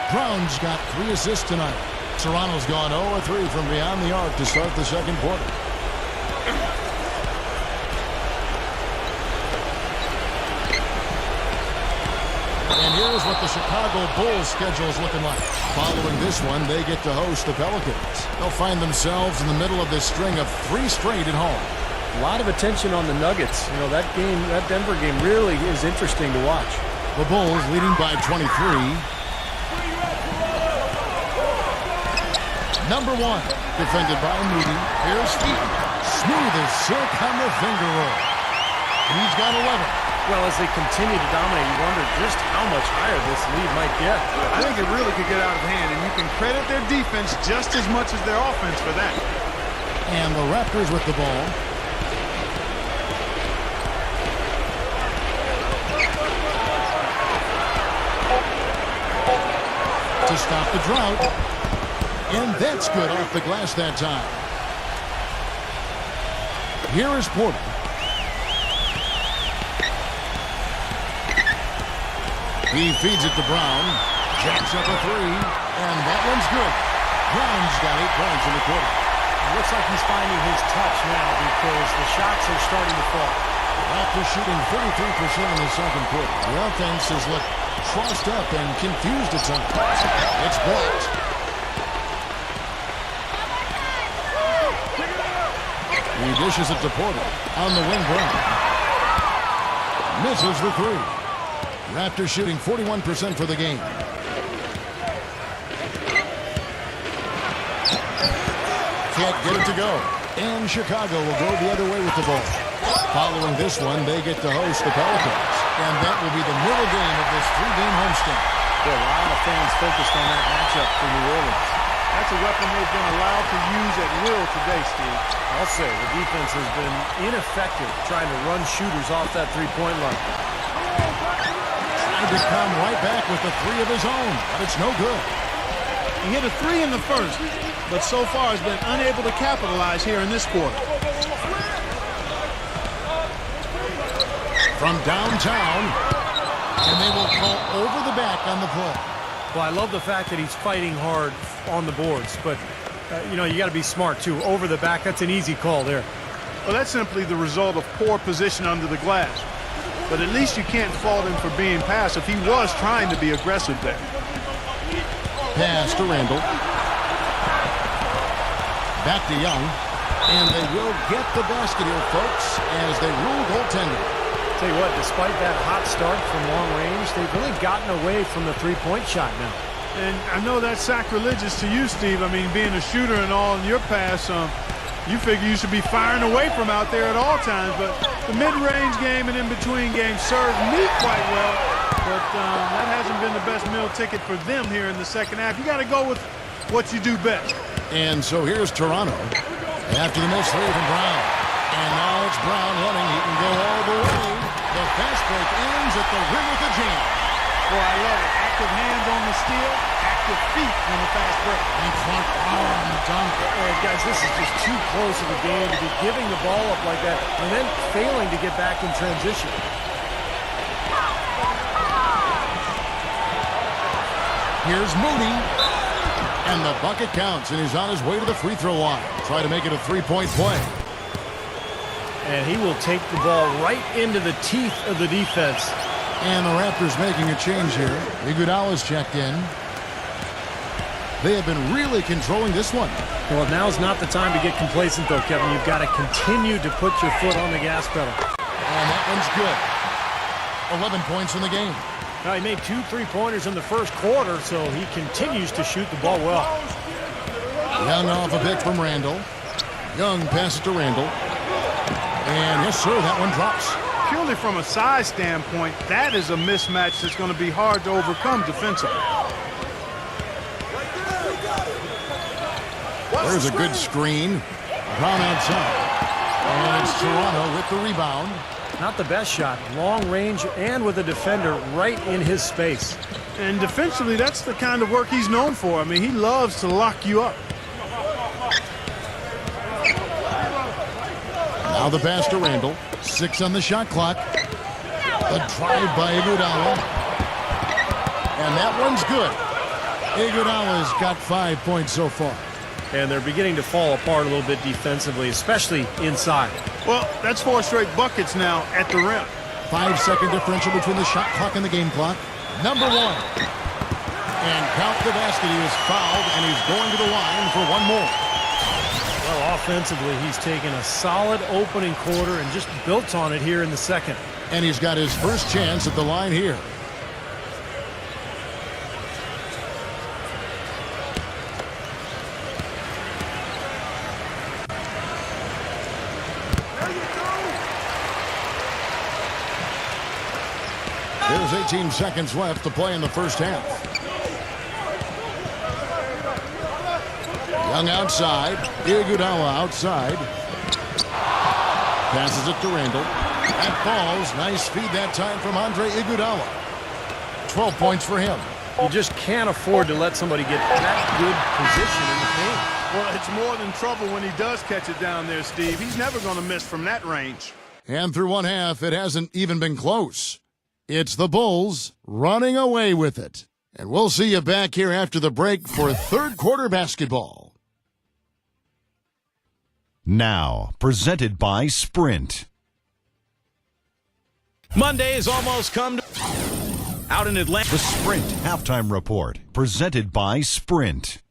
Brown's got 3 assists tonight. Toronto's gone 0-3 from beyond the arc to start the second quarter. And here's what the Chicago Bulls schedule is looking like. Following this one, they get to host the Pelicans. They'll find themselves in the middle of this string of 3 straight at home. A lot of attention on the Nuggets. You know, that game, that Denver game really is interesting to watch. The Bulls leading by 23. Number 1, defended by Moody. Here's Eaton. Smooth as silk on the finger roll. He's got 11. Well, as they continue to dominate, you wonder just how much higher this lead might get. I think it really could get out of hand, and you can credit their defense just as much as their offense for that. And the Raptors with the ball. To stop the drought. And that's good off the glass that time. Here is Porter. He feeds it to Brown. Jacks up a 3. And that one's good. Brown's got 8 points in the quarter. It looks like he's finding his touch now because the shots are starting to fall. After shooting 33% in the second quarter, the offense has looked crossed up and confused at times. It's blocked. He dishes it to Porter. On the wing, Brown. Misses the 3. Raptors shooting 41% for the game. Can't get it to go. And Chicago will go the other way with the ball. Following this one, they get to host the Pelicans. And that will be the middle game of this 3-game homestand. There are a lot of fans focused on that matchup for New Orleans. That's a weapon they've been allowed to use at will today, Steve. I'll say the defense has been ineffective trying to run shooters off that three-point line. Tried to come right back with the 3 of his own, but it's no good. He hit a 3 in the first, but so far has been unable to capitalize here in this quarter. From downtown, and they will call over the back on the play. Well, I love the fact that he's fighting hard on the boards, but, you know, you got to be smart, too. Over the back, that's an easy call there. Well, that's simply the result of poor position under the glass. But at least you can't fault him for being passive. He was trying to be aggressive there. Pass to Randall. Back to Young. And they will get the basket here, folks, as they rule goaltending. Tell you what, despite that hot start from long range, they've really gotten away from the three-point shot now. And I know that's sacrilegious to you, Steve. I mean, being a shooter and all in your pass, you figure you should be firing away from out there at all times. But the mid-range game and in-between game served me quite well. But that hasn't been the best meal ticket for them here in the second half. You got to go with what you do best. And so here's Toronto after the miss three from Brown. And now it's Brown running. He can go all the way. The fast break ends at the rim with the jam. Boy, I love it. Active hands on the steal, active feet on the fast break. And front arm dunk. Guys, this is just too close of a game to be giving the ball up like that and then failing to get back in transition. Here's Moody. And the bucket counts, and he's on his way to the free throw line. Try to make it a three-point play. And he will take the ball right into the teeth of the defense. And the Raptors making a change here. Iguodala's checked in. They have been really controlling this one. Well, now's not the time to get complacent, though, Kevin. You've got to continue to put your foot on the gas pedal. And that one's good. 11 points in the game. Now, he made 2 3-pointers in the first quarter, so he continues to shoot the ball well. Young off a pick from Randall. Young passes to Randall. And yes, sir, that one drops. Purely from a size standpoint, that is a mismatch that's going to be hard to overcome defensively. There's a good screen. Brown outside. And it's Toronto with the rebound. Not the best shot. Long range and with a defender right in his space. And defensively, that's the kind of work he's known for. I mean, he loves to lock you up. Now the pass to Randall. 6 on the shot clock. The drive by Iguodala. And that one's good. Iguodala's got 5 points so far. And they're beginning to fall apart a little bit defensively, especially inside. Well, that's 4 straight buckets now at the rim. 5-second differential between the shot clock and the game clock. Number 1. And count the basket. He was fouled, and he's going to the line for one more. Well, offensively, he's taken a solid opening quarter and just built on it here in the second. And he's got his first chance at the line here. There's 18 seconds left to play in the first half. Young outside. Iguodala outside. Passes it to Randall. That falls. Nice feed that time from Andre Iguodala. 12 points for him. You just can't afford to let somebody get that good position in the paint. Well, it's more than trouble when he does catch it down there, Steve. He's never going to miss from that range. And through one half, it hasn't even been close. It's the Bulls running away with it. And we'll see you back here after the break for third quarter basketball. Now, presented by Sprint. Monday has almost come to... Out in Atlanta. The Sprint Halftime Report, presented by Sprint.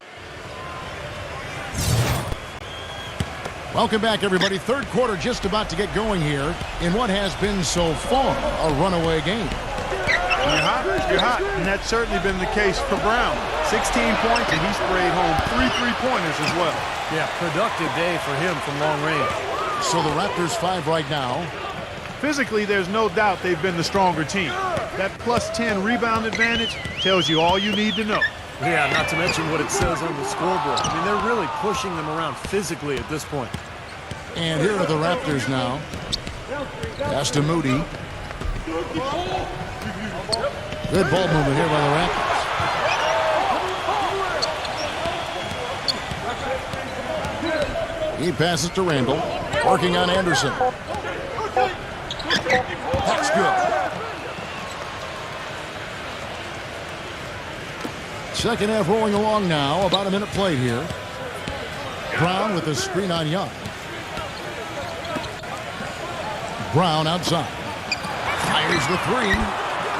Welcome back, everybody. Third quarter just about to get going here in what has been so far a runaway game. You're hot, and that's certainly been the case for Brown. 16 points, and he sprayed home 3 3-pointers as well. Yeah, productive day for him from long range. So the Raptors 5 right now. Physically, there's no doubt they've been the stronger team. That plus 10 rebound advantage tells you all you need to know. Yeah, not to mention what it says on the scoreboard. I mean, they're really pushing them around physically at this point. And here are the Raptors now. Pass to Moody. Good ball movement here by the Raptors. He passes to Randall. Working on Anderson. That's good. Second half rolling along now. About a minute played here. Brown with a screen on Young. Brown outside. Fires the three.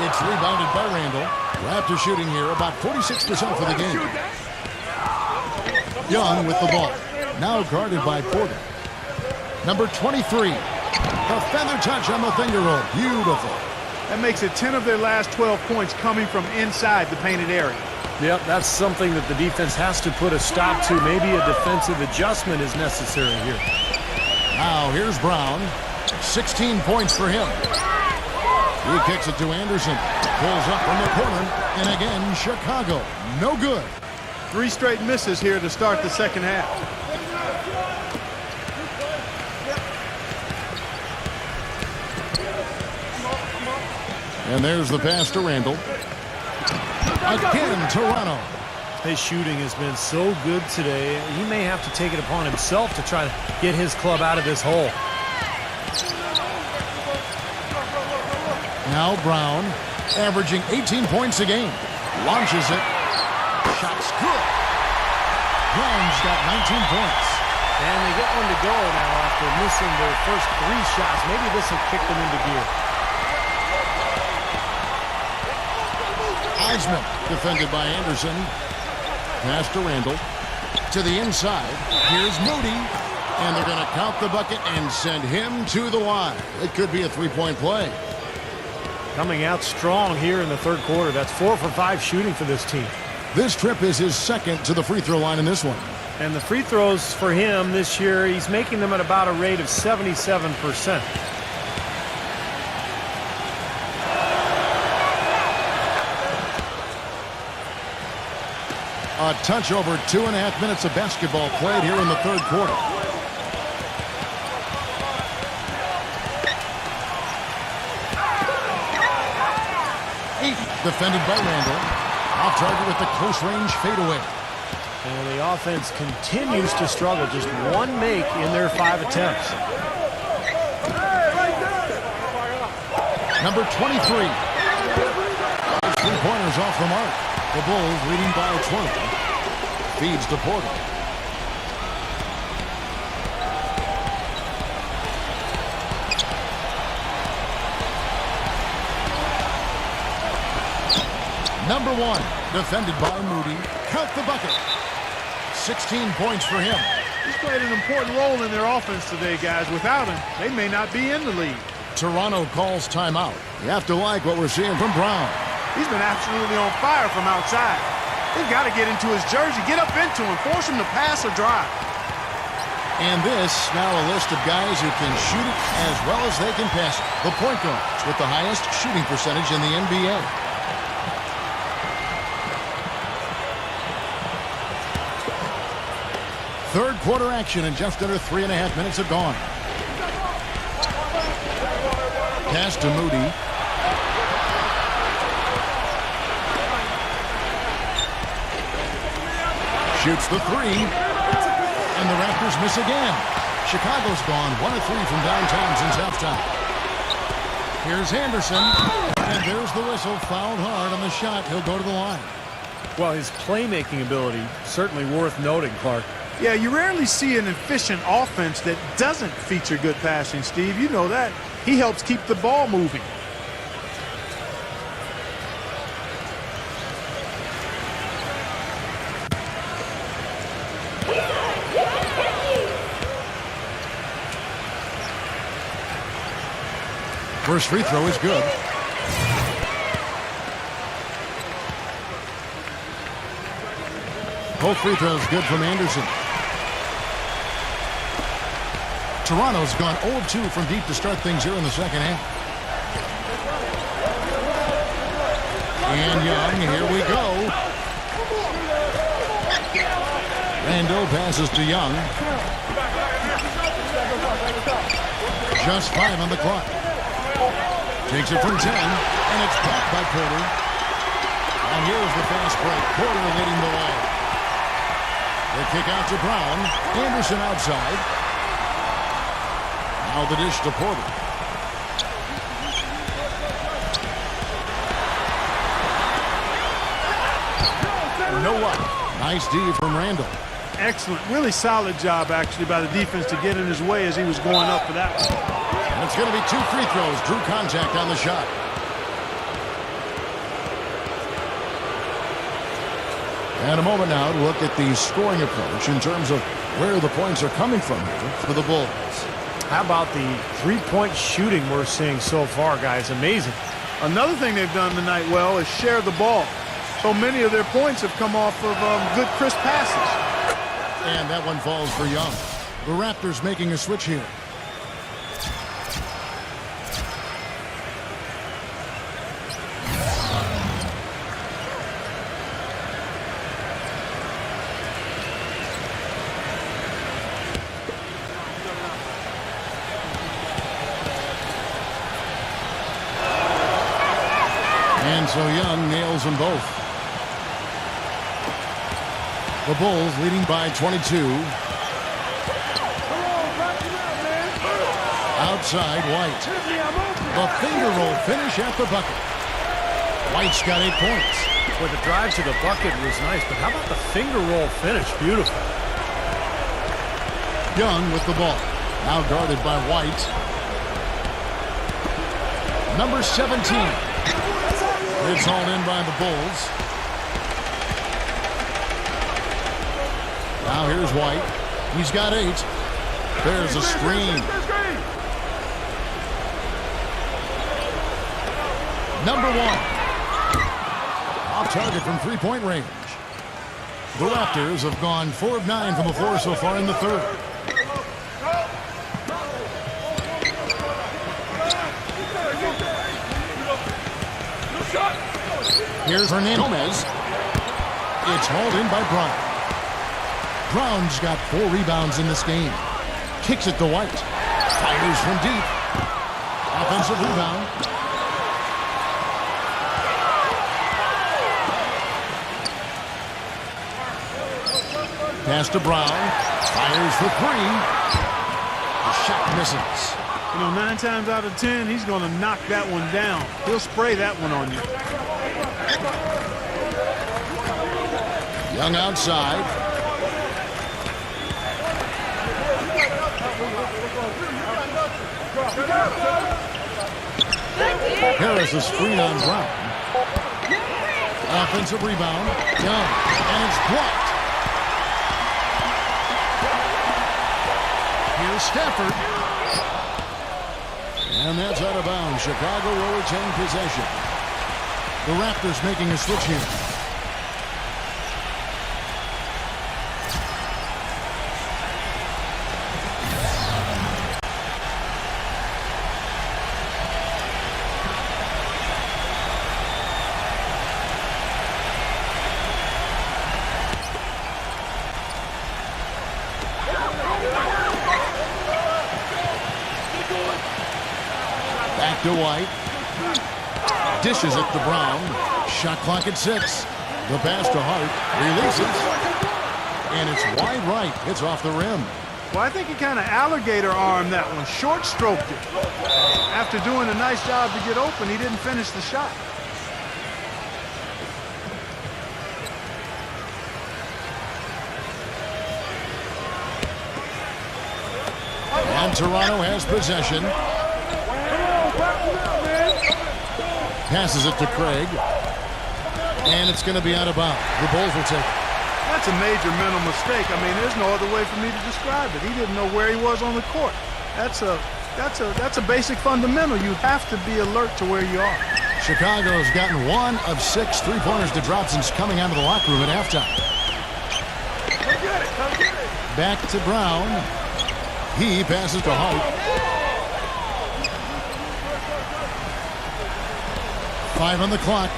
It's rebounded by Randall. Raptors shooting here about 46% for the game. Young with the ball. Now guarded by Porter. Number 23. A feather touch on the finger roll. Beautiful. That makes it 10 of their last 12 points coming from inside the painted area. Yep, that's something that the defense has to put a stop to. Maybe a defensive adjustment is necessary here. Now here's Brown. 16 points for him. He kicks it to Anderson. Pulls up from the corner. And again, Chicago. No good. 3 straight misses here to start the second half. And there's the pass to Randall. Again, Toronto. His shooting has been so good today. He may have to take it upon himself to try to get his club out of this hole. Now Brown, averaging 18 points a game. Launches it. Shot's good. Brown's got 19 points. And they get one to go now after missing their first 3 shots. Maybe this will kick them into gear. Eisman, defended by Anderson. Pass to Randall. To the inside. Here's Moody. And they're going to count the bucket and send him to the line. It could be a 3-point play. Coming out strong here in the third quarter. That's 4 for 5 shooting for this team. This trip is his second to the free throw line in this one. And the free throws for him this year, he's making them at about a rate of 77%. A touch over 2.5 minutes of basketball played here in the third quarter. Defended by Randall. Off target with the close-range fadeaway. And the offense continues to struggle. Just 1 make in their 5 attempts. Number 23. 3-pointers off the mark. The Bulls leading by 20. Feeds to Porter. Number 1, defended by Moody. Count the bucket. 16 points for him. He's played an important role in their offense today, guys. Without him, they may not be in the lead. Toronto calls timeout. You have to like what we're seeing from Brown. He's been absolutely on fire from outside. They've got to get into his jersey, get up into him, force him to pass or drive. And this, now a list of guys who can shoot it as well as they can pass it. The point guards with the highest shooting percentage in the NBA. Third quarter action and just under 3.5 minutes have gone. Pass to Moody. Shoots the 3. And the Raptors miss again. Chicago's gone 1 of 3 from downtown since halftime. Here's Anderson. And there's the whistle. Fouled hard on the shot. He'll go to the line. Well, his playmaking ability certainly worth noting, Clark. Yeah, you rarely see an efficient offense that doesn't feature good passing, Steve. You know that. He helps keep the ball moving. First free throw is good. Both free throws good from Anderson. Toronto's gone 0 of 2 from deep to start things here in the second half. And Young, here we go. Randall passes to Young. Just 5 on the clock. Takes it from 10, and it's blocked by Porter. And here's the fast break. Porter leading the way. The kick out to Brown. Anderson outside. Now the dish to Porter. No luck. Nice D from Randall. Excellent. Really solid job, actually, by the defense to get in his way as he was going up for that one. And it's going to be 2 free throws. Drew contact on the shot. And a moment now to look at the scoring approach in terms of where the points are coming from here for the Bulls. How about the three-point shooting we're seeing so far, guys? Amazing. Another thing they've done tonight well is share the ball. So many of their points have come off of good, crisp passes. And that one falls for Young. The Raptors making a switch here. And so Young nails them both. The Bulls leading by 22. Outside, White. The finger roll finish at the bucket. White's got 8 points. Well, the drive to the bucket was nice, but how about the finger roll finish? Beautiful. Young with the ball. Now guarded by White. Number 17. It's hauled in by the Bulls. Now here's White. He's got 8. There's a screen. Number 1. Off target from three-point range. The Raptors have gone 4 of 9 from the floor so far in the third. Here's Hernandez. It's hauled in by Brown. Brown's got 4 rebounds in this game. Kicks it to White. Fires from deep. Offensive rebound. Pass to Brown. Fires for 3. The shot misses. You know, 9 times out of 10, he's going to knock that one down. He'll spray that one on you. Young outside. Harris a screen on Brown. Offensive rebound. Young. And it's blocked. Here's Stafford. And that's out of bounds. Chicago will retain possession. The Raptors making a switch here. Back to White. Dishes it to Brown. Shot clock at 6. The pass to Hart. Releases. And it's wide right. It's off the rim. Well, I think he kind of alligator armed that one. Short stroked it. After doing a nice job to get open, he didn't finish the shot. And Toronto has possession. Passes it to Craig. And it's going to be out of bounds. The Bulls will take it. That's a major mental mistake. I mean, there's no other way for me to describe it. He didn't know where he was on the court. That's a basic fundamental. You have to be alert to where you are. Chicago's gotten 1 of 6 three-pointers to drop since coming out of the locker room at halftime. Back to Brown. He passes to Hart. 5 on the clock.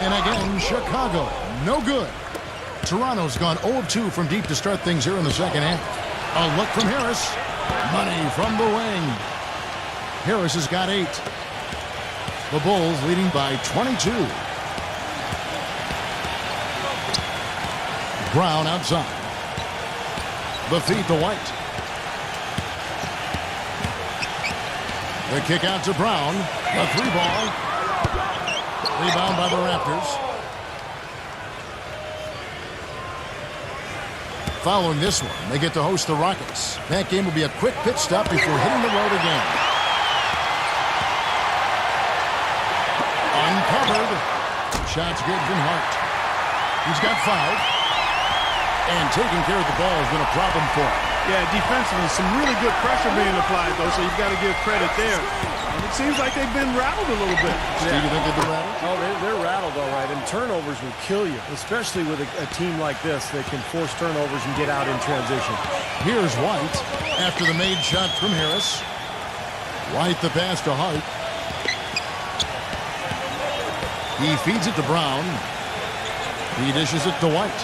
And again, Chicago, no good. Toronto's gone 0 of 2 from deep to start things here in the second half. A look from Harris. Money from the wing. Harris has got 8. The Bulls leading by 22. Brown outside. The feed to White. The kick out to Brown. The 3-ball. Rebound by the Raptors. Following this one, they get to host the Rockets. That game will be a quick pit stop before hitting the road again. shot's good from Hart. He's got 5. And taking care of the ball has been a problem for him. Yeah, defensively, some really good pressure being applied, though, so you've got to give credit there. And it seems like they've been rattled a little bit. Steve, you think they've been rattled? Oh, they're rattled all right, and turnovers will kill you, especially with a team like this that can force turnovers and get out in transition. Here's White after the made shot from Harris. White the pass to Hart. He feeds it to Brown. He dishes it to White.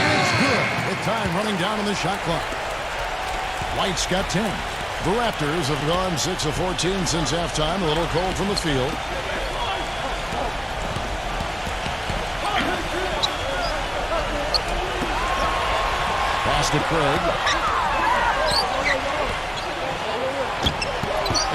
And it's good with time running down on the shot clock. White's got 10. The Raptors have gone 6 of 14 since halftime. A little cold from the field. Pass to Craig.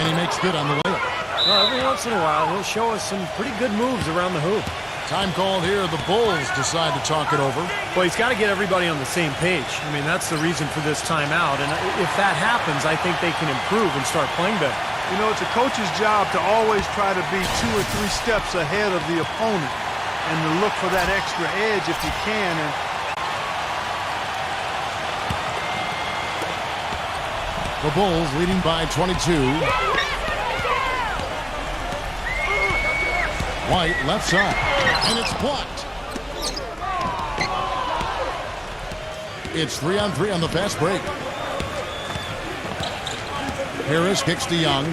And he makes good on the layup. Well, every once in a while, he'll show us some pretty good moves around the hoop. Time called here. The Bulls decide to talk it over. Well, he's got to get everybody on the same page. I mean, that's the reason for this timeout. And if that happens, I think they can improve and start playing better. You know, it's a coach's job to always try to be 2 or 3 steps ahead of the opponent and to look for that extra edge if you can. And the Bulls leading by 22. White left side, and it's blocked. It's 3-on-3 on the fast break. Harris kicks to Young.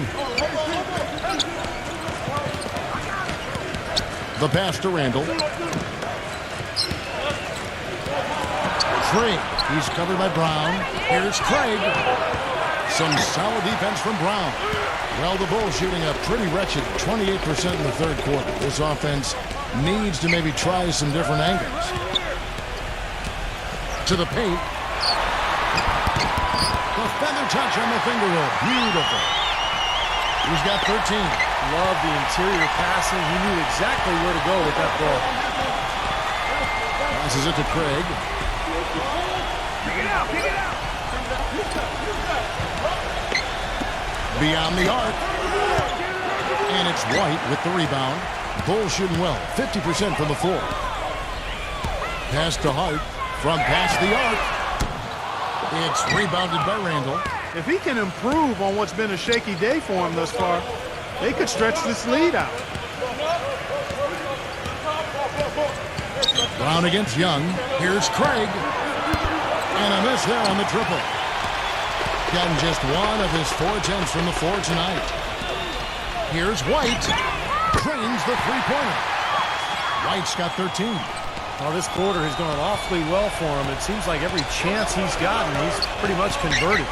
The pass to Randall. Craig, he's covered by Brown. Here's Craig. Some solid defense from Brown. Well, the Bulls shooting a pretty wretched 28% in the third quarter. This offense needs to maybe try some different angles. To the paint. The feather touch on the finger roll. Beautiful. He's got 13. Love the interior passing. He knew exactly where to go with that ball. Passes it to Craig. pick it out, pick it out. Beyond the arc. And it's White with the rebound. Bulls shooting well. 50% from the floor. Pass to Hart from past the arc. It's rebounded by Randall. If he can improve on what's been a shaky day for him thus far, they could stretch this lead out. Brown against Young. Here's Craig. And a miss there on the triple. Gotten just one of his 4 attempts from the floor tonight. Here's White. Drains the three-pointer. White's got 13. Well, this quarter has gone awfully well for him. It seems like every chance he's gotten, he's pretty much converted.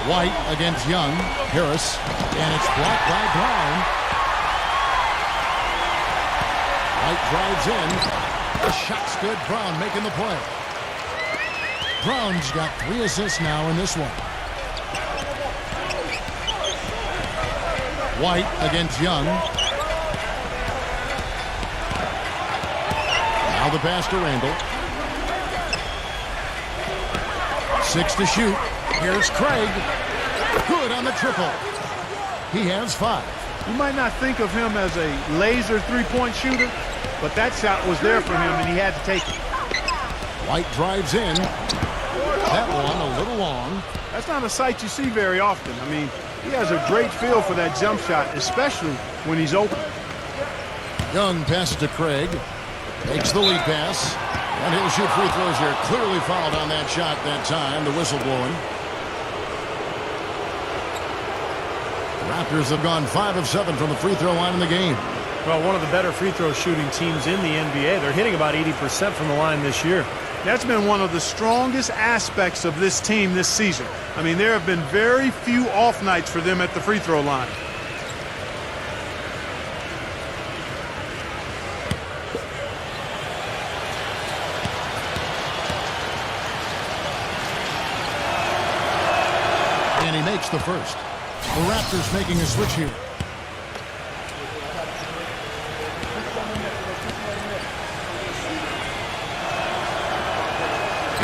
White against Young. Harris. And it's blocked by Brown. White drives in. The shot's good. Brown making the play. Brown's got 3 assists now in this one. White against Young. Now the pass to Randall. 6 to shoot. Here's Craig. Good on the triple. He has 5. You might not think of him as a laser three-point shooter, but that shot was there for him, and he had to take it. White drives in. That one a little long. That's not a sight you see very often. I mean, he has a great feel for that jump shot, especially when he's open. Young passes to Craig. Makes the lead pass. And he'll shoot free throws here. Clearly fouled on that shot that time. The whistle blowing. The Raptors have gone 5 of 7 from the free throw line in the game. Well, one of the better free throw shooting teams in the NBA. They're hitting about 80% from the line this year. That's been one of the strongest aspects of this team this season. I mean, there have been very few off nights for them at the free throw line. And he makes the first. The Raptors making a switch here.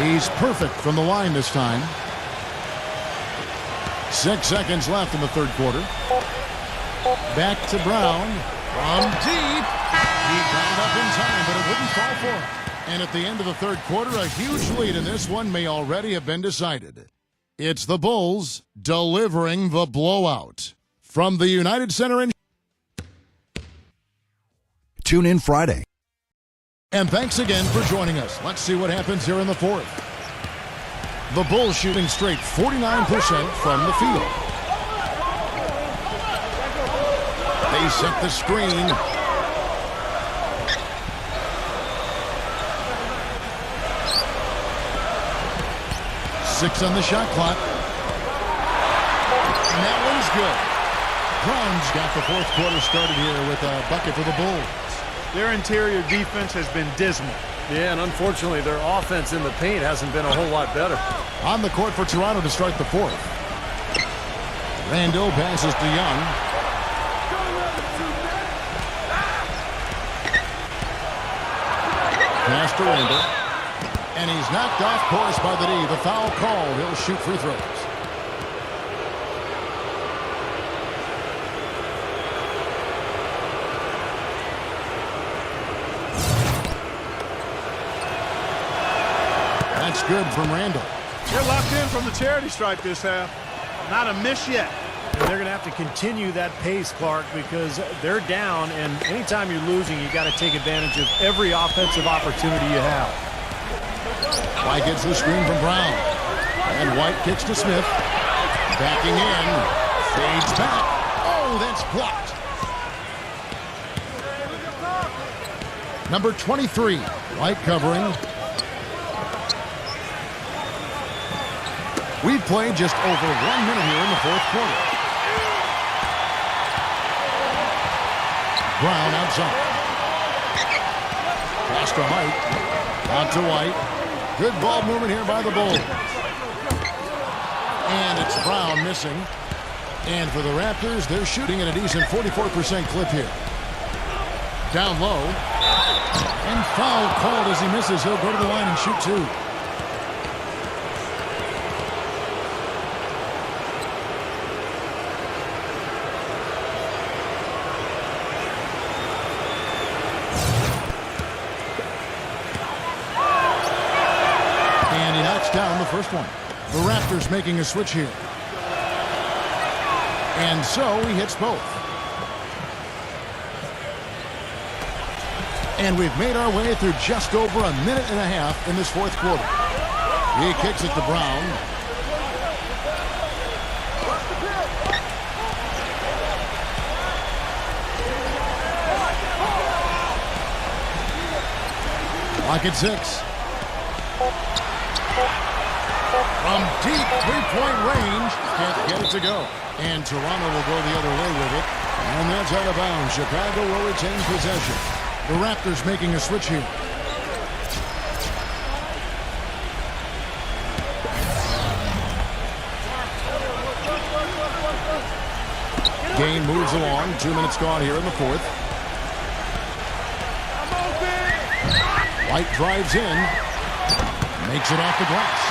He's perfect from the line this time. 6 seconds left in the third quarter. Back to Brown. From deep. He got it up in time, but it wouldn't fall for him. And at the end of the third quarter, a huge lead in this one may already have been decided. It's the Bulls delivering the blowout. From the United Center in... Tune in Friday. And thanks again for joining us. Let's see what happens here in the fourth. The Bulls shooting straight 49% from the field. They set the screen. Six on the shot clock. And that one's good. Brown's got the fourth quarter started here with a bucket for the Bulls. Their interior defense has been dismal. Yeah, and unfortunately, their offense in the paint hasn't been a whole lot better. On the court for Toronto to start the fourth. Randall passes to Young. Pass to Randall. And he's knocked off course by the D. The foul call. He'll shoot free throws. That's good from Randall. They're locked in from the charity stripe this half. Not a miss yet. And they're going to have to continue that pace, Clark, because they're down, and anytime you're losing, you got to take advantage of every offensive opportunity you have. White gets the screen from Brown. And White kicks to Smith. Backing in. Fades back. Oh, that's blocked. Number 23. White covering. We've played just over 1 minute here in the fourth quarter. Brown outside. Pass to White. Out to White. Good ball movement here by the Bulls. And it's Brown missing. And for the Raptors, they're shooting at a decent 44% clip here. Down low. And foul called as he misses. He'll go to the line and shoot two. Down the first one. The Raptors making a switch here. And so he hits both. And we've made our way through just over a minute and a half in this fourth quarter. He kicks it to Brown. Clock at 6. From deep three-point range, can't get it to go. And Toronto will go the other way with it. And that's out of bounds. Chicago will retain possession. The Raptors making a switch here. Game moves along. 2 minutes gone here in the fourth. White drives in. Makes it off the glass.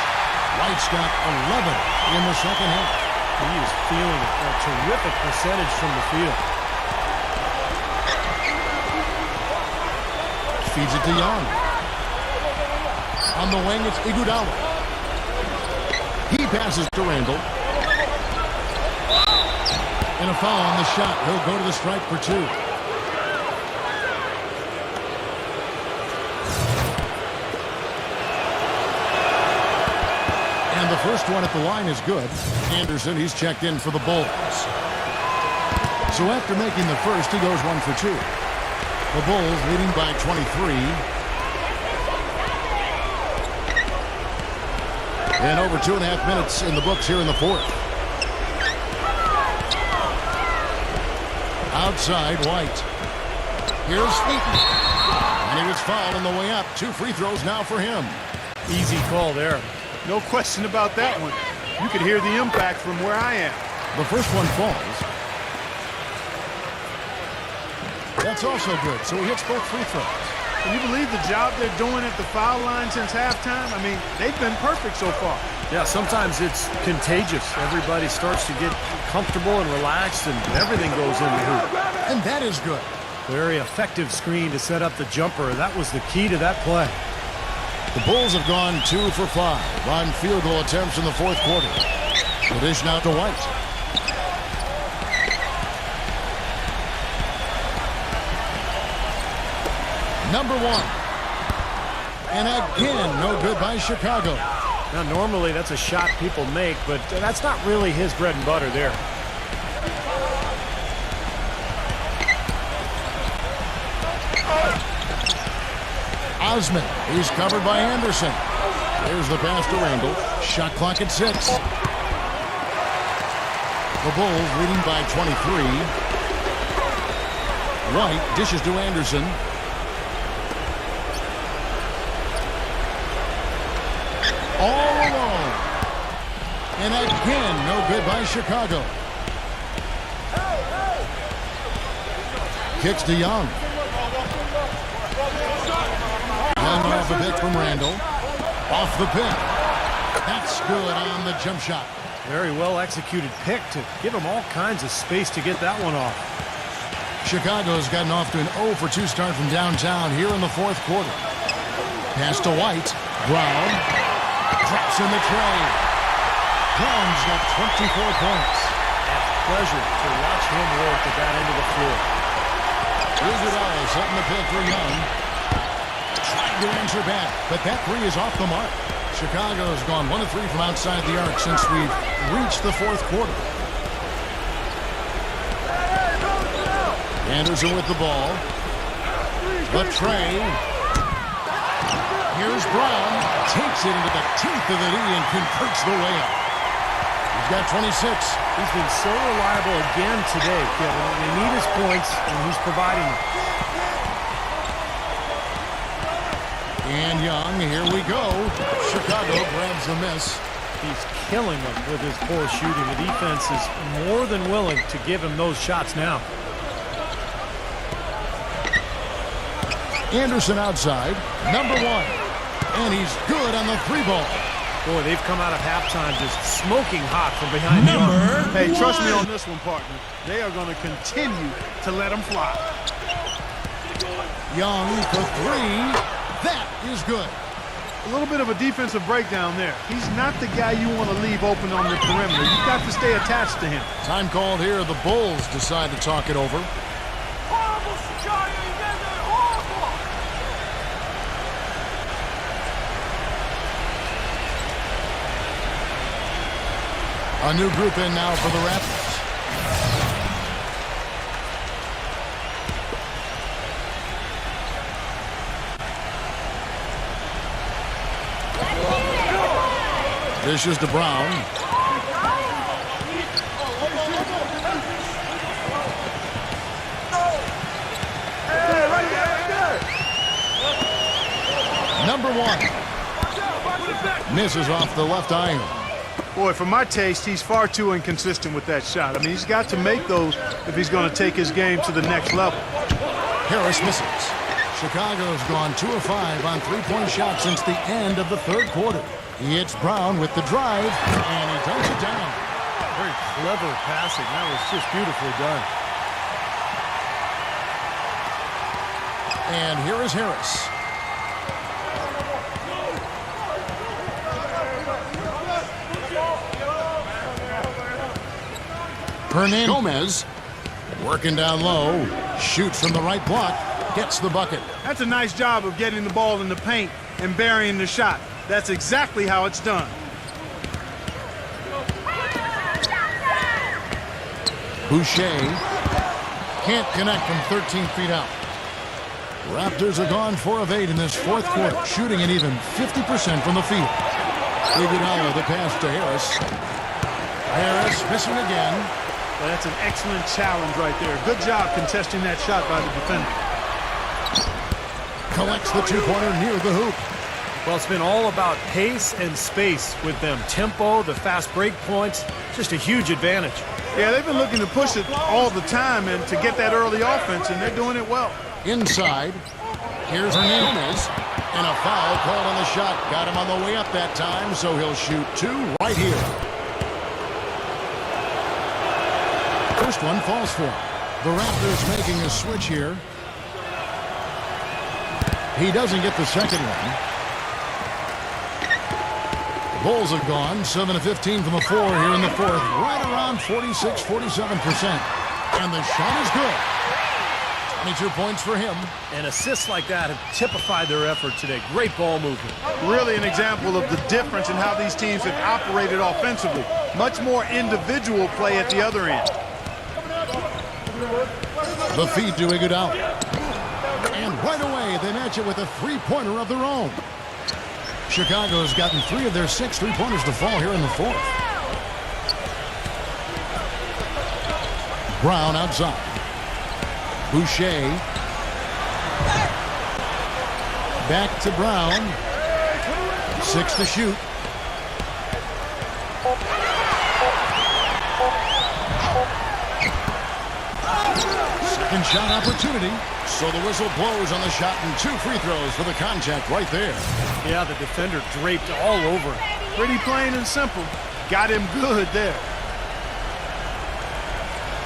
White's got 11 in the second half. He is feeling it. A terrific percentage from the field. Feeds it to Young. On the wing, it's Iguodala. He passes to Randall. And a foul on the shot. He'll go to the stripe for two. And the first one at the line is good. Anderson, he's checked in for the Bulls. So after making the first, he goes 1 for 2. The Bulls leading by 23. And over 2.5 minutes in the books here in the fourth. Outside, White. Here's Sweeten. And he was fouled on the way up. 2 free throws now for him. Easy call there. No question about that one. You could hear the impact from where I am. The first one falls. That's also good, so he hits both free throws. Can you believe the job they're doing at the foul line since halftime? I mean, they've been perfect so far. Yeah, sometimes it's contagious. Everybody starts to get comfortable and relaxed, and everything goes in the hoop. And that is good. Very effective screen to set up the jumper. That was the key to that play. The Bulls have gone 2 for 5 on field goal attempts in the fourth quarter. The dish now to White. Number 1. And again, no good by Chicago. Now, normally that's a shot people make, but that's not really his bread and butter there. Osman, he's covered by Anderson. There's the pass to Randall. Shot clock at 6. The Bulls leading by 23. White dishes to Anderson. All alone. And again, no good by Chicago. Kicks to Young. Young off a bit from Randall. Off the pick. That's good on the jump shot. Very well executed pick to give him all kinds of space to get that one off. Chicago's gotten off to an 0 for 2 start from downtown here in the fourth quarter. Pass to White. Brown. Drops in the tray. Brown's got 24 points. A pleasure to watch him work at that end of the floor. Iguodala setting the pick for Young. Trying to answer back, but that three is off the mark. Chicago's gone 1 of 3 from outside the arc since we've reached the fourth quarter. Anderson with the ball. The tray. Here's Brown. Takes it into the teeth of the knee and converts the layup. He's got 26. He's been so reliable again today, Kevin. They need his points, and he's providing them. And Young, here we go. Chicago grabs the miss. He's killing them with his poor shooting. The defense is more than willing to give him those shots now. Anderson outside, number 1. And he's good on the 3-ball. Boy, they've come out of halftime just smoking hot from behind the arc. Hey, trust me on this one, partner. They are going to continue to let them fly. Young for 3. That is good. A little bit of a defensive breakdown there. He's not the guy you want to leave open on the perimeter. You've got to stay attached to him. Time called here. The Bulls decide to talk it over. A new group in now for the Raptors. Dishes to Brown. Number 1. Misses off the left iron. Boy, for my taste, he's far too inconsistent with that shot. I mean, he's got to make those if he's going to take his game to the next level. Harris misses. Chicago's gone 2 of 5 on 3-point shots since the end of the third quarter. He hits Brown with the drive, and he dunks it down. Very clever passing. That was just beautifully done. And here is Harris. Hernandez. Gomez working down low. Shoots from the right block. Gets the bucket. That's a nice job of getting the ball in the paint and burying the shot. That's exactly how it's done. Boucher can't connect from 13 feet out. Raptors are gone 4 of 8 in this fourth quarter, shooting an even 50% from the field. Iguodala the pass to Harris. Harris missing again. Well, that's an excellent challenge right there. Good job contesting that shot by the defender. Collects the 2-pointer near the hoop. Well, it's been all about pace and space with them. Tempo, the fast break points, just a huge advantage. Yeah, they've been looking to push it all the time and to get that early offense, and they're doing it well. Inside. Here's Hernandez. And a foul called on the shot. Got him on the way up that time, so he'll shoot 2 right here. First one falls for him. The Raptors making a switch here. He doesn't get the second one. The Bulls have gone 7 of 15 from the floor here in the fourth. Right around 46-47%. And the shot is good. 22 points for him. And assists like that have typified their effort today. Great ball movement. Really an example of the difference in how these teams have operated offensively. Much more individual play at the other end. The feed to Iguodala. And right away, they match it with a three-pointer of their own. Chicago's gotten 3 of their 6 three-pointers to fall here in the fourth. Brown outside. Boucher. Back to Brown. 6 to shoot. Second shot opportunity. So the whistle blows on the shot and 2 free throws for the contact right there. Yeah, the defender draped all over him. Pretty plain and simple. Got him good there.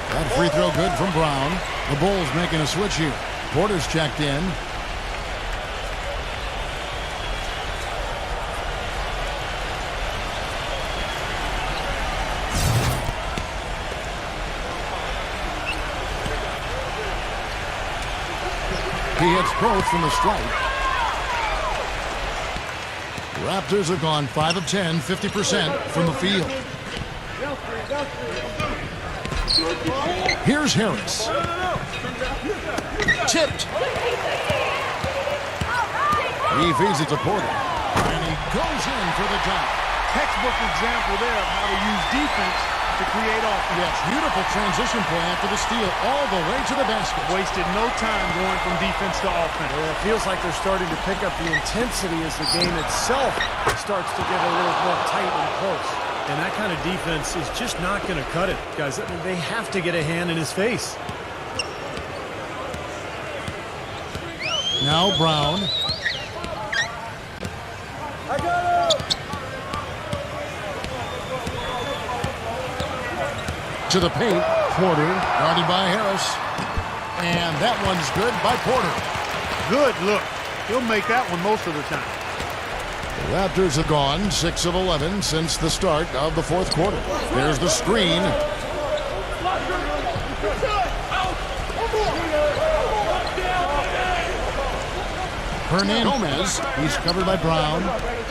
That free throw good from Brown. The Bulls making a switch here. Porter's checked in. He hits both from the stripe. Raptors have gone 5 of 10, 50% from the field. Here's Harris. Tipped. He feeds it to Porter. And he goes in for the dunk. Textbook example there of how to use defense to create offense. Yes, beautiful transition play after the steal all the way to the basket. Wasted no time going from defense to offense. Well, it feels like they're starting to pick up the intensity as the game itself starts to get a little more tight and close. And that kind of defense is just not going to cut it, guys. I mean, they have to get a hand in his face. Now Brown. To the paint. Porter guarded by Harris. And that one's good by Porter. Good look. He'll make that one most of the time. The Raptors have gone 6 of 11 since the start of the fourth quarter. There's the screen. Hernandez. He's covered by Brown.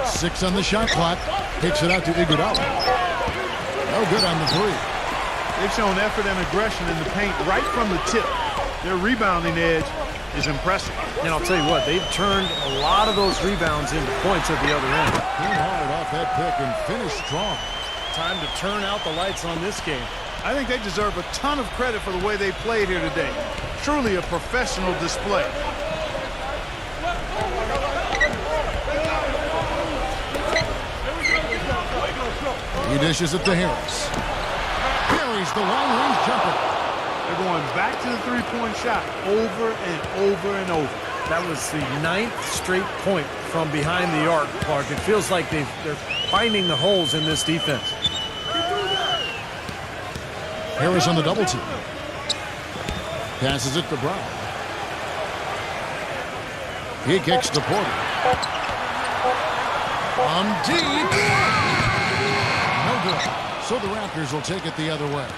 6 on the shot clock. Kicks it out to Iguodala. No good on the 3. They've shown effort and aggression in the paint right from the tip. Their rebounding edge is impressive. And I'll tell you what, they've turned a lot of those rebounds into points at the other end. Came hard off that pick and finished strong. Time to turn out the lights on this game. I think they deserve a ton of credit for the way they played here today. Truly a professional display. He dishes it to Harris. Carries the long-range jumper. They're going back to the three-point shot over and over and over. That was the 9th straight point from behind the arc, Clark. It feels like they're finding the holes in this defense. Harris on the double team. Passes it to Brown. He kicks to Porter. On deep. No good. So the Raptors will take it the other way.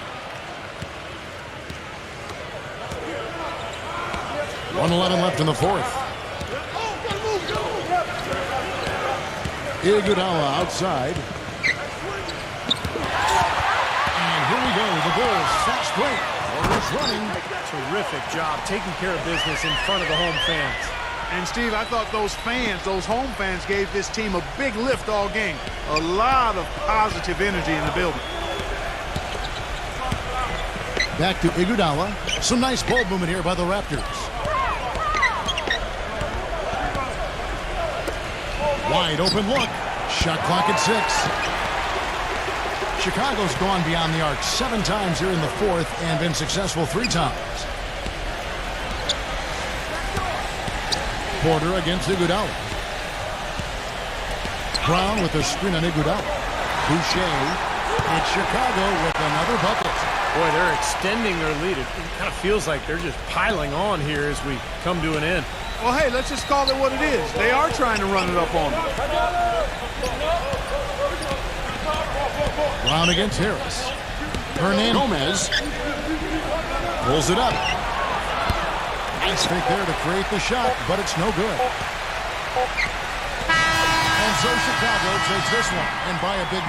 1:11 left in the fourth. Iguodala outside. And here we go. The Bulls fast break. Porter's running. Terrific job taking care of business in front of the home fans. And, Steve, I thought those fans, those home fans, gave this team a big lift all game. A lot of positive energy in the building. Back to Iguodala. Some nice ball movement here by the Raptors. Wide open look. Shot clock at 6. Chicago's gone beyond the arc 7 times here in the fourth and been successful 3 times. Porter against Iguodala. Brown with the screen on Iguodala. Boucher. It's Chicago with another bucket. Boy, they're extending their lead. It kind of feels like they're just piling on here as we come to an end. Well, hey, let's just call it what it is. They are trying to run it up on them. Brown against Harris. Gomez pulls it up. Nice fake there to create the shot, but it's no good. And so Chicago takes this one, and by a big...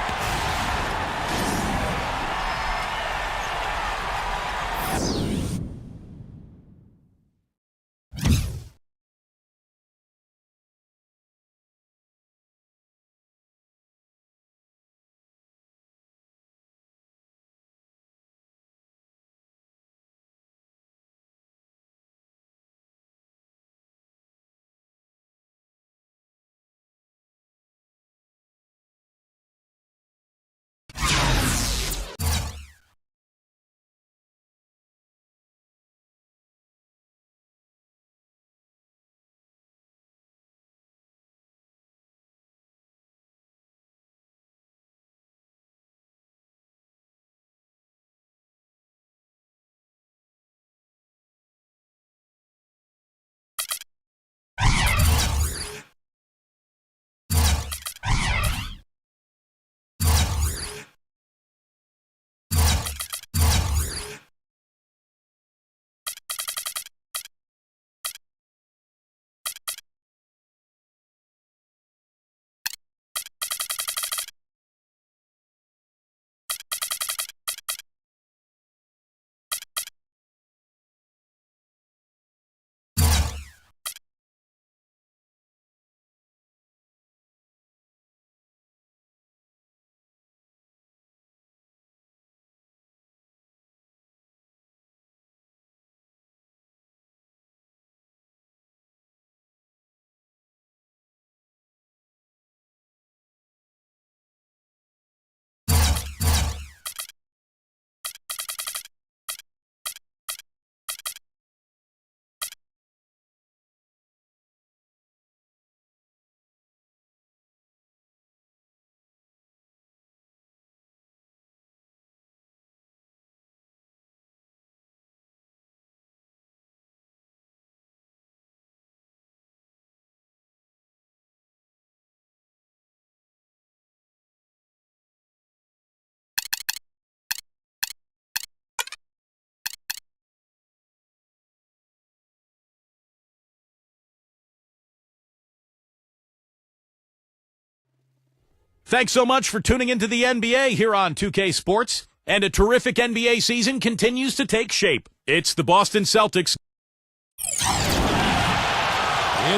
Thanks so much for tuning into the NBA here on 2K Sports. And a terrific NBA season continues to take shape. It's the Boston Celtics.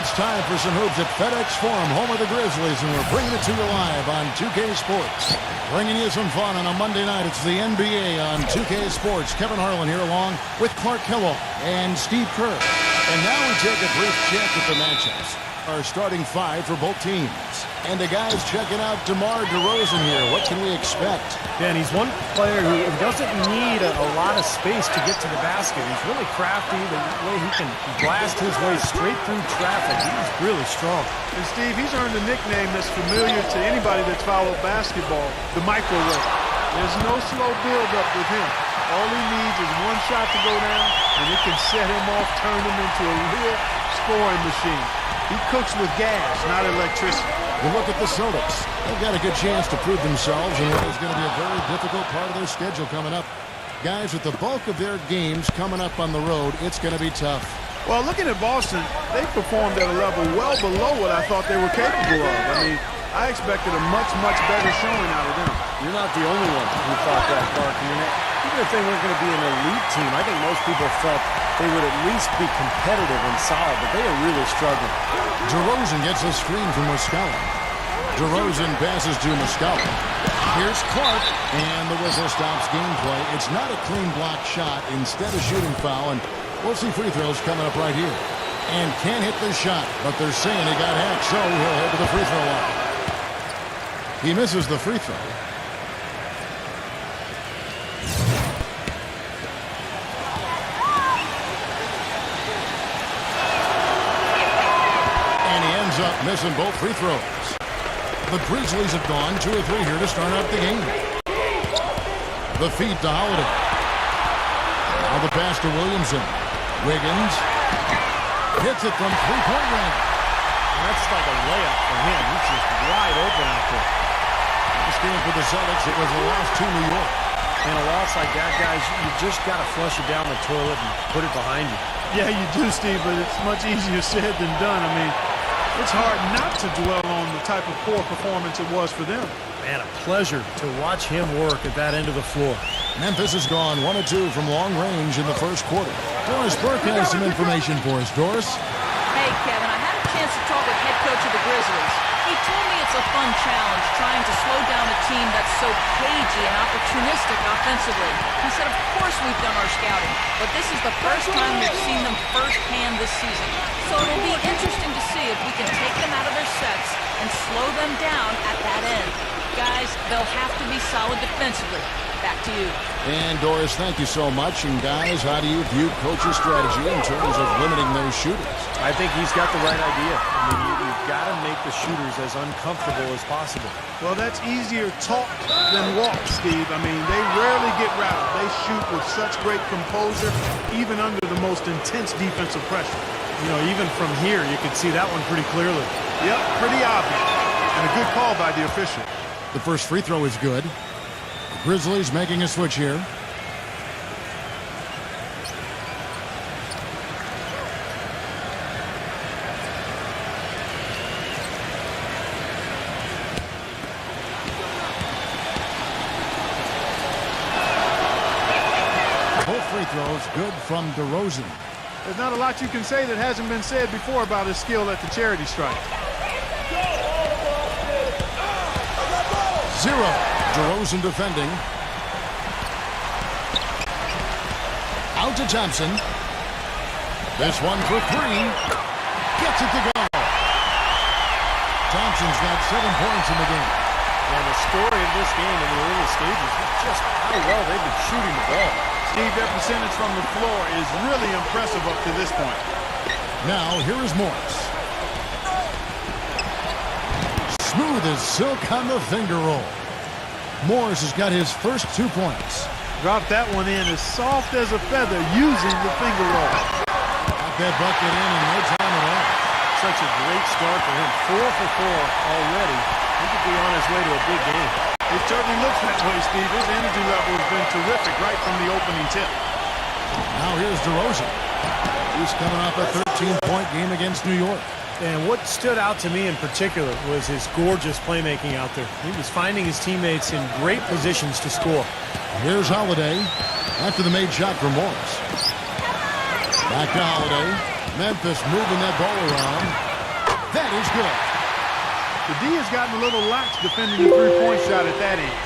It's time for some hoops at FedEx Forum, home of the Grizzlies, and we're bringing it to you live on 2K Sports. Bringing you some fun on a Monday night. It's the NBA on 2K Sports. Kevin Harlan here along with Clark Kellogg and Steve Kerr. And now we take a brief check at the matchups. Our starting five for both teams. And the guys checking out DeMar DeRozan here. What can we expect? Yeah, and he's one player who doesn't need a lot of space to get to the basket. He's really crafty. The way he can blast his way straight through traffic. He's really strong. And Steve, he's earned a nickname that's familiar to anybody that's followed basketball, the microwave. There's no slow build-up with him. All he needs is one shot to go down, and it can set him off, turn him into a real scoring machine. He cooks with gas, not electricity. We'll look at the Celtics. They've got a good chance to prove themselves in what is going to be a very difficult part of their schedule coming up. Guys, with the bulk of their games coming up on the road, it's going to be tough. Well, looking at Boston, they performed at a level well below what I thought they were capable of. I mean, I expected a much, much better showing out of them. You're not the only one who thought that, Clark. I mean, even if they weren't going to be an elite team, I think most people felt they would at least be competitive and solid, but they are really struggling. DeRozan gets a screen from Muscala. DeRozan passes to Muscala. Here's Clark, and the whistle stops gameplay. It's not a clean block shot. Instead of shooting foul, and we'll see free throws coming up right here. And can't hit the shot, but they're saying he got hacked, so he'll head to the free throw line. He misses the free throw. is up, missing both free throws. The Grizzlies have gone 2 of 3 here to start out the game. The feed to Holiday. Now the pass to Williamson. Wiggins hits it from three-point range. That's like a layup for him. He's just wide open out there. This game for the Celtics, it was a loss to New York. And a loss like that, guys, you just got to flush it down the toilet and put it behind you. Yeah, you do, Steve, but it's much easier said than done. I mean, it's hard not to dwell on the type of poor performance it was for them. Man, a pleasure to watch him work at that end of the floor. Memphis has gone 1 of 2 from long range in the first quarter. Doris Burke has some information for us. Doris? Hey, Kevin, I had a chance to talk with head coach of the Grizzlies. He told me it's a fun challenge trying to slow down a team that's so cagey and opportunistic offensively. He said, of course we've done our scouting, but this is the first time we've seen them firsthand this season. So it'll be interesting to see if we can take them out of their sets and slow them down at that end. Guys, they'll have to be solid defensively. Back to you. And Doris, thank you so much. And guys, how do you view coach's strategy in terms of limiting those shooters? I think he's got the right idea. I mean, you've got to make the shooters as uncomfortable as possible. Well, that's easier talk than walk, Steve. I mean, they rarely get rattled. They shoot with such great composure, even under the most intense defensive pressure. You know, even from here, you can see that one pretty clearly. Yep, pretty obvious. And a good call by the official. The first free throw is good. Grizzlies making a switch here. Both free throws good from DeRozan. There's not a lot you can say that hasn't been said before about his skill at the charity stripe. 0. DeRozan defending. Out to Thompson. This one for 3. Gets it to go. Thompson's got 7 points in the game. And the story of this game in the early stages is just how well they've been shooting the ball. Steve, their percentage from the floor is really impressive up to this point. Now, here is Morris. Smooth as silk on the finger roll. Morris has got his first 2 points. Dropped that one in as soft as a feather using the finger roll. Got that bucket in no time at all. Such a great start for him. 4 for 4 already. He could be on his way to a big game. It certainly looks that way, Steve. His energy level has been terrific right from the opening tip. Now here's DeRozan. He's coming off a 13-point game against New York. And what stood out to me in particular was his gorgeous playmaking out there. He was finding his teammates in great positions to score. Here's Holiday after the made shot from Morris. Back to Holiday. Memphis moving that ball around. That is good. The D has gotten a little lax defending the three-point shot at that end.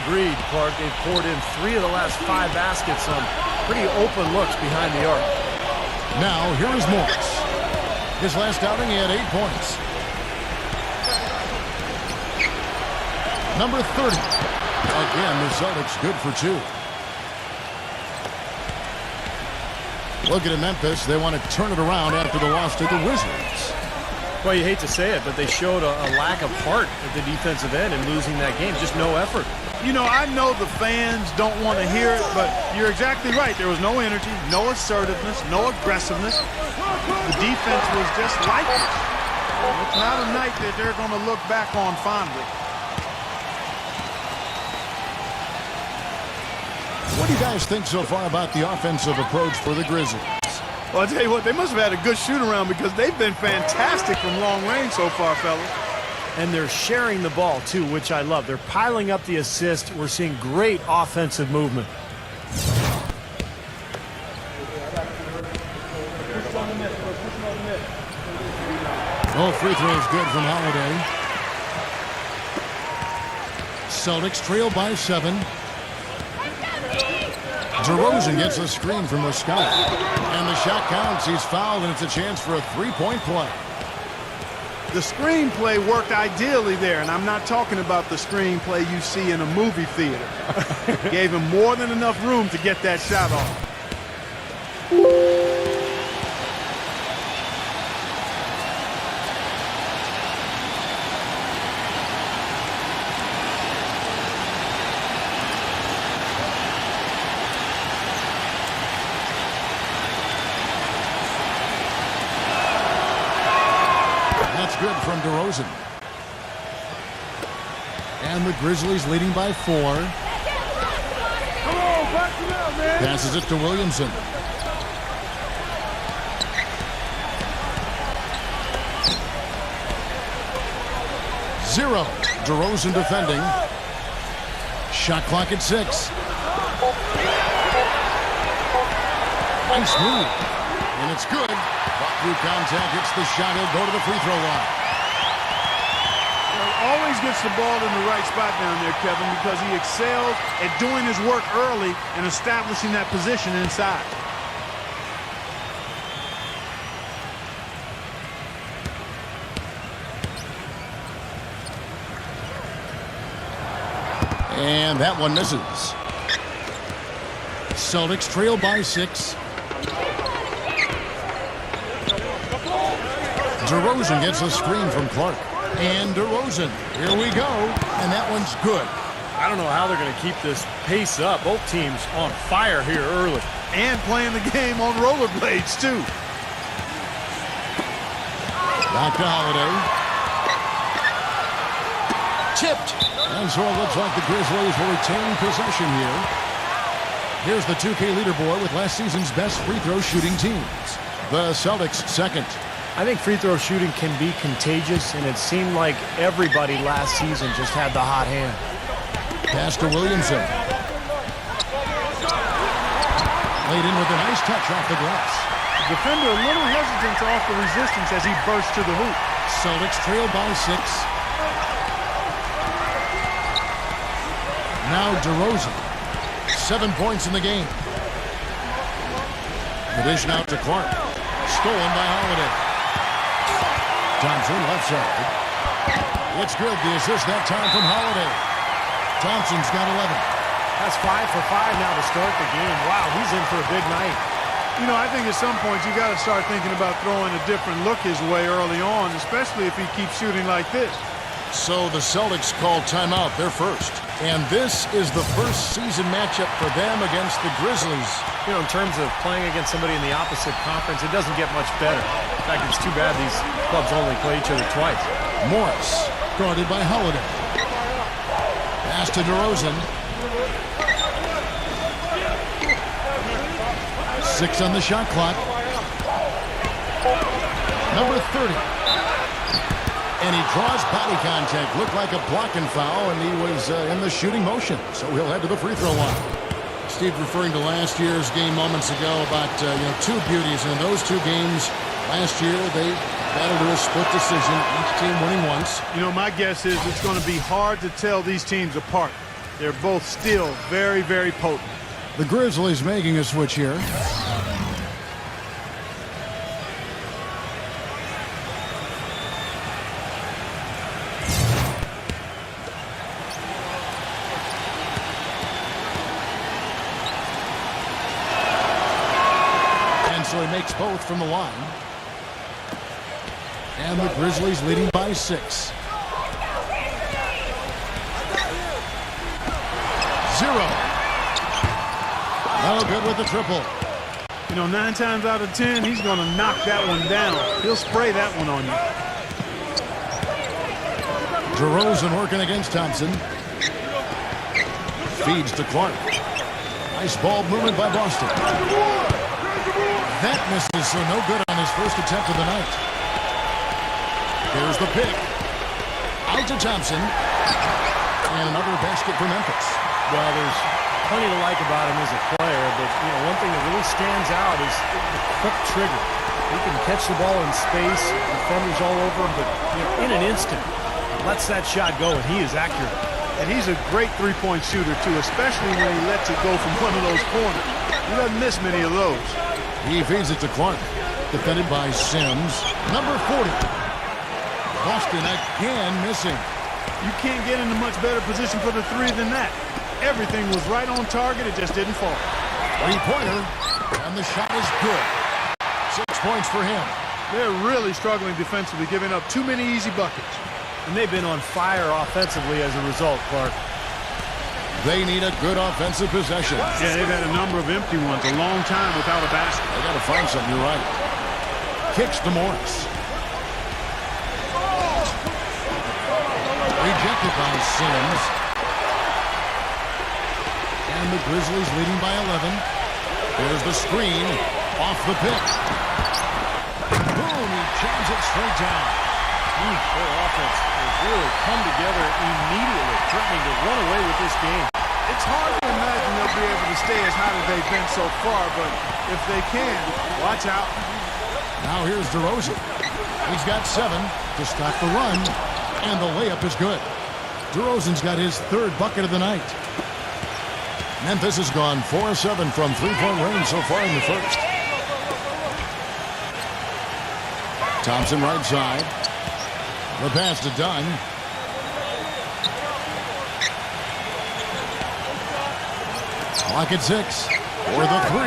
Agreed, Clark. They've poured in 3 of the last 5 baskets on pretty open looks behind the arc. Now here is Morris. His last outing, he had 8 points. Number 30. Again, the Celtics good for 2. Looking at Memphis, they want to turn it around after the loss to the Wizards. Well, you hate to say it, but they showed a lack of heart at the defensive end in losing that game. Just no effort. You know, I know the fans don't want to hear it, but you're exactly right. There was no energy, no assertiveness, no aggressiveness. The defense was just lifeless. It's not a night that they're going to look back on fondly. What do you guys think so far about the offensive approach for the Grizzlies? Well, I'll tell you what, they must have had a good shoot-around because they've been fantastic from long range so far, fellas. And they're sharing the ball, too, which I love. They're piling up the assist. We're seeing great offensive movement. Oh, free throw is good from Holiday. Celtics trail by 7. DeRozan gets a screen from the sky. And the shot counts. He's fouled, and it's a chance for a 3-point play. The screenplay worked ideally there, and I'm not talking about the screenplay you see in a movie theater. Gave him more than enough room to get that shot off. good from DeRozan. And the Grizzlies leading by 4. Passes it to Williamson. Zero. DeRozan defending. Shot clock at 6. Nice move. And it's good. But through contact, hits the shot. He'll go to the free throw line. Always gets the ball in the right spot down there, Kevin, because he excels at doing his work early and establishing that position inside. And that one misses. Celtics trail by 6. DeRozan gets a screen from Clark. And DeRozan, here we go, and that one's good. I don't know how they're going to keep this pace up. Both teams on fire here early. And playing the game on rollerblades, too. Back to Holiday. Tipped. And so it looks like the Grizzlies will retain possession here. Here's the 2K leaderboard with last season's best free throw shooting teams. The Celtics second. I think free throw shooting can be contagious, and it seemed like everybody last season just had the hot hand. Pass to Williamson. Laid in with a nice touch off the glass. Defender a little hesitant to offer resistance as he bursts to the hoop. Celtics trail by 6. Now DeRozan. 7 points in the game. The dish out to Clark. Stolen by Holiday. Thompson left side. It's good. The assist that time from Holiday. Thompson's got 11. That's 5 for 5 now to start the game. Wow, he's in for a big night. You know, I think at some point you got to start thinking about throwing a different look his way early on, especially if he keeps shooting like this. So the Celtics call timeout. They're first. And this is the first season matchup for them against the Grizzlies. You know, in terms of playing against somebody in the opposite conference, it doesn't get much better. In fact, it's too bad these clubs only play each other twice. Morris, guarded by Holiday. Pass to DeRozan. 6 on the shot clock. Number 30. And he draws body contact. Looked like a blocking foul, and he was in the shooting motion. So he'll head to the free throw line. Steve referring to last year's game moments ago about, two beauties. And in those 2 games last year, they battled to a split decision, each team winning once. You know, my guess is it's going to be hard to tell these teams apart. They're both still very, very potent. The Grizzlies making a switch here. So he makes both from the line. And the Grizzlies leading by 6. 0. No good with the triple. You know, 9 times out of 10, he's going to knock that one down. He'll spray that one on you. DeRozan working against Thompson. Feeds to Clark. Nice ball movement by Boston. That misses, so no good on his first attempt of the night. Here's the pick. Out to Thompson. And another basket for Memphis. Well, there's plenty to like about him as a player, but, one thing that really stands out is the quick trigger. He can catch the ball in space, defenders all over him, but in an instant, lets that shot go, and he is accurate. And he's a great three-point shooter, too, especially when he lets it go from one of those corners. He doesn't miss many of those. He feeds it to Clark. Defended by Sims. Number 40. Boston again missing. You can't get in a much better position for the 3 than that. Everything was right on target. It just didn't fall. 3-pointer. And the shot is good. 6 points for him. They're really struggling defensively, giving up too many easy buckets. And they've been on fire offensively as a result, Clark. They need a good offensive possession. Yeah, they've had a number of empty ones, a long time without a basket. They got to find something, you're right. Kicks to Morris. rejected by Sims. And the Grizzlies leading by 11. There's the screen. Off the pick. Boom! He jams it straight down. Their offense has really come together immediately, threatening to run away with this game. It's hard to imagine they'll be able to stay as hot as they've been so far, but if they can, watch out. Now here's DeRozan. He's got 7 to stop the run, and the layup is good. DeRozan's got his 3rd bucket of the night. Memphis has gone 4-7 from three-point range so far in the first. Thompson right side. The pass to Dunn. Clock at 6 for the 3.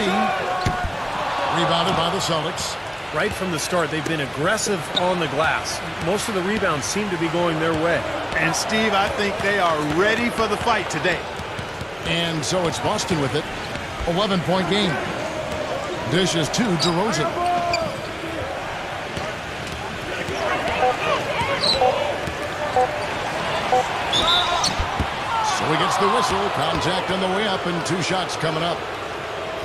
Rebounded by the Celtics. Right from the start, they've been aggressive on the glass. Most of the rebounds seem to be going their way. And Steve, I think they are ready for the fight today. And so it's Boston with it. 11-point game. Dishes to DeRozan. So he gets the whistle. Contact on the way up and 2 shots coming up.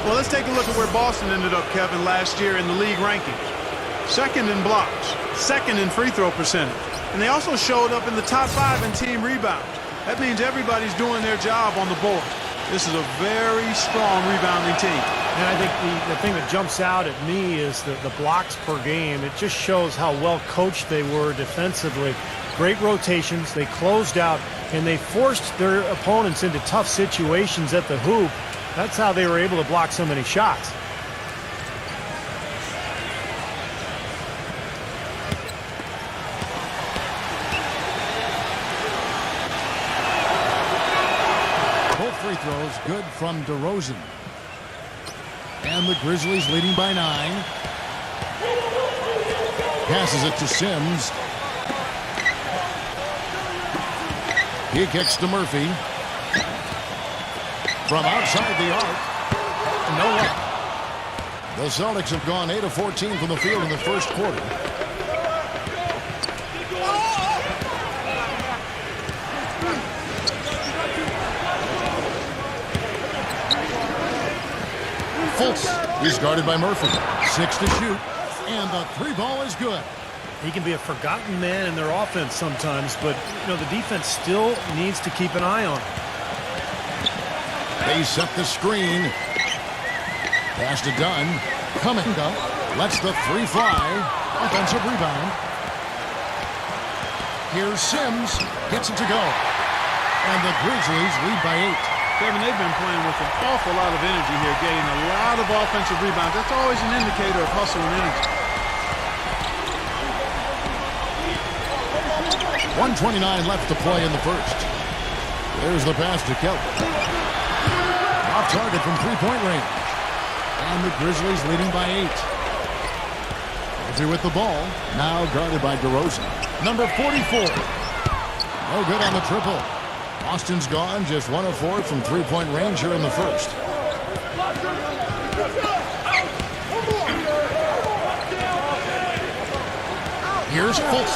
Well, let's take a look at where Boston ended up, Kevin, last year in the league rankings. 2nd in blocks, 2nd in free throw percentage. And they also showed up in the top 5 in team rebounds. That means everybody's doing their job on the board. This is a very strong rebounding team. And I think the thing that jumps out at me is the blocks per game. It just shows how well coached they were defensively. Great rotations. They closed out, and they forced their opponents into tough situations at the hoop. That's how they were able to block so many shots. Both free throws good from DeRozan. And the Grizzlies leading by 9. Passes it to Sims. He kicks to Murphy. From outside the arc. No luck. The Celtics have gone 8 of 14 from the field in the first quarter. Fultz. He's guarded by Murphy. 6 to shoot. And the 3-ball is good. He can be a forgotten man in their offense sometimes, but the defense still needs to keep an eye on him. They set the screen. Pass to Dunn. Kuminga lets the 3 fly. Offensive rebound. Here's Sims. Gets it to go. And the Grizzlies lead by 8. Kevin, they've been playing with an awful lot of energy here, getting a lot of offensive rebounds. That's always an indicator of hustle and energy. 1:29 left to play in the first. There's the pass to Kelly. Off target from three-point range. And the Grizzlies leading by 8. Murphy with the ball. Now guarded by DeRozan. Number 44. No good on the triple. Boston's gone just 1 of 4 from three-point range here in the first. Here's Fultz.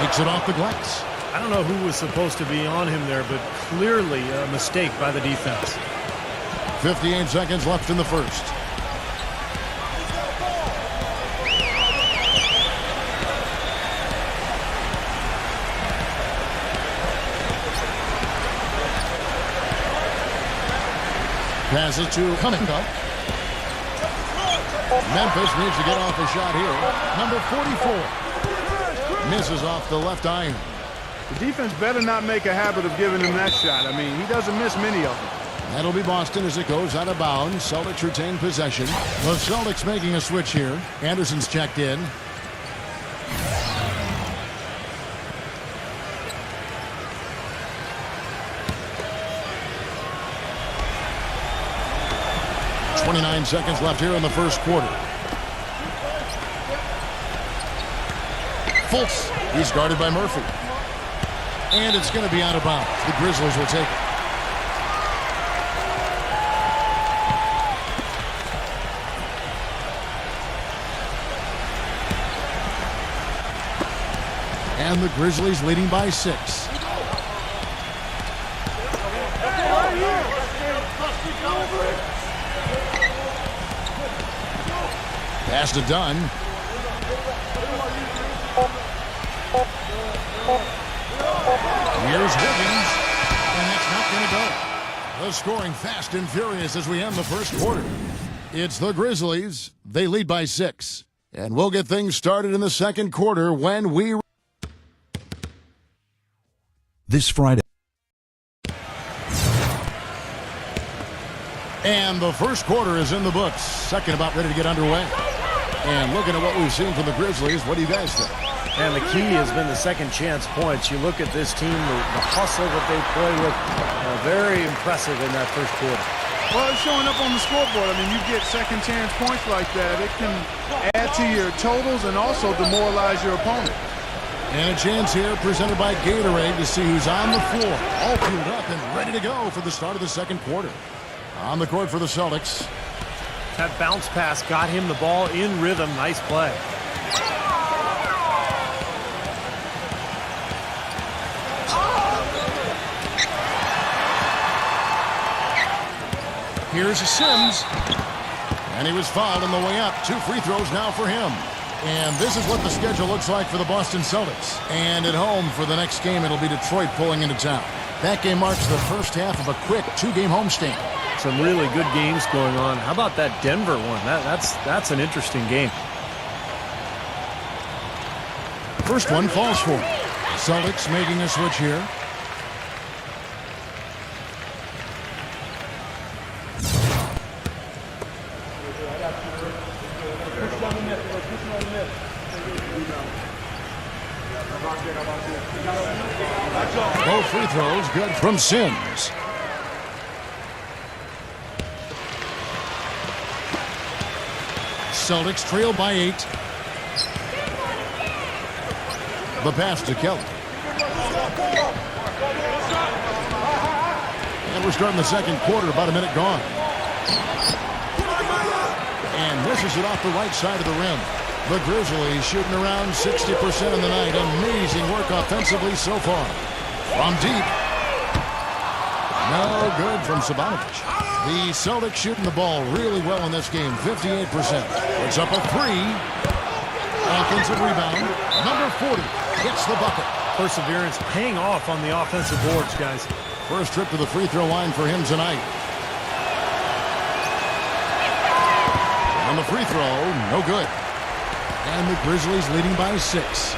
Makes it off the glass. I don't know who was supposed to be on him there, but clearly a mistake by the defense. 58 seconds left in the first. Passes to Kuminga. Memphis needs to get off a shot here. Number 44. Misses off the left iron. The defense better not make a habit of giving him that shot. I mean, he doesn't miss many of them. That'll be Boston as it goes out of bounds. Celtics retain possession. The Celtics making a switch here. Anderson's checked in. .29 seconds left here in the first quarter. Fultz. He's guarded by Murphy. And it's going to be out of bounds. The Grizzlies will take it. And the Grizzlies leading by 6. Pass to Dunn. Here's Wiggins. And that's not going to go. The scoring fast and furious as we end the first quarter. It's the Grizzlies. They lead by 6. And we'll get things started in the second quarter when we... This Friday. And the first quarter is in the books. Second about ready to get underway. And looking at what we've seen from the Grizzlies, what do you guys think? And the key has been the second chance points. You look at this team, the hustle that they play with, very impressive in that first quarter. Well, it's showing up on the scoreboard. I mean, you get second chance points like that, it can add to your totals and also demoralize your opponent. And a chance here presented by Gatorade to see who's on the floor. All fueled up and ready to go for the start of the second quarter. On the court for the Celtics. That bounce pass got him the ball in rhythm. Nice play. Here's Sims. And he was fouled on the way up. 2 free throws now for him. And this is what the schedule looks like for the Boston Celtics. And at home for the next game, it'll be Detroit pulling into town. That game marks the first half of a quick 2-game homestand. Some really good games going on. How about that Denver one? That's an interesting game. First one falls for him. Celtics making a switch here. Both free throws good from Sims. Celtics trail by 8. The pass to Kelly. And we're starting the second quarter, about a minute gone. And misses it off the right side of the rim. The Grizzlies shooting around 60% in the night. Amazing work offensively so far. From deep. No good from Sabonovich. The Celtics shooting the ball really well in this game, 58%. It's up a 3. Offensive rebound. Number 40 hits the bucket. Perseverance paying off on the offensive boards, guys. First trip to the free throw line for him tonight. On the free throw, no good. And the Grizzlies leading by 6.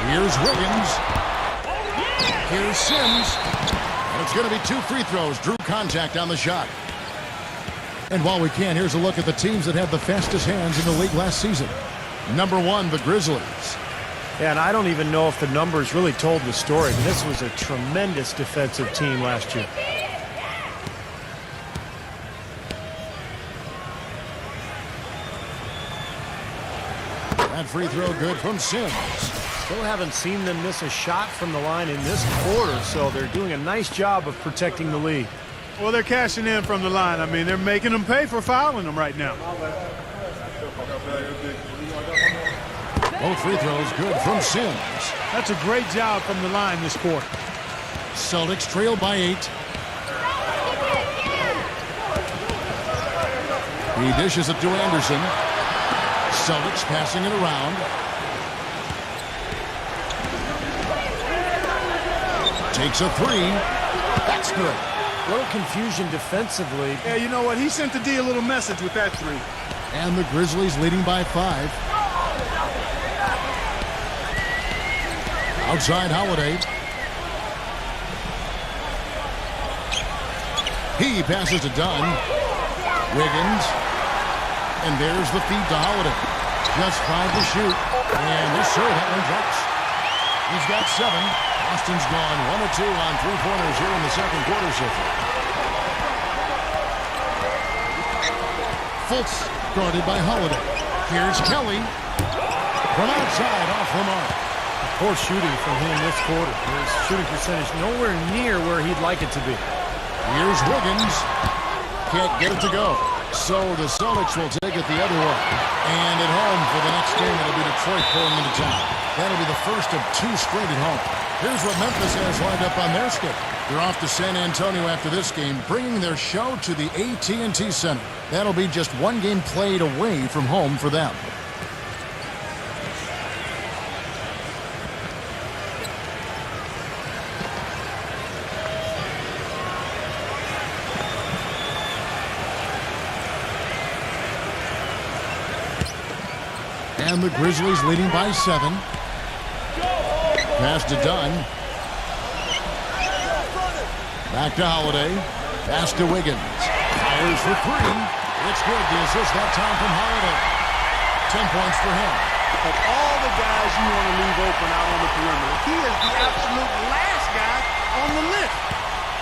Here's Wiggins. Here's Sims. And it's going to be 2 free throws. Drew contact on the shot. And while we can, here's a look at the teams that had the fastest hands in the league last season. Number 1, the Grizzlies. Yeah, and I don't even know if the numbers really told the story, but this was a tremendous defensive team last year. That free throw good from Sims. Still haven't seen them miss a shot from the line in this quarter, so they're doing a nice job of protecting the lead. Well, they're cashing in from the line. I mean, they're making them pay for fouling them right now. Both free throws good from Sims. That's a great job from the line this quarter. Celtics trail by 8. He dishes it to Anderson. Celtics passing it around. Takes a 3. That's good. A little confusion defensively. Yeah, you know what? He sent the D a little message with that 3. And the Grizzlies leading by 5. Outside Holiday. He passes to Dunn. Wiggins. And there's the feed to Holiday. Just 5 to shoot. And this serve, that one drops. He's got 7. Austin's gone 1 of 2 on 3-pointers here in the second quarter so far. Fultz guarded by Holiday. Here's Kelly. From outside, off the mark. Poor shooting from him this quarter. His shooting percentage nowhere near where he'd like it to be. Here's Wiggins. Can't get it to go. So the Celtics will take it the other way. And at home for the next game, it'll be Detroit pulling into town. That'll be the first of 2 straight at home. Here's what Memphis has lined up on their schedule. They're off to San Antonio after this game, bringing their show to the AT&T Center. That'll be just 1 game played away from home for them. And the Grizzlies leading by 7. Pass to Dunn. Back to Holiday. Pass to Wiggins. Fires for 3. It's good. The assist that time from Holiday. 10 points for him. Of all the guys you want to leave open out on the perimeter, he is the absolute last guy on the list.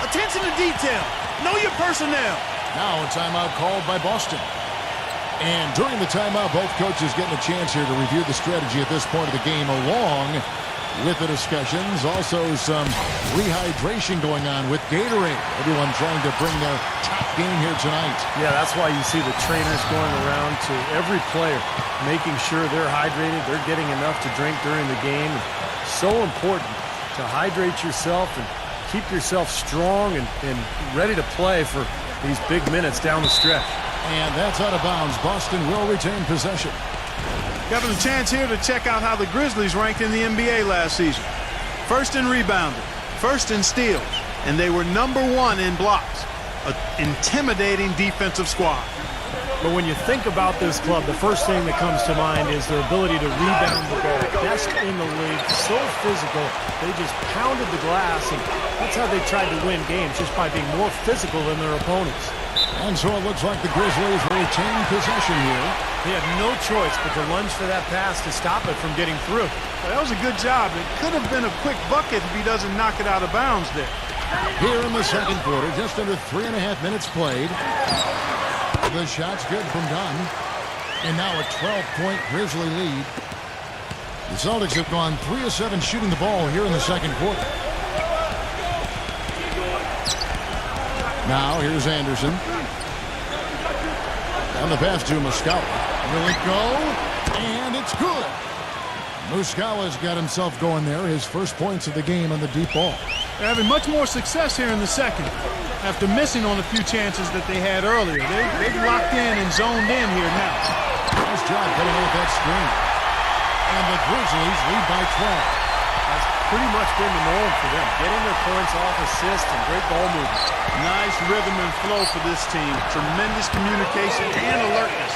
Attention to detail. Know your personnel. Now a timeout called by Boston. And during the timeout, both coaches getting a chance here to review the strategy at this point of the game, along with the discussions. Also some rehydration going on with Gatorade. Everyone trying to bring their top game here tonight. Yeah, that's why you see the trainers going around to every player, making sure they're hydrated, they're getting enough to drink during the game. So important to hydrate yourself and keep yourself strong and ready to play for these big minutes down the stretch. And that's out of bounds. Boston will retain possession. Having a chance here to check out how the Grizzlies ranked in the NBA last season. First in rebounding, first in steals, and they were number 1 in blocks. An intimidating defensive squad. But when you think about this club, the first thing that comes to mind is their ability to rebound the ball. Best in the league, so physical. They just pounded the glass, and that's how they tried to win games, just by being more physical than their opponents. And so it looks like the Grizzlies will retain possession here. He had no choice but to lunge for that pass to stop it from getting through. Well, that was a good job. It could have been a quick bucket if he doesn't knock it out of bounds there. Here in the second quarter, just under 3.5 minutes played. The shot's good from Dunn. And now a 12-point Grizzly lead. The Celtics have gone 3 of 7 shooting the ball here in the second quarter. Now here's Anderson. And the pass to Muscala. Will it go? And it's good. Muscala's got himself going there. His first points of the game on the deep ball. They're having much more success here in the second after missing on a few chances that they had earlier. They've locked in and zoned in here now. Nice job getting out that screen. And the Grizzlies lead by 12. That's pretty much been the norm for them, getting their points off assists and great ball movement. Nice rhythm and flow for this team. Tremendous communication and alertness.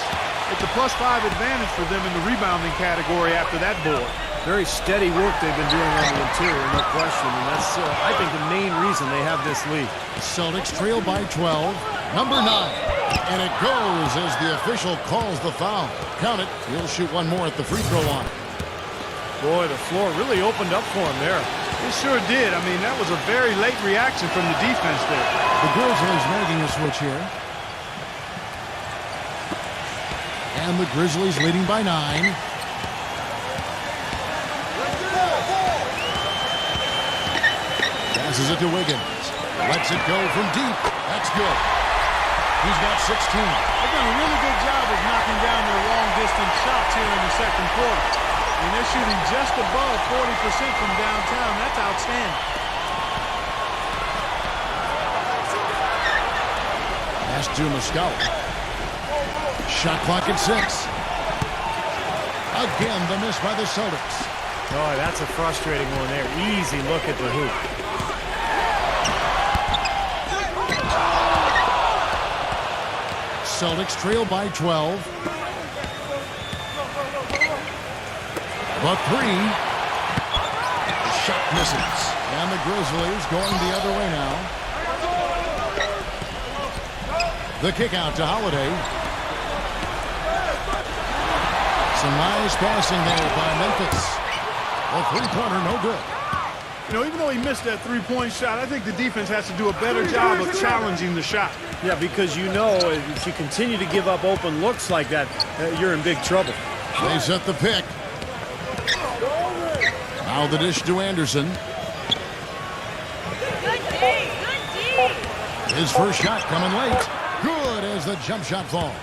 It's a +5 advantage for them in the rebounding category after that board. Very steady work they've been doing on the interior, no question. And that's, I think, the main reason they have this lead. Celtics trail by 12. Number 9. And it goes as the official calls the foul. Count it. He'll shoot one more at the free throw line. Boy, the floor really opened up for him there. It sure did. I mean, that was a very late reaction from the defense there. The Grizzlies making a switch here. And the Grizzlies leading by 9. Passes it to Wiggins. Lets it go from deep. That's good. He's got 16. They've done a really good job of knocking down their long-distance shots here in the second quarter. And they're shooting just above 40% from downtown. That's outstanding. Pass to Muscala. Shot clock at 6. Again, the miss by the Celtics. Oh, that's a frustrating one there. Easy look at the hoop. Celtics trail by 12. But 3. Shot misses. And the Grizzlies going the other way now. The kick out to Holiday. Some nice passing there by Memphis. The three-pointer no good. You know, even though he missed that three-point shot, I think the defense has to do a better job of challenging the shot. Yeah, because you know if you continue to give up open looks like that, you're in big trouble. They set the pick. Now the dish to Anderson. His first shot coming late. Good as the jump shot falls.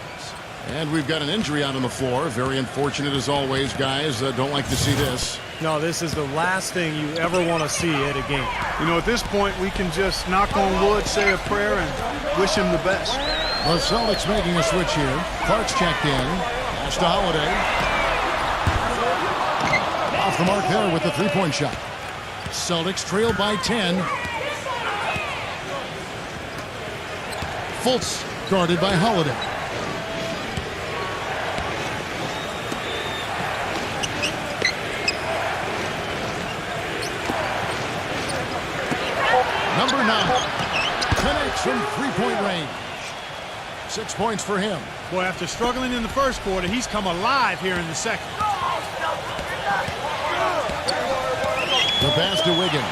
And we've got an injury out on the floor. Very unfortunate as always, guys. Don't like to see this. No, this is the last thing you ever want to see at a game. You know, at this point, we can just knock on wood, say a prayer, and wish him the best. The Celtics making a switch here. Clark's checked in. Pass to Holiday. Off the mark there with the three-point shot. Celtics trail by 10. Fultz guarded by Holiday. Number 9 connects from three-point range. 6 points for him. Boy, after struggling in the first quarter, he's come alive here in the second. The pass to Wiggins.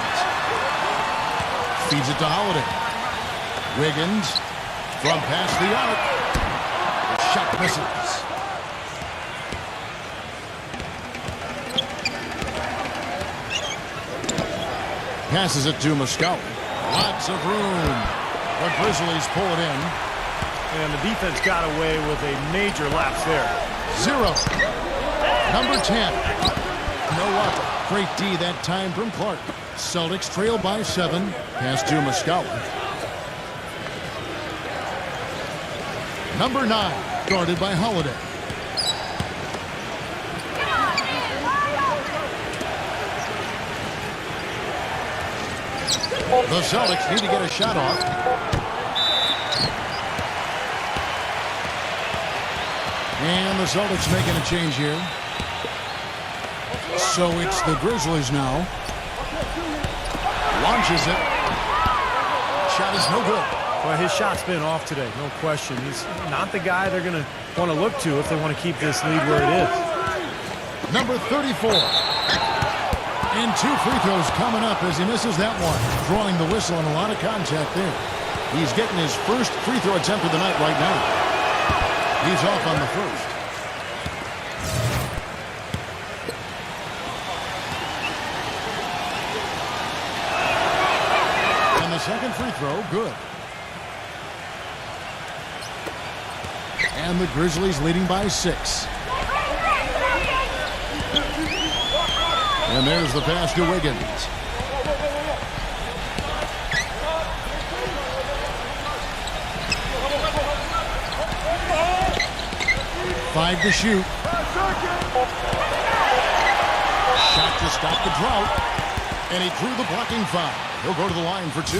Feeds it to Holiday. Wiggins from past the arc. The shot misses. Passes it to Mackubex. Lots of room. The Grizzlies pull it in. And the defense got away with a major lapse there. 0. Number 10. No up. Great D that time from Clark. Celtics trail by 7. Pass to Mackubex. Number 9. Guarded by Holiday. The Celtics need to get a shot off. And the Celtics making a change here. So it's the Grizzlies now. Launches it. Shot is no good. Well, his shot's been off today, no question. He's not the guy they're going to want to look to if they want to keep this lead where it is. Number 34. And 2 free throws coming up as he misses that one. Drawing the whistle and a lot of contact there. He's getting his first free throw attempt of the night right now. He's off on the first. And the second free throw, good. And the Grizzlies leading by 6. And there's the pass to Wiggins. Five to shoot. Shot to stop the drought. And he drew the blocking foul. He'll go to the line for 2.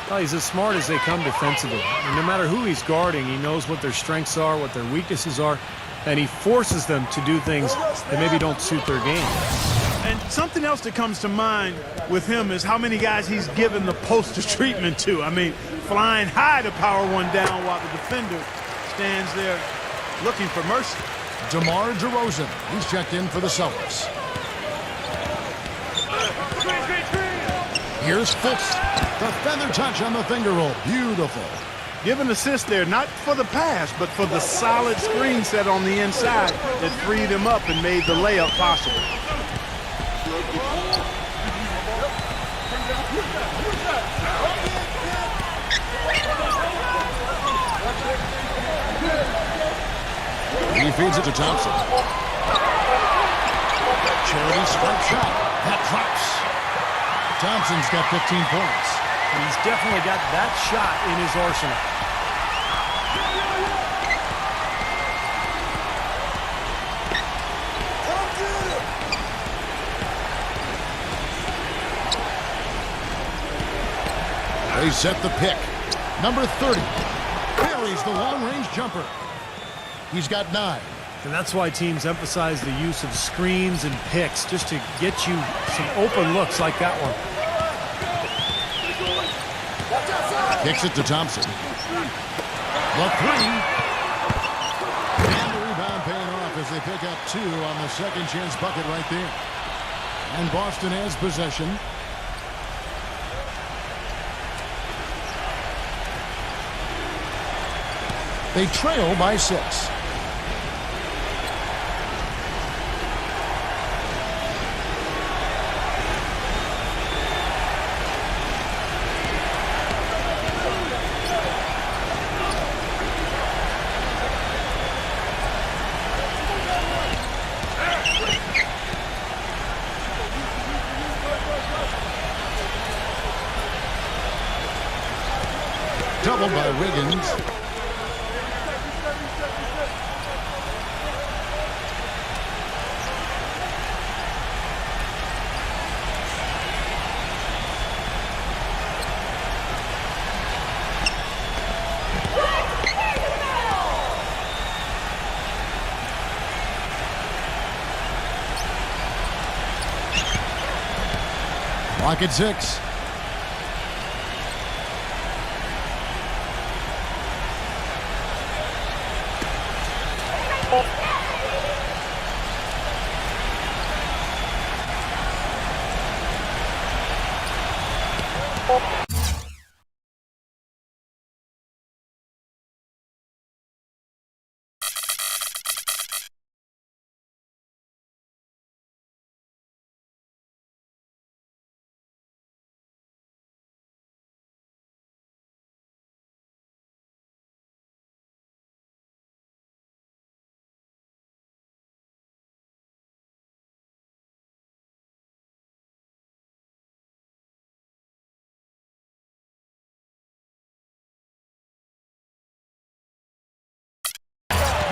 Well, he's as smart as they come defensively. And no matter who he's guarding, he knows what their strengths are, what their weaknesses are, and he forces them to do things that maybe don't suit their game. And something else that comes to mind with him is how many guys he's given the poster treatment to. I mean, flying high to power one down while the defender stands there looking for mercy. DeMar DeRozan. He's checked in for the Celtics. Here's Fultz. The feather touch on the finger roll. Beautiful. Give an assist there, not for the pass, but for the solid screen set on the inside that freed him up and made the layup possible. He feeds it to Thompson. Charity strike shot. That drops. Thompson's got 15 points. He's definitely got that shot in his arsenal. They set the pick. Number 30. Buries the long-range jumper. He's got 9. And that's why teams emphasize the use of screens and picks, just to get you some open looks like that one. Kicks it to Thompson. The 3. And the rebound paying off as they pick up 2 on the second chance bucket right there. And Boston has possession. They trail by 6. shoveled by Wiggins. Clock at 6.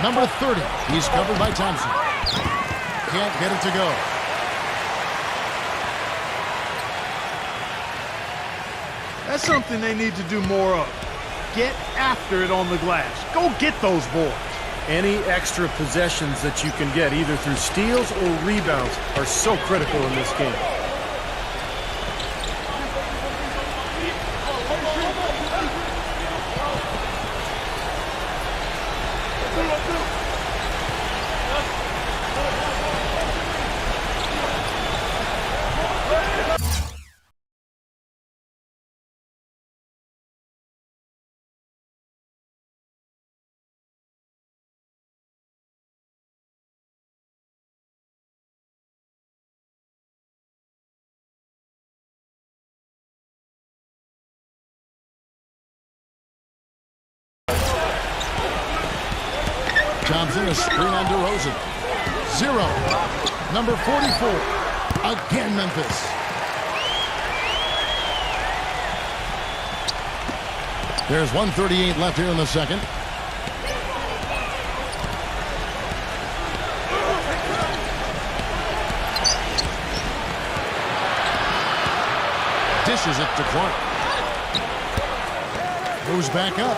Number 30. He's covered by Thompson. Can't get it to go. That's something they need to do more of. Get after it on the glass. Go get those boards. Any extra possessions that you can get, either through steals or rebounds, are so critical in this game. Thompson, a screen on DeRozan. 0. Number 44. Again, Memphis. There's 1:38 left here in the second. Dishes it to Clark. Moves back up.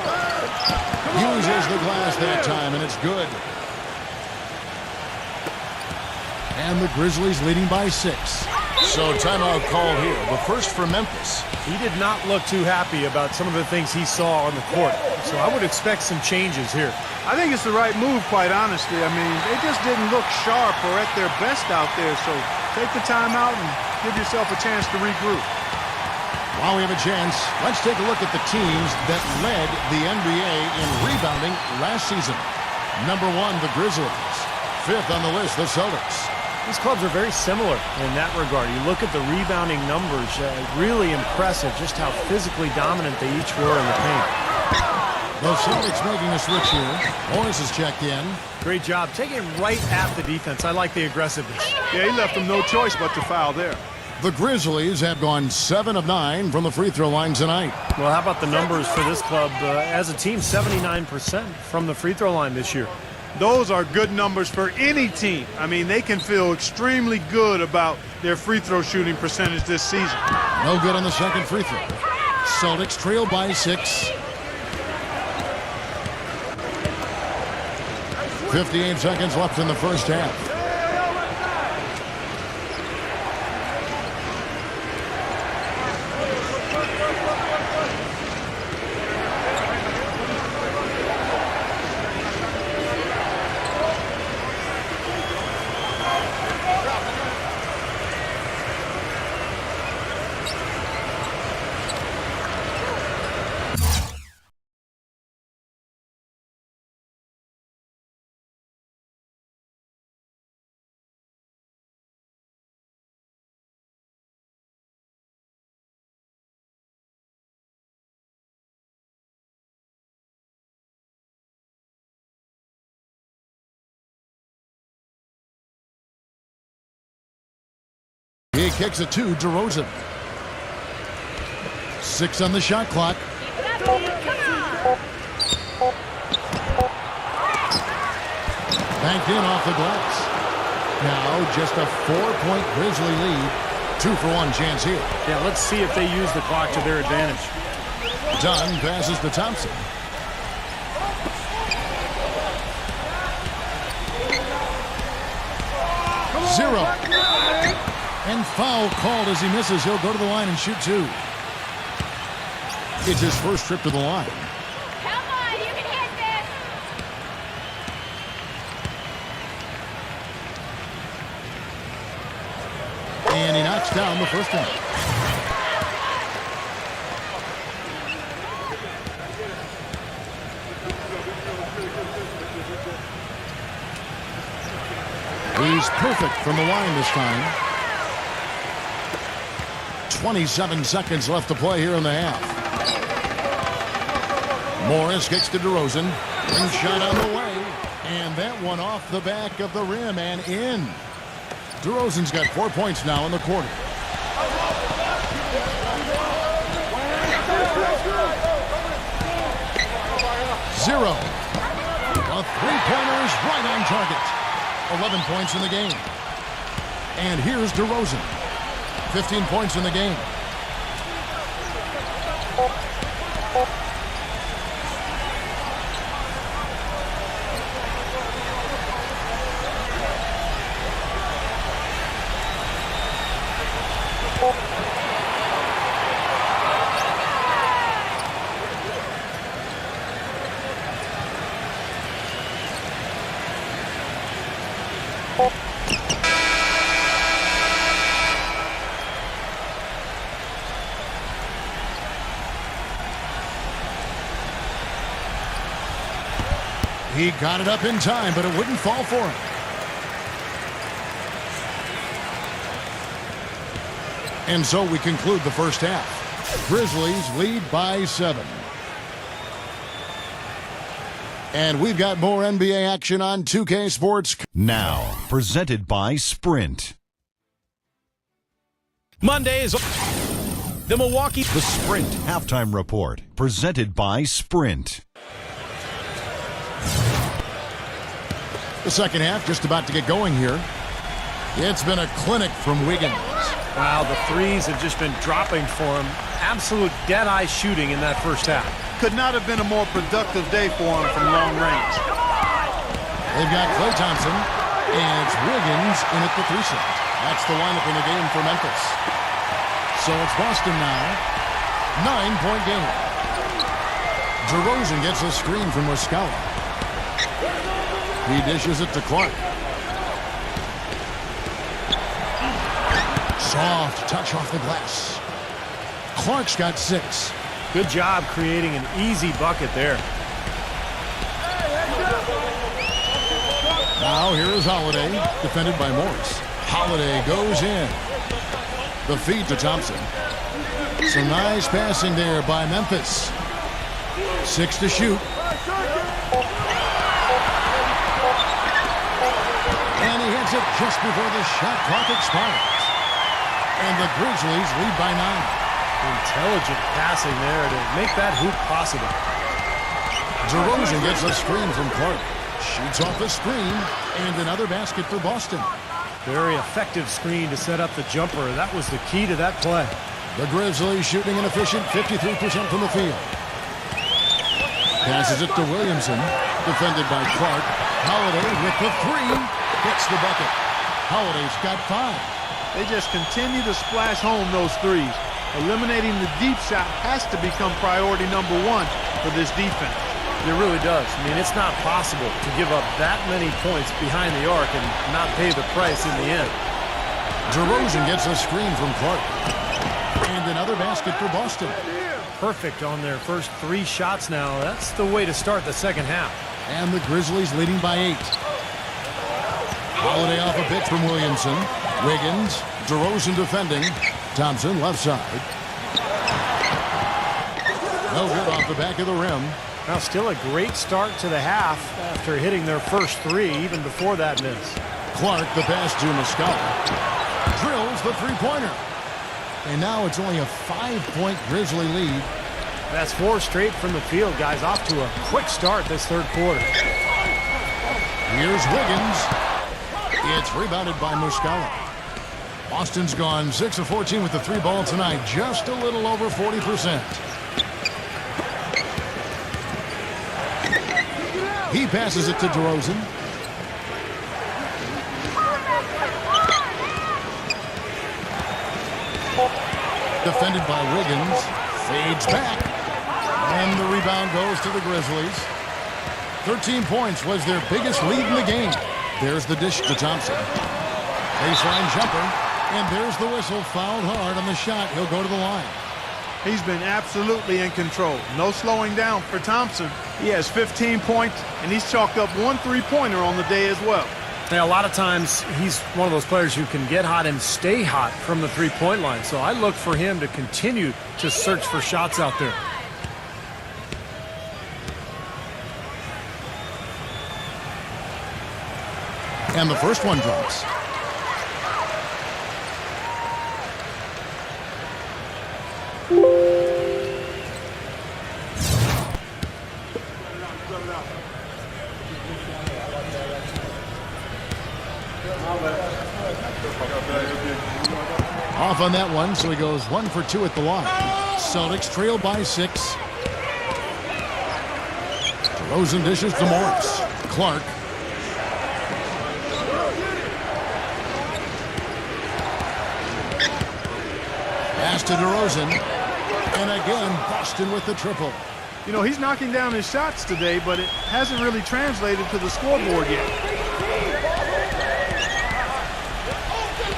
Uses the glass that time, and it's good. And the Grizzlies leading by 6. So timeout called here. The first for Memphis. He did not look too happy about some of the things he saw on the court. So I would expect some changes here. I think it's the right move, quite honestly. I mean, they just didn't look sharp or at their best out there. So take the timeout and give yourself a chance to regroup. While we have a chance, let's take a look at the teams that led the NBA in rebounding last season. Number 1, the Grizzlies. 5th on the list, the Celtics. These clubs are very similar in that regard. You look at the rebounding numbers, really impressive just how physically dominant they each were in the paint. The Celtics making a switch here. Morris has checked in. Great job. Taking it right at the defense. I like the aggressiveness. Yeah, he left them no choice but to foul there. The Grizzlies have gone 7 of 9 from the free throw line tonight. Well, how about the numbers for this club? As a team, 79% from the free throw line this year. Those are good numbers for any team. I mean, they can feel extremely good about their free throw shooting percentage this season. No good on the second free throw. Celtics trail by 6. 58 seconds left in the first half. He kicks it to DeRozan. 6 on the shot clock. Come on. Banked in off the glass. Now just a 4-point Grizzly lead. 2-for-1 chance here. Yeah, let's see if they use the clock to their advantage. Dunn passes to Thompson. Zero. And foul called as he misses. He'll go to the line and shoot two. It's his first trip to the line. Come on, you can hit this. And he knocks down the first one. He's perfect from the line this time. 27 seconds left to play here in the half. Morris kicks to DeRozan. Ring shot on the way. And that one off the back of the rim and in. DeRozan's got 4 points now in the quarter. Zero. A three-pointer is right on target. 11 points in the game. And here's DeRozan. 15 points in the game. He got it up in time, but it wouldn't fall for him. And so we conclude the first half. Grizzlies lead by 7. And we've got more NBA action on 2K Sports. Now, presented by Sprint. Monday is the Milwaukee. The Sprint Halftime Report, presented by Sprint. The second half just about to get going here. It's been a clinic from Wiggins. Wow, the threes have just been dropping for him. Absolute dead-eye shooting in that first half. Could not have been a more productive day for him from long range. They've got Klay Thompson, and it's Wiggins in at the 3 slot. That's the lineup in the game for Memphis. So it's Boston now. 9-point game. DeRozan gets a screen from Muscala. He dishes it to Clark. Soft touch off the glass. Clark's got 6. Good job creating an easy bucket there. Now here is Holiday, defended by Morris. Holiday goes in. The feed to Thompson. Some nice passing there by Memphis. 6 to shoot. And he hits it just before the shot clock expires. And the Grizzlies lead by 9. Intelligent passing there to make that hoop possible. DeRozan gets a screen from Clark. Shoots off the screen, and another basket for Boston. Very effective screen to set up the jumper. That was the key to that play. The Grizzlies shooting an efficient 53% from the field. Passes it to Williamson, defended by Clark. Holiday with the 3, hits the bucket. Holiday's got 5. They just continue to splash home those threes. Eliminating the deep shot has to become priority number 1 for this defense. It really does. I mean, it's not possible to give up that many points behind the arc and not pay the price in the end. DeRozan gets a screen from Clark. And another basket for Boston. Perfect on their first 3 shots now. That's the way to start the second half. And the Grizzlies leading by 8. Holiday off a pitch from Williamson. Wiggins, DeRozan defending. Thompson left side. No good off the back of the rim. Now still a great start to the half after hitting their first 3 even before that miss. Clark the pass to Muscala. Drills the three-pointer. And now it's only a 5-point Grizzly lead. That's 4 straight from the field, guys. Off to a quick start this third quarter. Here's Wiggins. It's rebounded by Muscala. Boston's gone 6 of 14 with the 3 ball tonight, just a little over 40%. He passes it to DeRozan. Defended by Wiggins. Fades back. And the rebound goes to the Grizzlies. 13 points was their biggest lead in the game. There's the dish to Thompson. Baseline jumper. And there's the whistle. Fouled hard on the shot. He'll go to the line. He's been absolutely in control. No slowing down for Thompson. He has 15 points, and he's chalked up 1 3-pointer on the day as well. Now, a lot of times, he's one of those players who can get hot and stay hot from the three-point line. So I look for him to continue to search for shots out there. And the first one drops. Off on that one, so he goes 1 for 2 at the line. Celtics trail by 6. DeRozan dishes to Morris. Clark. Pass to DeRozan. And again, Boston with the triple. You know, he's knocking down his shots today, but it hasn't really translated to the scoreboard yet.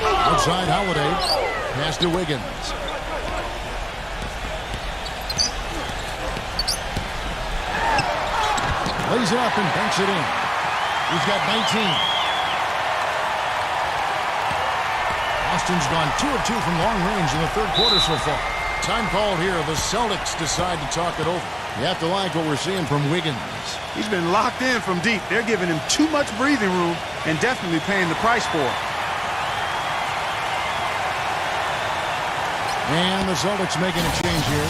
Outside Holiday. Pass to Wiggins. Lays it up and banks it in. He's got 19. Boston's gone 2 of 2 from long range in the third quarter so far. Time called here. The Celtics decide to talk it over. You have to like what we're seeing from Wiggins. He's been locked in from deep. They're giving him too much breathing room and definitely paying the price for it. And the Celtics making a change here.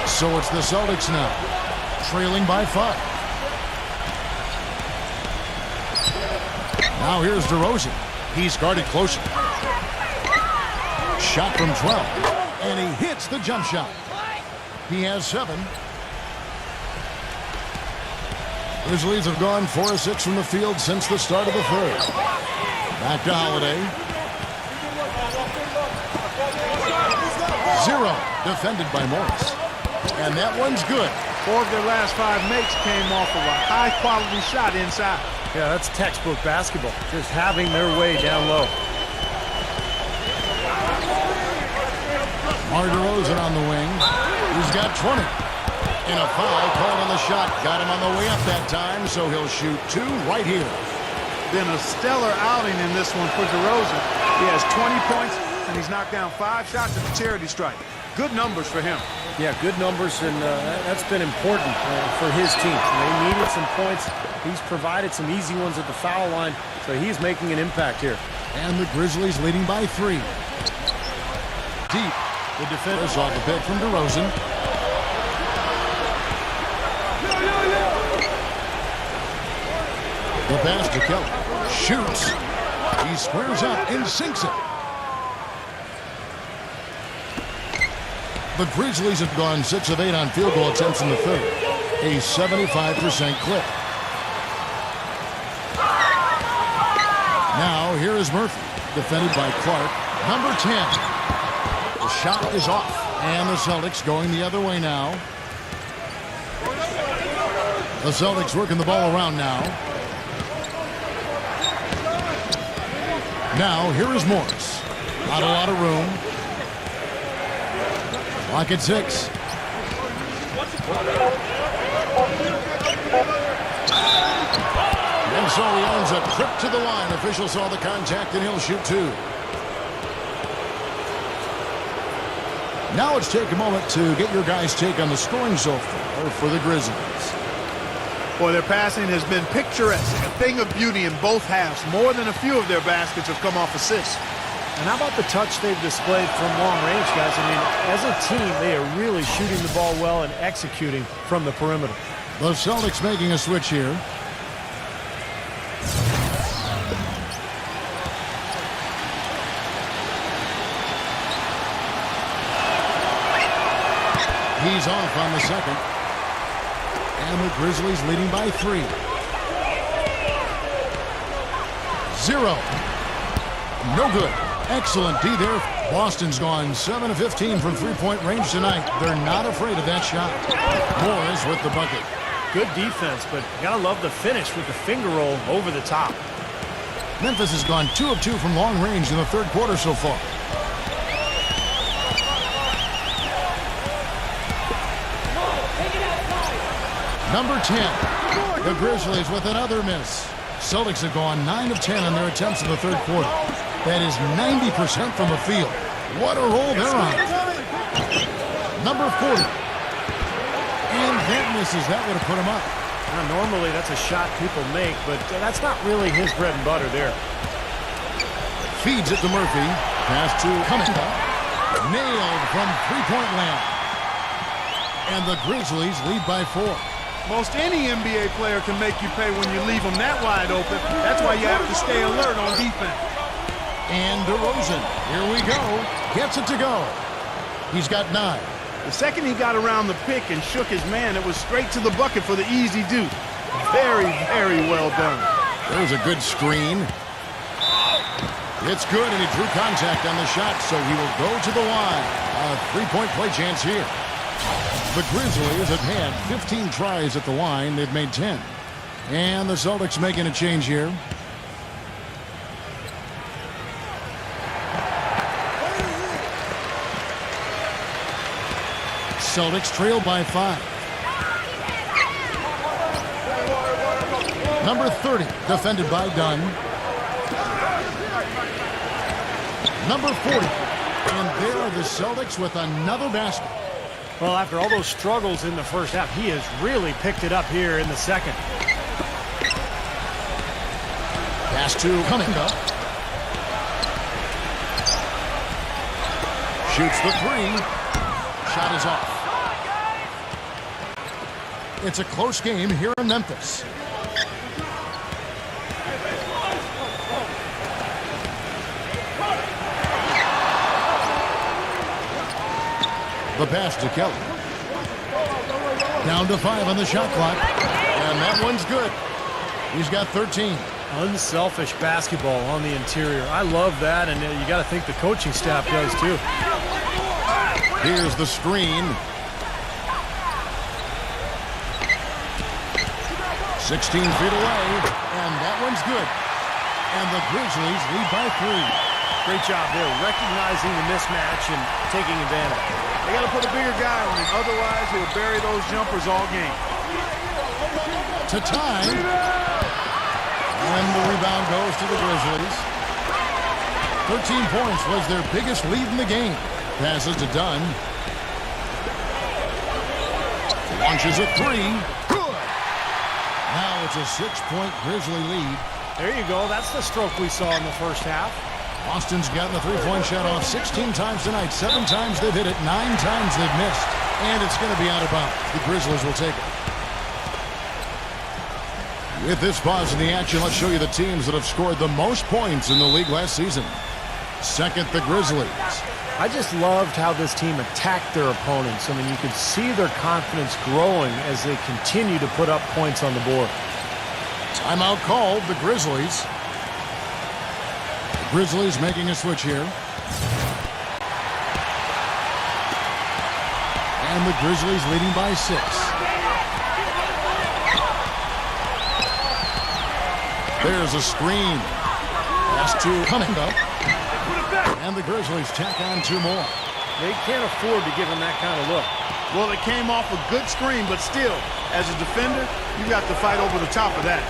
So it's the Celtics now, trailing by 5. Now here's DeRozan. He's guarded closer. Shot from 12. And he hits the jump shot. He has 7. Grizzlies have gone 4 of 6 from the field since the start of the third. Back to Holiday. 0. Defended by Morris. And that one's good. 4 of their last 5 makes came off of a high-quality shot inside. Yeah, that's textbook basketball. Just having their way down low. DeRozan on the wing. He's got 20. And a foul called on the shot. Got him on the way up that time, so he'll shoot 2 right here. Been a stellar outing in this one for DeRozan. He has 20 points, and he's knocked down 5 shots at the charity stripe. Good numbers for him. Yeah, good numbers, and that's been important for his team. They needed some points. He's provided some easy ones at the foul line, so he's making an impact here. And the Grizzlies leading by 3. Deep. The defenders off the pick from DeRozan. The pass to Kelly. Shoots. He squares up and sinks it. The Grizzlies have gone 6 of 8 on field goal attempts in the third. A 75% clip. Now here is Murphy. Defended by Clark. Number 10. The shot is off. And the Celtics going the other way now. The Celtics working the ball around now. Now, here is Morris. Not a lot of room. Clock at 6. And so he owns a trip to the line. Official saw the contact, and he'll shoot 2. Now let's take a moment to get your guys' take on the scoring so far for the Grizzlies. Boy, their passing has been picturesque, a thing of beauty in both halves. More than a few of their baskets have come off assists. And how about the touch they've displayed from long range, guys? I mean, as a team, they are really shooting the ball well and executing from the perimeter. The Celtics making a switch here. He's off on the second. And the Grizzlies leading by 3. 0. No good. Excellent D there. Boston's gone 7 of 15 from three-point range tonight. They're not afraid of that shot. Morris with the bucket. Good defense, but you gotta love the finish with the finger roll over the top. Memphis has gone 2 of 2 from long range in the third quarter so far. Number 10. The Grizzlies with another miss. Celtics have gone 9 of 10 on their attempts in the third quarter. That is 90% from the field. What a roll they're on. Number 40. And that misses. That would have put him up. Now, normally that's a shot people make, but that's not really his bread and butter there. Feeds it to Murphy. Pass to Cummings. Nailed from three-point land. And the Grizzlies lead by 4. Most any NBA player can make you pay when you leave them that wide open. That's why you have to stay alert on defense. And DeRozan, here we go, gets it to go. He's got 9. The second he got around the pick and shook his man, it was straight to the bucket for the easy deuce. Very, very well done. There's a good screen. It's good, and he drew contact on the shot, so he will go to the line. A three-point play chance here. The Grizzlies have had 15 tries at the line. They've made 10. And the Celtics making a change here. Celtics trail by 5. Number 30, defended by Dunn. Number 40. And there are the Celtics with another basket. Well, after all those struggles in the first half, he has really picked it up here in the second. Pass to Cummings. Shoots the 3. Shot is off. It's a close game here in Memphis. The pass to Kelly. Down to 5 on the shot clock. And that one's good. He's got 13. Unselfish basketball on the interior. I love that, and you got to think the coaching staff does too. Here's the screen. 16 feet away, and that one's good. And the Grizzlies lead by 3. Great job there, recognizing the mismatch and taking advantage. They got to put a bigger guy on him. Otherwise, he'll bury those jumpers all game. To tie. And the rebound goes to the Grizzlies. 13 points was their biggest lead in the game. Passes to Dunn. Launches a 3. Good. Now it's a 6-point Grizzly lead. There you go. That's the stroke we saw in the first half. Boston's gotten the three-point shot off 16 times tonight. 7 times they've hit it. 9 times they've missed. And it's going to be out of bounds. The Grizzlies will take it. With this pause in the action, let's show you the teams that have scored the most points in the league last season. Second, the Grizzlies. I just loved how this team attacked their opponents. I mean, you could see their confidence growing as they continue to put up points on the board. Timeout called, the Grizzlies. The Grizzlies making a switch here. And the Grizzlies leading by 6. There's a screen. Pass to Cummings. And the Grizzlies tack on 2 more. They can't afford to give him that kind of look. Well, it came off a good screen, but still, as a defender, you got to fight over the top of that.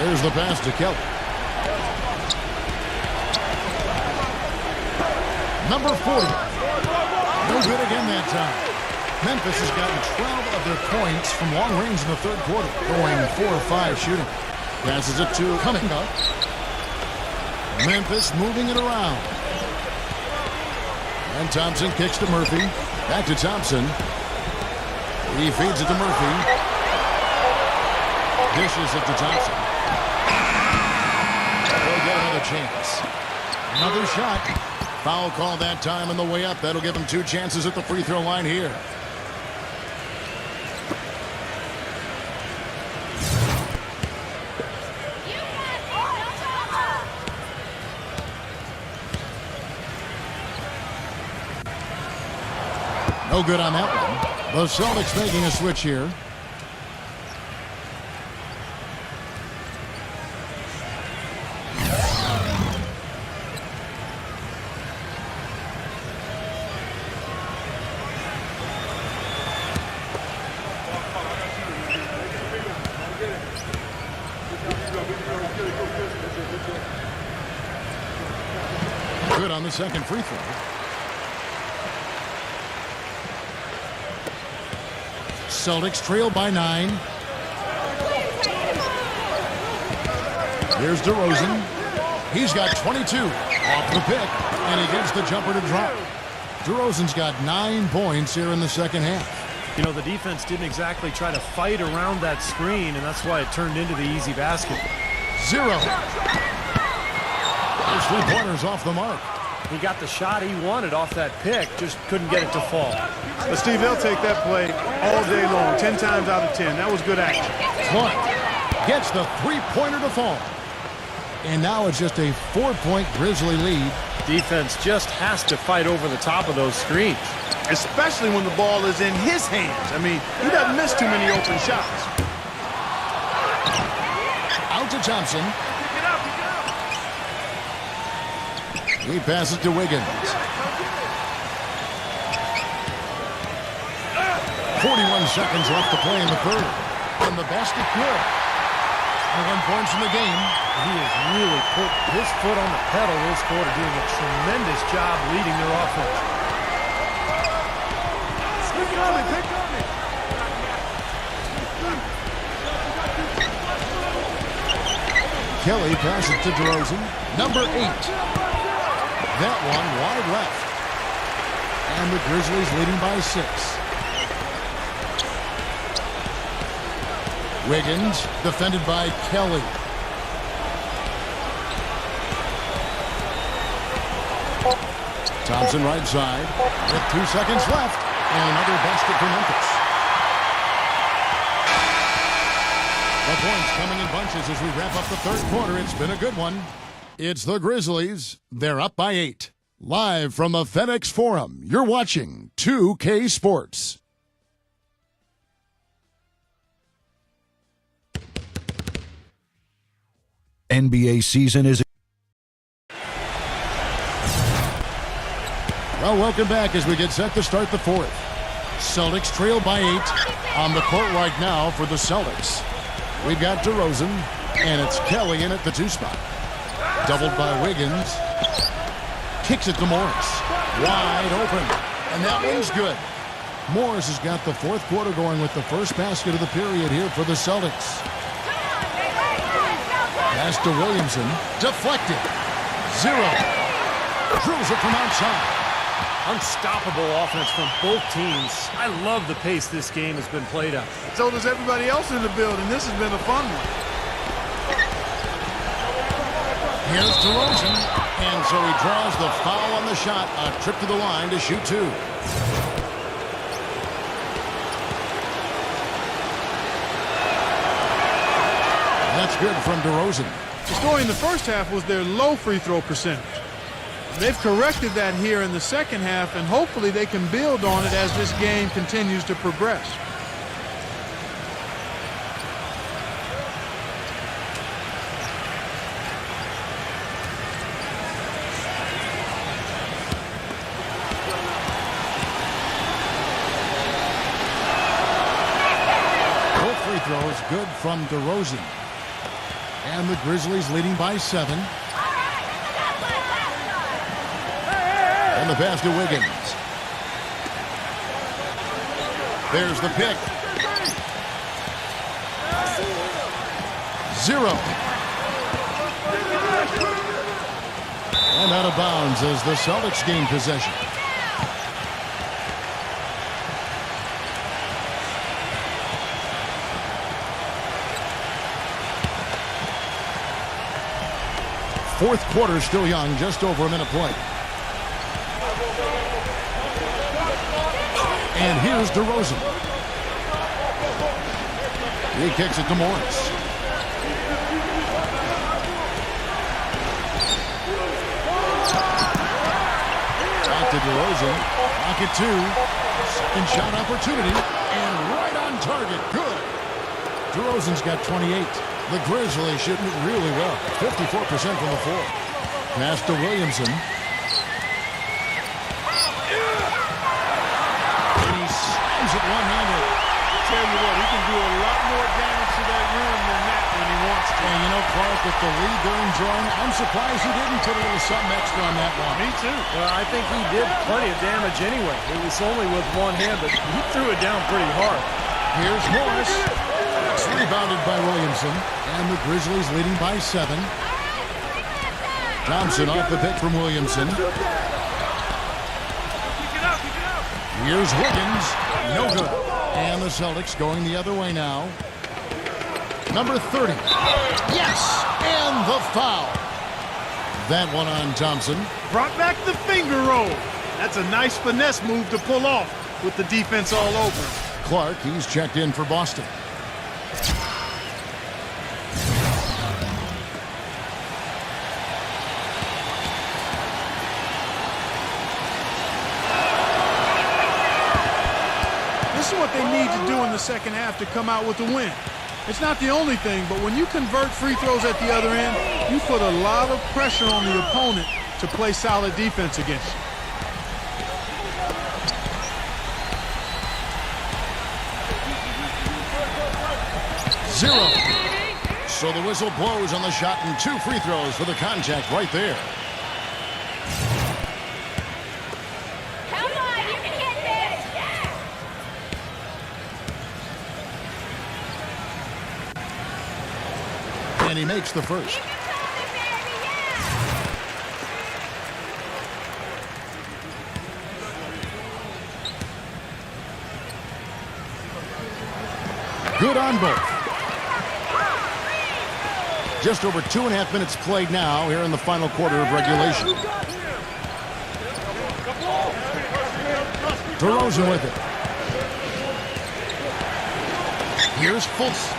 There's the pass to Kelly. Number 40. No good again that time. Memphis has gotten 12 of their points from long range in the third quarter, going 4 of 5 shooting. Passes it to Cummings. Memphis moving it around. And Thompson kicks to Murphy. Back to Thompson. He feeds it to Murphy. Dishes it to Thompson. They'll get another chance. Another shot. Foul call that time on the way up. That'll give him 2 chances at the free throw line here. No good on that one. The Celtics making a switch here. Good on the second free throw. Celtics trail by 9. Here's DeRozan. He's got 22 off the pick, and he gets the jumper to drop. DeRozan's got 9 points here in the second half. You know, the defense didn't exactly try to fight around that screen, and that's why it turned into the easy basket. 0. Those 3-pointers off the mark. He got the shot he wanted off that pick, just couldn't get it to fall. But Steve, they'll take that play all day long, 10 times out of 10. That was good action. Clark gets the 3-pointer to fall. And now it's just a 4-point Grizzly lead. Defense just has to fight over the top of those screens. Especially when the ball is in his hands. I mean, he doesn't miss too many open shots. Out to Thompson. He passes to Wiggins. 41 seconds left to play in the third. And the basket good. 1 point in the game. He has really put his foot on the pedal this quarter, doing a tremendous job leading their offense. Pick on me, pick on me. Kelly passes to DeRozan. Number 8. That one wide left. And the Grizzlies leading by 6. Wiggins defended by Kelly. Thompson right side with 2 seconds left. And another basket for Memphis. The points coming in bunches as we wrap up the third quarter. It's been a good one. It's the Grizzlies. They're up by 8. Live from the FedEx Forum, you're watching 2K Sports. NBA season is... Well, welcome back as we get set to start the fourth. Celtics trail by 8 on the court right now for the Celtics. We've got DeRozan, and it's Kelly in at the 2 spot. Doubled by Wiggins. Kicks it to Morris. Wide open. And that one's good. Morris has got the fourth quarter going with the first basket of the period here for the Celtics. Pass to Williamson. Deflected. 0. Drills it from outside. Unstoppable offense from both teams. I love the pace this game has been played at. So does everybody else in the building. This has been a fun one. Here's DeRozan, and so he draws the foul on the shot. A trip to the line to shoot 2. That's good from DeRozan. The story in the first half was their low free throw percentage. They've corrected that here in the second half, and hopefully they can build on it as this game continues to progress. Throws good from DeRozan. And the Grizzlies leading by 7. And the pass to Wiggins. There's the pick. 0. And out of bounds as the Celtics gain possession. Fourth quarter still young, just over a minute play. And here's DeRozan. He kicks it to Morris. Back to DeRozan. Pocket two. Second shot opportunity. And right on target. Good. DeRozan's got 28. The Grizzlies shooting it really well. 54% from the floor. Pass to Williamson. And he slams it one-handed. Tell you what, he can do a lot more damage to that rim than that when he wants to. And you know, Clark, with the lead they're enjoying, I'm surprised he didn't put a little something extra on that one. Me too. Well, I think he did plenty of damage anyway. It was only with one hand, but he threw it down pretty hard. Here's Morris. It's rebounded by Williamson. And the Grizzlies leading by 7. Thompson off the pick from Williamson. Here's Wiggins. No good. And the Celtics going the other way now. Number 30. Yes! And the foul. That one on Thompson. Brought back the finger roll. That's a nice finesse move to pull off with the defense all over. Clark, he's checked in for Boston. This is what they need to do in the second half to come out with a win. It's not the only thing, but when you convert free throws at the other end, you put a lot of pressure on the opponent to play solid defense against you. Zero. So the whistle blows on the shot and 2 free throws for the contact right there. Come on, you can hit this. Yeah. And he makes the first. Keep it coming, baby. Yeah. Good on both. Just over 2.5 minutes played now here in the final quarter of regulation. DeRozan with it. Here's Fultz.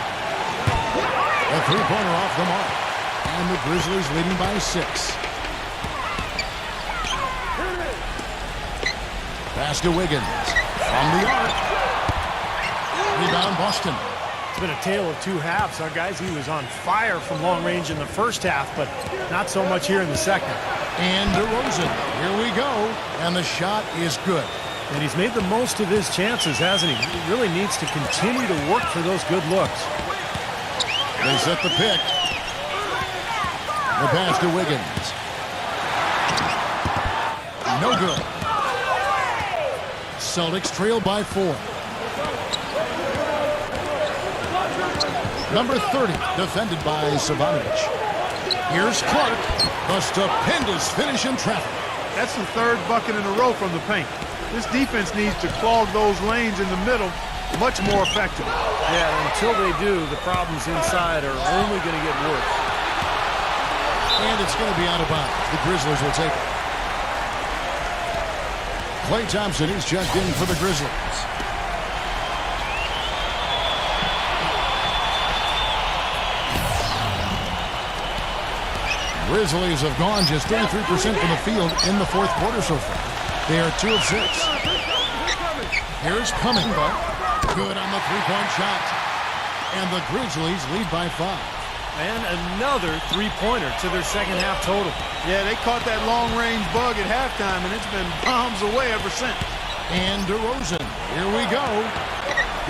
A three-pointer off the mark. And the Grizzlies leading by 6. Pass to Wiggins. From the arc. Rebound Boston. It's been a tale of 2 halves, huh, guys? He was on fire from long range in the first half, but not so much here in the second. And DeRozan. Here we go. And the shot is good. And he's made the most of his chances, hasn't he? He really needs to continue to work for those good looks. They set the pick. The pass to Wiggins. No good. Celtics trail by 4. Number 30, defended by Savanovic. Here's Clark. The stupendous finish in traffic. That's the 3rd bucket in a row from the paint. This defense needs to clog those lanes in the middle much more effectively. Yeah, until they do, the problems inside are only going to get worse. And it's going to be out of bounds. The Grizzlies will take it. Klay Thompson is checked in for the Grizzlies. Grizzlies have gone just 33% from the field in the 4th quarter so far. They are 2 of 6. Here's Kuminga. Good on the 3-point shot. And the Grizzlies lead by 5. And another 3-pointer to their second half total. Yeah, they caught that long-range bug at halftime, and it's been bombs away ever since. And DeRozan. Here we go.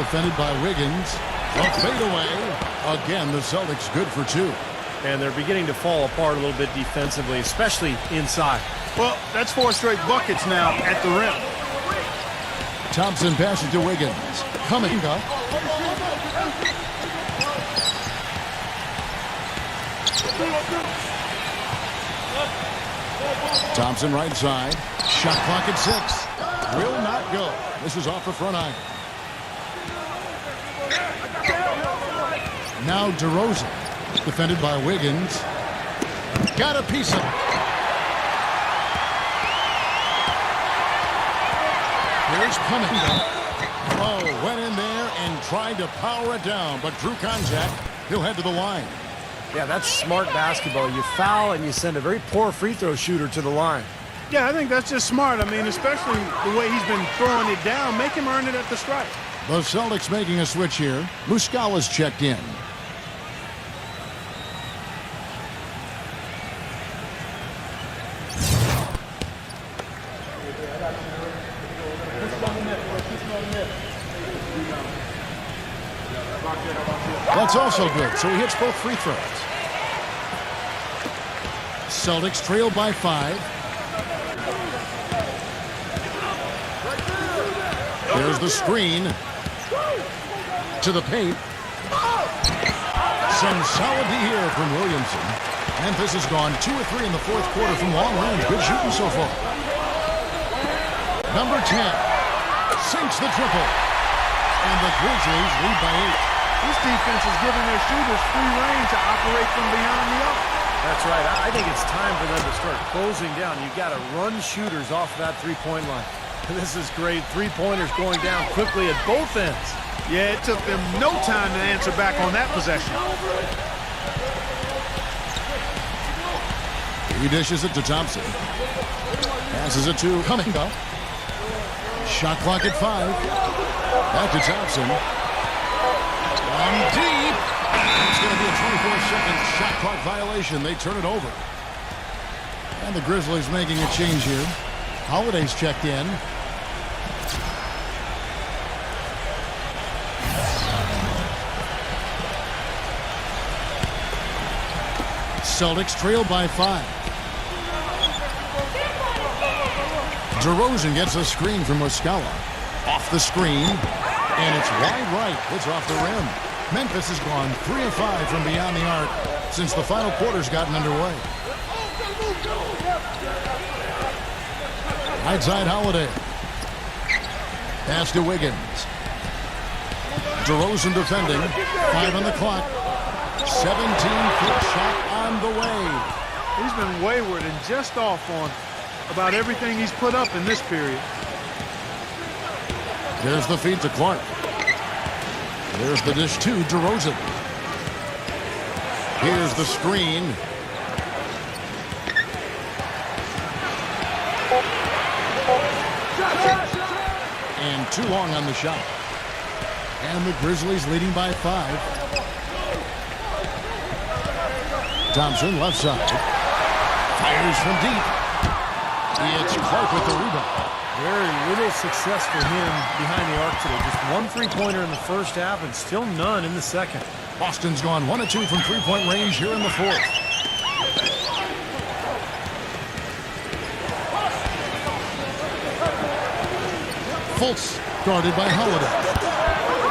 Defended by Wiggins. A fadeaway. Again, the Celtics good for 2. And they're beginning to fall apart a little bit defensively, especially inside. Well, that's 4 straight buckets now at the rim. Thompson passes to Wiggins. Kuminga. Thompson right side. Shot clock at 6. Will not go. This is off the front iron. Now DeRozan. Defended by Wiggins. Got a piece of it. Here's Cunningham. Oh, went in there and tried to power it down, but drew contact. He'll head to the line. Yeah, that's smart basketball. You foul and you send a very poor free throw shooter to the line. Yeah, I think that's just smart. I mean, especially the way he's been throwing it down. Make him earn it at the stripe. The Celtics making a switch here. Muscala's checked in. That's also good, so he hits both free throws. Celtics trail by 5. There's the screen. To the paint. Some solid D here from Williamson. Memphis has gone 2 or 3 in the fourth quarter from long range. Good shooting so far. Number 10 sinks the triple. And the Grizzlies lead by 8. This defense is giving their shooters free reign to operate from behind the arc. That's right. I think it's time for them to start closing down. You've got to run shooters off that three-point line. This is great. Three-pointers going down quickly at both ends. Yeah, it took them no time to answer back on that possession. He dishes it to Thompson. Passes it to Cunningham. Shot clock at 5. Back to Thompson. From deep. It's going to be a 24-second shot clock violation. They turn it over. And the Grizzlies making a change here. Holiday's checked in. Celtics trail by 5. DeRozan gets a screen from Muscala. Off the screen. And it's wide right. It's off the rim. Memphis has gone 3 of 5 from beyond the arc since the final quarter's gotten underway. Right side Holiday. Pass to Wiggins. DeRozan defending. 5 on the clock. 17-foot shot on the way. He's been wayward and just off on about everything he's put up in this period. There's the feed to Clark. There's the dish to DeRozan. Here's the screen. And too long on the shot. And the Grizzlies leading by 5. Thompson left side. Fires from deep. It's Clark with the rebound. Very little success for him behind the arc today. Just 1 3-pointer in the first half and still none in the second. Boston's gone 1 of 2 from 3-point range here in the fourth. Fultz guarded by Holiday.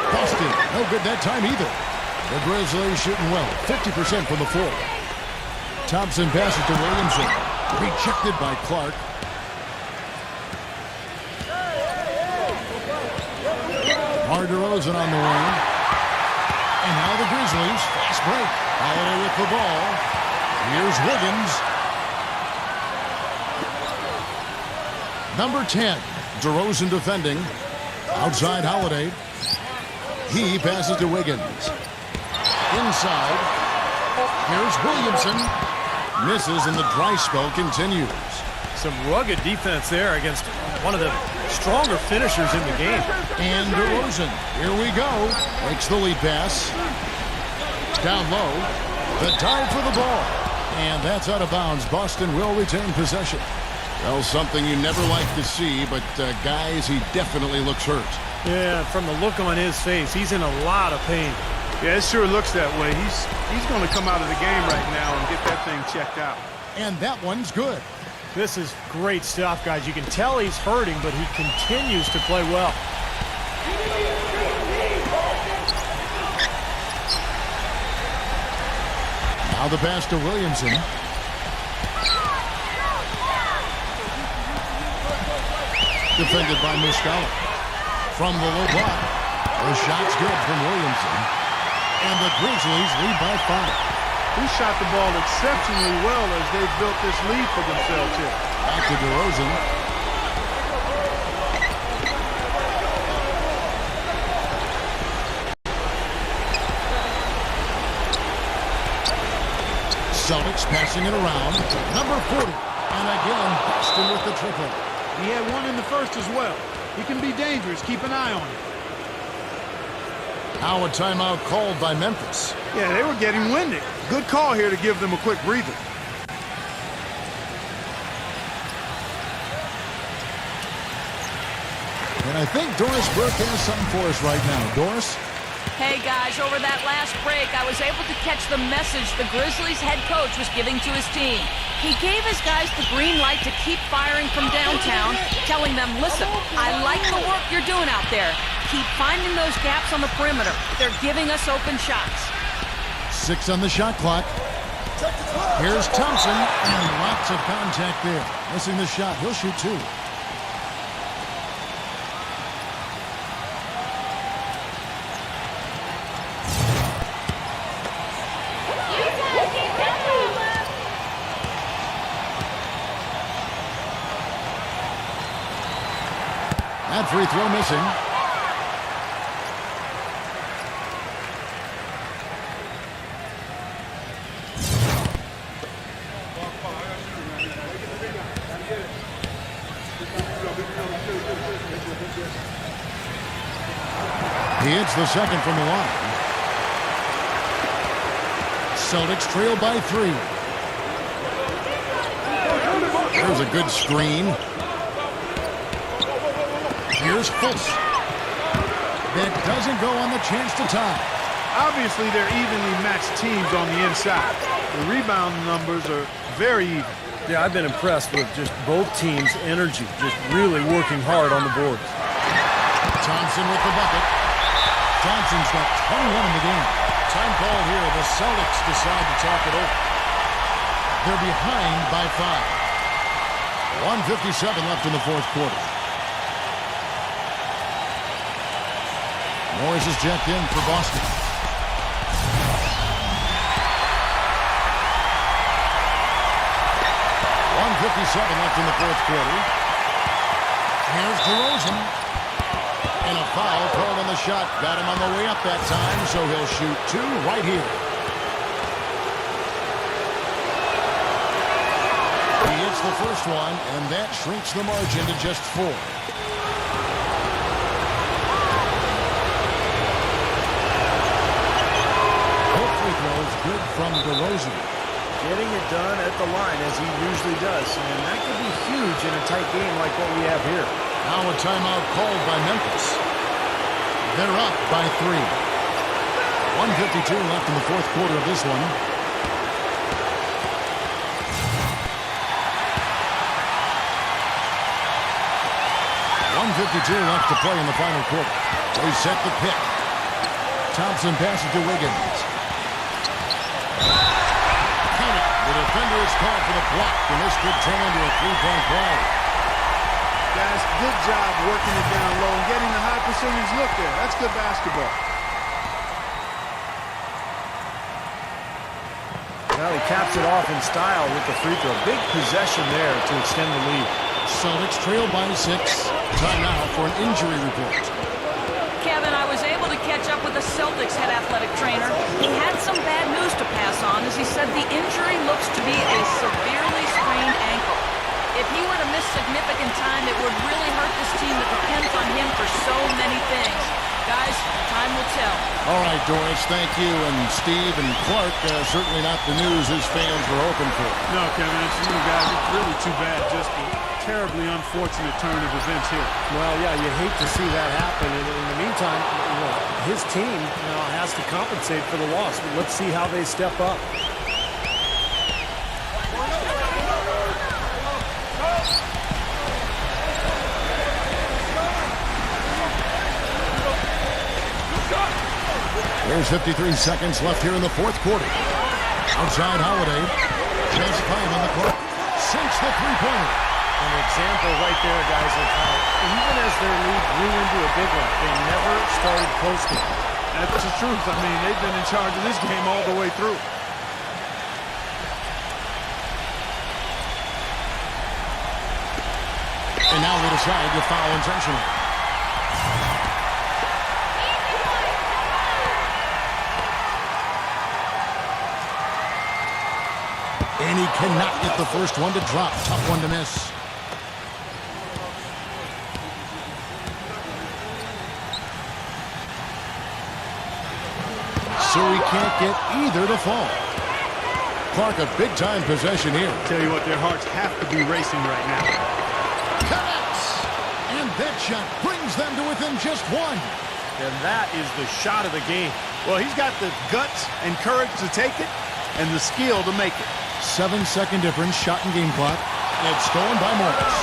Boston, no good that time either. The Grizzlies shooting well, 50% from the floor. Thompson passes to Williamson. Rejected by Clark. DeRozan on the wing. And now the Grizzlies. Fast break. Holiday with the ball. Here's Wiggins. Number 10. DeRozan defending. Outside Holiday. He passes to Wiggins. Inside. Here's Williamson. Misses and the dry spell continues. Some rugged defense there against one of the stronger finishers in the game. And DeRozan, here we go. Makes the lead pass. Down low. The dive for the ball. And that's out of bounds. Boston will retain possession. Well, something you never like to see, but guys, he definitely looks hurt. Yeah, from the look on his face, he's in a lot of pain. Yeah, it sure looks that way. He's going to come out of the game right now and get that thing checked out. And that one's good. This is great stuff, guys. You can tell he's hurting, but he continues to play well. Now the pass to Williamson. Defended by Muscala. From the low block. The shot's good from Williamson. And the Grizzlies lead by 5. He shot the ball exceptionally well as they've built this lead for themselves here. Back to DeRozan. Celtics passing it around. Number 40. And again, Boston with the triple. He had one in the first as well. He can be dangerous. Keep an eye on him. Now a timeout called by Memphis. Yeah, they were getting winded. Good call here to give them a quick breather. And I think Doris Burke has something for us right now. Doris? Hey guys, over that last break, I was able to catch the message the Grizzlies head coach was giving to his team. He gave his guys the green light to keep firing from downtown, telling them, listen, I like the work you're doing out there. Keep finding those gaps on the perimeter. They're giving us open shots. 6 on the shot clock. Here's Thompson, and lots of contact there. Missing the shot. He'll shoot 2. That free throw missing. He hits the second from the line. Celtics trail by 3. There's a good screen. Here's Fultz. That doesn't go on the chance to tie. Obviously, they're evenly matched teams on the inside. The rebound numbers are very even. Yeah, I've been impressed with just both teams' energy, just really working hard on the boards. Thompson with the bucket. Johnson's got 21 in the game. Time call here. The Celtics decide to talk it over. They're behind by 5. 1:57 left in the fourth quarter. Morris is checked in for Boston. .157 left in the fourth quarter. Here's DeRozan. And a foul called on the shot. Got him on the way up that time, so he'll shoot 2 right here. He hits the first one, and that shrinks the margin to just 4. Good from DeRozan. Getting it done at the line as he usually does. And that could be huge in a tight game like what we have here. Now a timeout called by Memphis. They're up by 3. 1:52 left in the fourth quarter of this one. .152 left to play in the final quarter. They set the pick. Thompson passes to Wiggins. The defender is called for the block, and this could turn into a 3-point play. Guys, good job working it down low and getting the high percentage look there. That's good basketball. Well, he caps it off in style with the free throw. Big possession there to extend the lead. Celtics trail by 6. Time now for an injury report. Kevin, I was able to catch up with the Celtics head athletic trainer. He had some bad news to pass on as he said the injury looks to be a severely sprained ankle. If he were to miss significant time, it would really hurt this team that depends on him for so many things. Guys, time will tell. All right, Doris, thank you. And Steve and Clark, certainly not the news his fans were hoping for. No, Kevin, it's guys, it's really too bad. Just a terribly unfortunate turn of events here. Well, yeah, you hate to see that happen. And in the meantime, his team has to compensate for the loss. But let's see how they step up. There's 53 seconds left here in the fourth quarter. Outside Holiday. Just 5 on the clock. Sinks the three-pointer. An example right there, guys, of how even as their lead grew into a big one, they never started coasting. That's the truth. I mean, they've been in charge of this game all the way through. And now they decide to foul intentionally. And he cannot get the first one to drop. Tough one to miss. So he can't get either to fall. Clark, a big-time possession here. Tell you what, their hearts have to be racing right now. Connects! And that shot brings them to within just one. And that is the shot of the game. Well, he's got the guts and courage to take it and the skill to make it. 7-second difference, shot and game clock. It's stolen by Morris.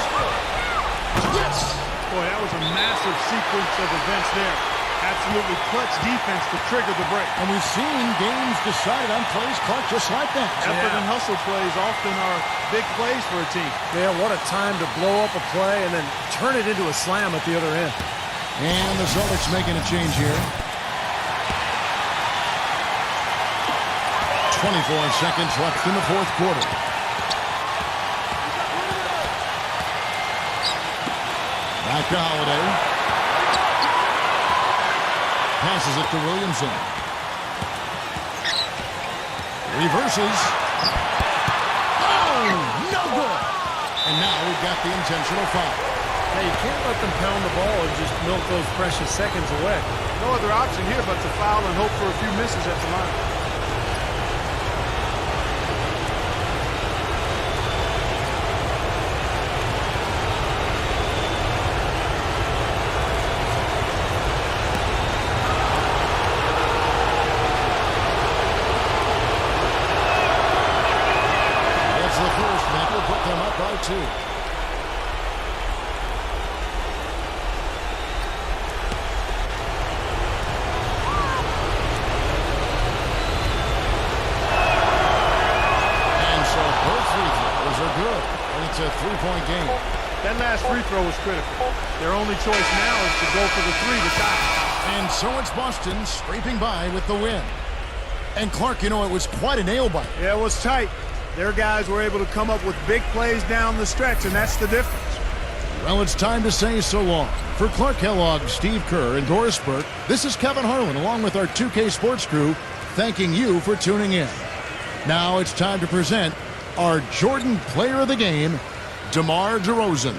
Yes! Boy, that was a massive sequence of events there. Absolutely clutch defense to trigger the break. And we've seen games decided on plays, Clark, just like that. Effort and hustle plays often are big plays for a team. Yeah, what a time to blow up a play and then turn it into a slam at the other end. And the Celtics making a change here. 24 seconds left in the fourth quarter. Back to Holiday. Passes it to Williamson. Reverses. Oh, no good. And now we've got the intentional foul. Hey, you can't let them pound the ball and just milk those precious seconds away. No other option here but to foul and hope for a few misses at the line. Two. And so both free throws are good. And it's a three-point game. That last free throw was critical. Their only choice now is to go for the three to tie. And so it's Boston scraping by with the win. And Clark, you know, it was quite a nail-biter. Yeah, it was tight. Their guys were able to come up with big plays down the stretch, and that's the difference. Well, it's time to say so long. For Clark Kellogg, Steve Kerr, and Doris Burke, this is Kevin Harlan along with our 2K Sports crew thanking you for tuning in. Now it's time to present our Jordan Player of the Game, DeMar DeRozan.